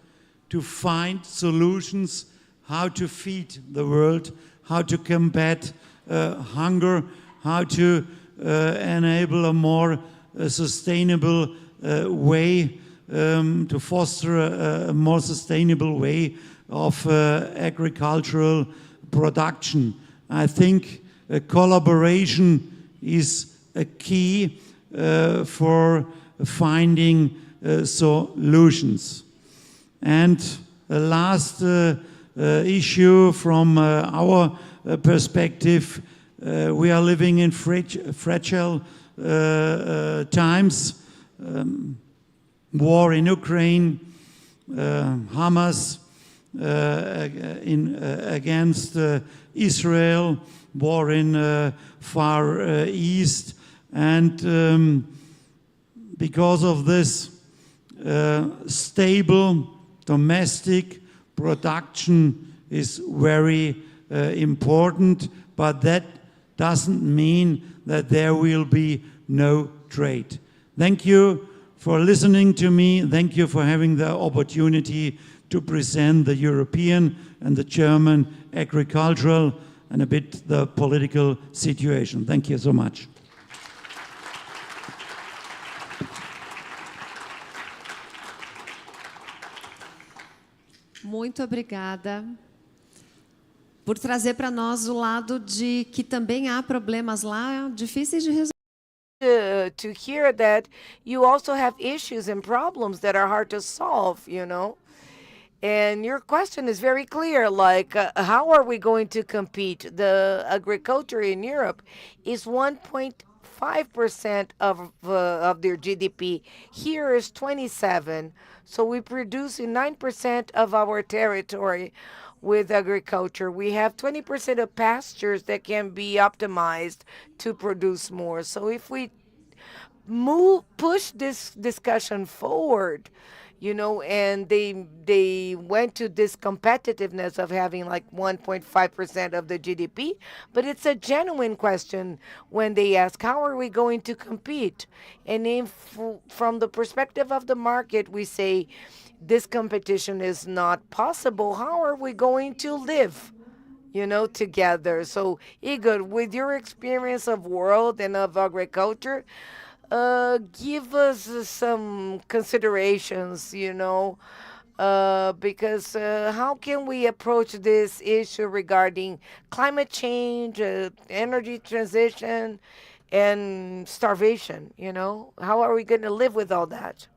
to find solutions how to feed the world, how to combat hunger, how to enable a more sustainable way, to foster a more sustainable way of agricultural production. I think collaboration is a key for finding solutions. And the last issue from our perspective, we are living in fragile times. War in Ukraine, Hamas against Israel, war in Far East, and because of this, stable domestic production is very important, but that doesn't mean that there will be no trade. Thank you for listening to me. Thank you for having the opportunity to present the European and the German agricultural and a bit the political situation. Thank you so much. Muy muito obrigada por trazer para nós o lado de que também há problemas lá difíceis de resolver. To hear that you also have issues and problems that are hard to solve, you know. And your question is very clear, like how are we going to compete? The agriculture in Europe is 1.5% of their GDP. Here is 27. So we produce in 9% of our territory with agriculture. We have 20% of pastures that can be optimized to produce more. So if we push this discussion forward, you know, and they went to this competitiveness of having like 1.5% of the GDP, but it's a genuine question when they ask, how are we going to compete? And if, from the perspective of the market, we say this competition is not possible, how are we going to live, you know, together? So Igor, with your experience of world and of agriculture, give us some considerations, you know, because how can we approach this issue regarding climate change, energy transition, and starvation, you know? How are we going to live with all that?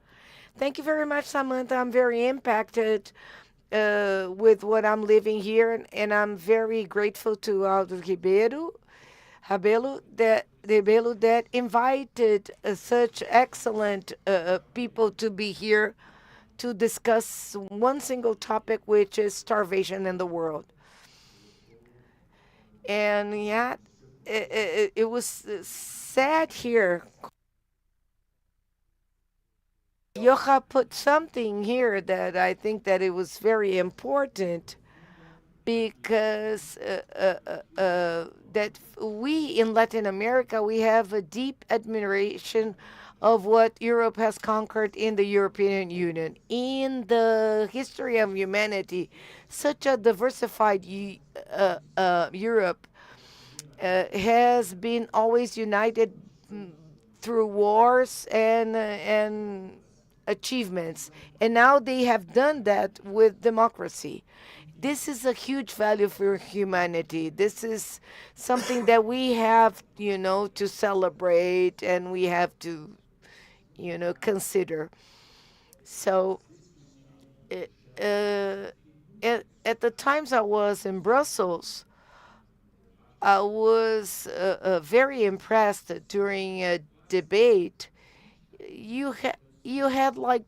Thank you very much, Samantha. I'm very impacted with what I'm living here, and I'm very grateful to Aldo Rabelo that invited such excellent people to be here to discuss one single topic, which is starvation in the world. And yet, it was sad here. Jocha put something here that I think that it was very important, because that we in Latin America, we have a deep admiration of what Europe has conquered in the European Union. In the history of humanity, such a diversified Europe has been always united through wars and achievements. And now they have done that with democracy. This is a huge value for humanity. This is something that we have, you know, to celebrate, and we have to, you know, consider. So at the times I was in Brussels, I was very impressed during a debate. You had like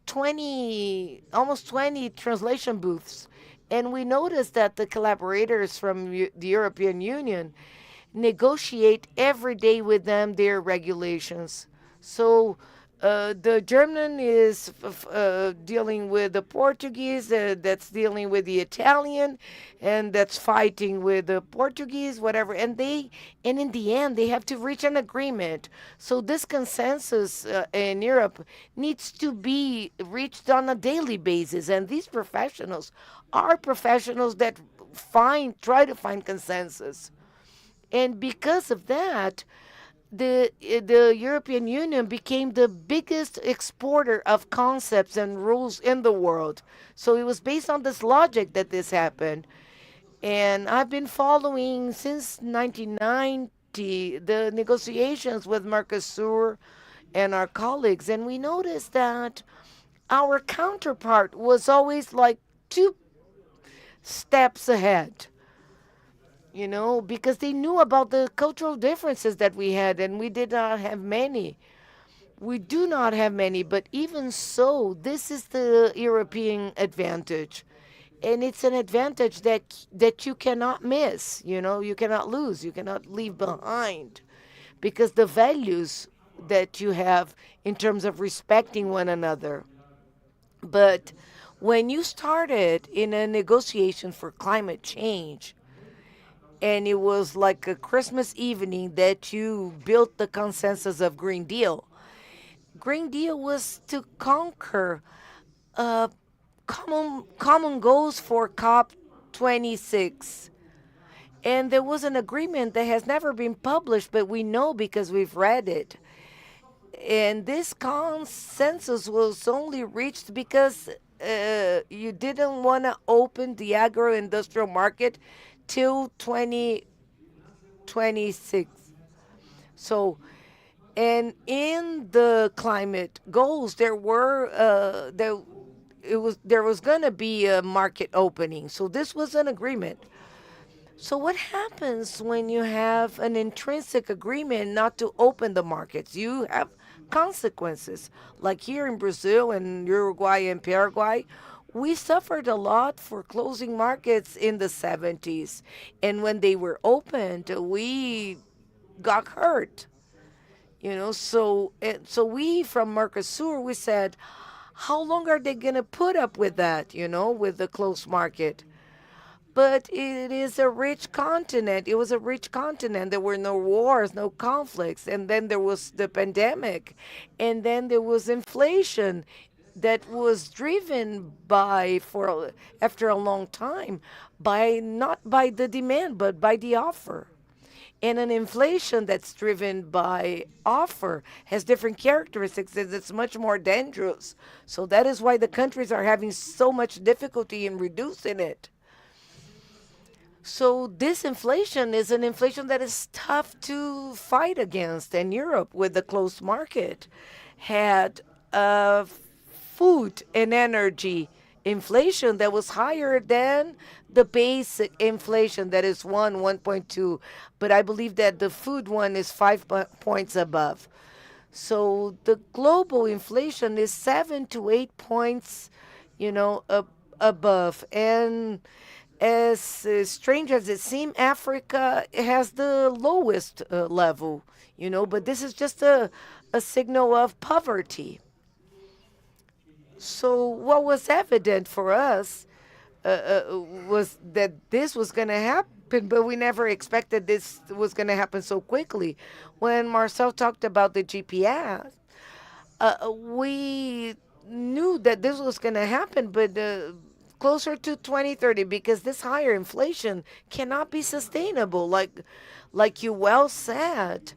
almost 20 translation booths. And we noticed that the collaborators from the European Union negotiate every day with them their regulations. So the German is dealing with the Portuguese, that's dealing with the Italian, and that's fighting with the Portuguese, whatever. And in the end, they have to reach an agreement. So this consensus in Europe needs to be reached on a daily basis. And these professionals are professionals that try to find consensus. And because of that, the European Union became the biggest exporter of concepts and rules in the world. So it was based on this logic that this happened. And I've been following since 1990 the negotiations with Mercosur and our colleagues, and we noticed that our counterpart was always like 2 steps ahead, you know, because they knew about the cultural differences that we had, and we did not have many. We do not have many, but even so, this is the European advantage. And it's an advantage that you cannot miss, you know, you cannot lose, you cannot leave behind, because the values that you have in terms of respecting one another. But when you started in a negotiation for climate change, and it was like a Christmas evening that you built the consensus of Green Deal. Green Deal was to conquer common goals for COP26. And there was an agreement that has never been published, but we know because we've read it. And this consensus was only reached because you didn't want to open the agro-industrial market till 2026. So, and in the climate goals, there was going to be a market opening. So this was an agreement. So what happens when you have an intrinsic agreement not to open the markets? You have consequences. Like here in Brazil and Uruguay and Paraguay, we suffered a lot for closing markets in the 70s. And when they were opened, we got hurt. So we from Mercosur, we said, how long are they going to put up with that, with the closed market? But it is a rich continent. It was a rich continent. There were no wars, no conflicts. And then there was the pandemic. And then there was inflation that was driven after a long time, not by the demand, but by the offer. And an inflation that's driven by offer has different characteristics, and it's much more dangerous. So that is why the countries are having so much difficulty in reducing it. So this inflation is an inflation that is tough to fight against. And Europe, with the closed market, had food and energy inflation that was higher than the basic inflation, that is 1.2. But I believe that the food one is 5 points above. So the global inflation is 7 to 8 points, above. And as strange as it seems, Africa has the lowest level, but this is just a signal of poverty. So what was evident for us was that this was going to happen, but we never expected this was going to happen so quickly. When Marcel talked about the GPS, we knew that this was going to happen, but closer to 2030, because this higher inflation cannot be sustainable. Like you well said,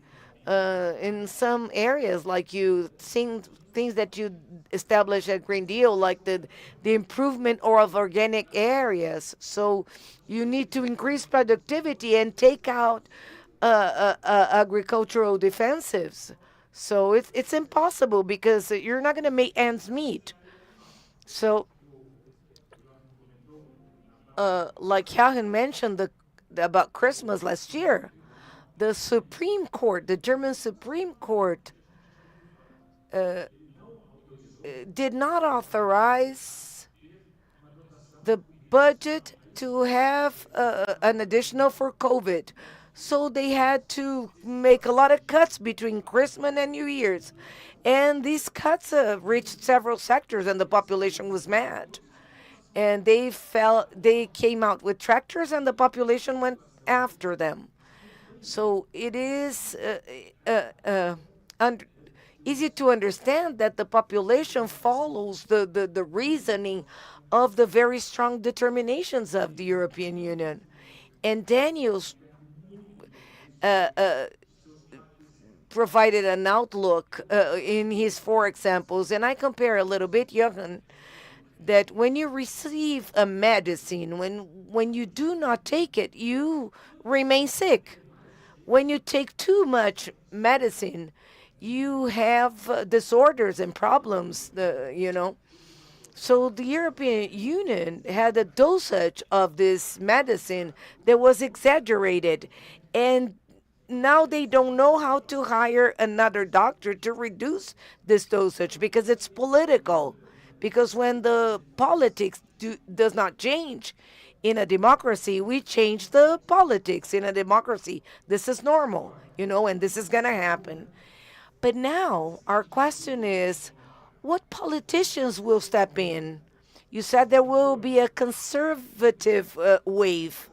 in some areas, like you seen things that you established at Green Deal, like the improvement of organic areas. So you need to increase productivity and take out agricultural defensives. So it's impossible because you're not going to make ends meet. So like Jochen mentioned about Christmas last year, the Supreme Court, the German Supreme Court, did not authorize the budget to have an additional for COVID. So they had to make a lot of cuts between Christmas and New Year's. And these cuts reached several sectors, and the population was mad. And they came out with tractors, and the population went after them. So it is easy to understand that the population follows the reasoning of the very strong determinations of the European Union. And Daniel's provided an outlook in his 4 examples, and I compare a little bit, Jochen, that when you receive a medicine, when you do not take it, you remain sick. When you take too much medicine, you have disorders and problems, So the European Union had a dosage of this medicine that was exaggerated, and now they don't know how to hire another doctor to reduce this dosage because it's political. Because when the politics does not change in a democracy, we change the politics in a democracy. This is normal, and this is going to happen. But now our question is, what politicians will step in? You said there will be a conservative wave.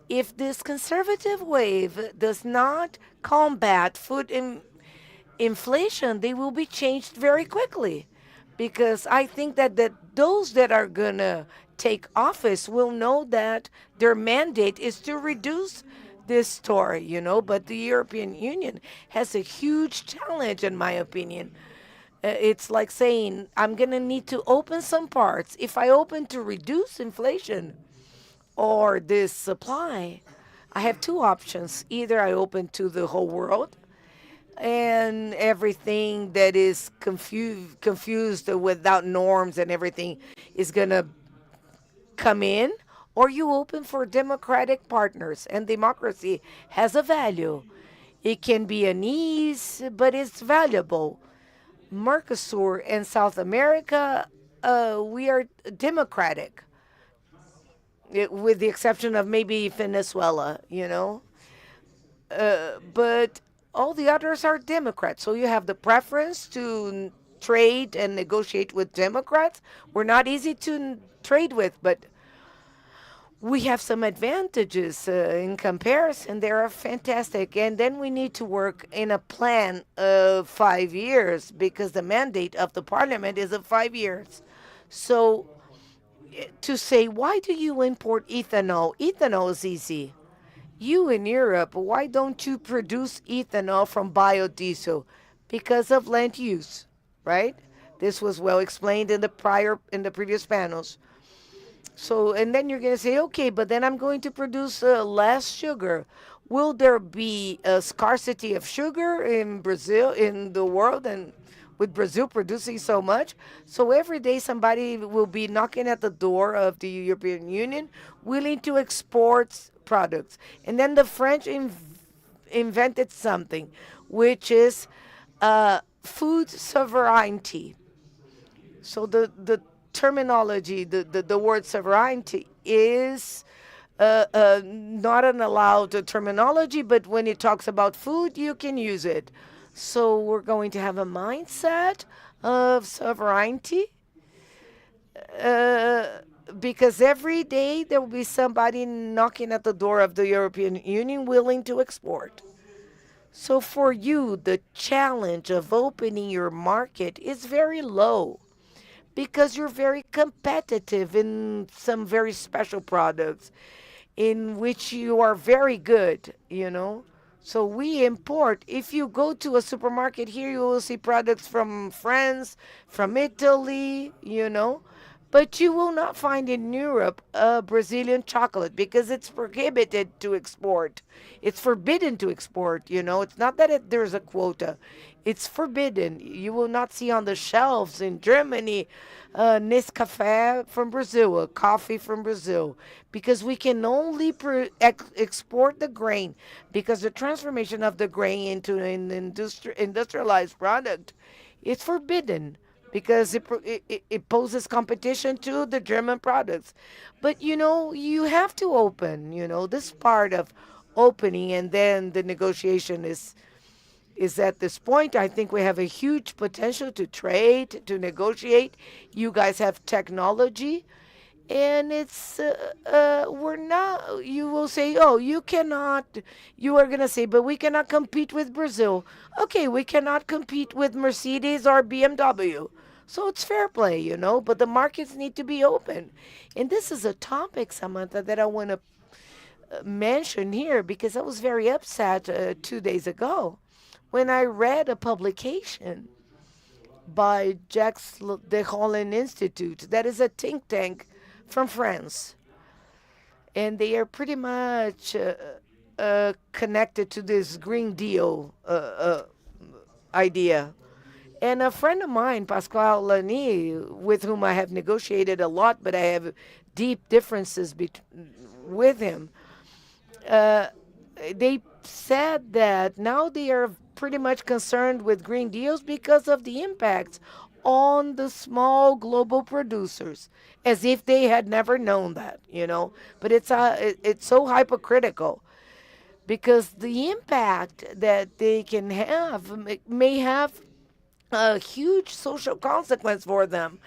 If this conservative wave does not combat food inflation, they will be changed very quickly. Because I think that those that are going to take office will know that their mandate is to reduce this story, But the European Union has a huge challenge, in my opinion. It's like saying, I'm going to need to open some parts. If I open to reduce inflation or this supply, I have two options. Either I open to the whole world and everything that is confused without norms and everything is going to come in, or you open for democratic partners. And democracy has a value. It can be an ease, but it's valuable. Mercosur and South America, we are democratic, with the exception of maybe Venezuela, but all the others are Democrats. So you have the preference to trade and negotiate with Democrats. We're not easy to trade with, but we have some advantages in comparison. They are fantastic. And then we need to work in a plan of 5 years because the mandate of the parliament is of 5 years. So to say, why do you import ethanol? Ethanol is easy. You in Europe, why don't you produce ethanol from biodiesel? Because of land use, right? This was well explained in the previous panels. So, and then you're going to say, okay, but then I'm going to produce less sugar. Will there be a scarcity of sugar in Brazil, in the world, and with Brazil producing so much? So every day somebody will be knocking at the door of the European Union willing to export products. And then the French invented something, which is food sovereignty. So the terminology, the word sovereignty is not an allowed terminology, but when it talks about food, you can use it. So we're going to have a mindset of sovereignty, because every day there will be somebody knocking at the door of the European Union willing to export. So for you, the challenge of opening your market is very low, because you're very competitive in some very special products in which you are very good, So we import. If you go to a supermarket here, you will see products from France, from Italy, But you will not find in Europe a Brazilian chocolate because it's prohibited to export. It's forbidden to export, It's not that there's a quota. It's forbidden. You will not see on the shelves in Germany Nescafé from Brazil, a coffee from Brazil, because we can only export the grain, because the transformation of the grain into an industrialized product, it's forbidden, because it poses competition to the German products. But, you have to open, this part of opening, and then the negotiation is at this point. I think we have a huge potential to trade, to negotiate. You guys have technology, and it's, we're not, you will say, oh, you are going to say, but we cannot compete with Brazil. Okay, we cannot compete with Mercedes or BMW. So it's fair play, but the markets need to be open. And this is a topic, Samantha, that I want to mention here, because I was very upset 2 days ago when I read a publication by Jacques de Holland Institute, that is a think tank from France. And they are pretty much connected to this Green Deal idea. And a friend of mine, Pascal Lani, with whom I have negotiated a lot, but I have deep differences with him, they said that now they are pretty much concerned with Green Deals because of the impacts on the small global producers, as if they had never known that, But it's so hypocritical, because the impact that they can have may have a huge social consequence for them.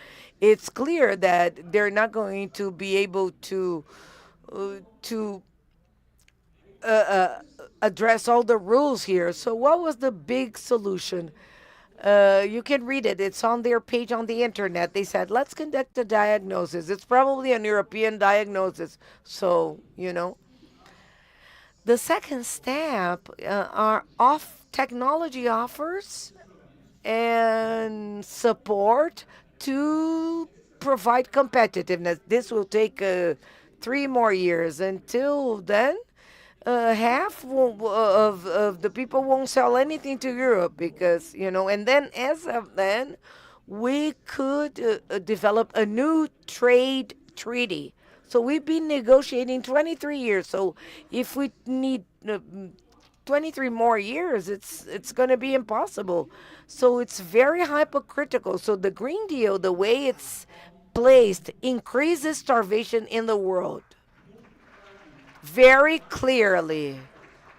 It's clear that they're not going to be able to address all the rules here. So what was the big solution? You can read it. It's on their page on the internet. They said, let's conduct a diagnosis. It's probably an European diagnosis. So, The second step are technology offers and support to provide competitiveness. This will take 3 more years. Until then, half of the people won't sell anything to Europe because, and then as of then, we could develop a new trade treaty. So we've been negotiating 23 years. So if we need 23 more years, it's going to be impossible. So it's very hypocritical. So the Green Deal, the way it's placed, increases starvation in the world. Very clearly.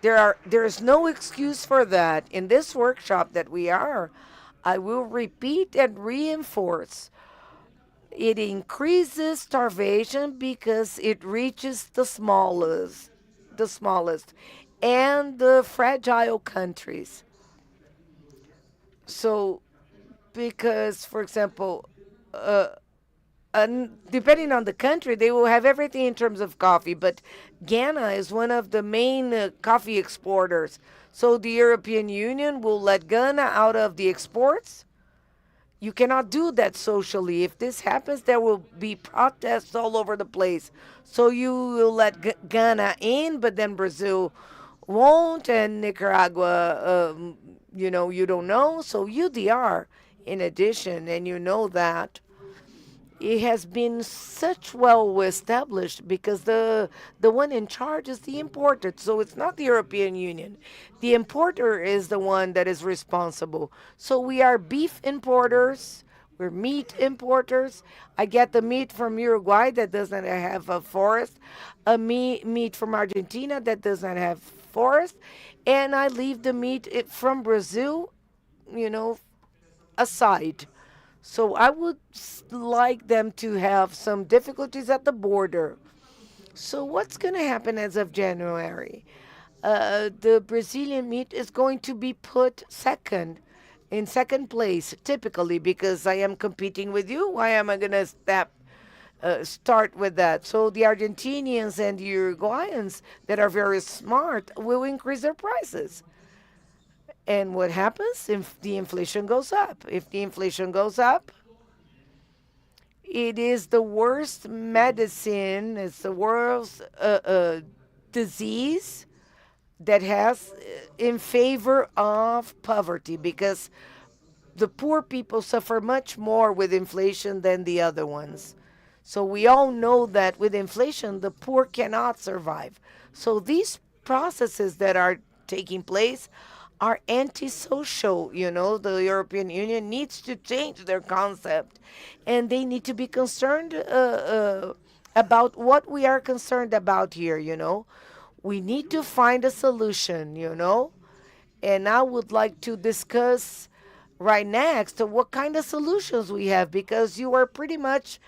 There is no excuse for that. In this workshop that we are, I will repeat and reinforce. It increases starvation because it reaches the smallest and the fragile countries. So, because, for example, depending on the country, they will have everything in terms of coffee, but Ghana is one of the main coffee exporters. So the European Union will let Ghana out of the exports. You cannot do that socially. If this happens, there will be protests all over the place. So you will let Ghana in, but then Brazil won't, and Nicaragua, you don't know. So UDR, in addition, and you know that, it has been such well established because the one in charge is the importer. So it's not the European Union. The importer is the one that is responsible. So we are beef importers. We're meat importers. I get the meat from Uruguay that doesn't have a forest, meat from Argentina that doesn't have forest, and I leave the meat from Brazil, aside. So I would like them to have some difficulties at the border. So what's going to happen as of January? The Brazilian meat is going to be put in second place, typically, because I am competing with you. Why am I going to start with that? So the Argentinians and the Uruguayans that are very smart will increase their prices. And what happens if the inflation goes up? If the inflation goes up, it is the worst medicine, it's the worst disease that has in favor of poverty, because the poor people suffer much more with inflation than the other ones. So we all know that with inflation, the poor cannot survive. So these processes that are taking place are antisocial. The European Union needs to change their concept, and they need to be concerned about what we are concerned about here. We need to find a solution, and I would like to discuss right next what kind of solutions we have, because you are pretty much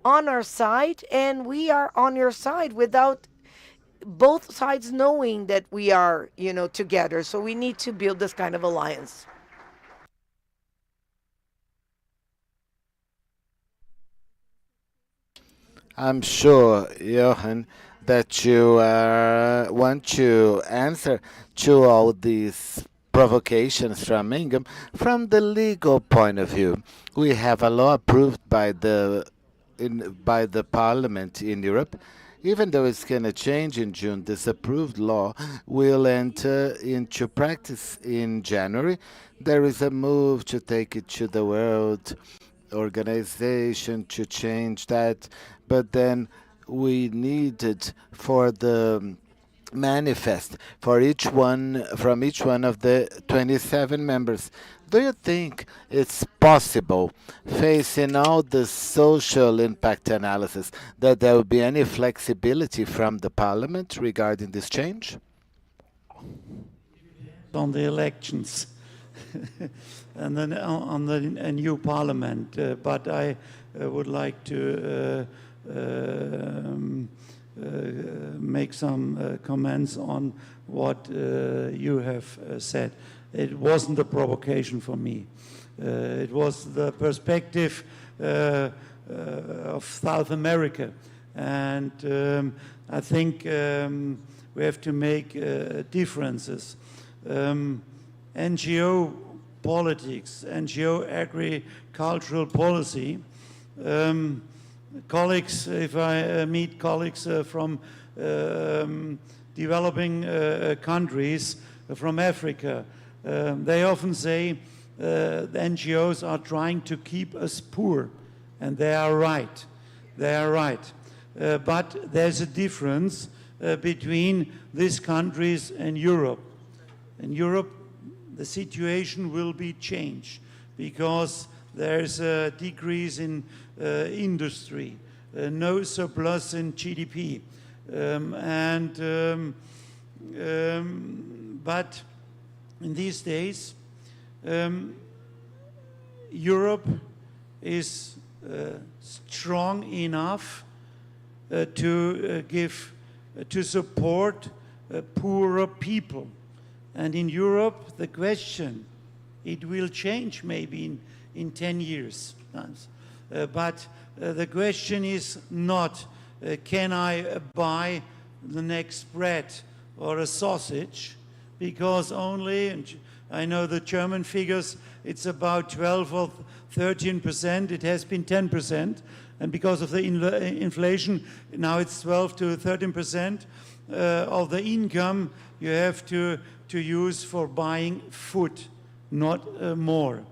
on our side and we are on your side without both sides knowing that we are, together. So we need to build this kind of alliance. I'm sure, Johan, that you want to answer to all these provocations from Ingham. From the legal point of view, we have a law approved by the Parliament in Europe. Even though it's going to change in June, this approved law will enter into practice in January. There is a move to take it to the World Organization to change that, but then we needed for the manifest from each one of the 27 members. Do you think it's possible, facing all the social impact analysis, that there will be any flexibility from the Parliament regarding this change? On the elections and then on the new Parliament, but I would like to make some comments on what you have said. It wasn't a provocation for me. It was the perspective of South America. And I think we have to make differences. NGO politics and geo-agricultural policy. Colleagues, if I meet colleagues from developing countries from Africa, they often say the NGOs are trying to keep us poor, and they are right. They are right. But there's a difference between these countries and Europe. In Europe, the situation will be changed because there's a decrease in industry, no surplus in GDP. But in these days, Europe is strong enough to support poorer people. And in Europe, the question, it will change maybe in 10 years. But the question is not, can I buy the next bread or a sausage? Because only, and I know the German figures, it's about 12 or 13%. It has been 10%. And because of the inflation, now it's 12 to 13% of the income you have to use for buying food, not more.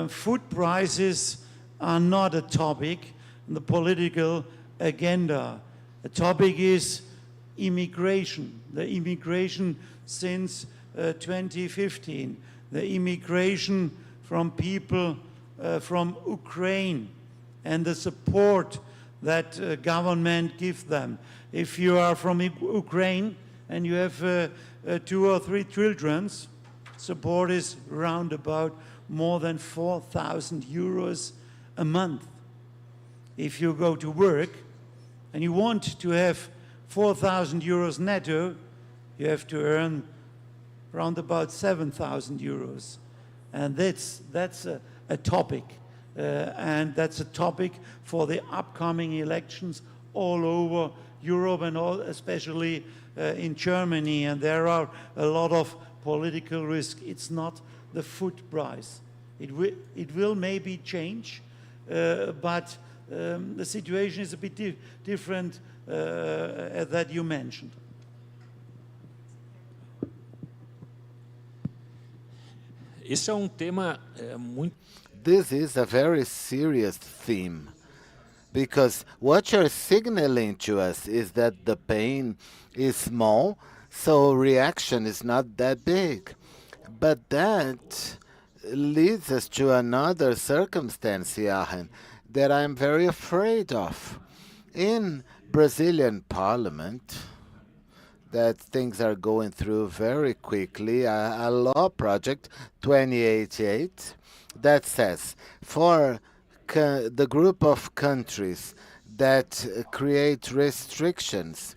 Food prices are not a topic in the political agenda. The topic is immigration, the immigration since 2015, the immigration from people from Ukraine and the support that government gives them. If you are from Ukraine and you have 2 or 3 children, support is round about more than 4,000 euros a month. If you go to work and you want to have 4,000 euros netto, you have to earn around about 7,000 euros. And that's a topic. And that's a topic for the upcoming elections all over Europe and especially in Germany. And there are a lot of political risk. It's not the food price. It will maybe change, but the situation is a bit different that you mentioned. Esse é tema muito. This is a very serious theme, because what you're signaling to us is that the pain is small, so reaction is not that big. But that leads us to another circumstance, Jochen, that I'm very afraid of. In Brazilian parliament, that things are going through very quickly, a law project, 2088, that says for the group of countries that create restrictions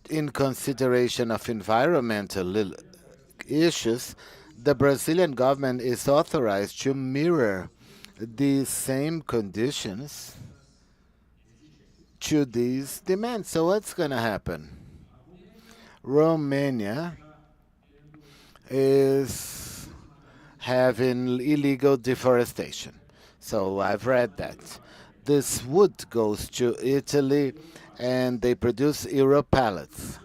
in consideration of environmental issues, the Brazilian government is authorized to mirror these same conditions to these demands. So what's going to happen? Romania is having illegal deforestation. So I've read that. This wood goes to Italy and they produce Euro pallets.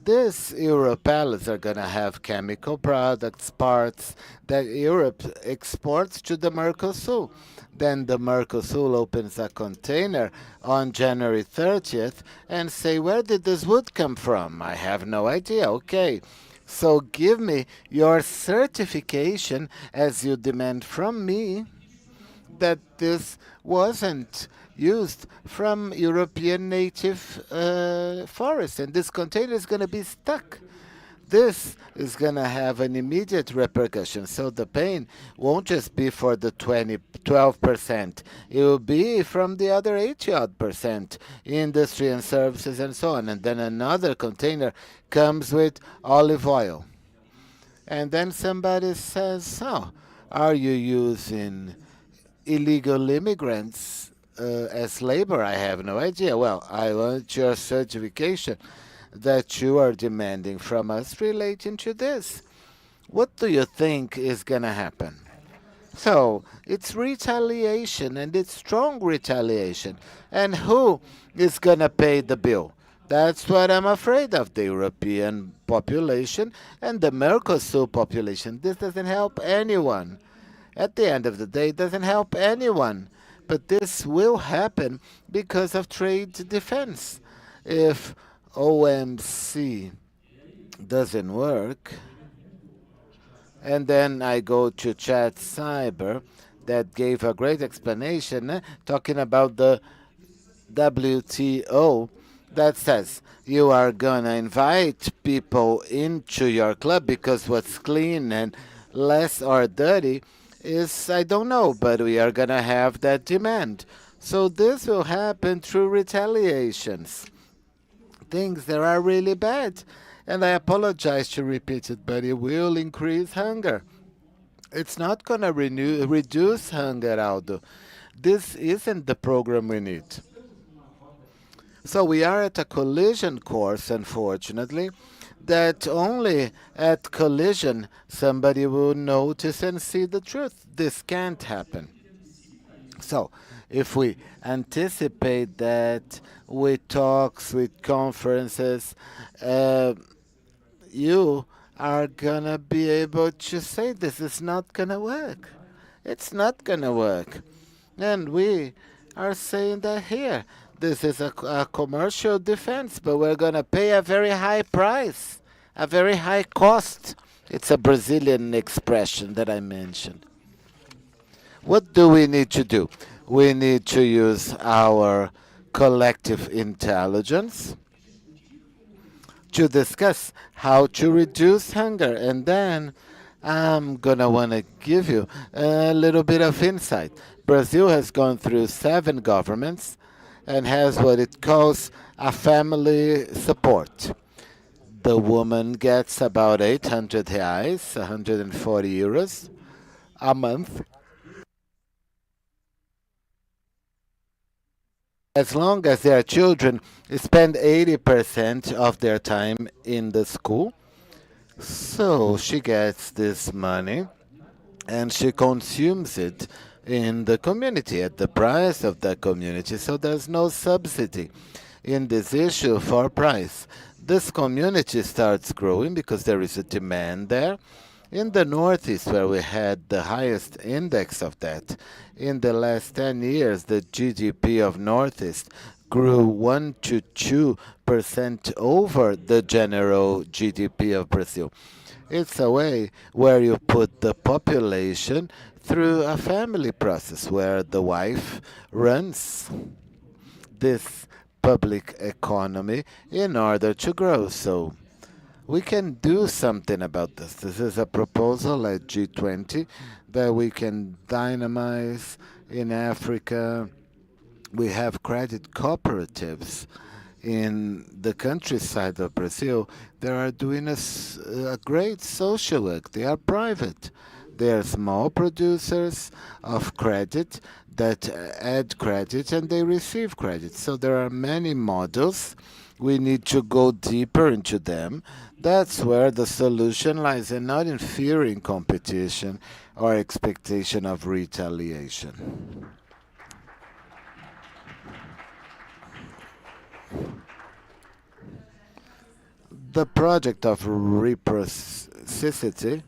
These Euro pallets are going to have chemical products, parts that Europe exports to the Mercosur. Then the Mercosur opens a container on January 30th and say, where did this wood come from? I have no idea. Okay, so give me your certification as you demand from me that this wasn't used from European native forests, and this container is going to be stuck. This is going to have an immediate repercussion. So the pain won't just be for the 12%. It will be from the other 80-odd%, industry and services and so on. And then another container comes with olive oil. And then somebody says, oh, are you using illegal immigrants as labor? I have no idea. Well, I want your certification that you are demanding from us relating to this. What do you think is going to happen? So it's retaliation, and it's strong retaliation. And who is going to pay the bill? That's what I'm afraid of, the European population and the Mercosur population. This doesn't help anyone. At the end of the day, it doesn't help anyone. But this will happen because of trade defense. If OMC doesn't work, and then I go to Chat Cyber that gave a great explanation talking about the WTO that says you are going to invite people into your club because what's clean and less or dirty is, I don't know, but we are going to have that demand. So this will happen through retaliations, things that are really bad. And I apologize to repeat it, but it will increase hunger. It's not going to reduce hunger, Aldo. This isn't the program we need. So we are at a collision course, unfortunately, that only at collision somebody will notice and see the truth. This can't happen. So if we anticipate that with talks, with conferences, you are going to be able to say this is not going to work. It's not going to work. And we are saying that here. This is a commercial defense, but we're going to pay a very high price, a very high cost. It's a Brazilian expression that I mentioned. What do we need to do? We need to use our collective intelligence to discuss how to reduce hunger. And then I'm going to want to give you a little bit of insight. Brazil has gone through 7 governments and has what it calls a family support. The woman gets about 800 reais, 140 euros a month. As long as their children spend 80% of their time in the school, so she gets this money and she consumes it in the community, at the price of the community. So there's no subsidy in this issue for price. This community starts growing because there is a demand there. In the Northeast, where we had the highest index of that, in the last 10 years, the GDP of Northeast grew 1 to 2% over the general GDP of Brazil. It's a way where you put the population through a family process where the wife runs this public economy in order to grow. So we can do something about this. This is a proposal at G20 that we can dynamize in Africa. We have credit cooperatives in the countryside of Brazil. They are doing a great social work. They are private. They are small producers of credit that add credit and they receive credit. So there are many models. We need to go deeper into them. That's where the solution lies, and not in fearing competition or expectation of retaliation. The project of reciprocity,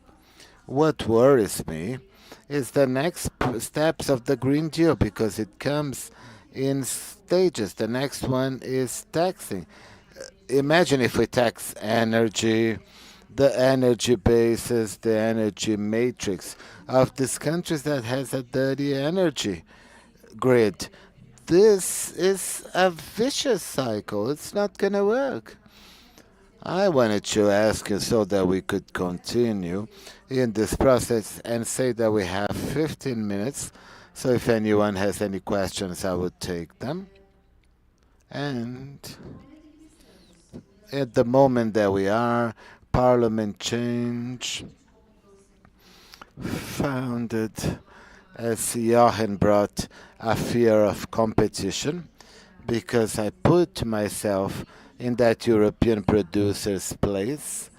what worries me is the next steps of the Green Deal, because it comes in stages. The next one is taxing. Imagine if we tax energy, the energy basis, the energy matrix of these countries that has a dirty energy grid. This is a vicious cycle. It's not going to work. I wanted to ask you so that we could continue in this process and say that we have 15 minutes. So if anyone has any questions, I would take them. And at the moment that we are, Parliament change, founded as Jochen brought a fear of competition, because I put myself in that European producer's place.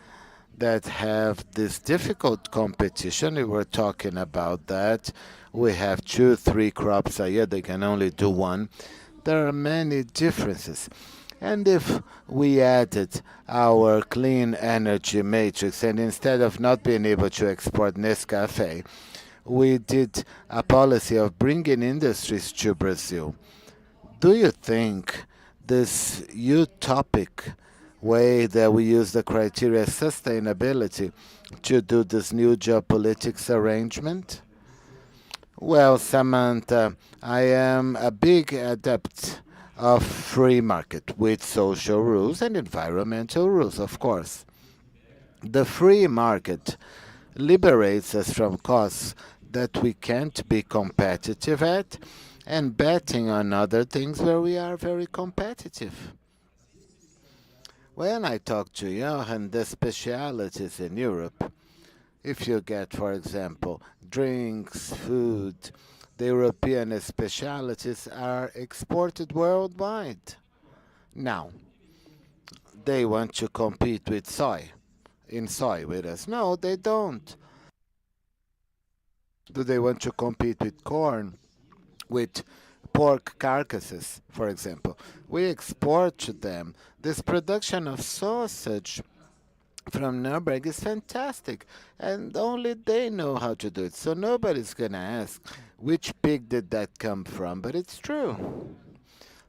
that have this difficult competition. We were talking about that. We have 2-3 crops a year. They can only do one. There are many differences. And if we added our clean energy matrix, and instead of not being able to export Nescafé, we did a policy of bringing industries to Brazil, do you think this utopic way that we use the criteria sustainability to do this new geopolitics arrangement? Well, Samantha, I am a big adept of free market with social rules and environmental rules, of course. The free market liberates us from costs that we can't be competitive at and betting on other things where we are very competitive. When I talk to Johan, the specialities in Europe, if you get, for example, drinks, food, the European specialities are exported worldwide. Now, they want to compete with soy with us. No, they don't. Do they want to compete with corn, with pork carcasses, for example? We export to them. This production of sausage from Nuremberg is fantastic, and only they know how to do it. So nobody's going to ask which pig did that come from, but it's true.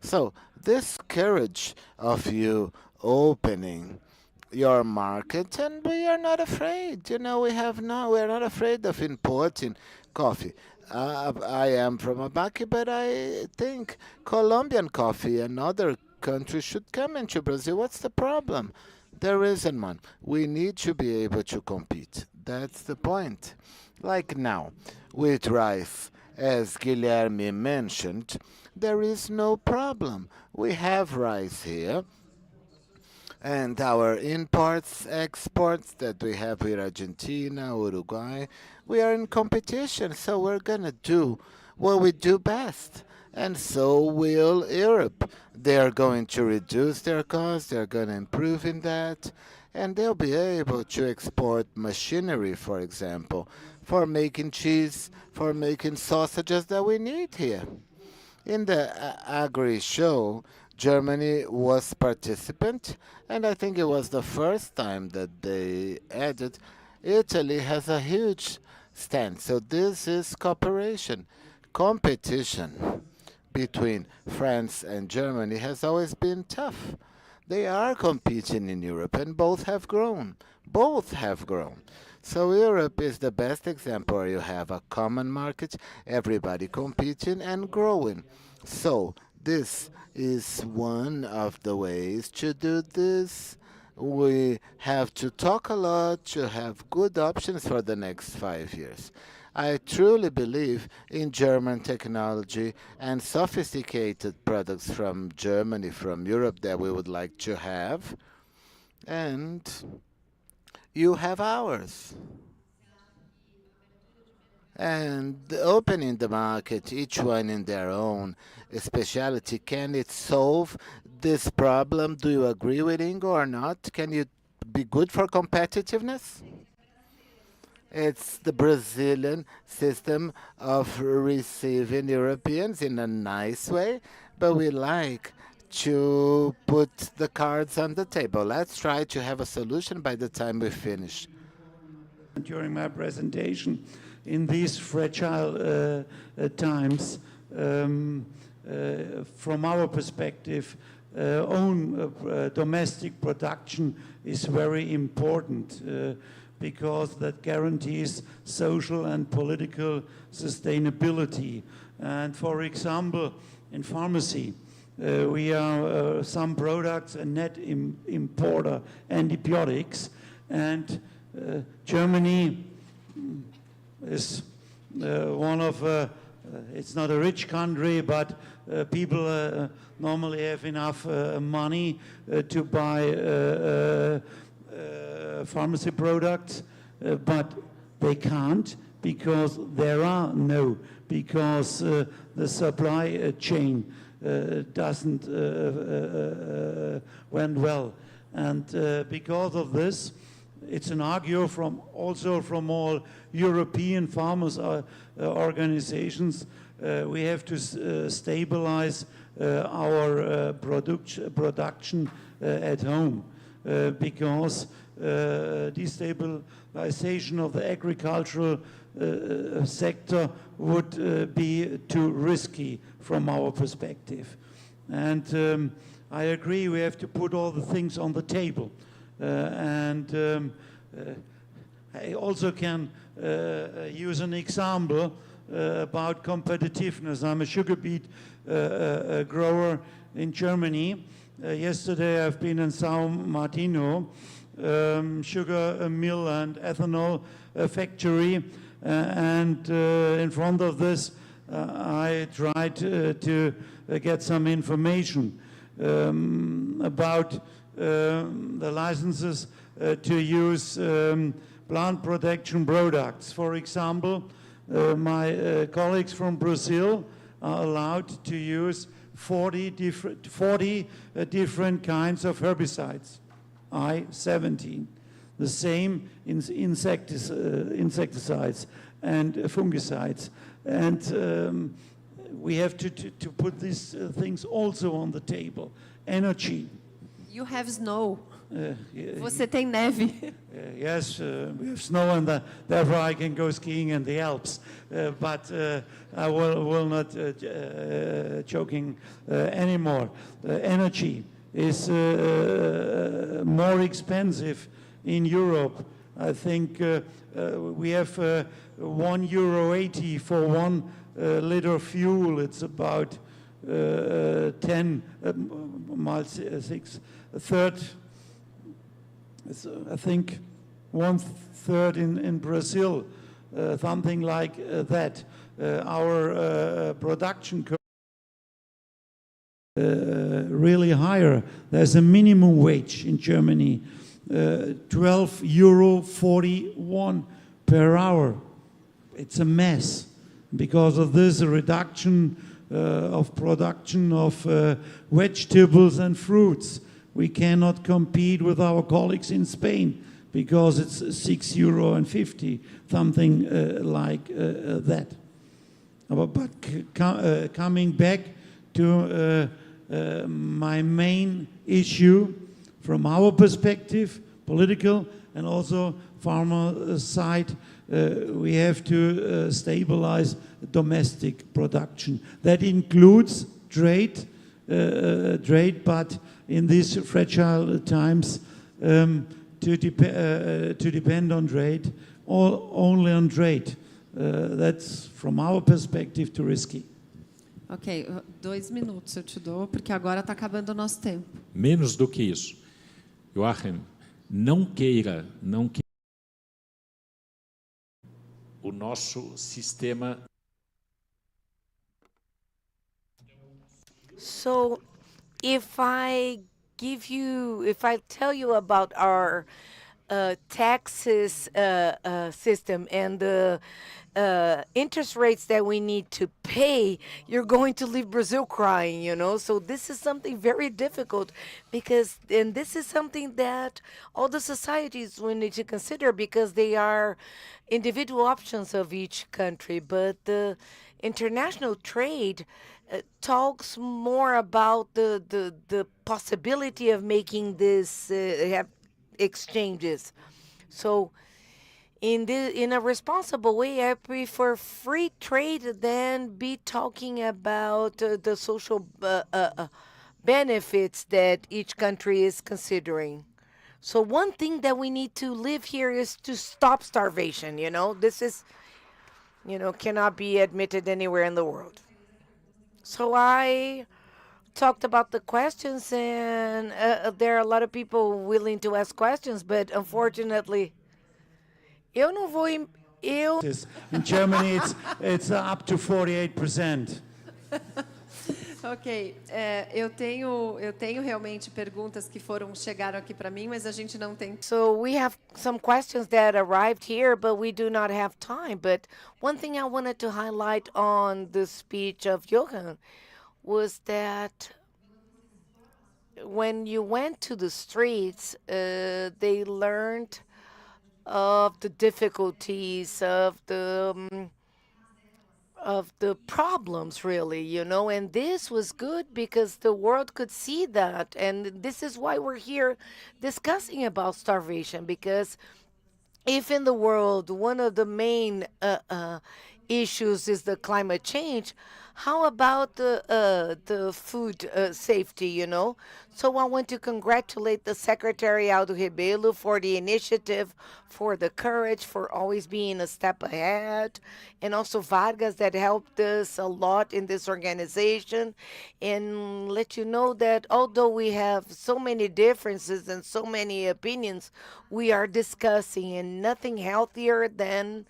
So this courage of you opening your market, and we are not afraid. We're not afraid of importing coffee. I am from Abaki, but I think Colombian coffee and other countries should come into Brazil. What's the problem? There isn't one. We need to be able to compete. That's the point. Like now, with rice, as Guilherme mentioned, there is no problem. We have rice here. And our imports, exports that we have with Argentina, Uruguay, we are in competition. So we're going to do what we do best. And so will Europe. They are going to reduce their costs. They're going to improve in that. And they'll be able to export machinery, for example, for making cheese, for making sausages that we need here. In the Agri Show, Germany was participant, and I think it was the first time that they added. Italy has a huge stand. So this is cooperation. Competition between France and Germany has always been tough. They are competing in Europe, and both have grown. Both have grown. So Europe is the best example where you have a common market, everybody competing and growing. So this is one of the ways to do this. We have to talk a lot to have good options for the next 5 years. I truly believe in German technology and sophisticated products from Germany, from Europe that we would like to have. And you have ours. And opening the market, each one in their own specialty, can it solve this problem? Do you agree with Ingo or not? Can you be good for competitiveness? It's the Brazilian system of receiving Europeans in a nice way, but we like to put the cards on the table. Let's try to have a solution by the time we finish. During my presentation, in these fragile times, from our perspective, own domestic production is very important because that guarantees social and political sustainability. And for example, in pharmacy, we are some products a net importer antibiotics, and Germany is one of, it's not a rich country, but people normally have enough money to buy pharmacy products, but they can't because there are no, because the supply chain doesn't went well. And because of this, It's an argument also from all European farmers organizations. We have to stabilize our production at home because destabilization of the agricultural sector would be too risky from our perspective. And I agree, we have to put all the things on the table. I also can use an example about competitiveness. I'm a sugar beet grower in Germany. Yesterday I've been in São Martinho, sugar mill and ethanol factory, and in front of this I tried to get some information about the licenses to use plant protection products. For example, my colleagues from Brazil are allowed to use 40 different kinds of herbicides, I-17. The same in insecticides and fungicides. And we have to put these things also on the table. Energy. You have snow. Você tem neve. Yes, we have snow, and therefore I can go skiing in the Alps. But I will not joking anymore. Energy is more expensive in Europe. I think we have €1.80 for 1 liter of fuel. It's about 10 miles, a third. I think 1/3 in Brazil, something like that. Our production really higher. There's a minimum wage in Germany, €12.41 per hour. It's a mess. Because of this, a reduction of production of vegetables and fruits. We cannot compete with our colleagues in Spain because it's €6.50, something like that. But coming back to my main issue, from our perspective, political and also farmer side, we have to stabilize domestic production. That includes trade, but in these fragile times, to depend on trade, or only on trade, that's from our perspective too risky. Ok, 2 minutos eu te dou, porque agora está acabando o nosso tempo. Menos do que isso. Joachim, não queira o nosso sistema. So, if I tell you about our taxes system and the interest rates that we need to pay, you're going to leave Brazil crying, you know? So this is something very difficult and this is something that all the societies will need to consider because they are individual options of each country. But the international trade talks more about the possibility of making this have exchanges. So in a responsible way, I prefer free trade than be talking about the social benefits that each country is considering. So one thing that we need to live here is to stop starvation, you know? This is, cannot be admitted anywhere in the world. So I talked about the questions, and there are a lot of people willing to ask questions, but unfortunately, eu não vou. In Germany, it's up to 48%. Ok, eu tenho realmente perguntas que chegaram aqui para mim, mas a gente não tem. So we have some questions that arrived here, but we do not have time. But one thing I wanted to highlight on the speech of Johann was that when you went to the streets, they learned of the difficulties, of the problems, really, and this was good because the world could see that. And this is why we're here discussing about starvation, because if in the world one of the main issues is the climate change, how about the food safety? So I want to congratulate the Secretary Aldo Rebelo for the initiative, for the courage, for always being a step ahead, and also Vargas that helped us a lot in this organization, and let you know that although we have so many differences and so many opinions, we are discussing, and nothing healthier than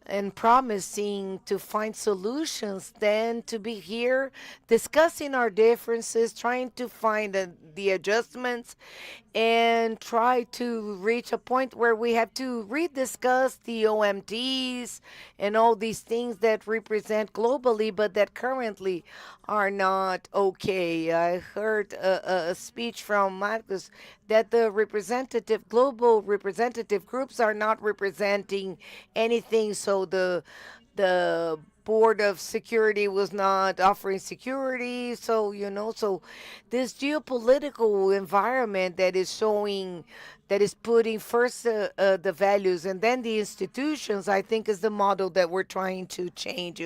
and promising to find solutions than to be here discussing our differences, trying to find the adjustments, and try to reach a point where we have to rediscuss the OMTs and all these things that represent globally, but that currently are not okay. I heard a speech from Marcos that the global representative groups are not representing anything. So the board of security was not offering security. So so this geopolitical environment that is showing, that is putting first the values and then the institutions, I think is the model that we're trying to change.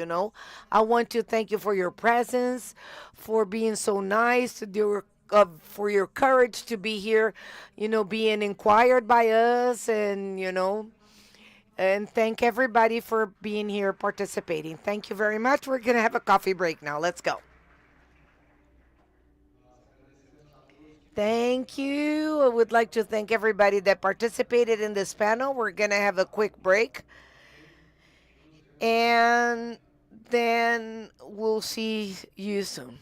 I want to thank you for your presence, for being so nice, for your courage to be here, being inquired by us, and thank everybody for being here participating. Thank you very much. We're going to have a coffee break now. Let's go. Thank you. I would like to thank everybody that participated in this panel. We're going to have a quick break, and then we'll see you soon.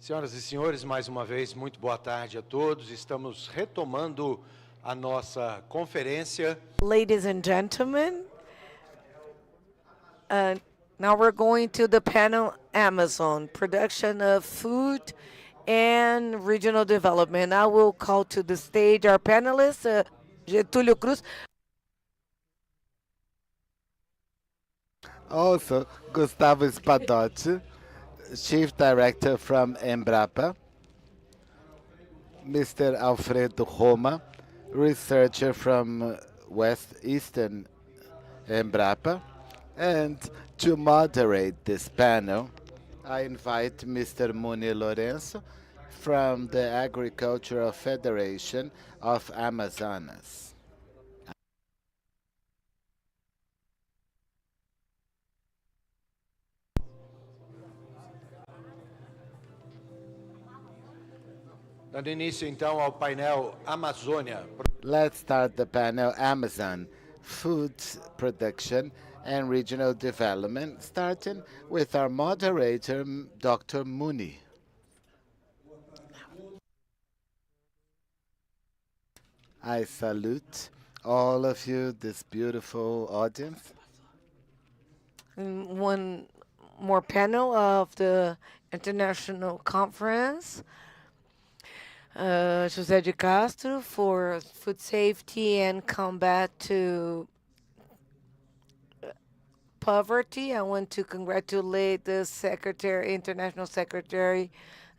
Senhoras e senhores, mais uma vez, muito boa tarde a todos. Estamos retomando a nossa conferência. Ladies and gentlemen, now we're going to the panel Amazon, production of food and regional development. I will call to the stage our panelists, Getúlio Cruz. Also, Gustavo Spadotti, Chief Director from Embrapa. Mr. Alfredo Roma, researcher from West Eastern Embrapa. And to moderate this panel, I invite Mr. Muni Lourenço from the Agricultural Federation of Amazonas. Dando início, então, ao painel Amazônia. Let's start the panel Amazon, Food Production and Regional Development, starting with our moderator, Dr. Muni. I salute all of you, this beautiful audience. And one more panel of the international conference. Josué de Castro for food safety and combat to poverty. I want to congratulate the Secretary, International Secretary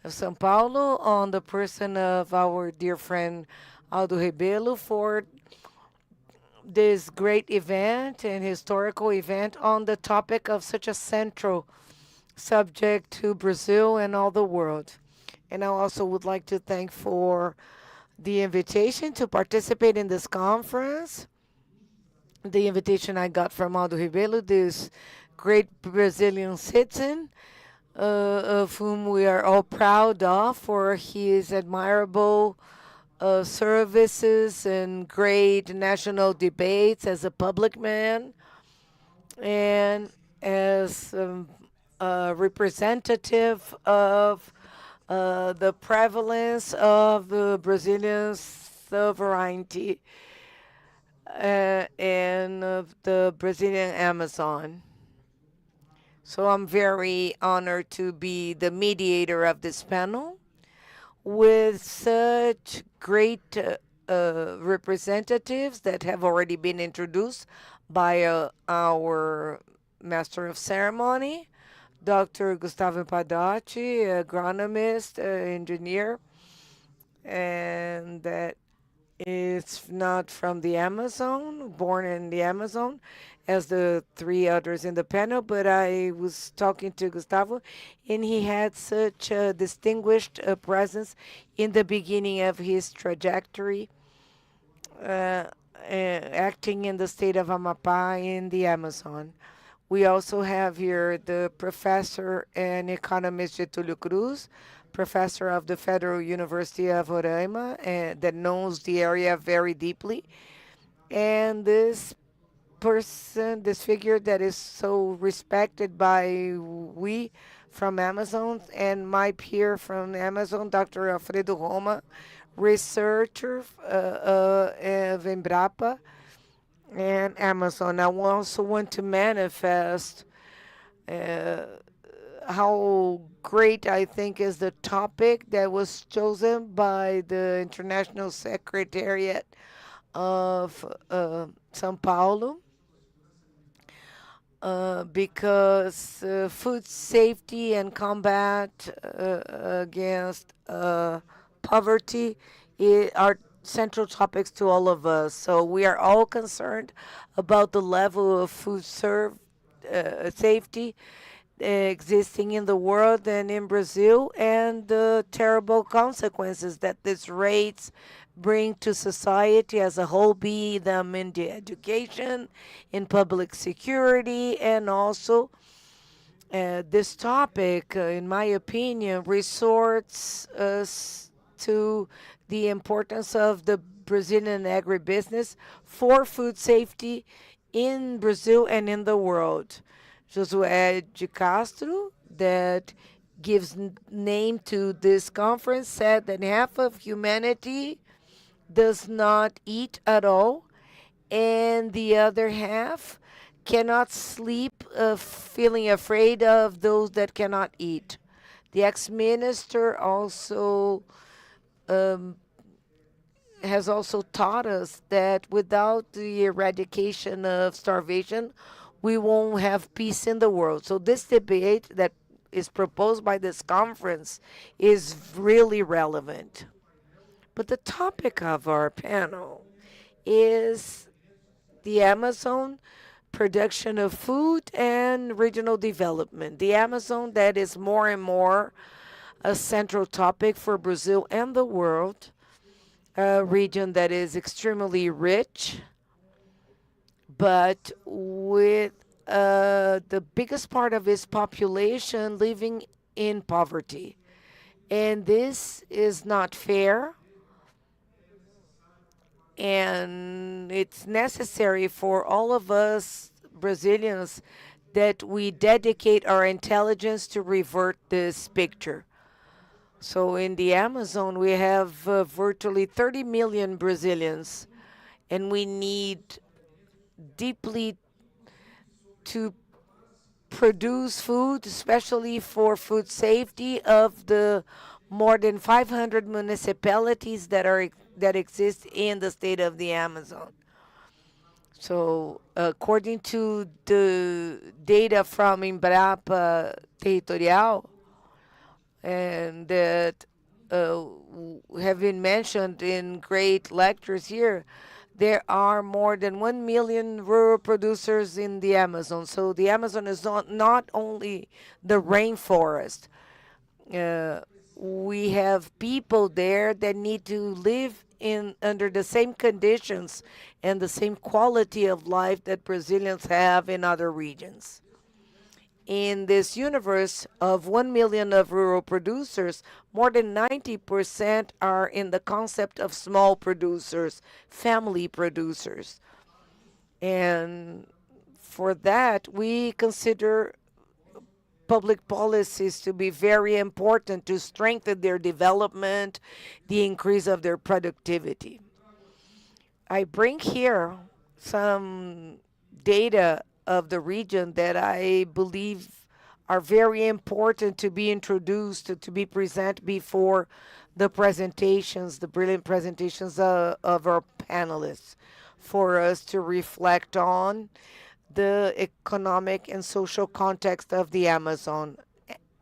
of São Paulo, on the person of our dear friend Aldo Rebelo for this great event and historical event on the topic of such a central subject to Brazil and all the world. And I also would like to thank for the invitation to participate in this conference. The invitation I got from Aldo Rebelo, this great Brazilian citizen, of whom we are all proud of for his admirable services and great national debates as a public man and as a representative of the prevalence of the Brazilian sovereignty and of the Brazilian Amazon. So I'm very honored to be the mediator of this panel with such great representatives that have already been introduced by our Master of Ceremony, Dr. Gustavo Padotti, agronomist, engineer, and that is not from the Amazon, born in the Amazon, as the three others in the panel, but I was talking to Gustavo, and he had such a distinguished presence in the beginning of his trajectory, acting in the state of Amapá in the Amazon. We also have here the professor and economist Getúlio Cruz, professor of the Federal University of Roraima, and that knows the area very deeply. And this person, this figure that is so respected by we from Amazon, and my peer from Amazon, Dr. Alfredo Roma, researcher of Embrapa and Amazon. I also want to manifest how great I think is the topic that was chosen by the International Secretariat of São Paulo, because food safety and combat against poverty are central topics to all of us. So we are all concerned about the level of food safety existing in the world and in Brazil, and the terrible consequences that these rates bring to society as a whole, be them in the education, in public security, and also this topic, in my opinion, resorts us to the importance of the Brazilian agribusiness for food safety in Brazil and in the world. Josué de Castro, that gives name to this conference, said that half of humanity does not eat at all, and the other half cannot sleep, feeling afraid of those that cannot eat. The ex-minister also has also taught us that without the eradication of starvation, we won't have peace in the world. So this debate that is proposed by this conference is really relevant. But the topic of our panel is the Amazon, production of food and regional development. The Amazon that is more and more a central topic for Brazil and the world, a region that is extremely rich, but with the biggest part of its population living in poverty. And this is not fair, and it's necessary for all of us Brazilians that we dedicate our intelligence to revert this picture. So in the Amazon, we have virtually 30 million Brazilians, and we need deeply to produce food, especially for food safety of the more than 500 municipalities that exist in the state of the Amazon. So according to the data from Embrapa Territorial, and that have been mentioned in great lectures here, there are more than 1 million rural producers in the Amazon. So the Amazon is not only the rainforest. We have people there that need to live under the same conditions and the same quality of life that Brazilians have in other regions. In this universe of 1 million of rural producers, more than 90% are in the concept of small producers, family producers. And for that, we consider public policies to be very important to strengthen their development, the increase of their productivity. I bring here some data of the region that I believe are very important to be introduced, to be present before the presentations, the brilliant presentations of our panelists, for us to reflect on the economic and social context of the Amazon.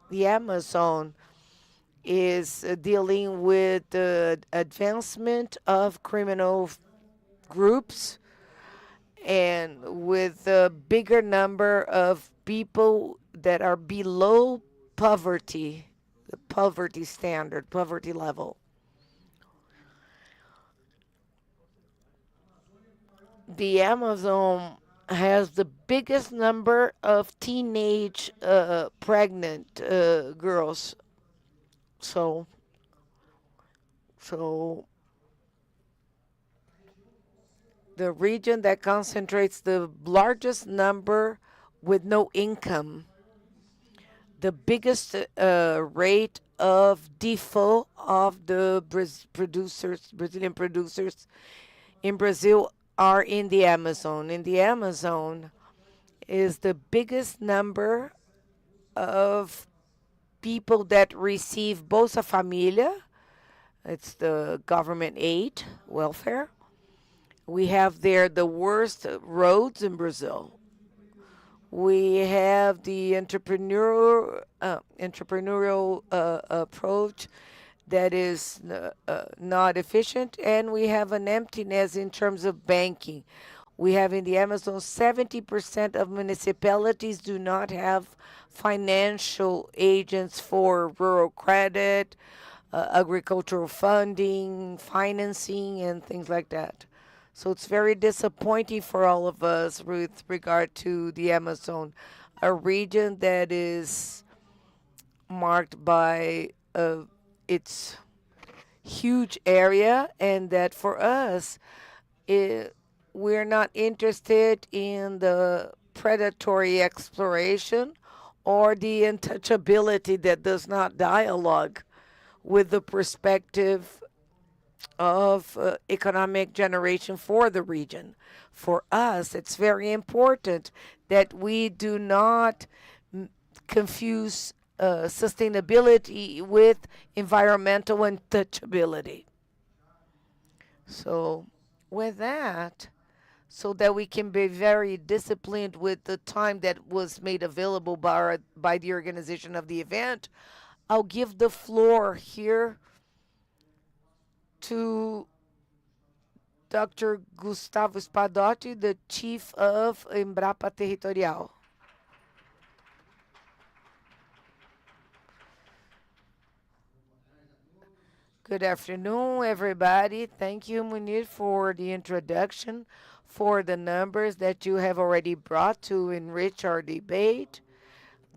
The Amazon is dealing with the advancement of criminal groups and with a bigger number of people that are below poverty, the poverty standard, poverty level. The Amazon has the biggest number of teenage pregnant girls. So the region that concentrates the largest number with no income, the biggest rate of default of the Brazilian producers in Brazil are in the Amazon. In the Amazon is the biggest number of people that receive Bolsa Família. It's the government aid, welfare. We have there the worst roads in Brazil. We have the entrepreneurial approach that is not efficient, and we have an emptiness in terms of banking. We have in the Amazon 70% of municipalities do not have financial agents for rural credit, agricultural funding, financing, and things like that. So it's very disappointing for all of us with regard to the Amazon, a region that is marked by its huge area, and that for us, we're not interested in the predatory exploration or the untouchability that does not dialogue with the perspective of economic generation for the region. For us, it's very important that we do not confuse sustainability with environmental untouchability. So with that, so that we can be very disciplined with the time that was made available by the organization of the event, I'll give the floor here to Dr. Gustavo Spadotti, the Chief of Embrapa Territorial. Good afternoon, everybody. Thank you, Munir, for the introduction, for the numbers that you have already brought to enrich our debate.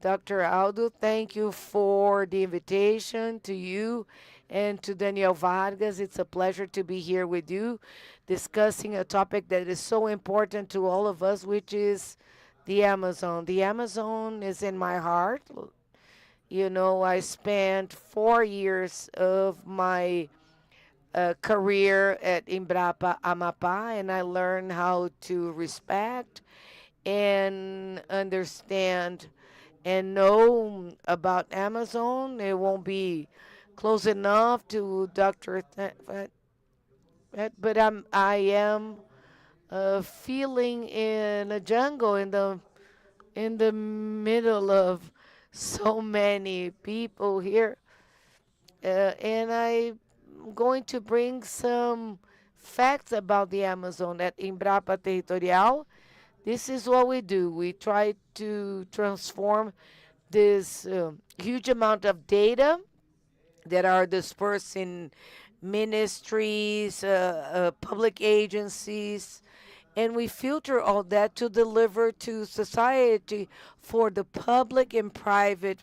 Dr. Aldo, thank you for the invitation to you and to Daniel Vargas. It's a pleasure to be here with you discussing a topic that is so important to all of us, which is the Amazon. The Amazon is in my heart. You know, I spent 4 years of my career at Embrapa Amapá, and I learned how to respect and understand and know about Amazon. It won't be close enough to Dr. But I am feeling in a jungle in the middle of so many people here, and I'm going to bring some facts about the Amazon at Embrapa Territorial. This is what we do. We try to transform this huge amount of data that are dispersed in ministries, public agencies, and we filter all that to deliver to society for the public and private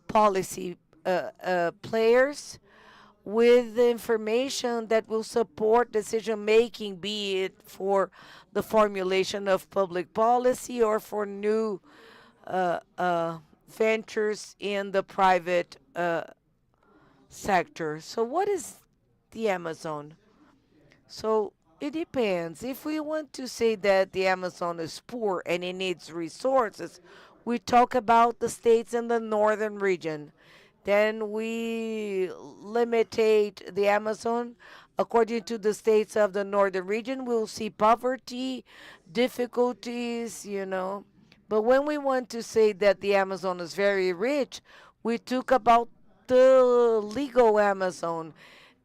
policy players with the information that will support decision making, be it for the formulation of public policy or for new ventures in the private sector. So what is the Amazon? So it depends. If we want to say that the Amazon is poor and it needs resources, we talk about the states in the northern region. Then we limitate the Amazon according to the states of the northern region. We'll see poverty, difficulties, you know. But when we want to say that the Amazon is very rich, we talk about the legal Amazon.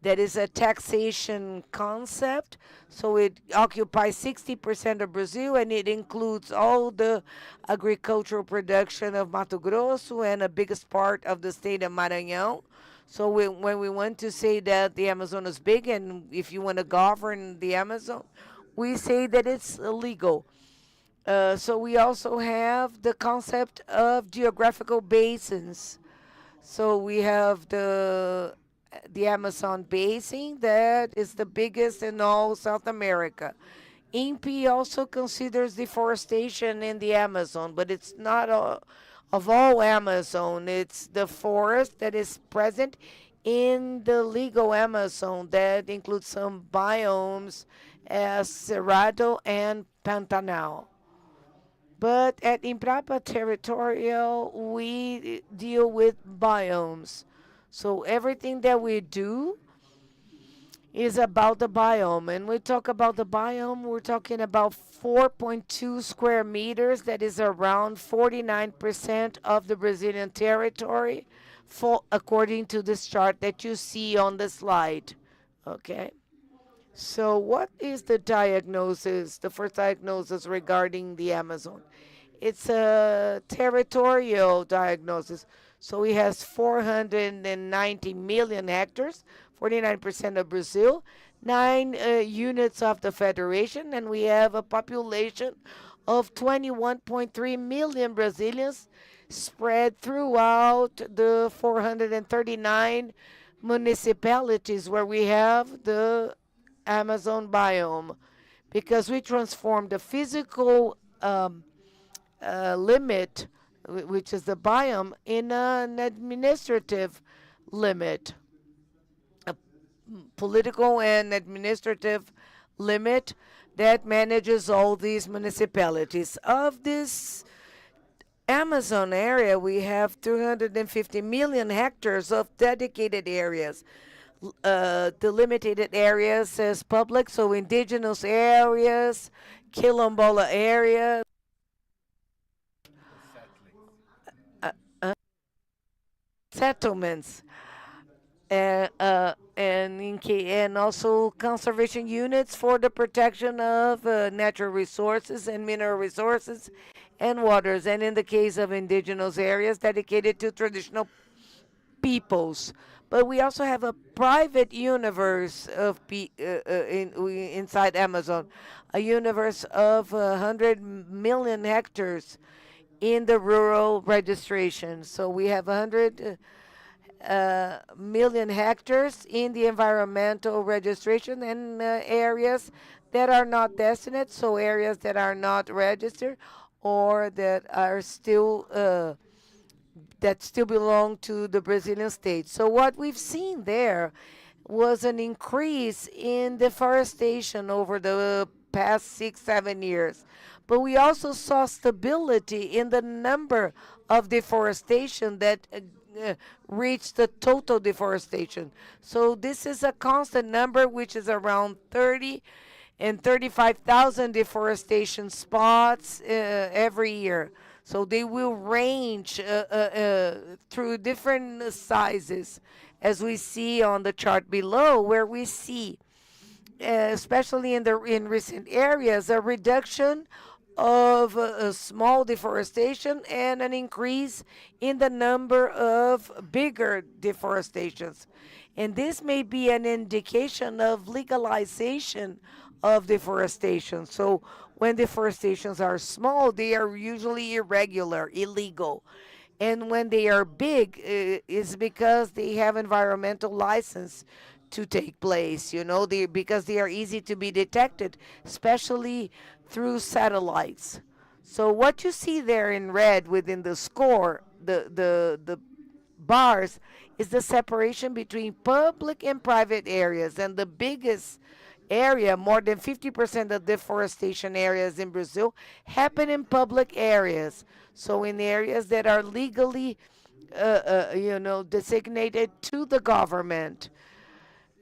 That is a taxation concept. So it occupies 60% of Brazil, and it includes all the agricultural production of Mato Grosso and the biggest part of the state of Maranhão. So when we want to say that the Amazon is big, and if you want to govern the Amazon, we say that it's illegal. So we also have the concept of geographical basins. So we have the Amazon basin that is the biggest in all South America. INPE also considers deforestation in the Amazon, but it's not of all Amazon. It's the forest that is present in the legal Amazon that includes some biomes as Cerrado and Pantanal. But at Embrapa Territorial, we deal with biomes. So everything that we do is about the biome. And we talk about the biome, we're talking about 4.2 square meters. That is around 49% of the Brazilian territory, according to this chart that you see on the slide. Okay. So what is the diagnosis, the first diagnosis regarding the Amazon? It's a territorial diagnosis. So it has 490 million hectares, 49% of Brazil, 9 units of the federation, and we have a population of 21.3 million Brazilians spread throughout the 439 municipalities where we have the Amazon biome, because we transformed the physical limit which is the biome, in an administrative limit, a political and administrative limit that manages all these municipalities. Of this Amazon area, we have 350 million hectares of dedicated areas. Delimited areas as public, so indigenous areas, quilombola areas, settlements, and also conservation units for the protection of natural resources and mineral resources and waters, and in the case of indigenous areas dedicated to traditional peoples. But we also have a private universe of inside Amazon, a universe of 100 million hectares in the rural registration. So we have 100 million hectares in the environmental registration, and areas that are not destined, so areas that are not registered or that are still that still belong to the Brazilian state. So what we've seen there was an increase in deforestation over the past 6-7 years. But we also saw stability in the number of deforestation that reached the total deforestation. So this is a constant number, which is around 30 and 35,000 deforestation spots every year. So they will range through different sizes, as we see on the chart below, where we see, especially in recent areas, a reduction of small deforestation and an increase in the number of bigger deforestations. And this may be an indication of legalization of deforestation. So when deforestations are small, they are usually irregular, illegal. And when they are big, it's because they have environmental license to take place, because they are easy to be detected, especially through satellites. So what you see there in red within the score, the bars, is the separation between public and private areas. And the biggest area, more than 50% of deforestation areas in Brazil, happen in public areas. So in areas that are legally, designated to the government.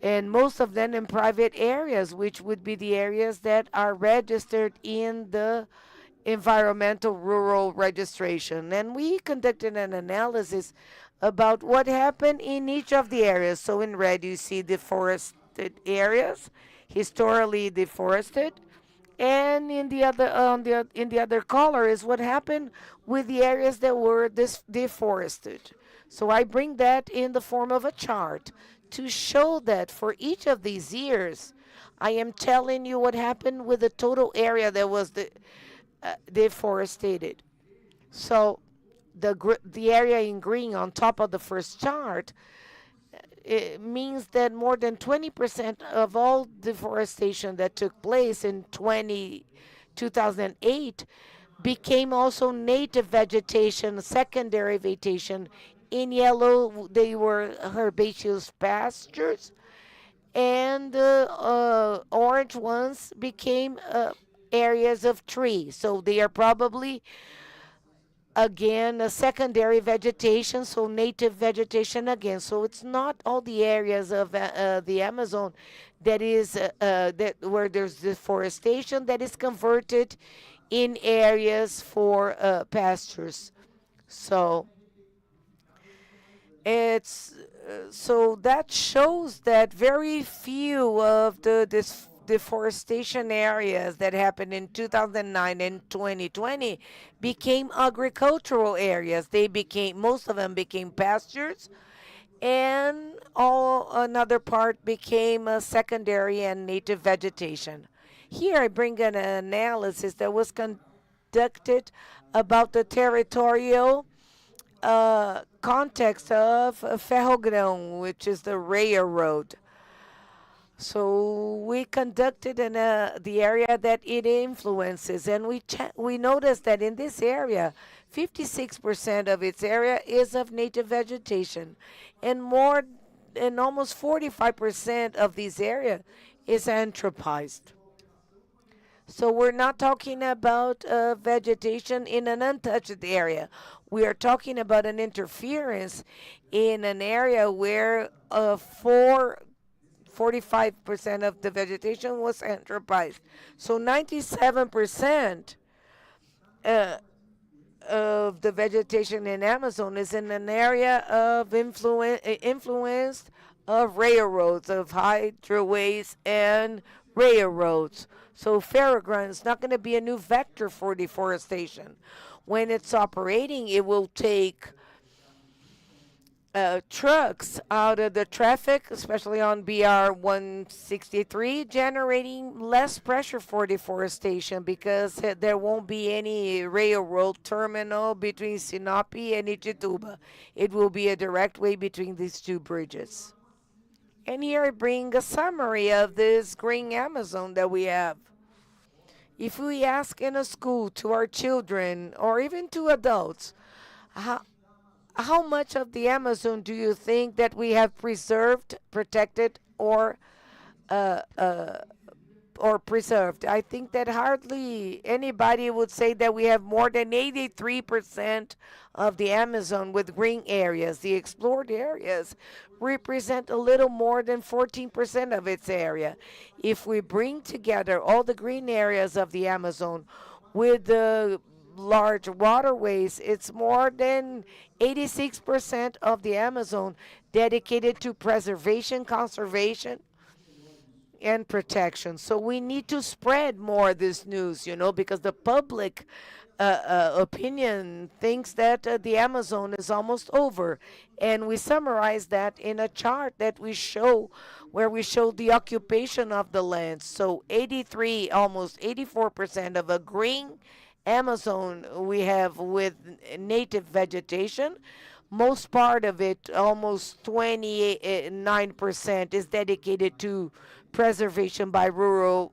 And most of them in private areas, which would be the areas that are registered in the environmental rural registration. And we conducted an analysis about what happened in each of the areas. So in red, you see deforested areas, historically deforested, and in the other color is what happened with the areas that were deforested. So I bring that in the form of a chart to show that for each of these years, I am telling you what happened with the total area that was deforested. So the area in green on top of the first chart, it means that more than 20% of all deforestation that took place in 2008 became also native vegetation, secondary vegetation. In yellow, they were herbaceous pastures, and orange ones became areas of trees. So they are probably, again, a secondary vegetation, so native vegetation again. So it's not all the areas of the Amazon that is where there's deforestation that is converted in areas for pastures. So it's so that shows that very few of the deforestation areas that happened in 2009 and 2020 became agricultural areas. Most of them became pastures, and another part became a secondary and native vegetation. Here I bring an analysis that was conducted about the territorial context of Ferrogrão, which is the railroad. So we conducted in the area that it influences, and we noticed that in this area, 56% of its area is of native vegetation, and almost 45% of this area is anthropized. So we're not talking about vegetation in an untouched area. We are talking about an interference in an area where 45% of the vegetation was anthropized. So 97% of the vegetation in Amazon is in an area of influenced of railroads, of highways and railroads. So Ferrogrund is not going to be a new vector for deforestation. When it's operating, it will take trucks out of the traffic, especially on BR 163, generating less pressure for deforestation because there won't be any railroad terminal between Sinop and Ichituba. It will be a direct way between these two bridges. And here I bring a summary of this green Amazon that we have. If we ask in a school to our children or even to adults, how much of the Amazon do you think that we have preserved, protected, or preserved? I think that hardly anybody would say that we have more than 83% of the Amazon with green areas. The explored areas represent a little more than 14% of its area. If we bring together all the green areas of the Amazon with the large waterways, it's more than 86% of the Amazon dedicated to preservation, conservation, and protection. So we need to spread more this news, because the public opinion thinks that the Amazon is almost over. And we summarize that in a chart that we show, where we show the occupation of the land. So 83, almost 84% of a green Amazon we have with native vegetation. Most part of it, almost 29%, is dedicated to preservation by rural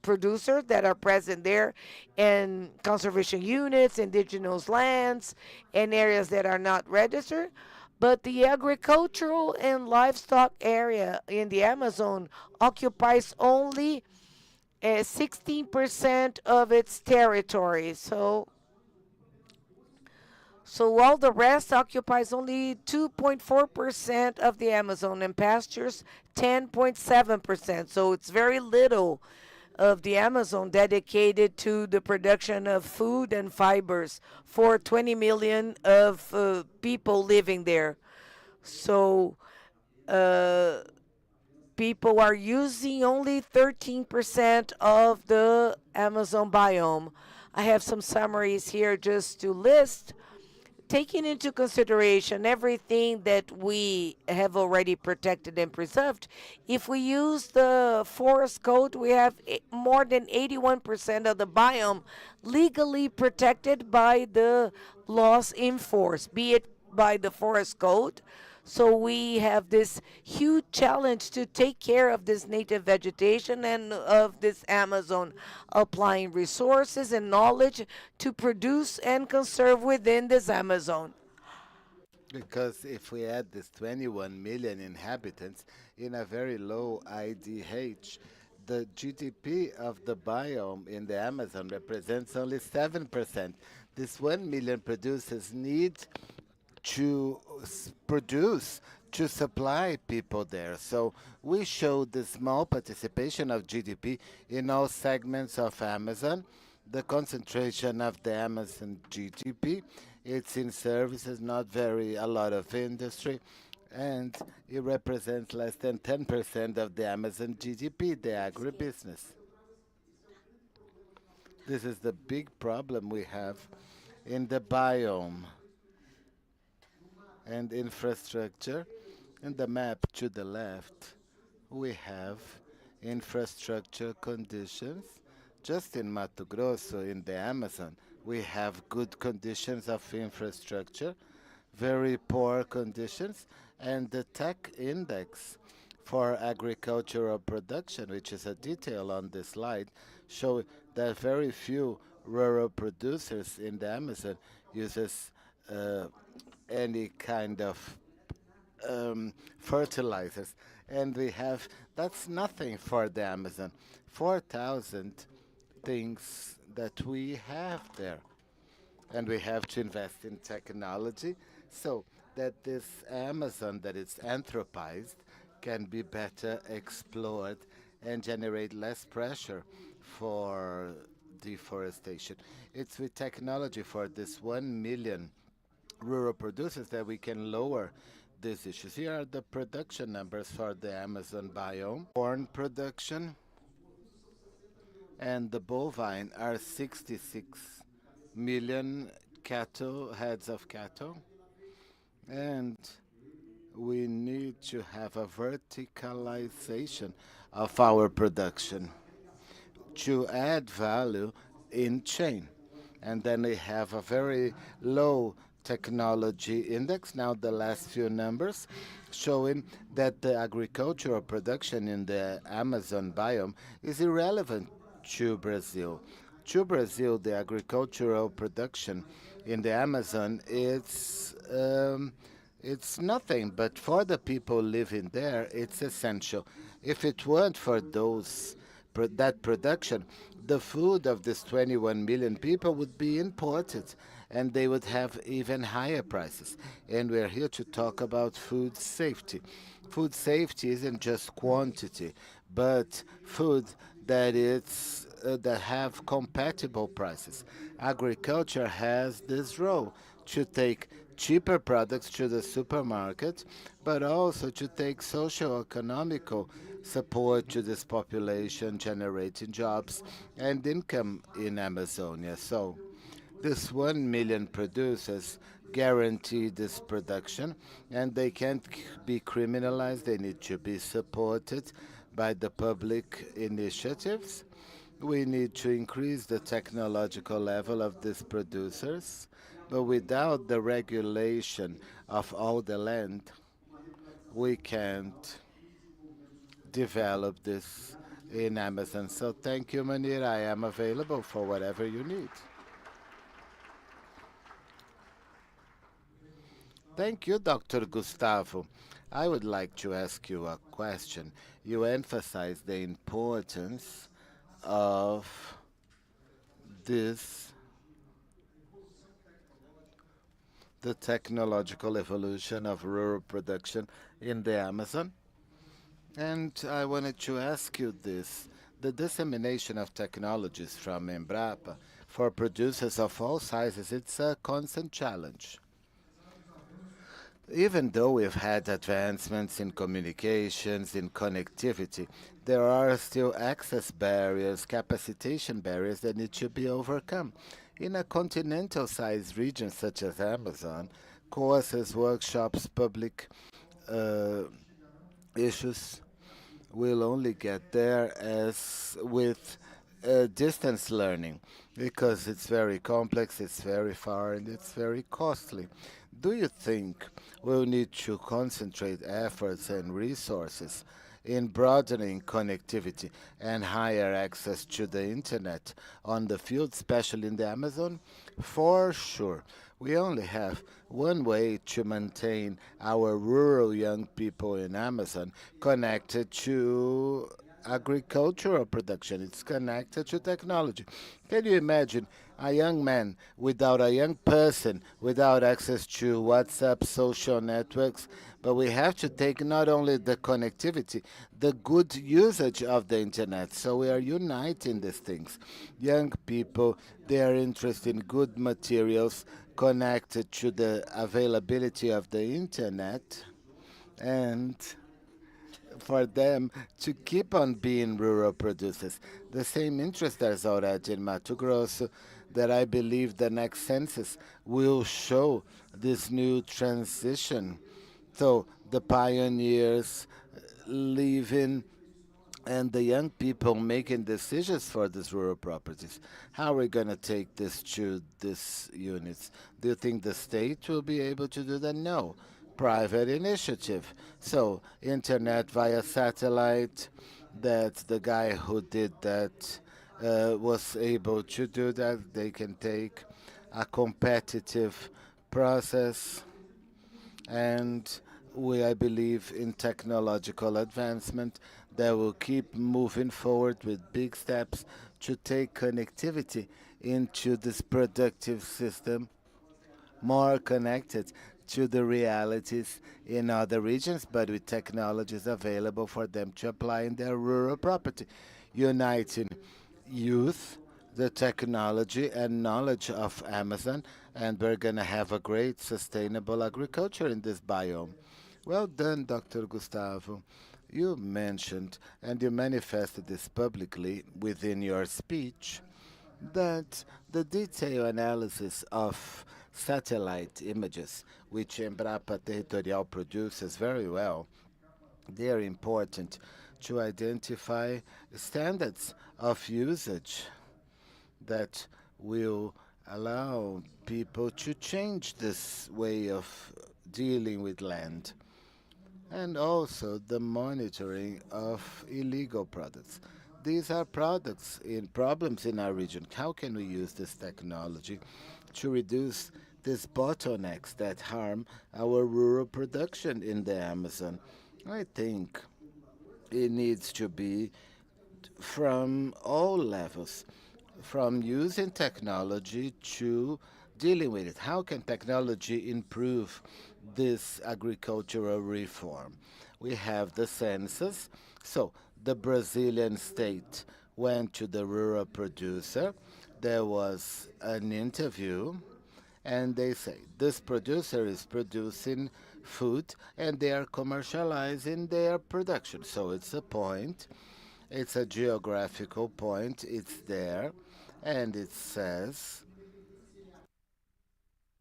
producers that are present there, and conservation units, indigenous lands, and areas that are not registered. But the agricultural and livestock area in the Amazon occupies only 16% of its territory. So all the rest occupies only 2.4% of the Amazon, and pastures 10.7%. So it's very little of the Amazon dedicated to the production of food and fibers for 20 million of people living there. So people are using only 13% of the Amazon biome. I have some summaries here just to list, taking into consideration everything that we have already protected and preserved. If we use the forest code, we have more than 81% of the biome legally protected by the laws in force, be it by the forest code. So we have this huge challenge to take care of this native vegetation and of this Amazon, applying resources and knowledge to produce and conserve within this Amazon. Because if we add this 21 million inhabitants in a very low IDH, the GDP of the biome in the Amazon represents only 7%. This 1 million producers need to produce to supply people there. So we showed the small participation of GDP in all segments of Amazon. The concentration of the Amazon GDP, it's in services, not a lot of industry, and it represents less than 10% of the Amazon GDP, the agribusiness. This is the big problem we have in the biome and infrastructure. In the map to the left, we have infrastructure conditions. Just in Mato Grosso, in the Amazon, we have good conditions of infrastructure, very poor conditions, and the tech index for agricultural production, which is a detail on this slide, show that very few rural producers in the Amazon uses any kind of fertilizers. And that's nothing for the Amazon. 4,000 things that we have there. And we have to invest in technology so that this Amazon that is anthropized can be better explored and generate less pressure for deforestation. It's with technology for this 1 million rural producers that we can lower these issues. Here are the production numbers for the Amazon biome. Corn production and the bovine are 66 million heads of cattle. And we need to have a verticalization of our production to add value in chain. And then we have a very low technology index. Now the last few numbers showing that the agricultural production in the Amazon biome is irrelevant to Brazil. To Brazil, the agricultural production in the Amazon, it's nothing, but for the people living there, it's essential. If it weren't for that production, the food of this 21 million people would be imported, and they would have even higher prices. And we're here to talk about food safety. Food safety isn't just quantity, but food that have compatible prices. Agriculture has this role to take cheaper products to the supermarket, but also to take socio-economical support to this population, generating jobs and income in Amazonia. So this 1 million producers guarantee this production, and they can't be criminalized. They need to be supported by the public initiatives. We need to increase the technological level of these producers, but without the regulation of all the land, we can't develop this in Amazon. So thank you, Manir. I am available for whatever you need. Thank you, Dr. Gustavo. I would like to ask you a question. You emphasize the importance of the technological evolution of rural production in the Amazon. And I wanted to ask you this. The dissemination of technologies from Embrapa for producers of all sizes, it's a constant challenge. Even though we've had advancements in communications, in connectivity, there are still access barriers, capacitation barriers that need to be overcome. In a continental-sized region such as Amazon, courses, workshops, public issues will only get there as with distance learning, because it's very complex, it's very far, and it's very costly. Do you think we'll need to concentrate efforts and resources in broadening connectivity and higher access to the internet on the field, especially in the Amazon? For sure. We only have one way to maintain our rural young people in Amazon connected to agricultural production. It's connected to technology. Can you imagine a young man without a young person, without access to WhatsApp, social networks? But we have to take not only the connectivity, the good usage of the internet. So we are uniting these things. Young people, they are interested in good materials connected to the availability of the internet, and for them to keep on being rural producers. The same interest there's already in Mato Grosso, that I believe the next census will show this new transition. So the pioneers living and the young people making decisions for these rural properties. How are we going to take this to these units? Do you think the state will be able to do that? No. private initiative. So internet via satellite, that the guy who did that was able to do that. They can take a competitive process, and I believe in technological advancement that will keep moving forward with big steps to take connectivity into this productive system, more connected to the realities in other regions, but with technologies available for them to apply in their rural property, uniting youth, the technology and knowledge of Amazon, and we're going to have a great sustainable agriculture in this biome. Well done, Dr. Gustavo. You mentioned and you manifested this publicly within your speech that the detailed analysis of satellite images, which Embrapa Territorial produces very well, they are important to identify standards of usage that will allow people to change this way of dealing with land, and also the monitoring of illegal products. These are products in problems in our region. How can we use this technology to reduce these bottlenecks that harm our rural production in the Amazon? I think it needs to be from all levels, from using technology to dealing with it. How can technology improve this agricultural reform? We have the census. So the Brazilian state went to the rural producer. There was an interview, and they say this producer is producing food and they are commercializing their production. So it's a point, it's a geographical point, it's there, and it says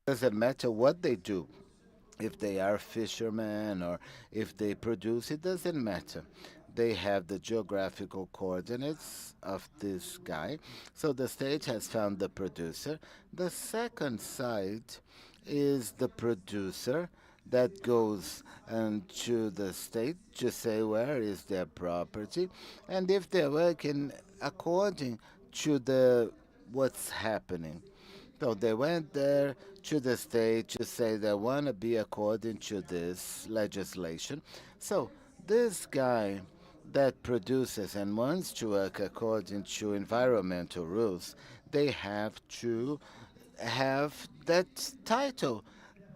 doesn't matter what they do. If they are fishermen or if they produce, it doesn't matter. They have the geographical coordinates of this guy. So the state has found the producer. The second side is the producer that goes to the state to say where is their property and if they're working according to what's happening. So they went there to the state to say they want to be according to this legislation. So this guy that produces and wants to work according to environmental rules, they have to have that title.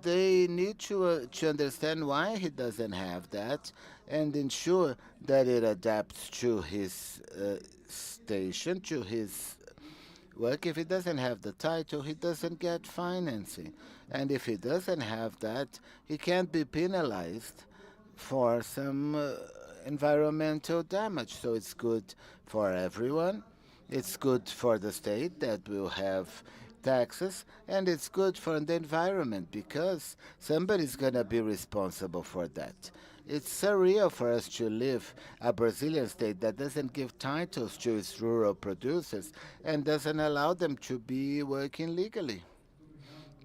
They need to understand why he doesn't have that and ensure that it adapts to his station, to his work. If he doesn't have the title, he doesn't get financing. And if he doesn't have that, he can't be penalized for some environmental damage. So it's good for everyone. It's good for the state that will have taxes, and it's good for the environment because somebody's going to be responsible for that. It's surreal for us to live a Brazilian state that doesn't give titles to its rural producers and doesn't allow them to be working legally.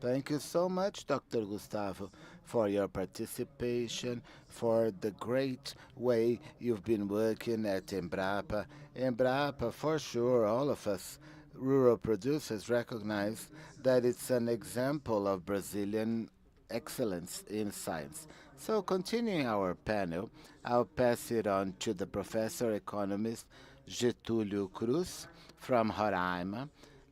Thank you so much, Dr. Gustavo, for your participation, for the great way you've been working at Embrapa. Embrapa, for sure, all of us rural producers recognize that it's an example of Brazilian excellence in science. So continuing our panel, I'll pass it on to the professor economist Getúlio Cruz from Roraima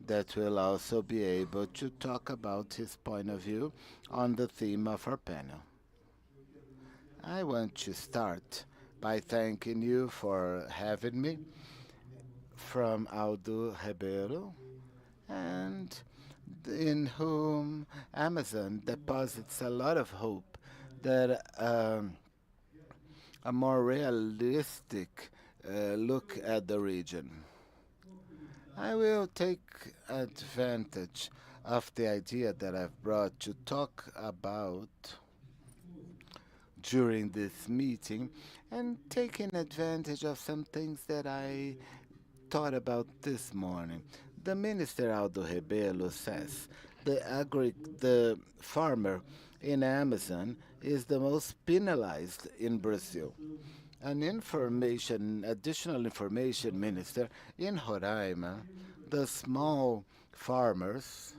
that will also be able to talk about his point of view on the theme of our panel. I want to start by thanking you for having me from Aldo Ribeiro, and in whom Amazon deposits a lot of hope that a more realistic look at the region. I will take advantage of the idea that I've brought to talk about during this meeting and taking advantage of some things that I thought about this morning. The Minister Aldo Rebelo says the farmer in Amazon is the most penalized in Brazil. An additional information minister in Roraima, the small farmers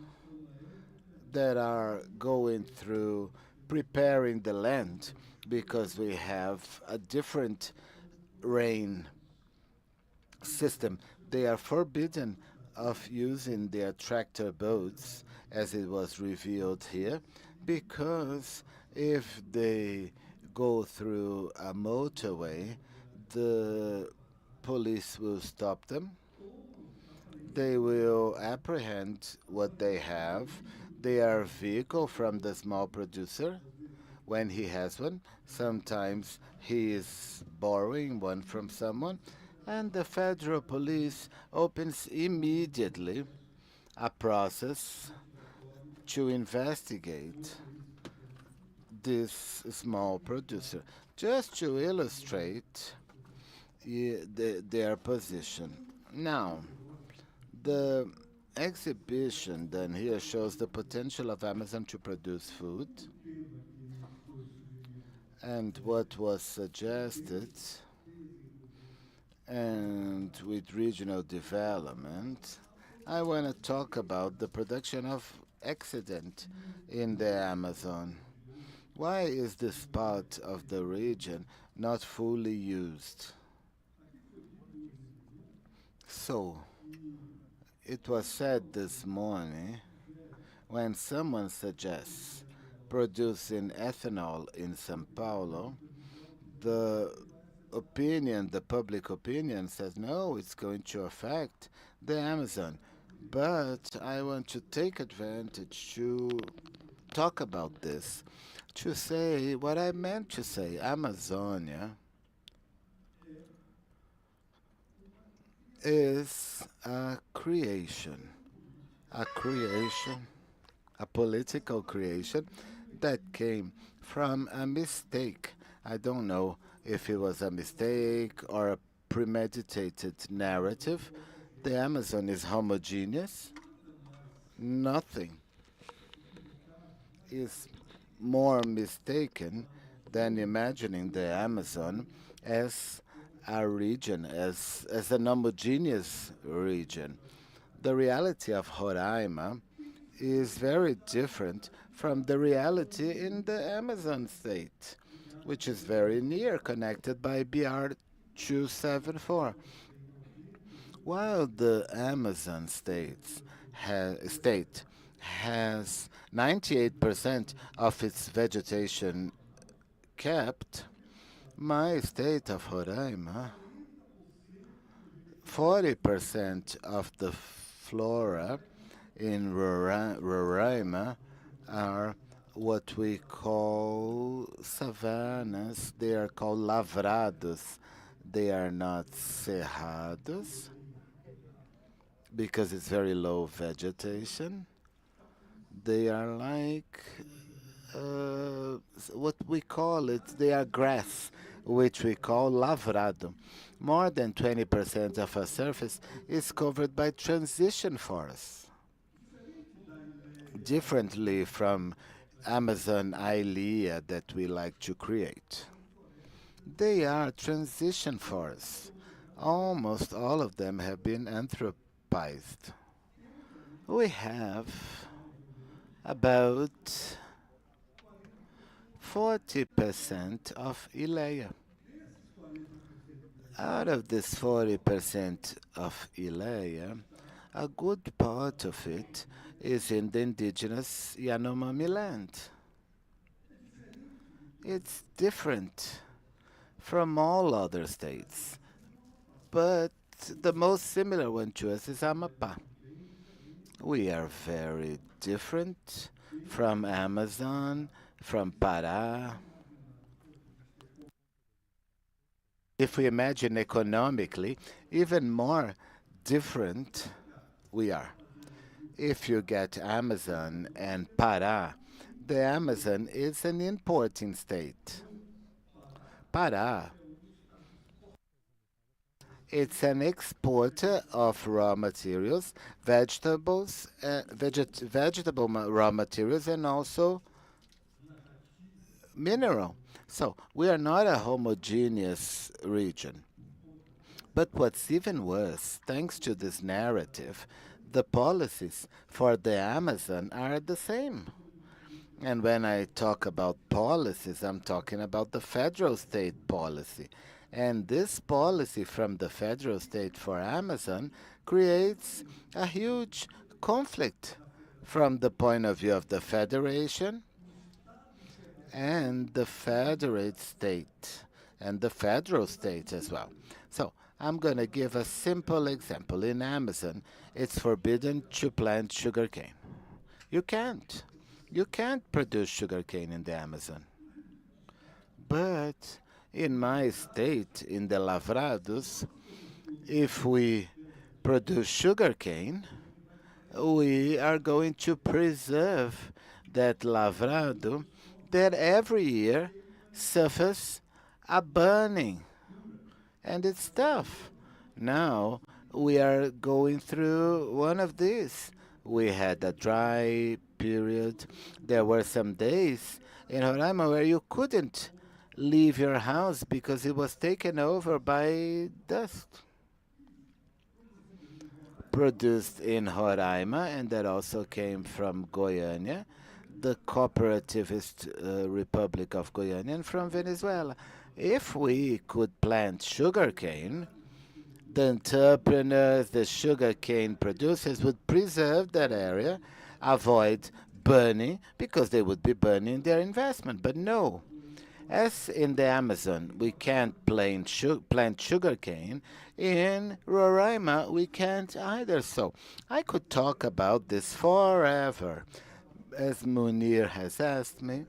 that are going through preparing the land because we have a different rain system. They are forbidden of using their tractor boats, as it was revealed here, because if they go through a motorway, the police will stop them. They will apprehend what they have. They are a vehicle from the small producer when he has one. Sometimes he is borrowing one from someone, and the federal police opens immediately a process to investigate this small producer, just to illustrate their position. Now, the exhibition done here shows the potential of Amazon to produce food, and what was suggested, and with regional development. I want to talk about the production of accident in the Amazon. Why is this part of the region not fully used? So, it was said this morning, when someone suggests producing ethanol in São Paulo, the public opinion says, no, it's going to affect the Amazon. But I want to take advantage to talk about this, to say what I meant to say. Amazonia is a creation, a political creation that came from a mistake. I don't know if it was a mistake or a premeditated narrative. The Amazon is homogeneous. Nothing is more mistaken than imagining the Amazon as a region, as an homogeneous region. The reality of Roraima is very different from the reality in the Amazon state, which is very near, connected by BR 274. While the Amazon state has 98% of its vegetation kept, my state of Roraima, 40% of the flora in Roraima are what we call savannas. They are called lavrados. They are not cerrados because it's very low vegetation. They are like what we call it, they are grass, which we call lavrado. More than 20% of our surface is covered by transition forests. Differently from Amazon Ilea that we like to create. They are transition forests. Almost all of them have been anthropized. We have about 40% of Ilea. Out of this 40% of Ilea, a good part of it is in the indigenous Yanomami land. It's different from all other states, but the most similar one to us is Amapá. We are very different from Amazon, from Pará. If we imagine economically, even more different we are. If you get Amazon and Pará, the Amazon is an importing state. Pará, it's an exporter of raw materials, vegetables, vegetable raw materials, and also mineral. So we are not a homogeneous region. But what's even worse, thanks to this narrative, the policies for the Amazon are the same. And when I talk about policies, I'm talking about the federal state policy. And this policy from the federal state for Amazon creates a huge conflict from the point of view of the federation and the federate state and the federal state as well. So I'm going to give a simple example. In Amazon, it's forbidden to plant sugarcane. You can't. You can't produce sugarcane in the Amazon. But in my state, in the Lavrados, if we produce sugarcane, we are going to preserve that Lavrado that every year suffers a burning. And it's tough. Now we are going through one of these. We had a dry period. There were some days in Roraima where you couldn't leave your house because it was taken over by dust. Produced in Roraima, and that also came from Goiânia, the cooperativist Republic of Goiânia, and from Venezuela. If we could plant sugarcane, the entrepreneurs, the sugarcane producers would preserve that area, avoid burning, because they would be burning their investment. But no. As in the Amazon, we can't plant sugarcane. In Roraima, we can't either. So I could talk about this forever. As Munir has asked me,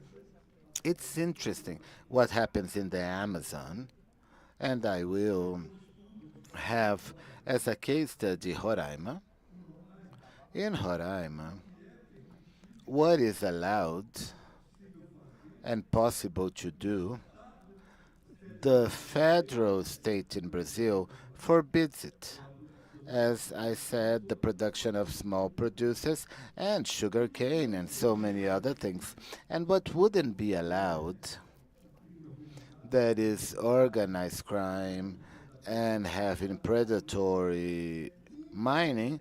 it's interesting what happens in the Amazon, and I will have as a case study Roraima. In Roraima, what is allowed and possible to do, the federal state in Brazil forbids it. As I said, the production of small producers and sugarcane and so many other things. And what wouldn't be allowed, that is organized crime and having predatory mining,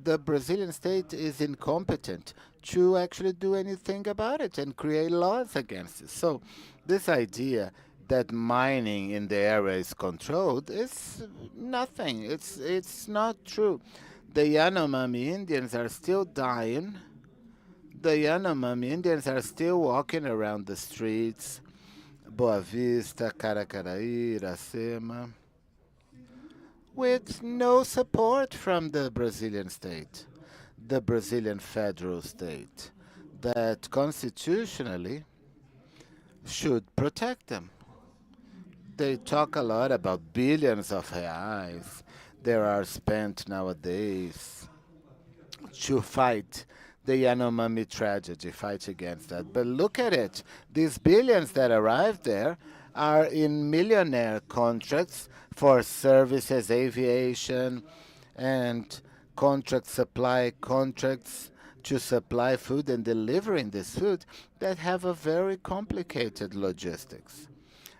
the Brazilian state is incompetent to actually do anything about it and create laws against it. So this idea that mining in the area is controlled is nothing. It's not true. The Yanomami Indians are still dying. The Yanomami Indians are still walking around the streets, Boa Vista, Caracaraí, Iracema, with no support from the Brazilian state, the Brazilian federal state, that constitutionally should protect them. They talk a lot about billions of reais that are spent nowadays to fight the Yanomami tragedy, fight against that. But look at it. These billions that arrive there are in millionaire contracts for services, aviation, and supply contracts to supply food and delivering this food that have a very complicated logistics.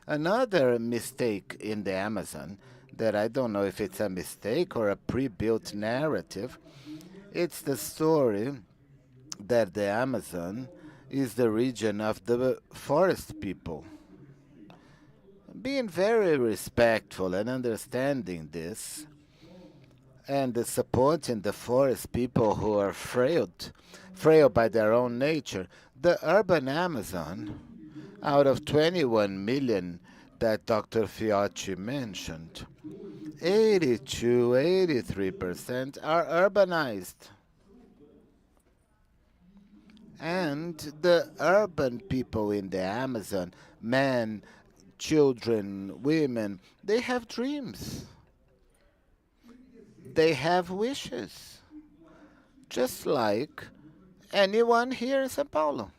Another mistake in the Amazon, that I don't know if it's a mistake or a pre-built narrative, it's the story that the Amazon is the region of the forest people. Being very respectful and understanding this, and supporting the forest people who are frail by their own nature, the urban Amazon, out of 21 million that Dr. Fiochi mentioned, 83% are urbanized. And the urban people in the Amazon, men, children, women, they have dreams. They have wishes, just like anyone here in São Paulo.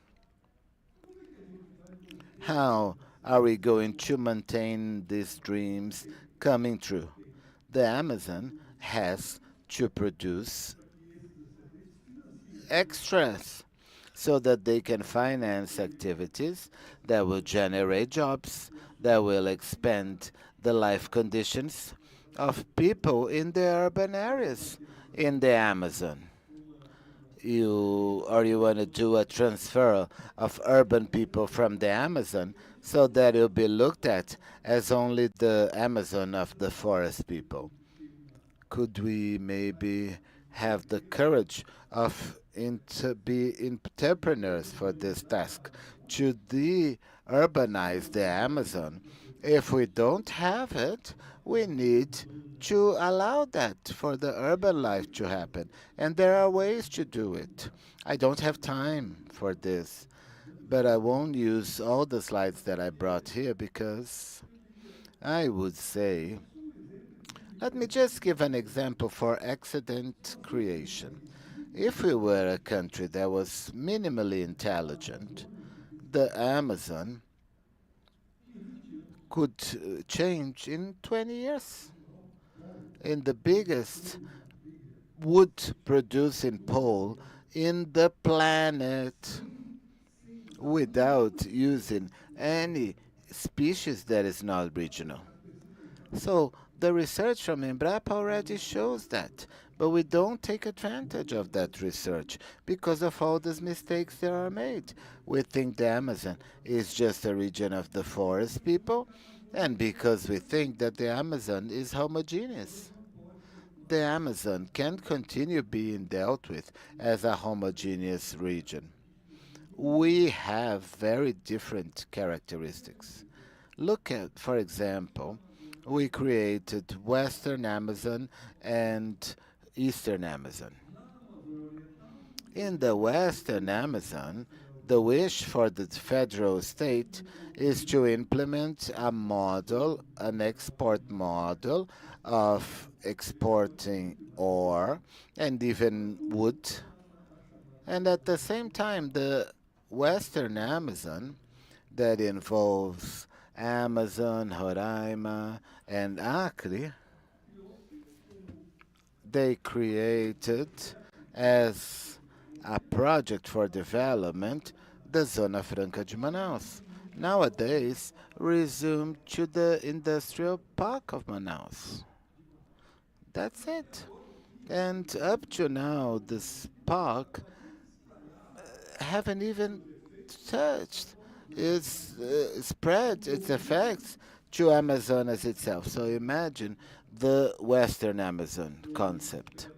How are we going to maintain these dreams coming true? The Amazon has to produce extras. so that they can finance activities that will generate jobs, that will expand the life conditions of people in the urban areas in the Amazon. You want to do a transfer of urban people from the Amazon so that it'll be looked at as only the Amazon of the forest people. Could we maybe have the courage of be entrepreneurs for this task to de-urbanize the Amazon? If we don't have it, we need to allow that for the urban life to happen. And there are ways to do it. I don't have time for this, but I won't use all the slides that I brought here because I would say, let me just give an example for accident creation. If we were a country that was minimally intelligent, the Amazon could change in 20 years. In the biggest wood-producing pole in the planet without using any species that is not regional. So the research from Embrapa already shows that, but we don't take advantage of that research because of all these mistakes that are made. We think the Amazon is just a region of the forest people, and because we think that the Amazon is homogeneous. The Amazon can't continue being dealt with as a homogeneous region. We have very different characteristics. Look at, for example, we created Western Amazon and Eastern Amazon. In the Western Amazon, the wish for the federal state is to implement a model, an export model of exporting ore and even wood. And at the same time, the Western Amazon that involves Amazon, Roraima, and Acre, they created as a project for development the Zona Franca de Manaus. Nowadays, resumed to the industrial park of Manaus. That's it. And up to now, this park haven't even touched its spread its effects to Amazonas itself. So imagine the Western Amazon concept.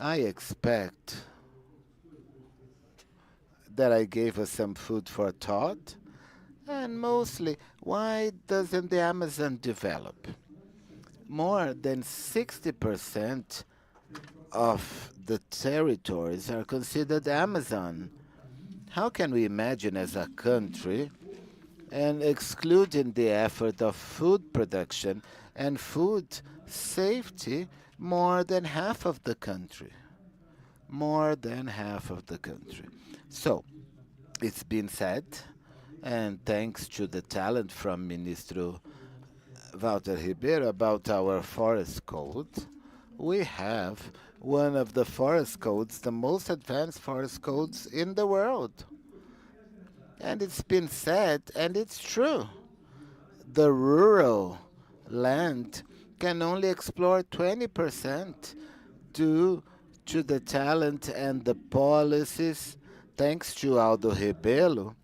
I expect that I gave us some food for thought, and mostly, why doesn't the Amazon develop? More than 60% of the territories are considered Amazon. How can we imagine as a country and excluding the effort of food production and food safety more than half of the country? More than half of the country. So, it's been said, and thanks to the talent from Ministro Walter Ribeiro about our forest code, we have one of the forest codes, the most advanced forest codes in the world. And it's been said, and it's true, the rural land can only explore 20% due to the talent and the policies, thanks to Aldo Rebelo,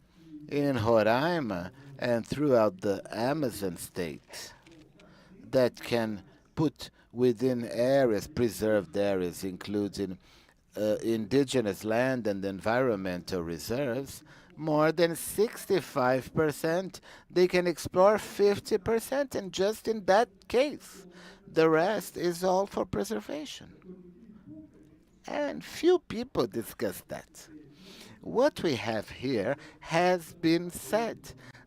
in Roraima and throughout the Amazon state, that can put within areas, preserved areas, including indigenous land and environmental reserves, more than 65%. They can explore 50%, and just in that case, the rest is all for preservation. And few people discuss that. What we have here has been said.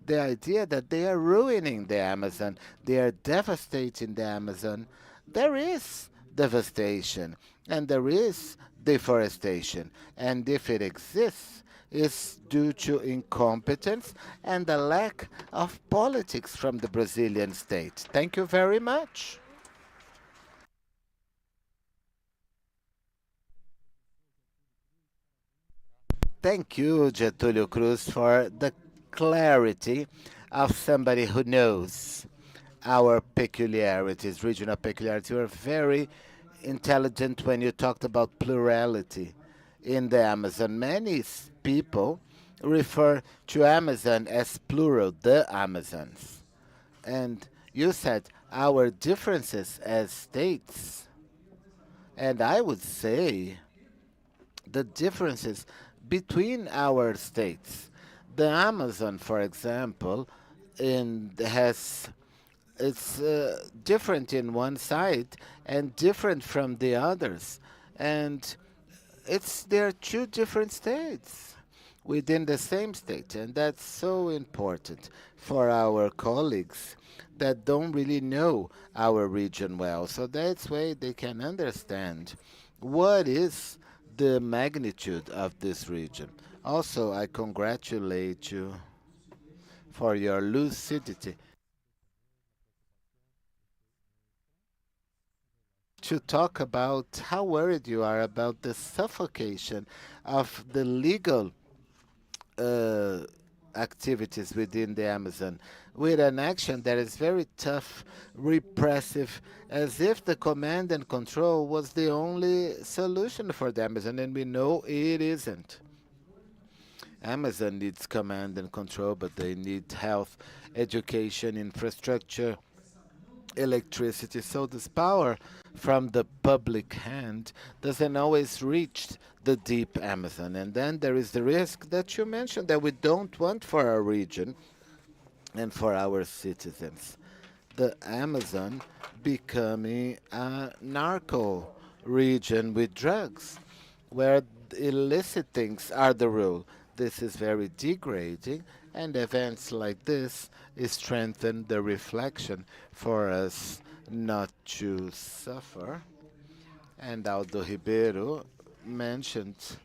The idea that they are ruining the Amazon, they are devastating the Amazon. There is devastation and there is deforestation. And if it exists, it's due to incompetence and the lack of politics from the Brazilian state. Thank you very much. Thank you, Getúlio Cruz, for the clarity of somebody who knows our peculiarities, regional peculiarities. You were very intelligent when you talked about plurality in the Amazon. Many people refer to Amazon as plural, the Amazons. And you said our differences as states. And I would say the differences between our states. The Amazon, for example, it's different in one side and different from the others. And there are two different states within the same state. And that's so important for our colleagues that don't really know our region well. So that's why they can understand what is the magnitude of this region. Also, I congratulate you for your lucidity to talk about how worried you are about the suffocation of the legal activities within the Amazon with an action that is very tough, repressive, as if the command and control was the only solution for the Amazon, and we know it isn't. Amazon needs command and control, but they need health, education, infrastructure, electricity. So this power from the public hand doesn't always reach the deep Amazon. And then there is the risk that you mentioned that we don't want for our region and for our citizens. The Amazon becoming a narco region with drugs, where illicit things are the rule. This is very degrading, and events like this strengthen the reflection for us not to suffer. And Aldo Ribeiro mentioned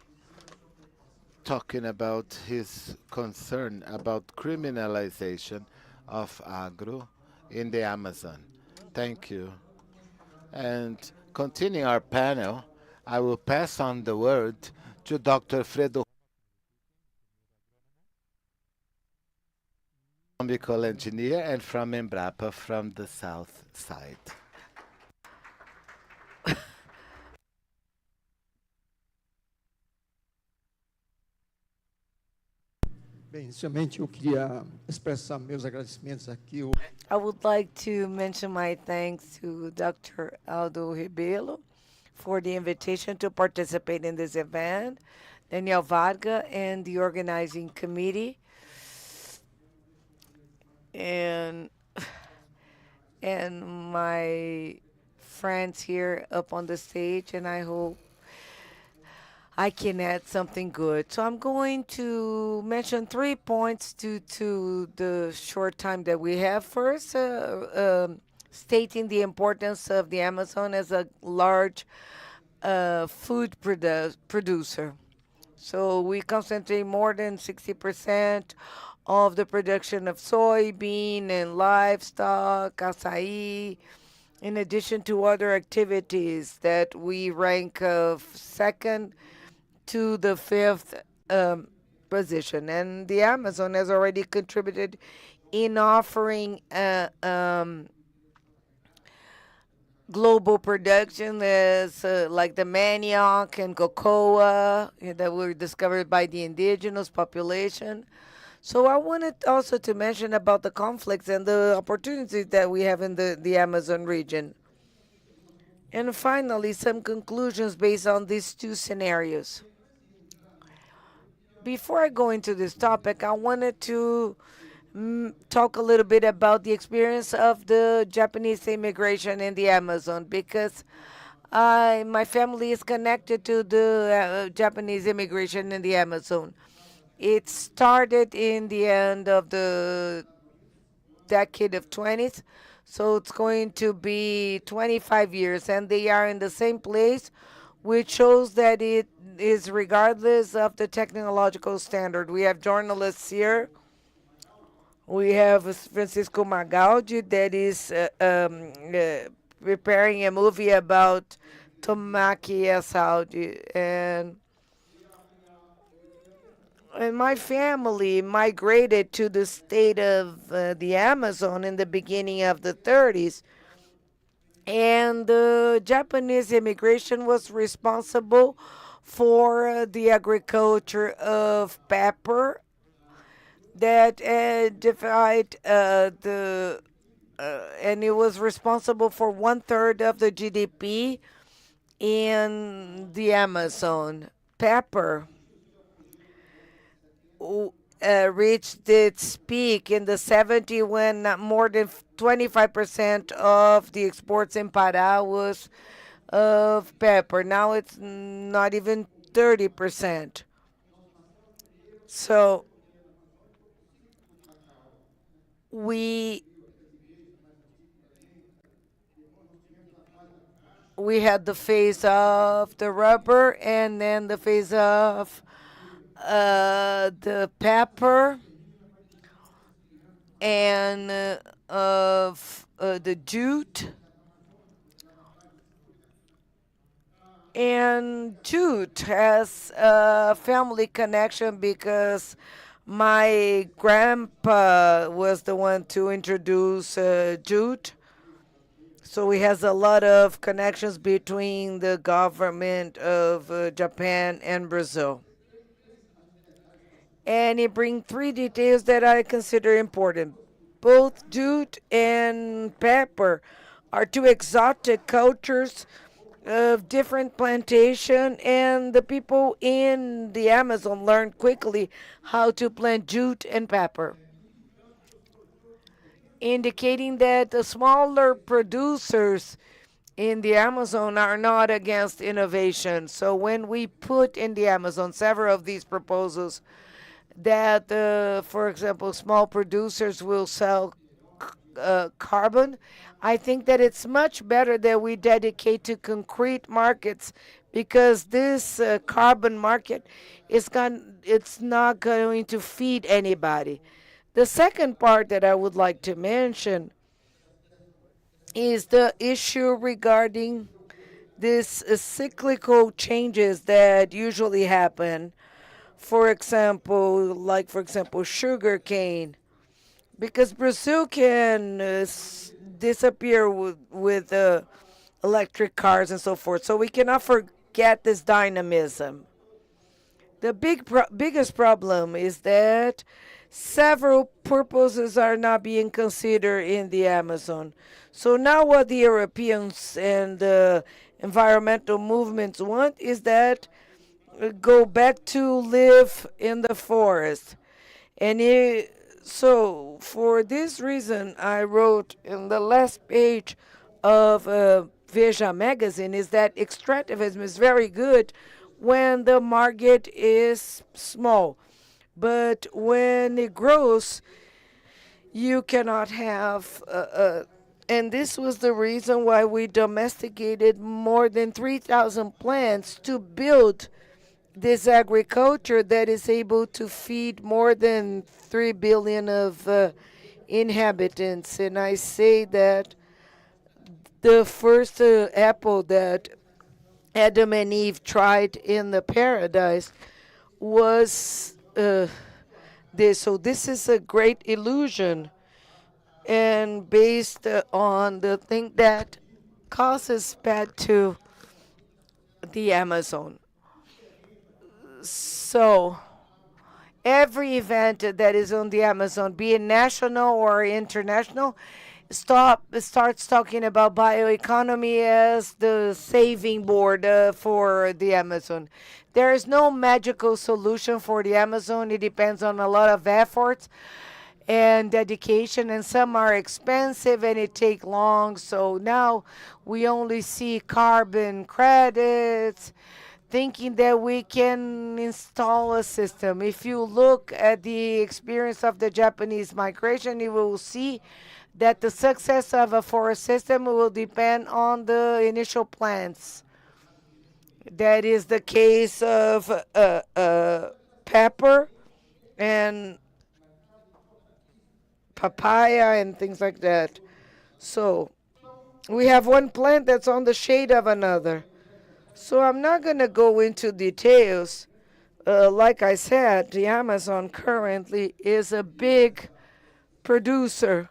talking about his concern about criminalization of agro in the Amazon. Thank you. And continuing our panel, I will pass on the word to Dr. Fredo, chemical engineer, and from Embrapa from the south side. Bem, inicialmente eu queria expressar meus agradecimentos aqui. I would like to mention my thanks to Dr. Aldo Rebelo for the invitation to participate in this event, Daniel Varga and the organizing committee, and my friends here up on the stage, and I hope I can add something good. So I'm going to mention 3 points due to the short time that we have. First, stating the importance of the Amazon as a large food producer. So we concentrate more than 60% of the production of soybean and livestock, açaí, in addition to other activities that we rank second to the 5th position. And the Amazon has already contributed in offering global production as like the manioc and cocoa that were discovered by the indigenous population. So I wanted also to mention about the conflicts and the opportunities that we have in the Amazon region. And finally, some conclusions based on these two scenarios. Before I go into this topic, I wanted to talk a little bit about the experience of the Japanese immigration in the Amazon, because my family is connected to the Japanese immigration in the Amazon. It started in the end of the decade of 20s, so it's going to be 25 years, and they are in the same place, which shows that it is regardless of the technological standard. We have journalists here. We have Francisco Magaldi that is preparing a movie about Tomaki Saudi, and And my family migrated to the state of the Amazon in the beginning of the 30s. And the Japanese immigration was responsible for the agriculture of pepper that divided and it was responsible for 1/3 of the GDP in the Amazon. Pepper reached its peak in the 70s when more than 25% of the exports in Pará was of pepper. Now it's not even 30%. So we had the phase of the rubber and then the phase of the pepper and of the jute. And jute has a family connection because my grandpa was the one to introduce jute. So he has a lot of connections between the government of Japan and Brazil. And he brings 3 details that I consider important. Both jute and pepper are 2 exotic cultures of different plantation, and the people in the Amazon learned quickly how to plant jute and pepper, indicating that the smaller producers in the Amazon are not against innovation. So when we put in the Amazon several of these proposals that, for example, small producers will sell carbon, I think that it's much better that we dedicate to concrete markets, because this carbon market it's not going to feed anybody. The second part that I would like to mention is the issue regarding these cyclical changes that usually happen. For example, sugar cane, because Brazil can disappear with electric cars and so forth. So we cannot forget this dynamism. The biggest problem is that several purposes are not being considered in the Amazon. So now what the Europeans and the environmental movements want is that go back to live in the forest. And so for this reason, I wrote in the last page of Veja magazine is that extractivism is very good when the market is small. But when it grows, you cannot have, and this was the reason why we domesticated more than 3,000 plants to build this agriculture that is able to feed more than 3 billion of inhabitants. And I say that the first apple that Adam and Eve tried in the paradise was this. So this is a great illusion, and based on the thing that causes bad to the Amazon. So every event that is on the Amazon, be it national or international, starts talking about bioeconomy as the saving board for the Amazon. There is no magical solution for the Amazon. It depends on a lot of efforts and dedication, and some are expensive and it takes long. So now we only see carbon credits, thinking that we can install a system. If you look at the experience of the Japanese migration, you will see that the success of a forest system will depend on the initial plants. That is the case of pepper and papaya and things like that. So we have one plant that's on the shade of another. So I'm not going to go into details like I said, the Amazon currently is a big producer.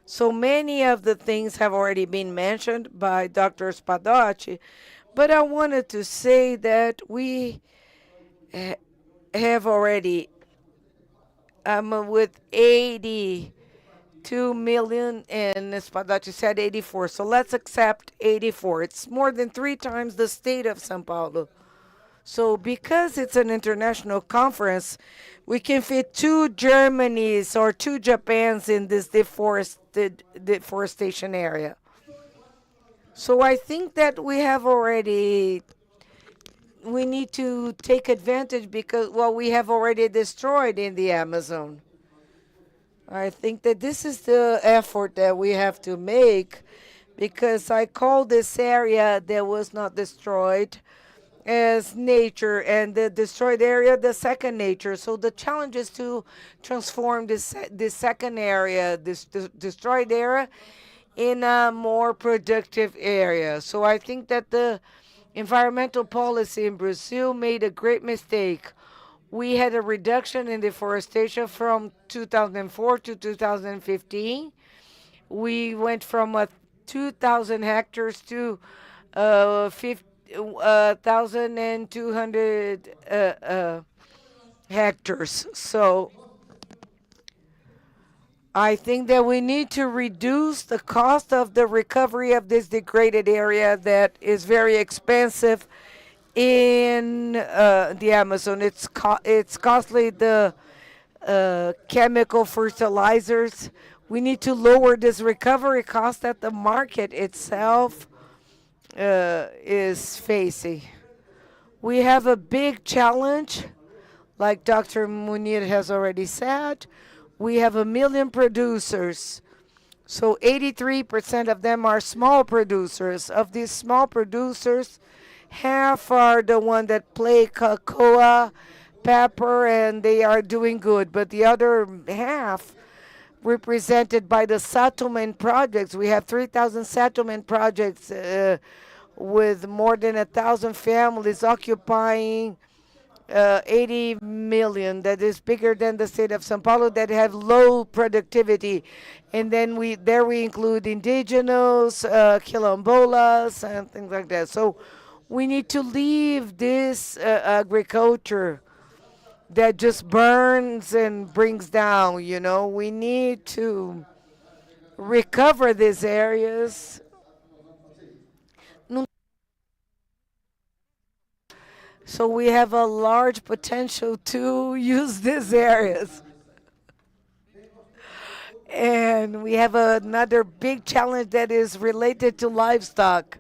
So many of the things have already been mentioned by Dr. Spadotti, but I wanted to say that we have already, with 82 million, and Spadotti said 84, so let's accept 84. It's more than 3 times the state of São Paulo. So because it's an international conference, we can fit 2 Germanys or 2 Japans in this deforestation area. So I think that we need to take advantage because what we have already destroyed in the Amazon. I think that this is the effort that we have to make, because I call this area that was not destroyed as nature, and the destroyed area the second nature. So the challenge is to transform this second area, this destroyed area, in a more productive area. So I think that the environmental policy in Brazil made a great mistake. We had a reduction in deforestation from 2004 to 2015. We went from 2,000 hectares to 1,200 hectares. So I think that we need to reduce the cost of the recovery of this degraded area that is very expensive in the Amazon. It's costly, the chemical fertilizers. We need to lower this recovery cost that the market itself is facing. We have a big challenge, like Dr. Munir has already said. We have 1 million producers. So 83% of them are small producers. Of these small producers, half are the one that play cocoa, pepper, and they are doing good. But the other half, represented by the settlement projects, we have 3,000 settlement projects with more than 1,000 families occupying 80 million, that is bigger than the state of São Paulo, that have low productivity. And then we include indigenous, quilombolas, and things like that. So we need to leave this agriculture that just burns and brings down, We need to recover these areas. So we have a large potential to use these areas. And we have another big challenge that is related to livestock.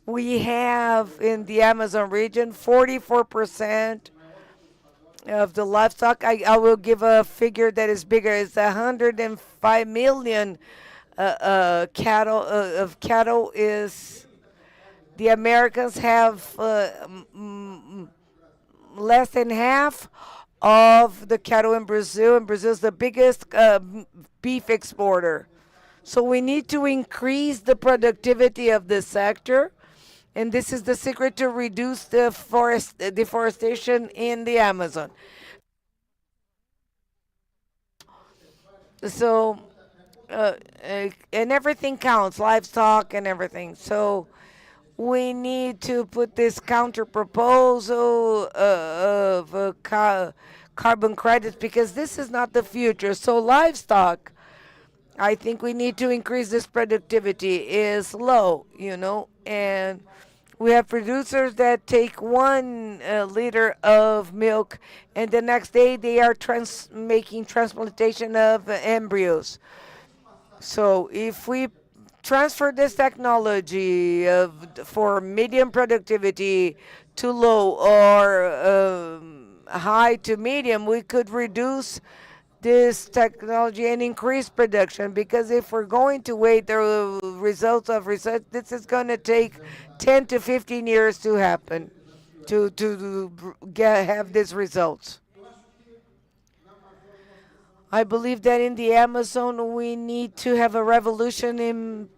We have in the Amazon region 44% of the livestock. I will give a figure that is bigger. It's 105 million cattle. Of cattle is the Americans have less than half of the cattle in Brazil, and Brazil is the biggest beef exporter. So we need to increase the productivity of this sector, and this is the secret to reduce the deforestation in the Amazon. So, and everything counts, livestock and everything. So we need to put this counter proposal of carbon credits, because this is not the future. So livestock, I think we need to increase this productivity, is low, and we have producers that take 1 liter of milk, and the next day they are making transplantation of embryos. So if we transfer this technology for medium productivity to low or high to medium, we could reduce this technology and increase production, because if we're going to wait the results of research, this is going to take 10 to 15 years to happen, to have these results. I believe that in the Amazon we need to have a revolution in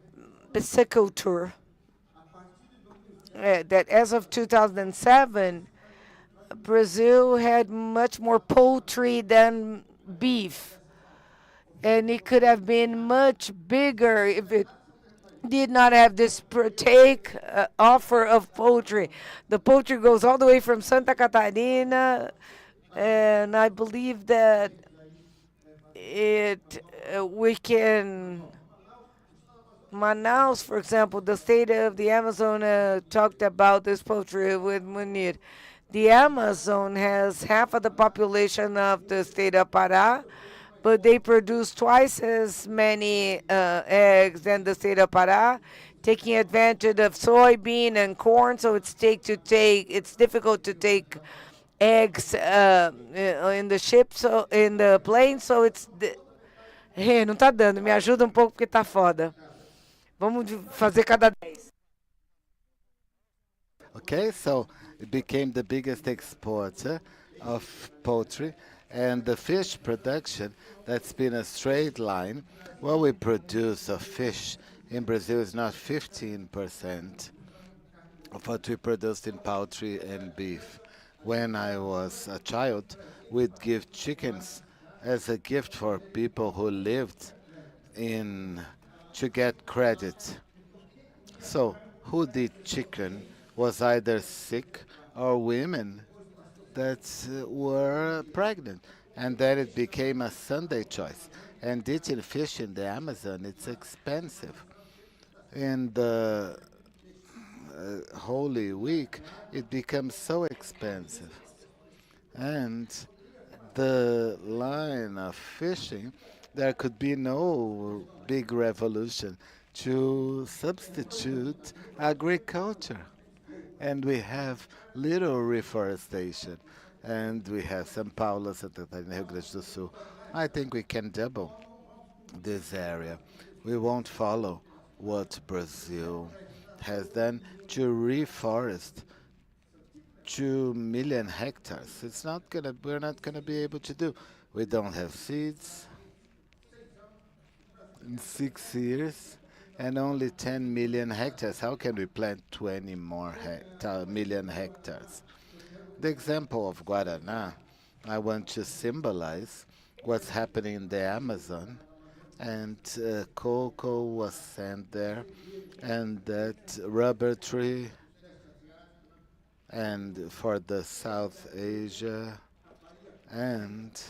pisciculture. that as of 2007, Brazil had much more poultry than beef. And it could have been much bigger if it did not have this offer of poultry. The poultry goes all the way from Santa Catarina, and I believe that we can. Manaus, for example, the state of the Amazon talked about this poultry with Munir. The Amazon has half of the population of the state of Pará, but they produce twice as many eggs than the state of Pará, taking advantage of soybean and corn. So it's difficult to take eggs in the ship, so in the plane. So não tá dando. Me ajuda um pouco porque tá foda. Vamos fazer cada 10. Okay, so it became the biggest exporter of poultry, and the fish production, that's been a straight line. What we produce of fish in Brazil is not 15% of what we produced in poultry and beef. When I was a child, we'd give chickens as a gift for people who lived to get credit. So who did chicken was either sick or women that were pregnant. And then it became a Sunday choice. And eating fish in the Amazon, it's expensive. In the Holy Week, it becomes so expensive. And the line of fishing, there could be no big revolution to substitute agriculture. And we have little reforestation. And we have São Paulo, Santa Catarina, Rio Grande do Sul. I think we can double this area. We won't follow what Brazil has done to reforest 2 million hectares. We're not gonna be able to do. We don't have seeds in 6 years and only 10 million hectares. How can we plant 20 more million hectares? The example of Guaraná, I want to symbolize what's happening in the Amazon, and cocoa was sent there, and that rubber tree, and for the South Asia, and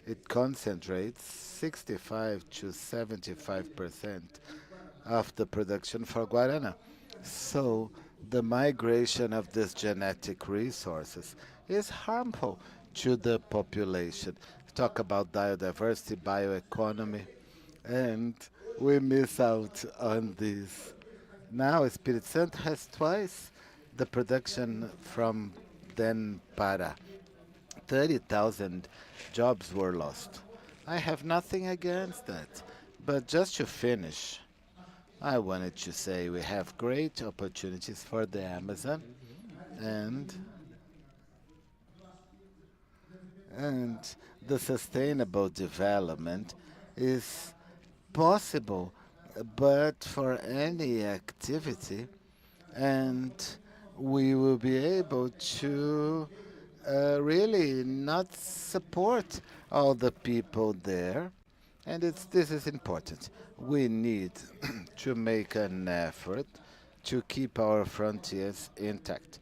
it concentrates 65 to 75% of the production for Guarana. So the migration of these genetic resources is harmful to the population. Talk about biodiversity, bioeconomy, and we miss out on this. Now Espírito Santo has twice the production from then Para. 30,000 jobs were lost. I have nothing against that. But just to finish, I wanted to say we have great opportunities for the Amazon, and the sustainable development is possible, but for any activity, and we will be able to really not support all the people there, and this is important. We need to make an effort to keep our frontiers intact.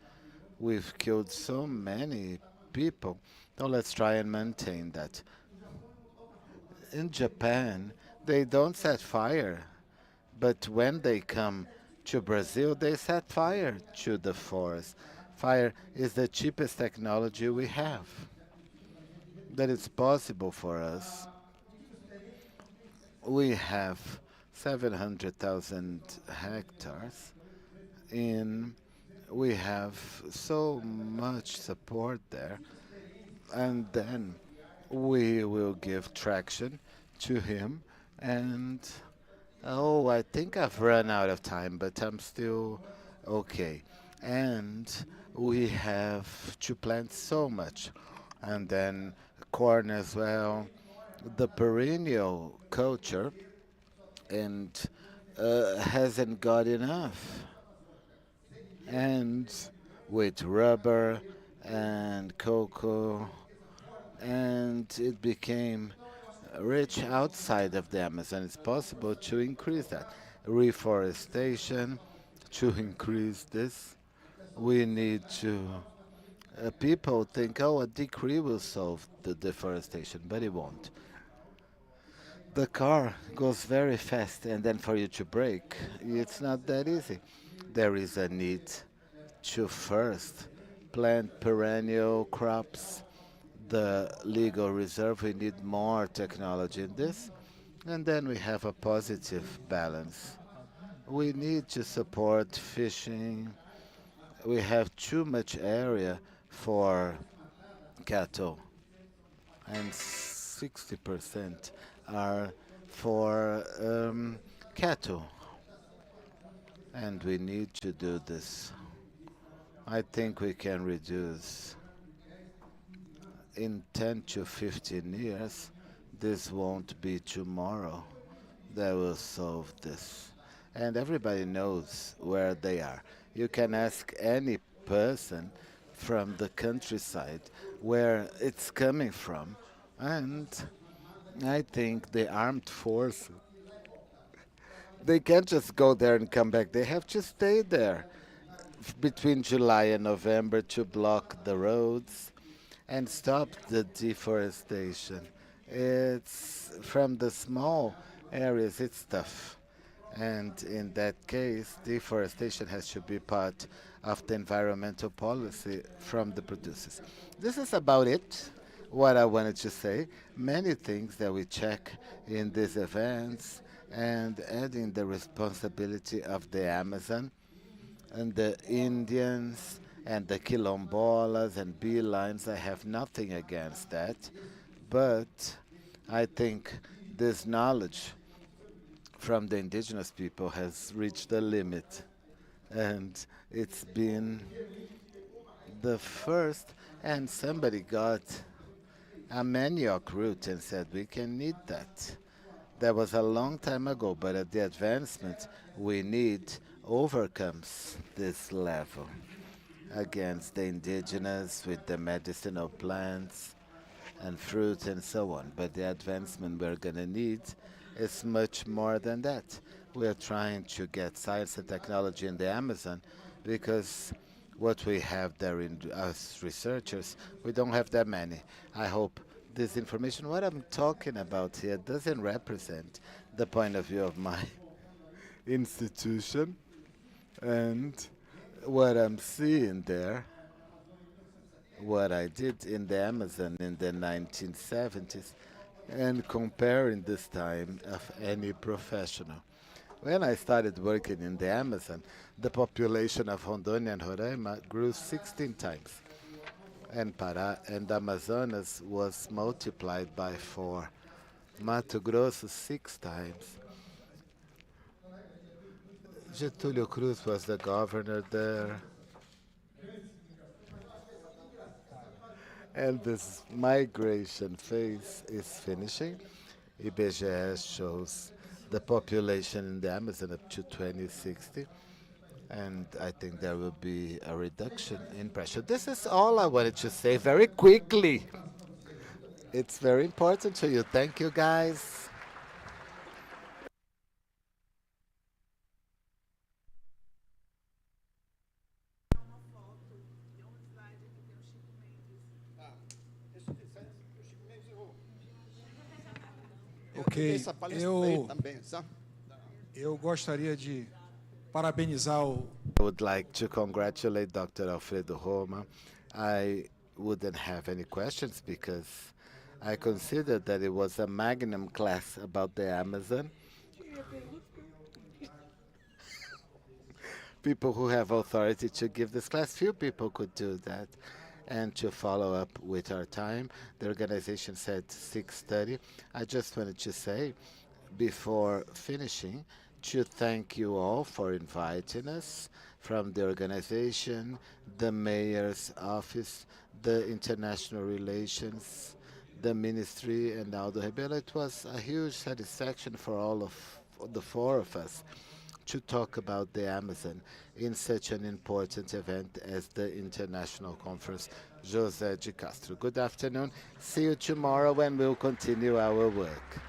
We've killed so many people, so let's try and maintain that. In Japan, they don't set fire, but when they come to Brazil, they set fire to the forest. Fire is the cheapest technology we have. That is possible for us. We have 700,000 hectares we have so much support there, and then we will give traction to him. And I think I've run out of time, but I'm still okay. And we have to plant so much, and then corn as well, the perennial culture, and hasn't got enough. and with rubber and cocoa, and it became rich outside of the Amazon. It's possible to increase that. Reforestation, to increase this, we need to. People think, oh, a decree will solve the deforestation, but it won't. The car goes very fast, and then for you to brake, it's not that easy. There is a need to first plant perennial crops, the legal reserve. We need more technology in this, and then we have a positive balance. We need to support fishing. We have too much area for cattle, and 60% are for cattle, and we need to do this. I think we can reduce in 10 to 15 years. This won't be tomorrow that will solve this, and everybody knows where they are. You can ask any person from the countryside where it's coming from, and I think the armed force, they can't just go there and come back. They have to stay there between July and November to block the roads and stop the deforestation. It's from the small areas, it's tough. And in that case, deforestation has to be part of the environmental policy from the producers. This is about it, what I wanted to say. Many things that we check in these events, and adding the responsibility of the Amazon and the Indians and the quilombolas and beelines. I have nothing against that, but I think this knowledge from the indigenous people has reached a limit, and it's been the first, and somebody got a manioc root and said we can need that. That was a long time ago, but at the advancement we need overcomes this level against the indigenous with the medicinal plants and fruit and so on. But the advancement we're going to need is much more than that. We are trying to get science and technology in the Amazon because what we have there in us researchers, we don't have that many. I hope this information, what I'm talking about here, doesn't represent the point of view of my institution and what I'm seeing there, what I did in the Amazon in the 1970s, and comparing this time of any professional. When I started working in the Amazon, the population of Rondônia and Roraima grew 16 times, and Pará and Amazonas was multiplied by 4. Mato Grosso 6 times. Getúlio Cruz was the governor there. And this migration phase is finishing. IBGE shows the population in the Amazon up to 2060. And I think there will be a reduction in pressure. This is all I wanted to say very quickly. It's very important to you. Thank you, guys. Ok, eu gostaria de parabenizar o... I would like to congratulate Dr. Alfredo Roma. I wouldn't have any questions because I consider that it was a magnum class about the Amazon. People who have authority to give this class, few people could do that. And to follow up with our time, the organization said 6:30. I just wanted to say, before finishing, to thank you all for inviting us from the organization, the mayor's office, the international relations, the ministry, and Aldo Rebelo. It was a huge satisfaction for all of the 4 of us to talk about the Amazon in such an important event as the International Conference Josué de Castro. Good afternoon. See you tomorrow when we'll continue our work.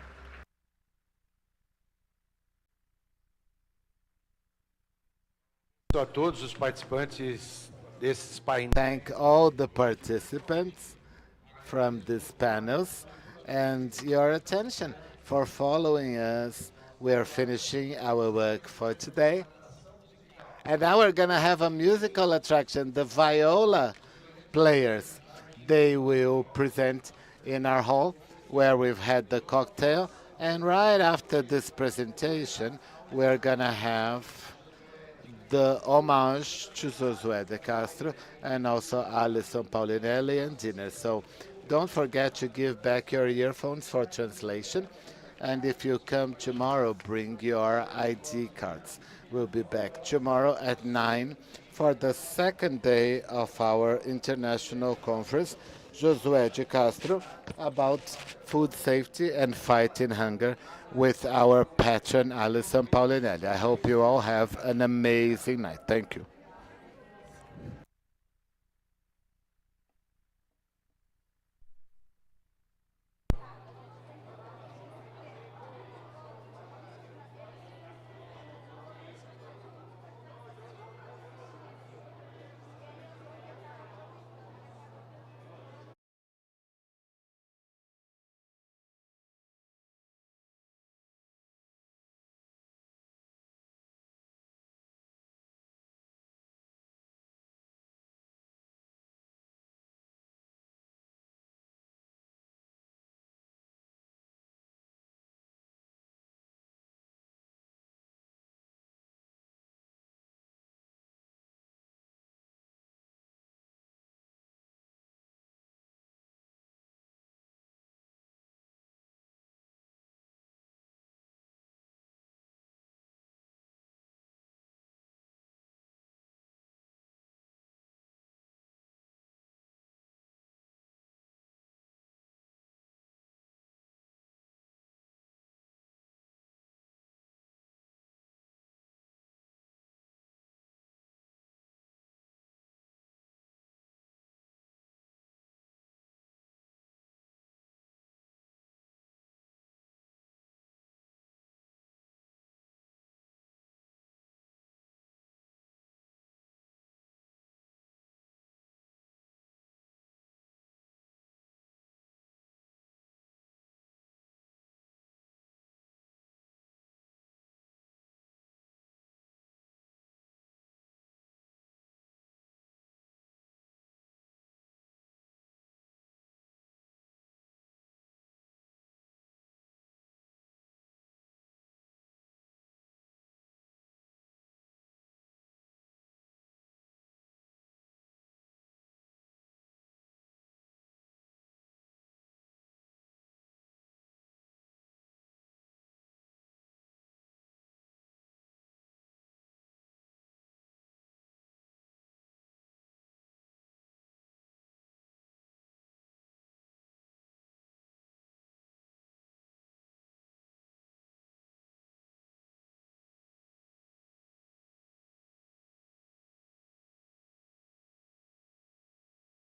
A todos os participantes desses painéis. Thank all the participants from these panels and your attention for following us. We are finishing our work for today. And now we're going to have a musical attraction, the viola players. They will present in our hall where we've had the cocktail. And right after this presentation, we're going to have the homage to Josué de Castro and also Alison Paulinelli and dinner. So don't forget to give back your earphones for translation. And if you come tomorrow, bring your ID cards. We'll be back tomorrow at 9 for the second day of our international conference, Josué de Castro, about food safety and fighting hunger with our patron, Alison Paulinelli. I hope you all have an amazing night. Thank you.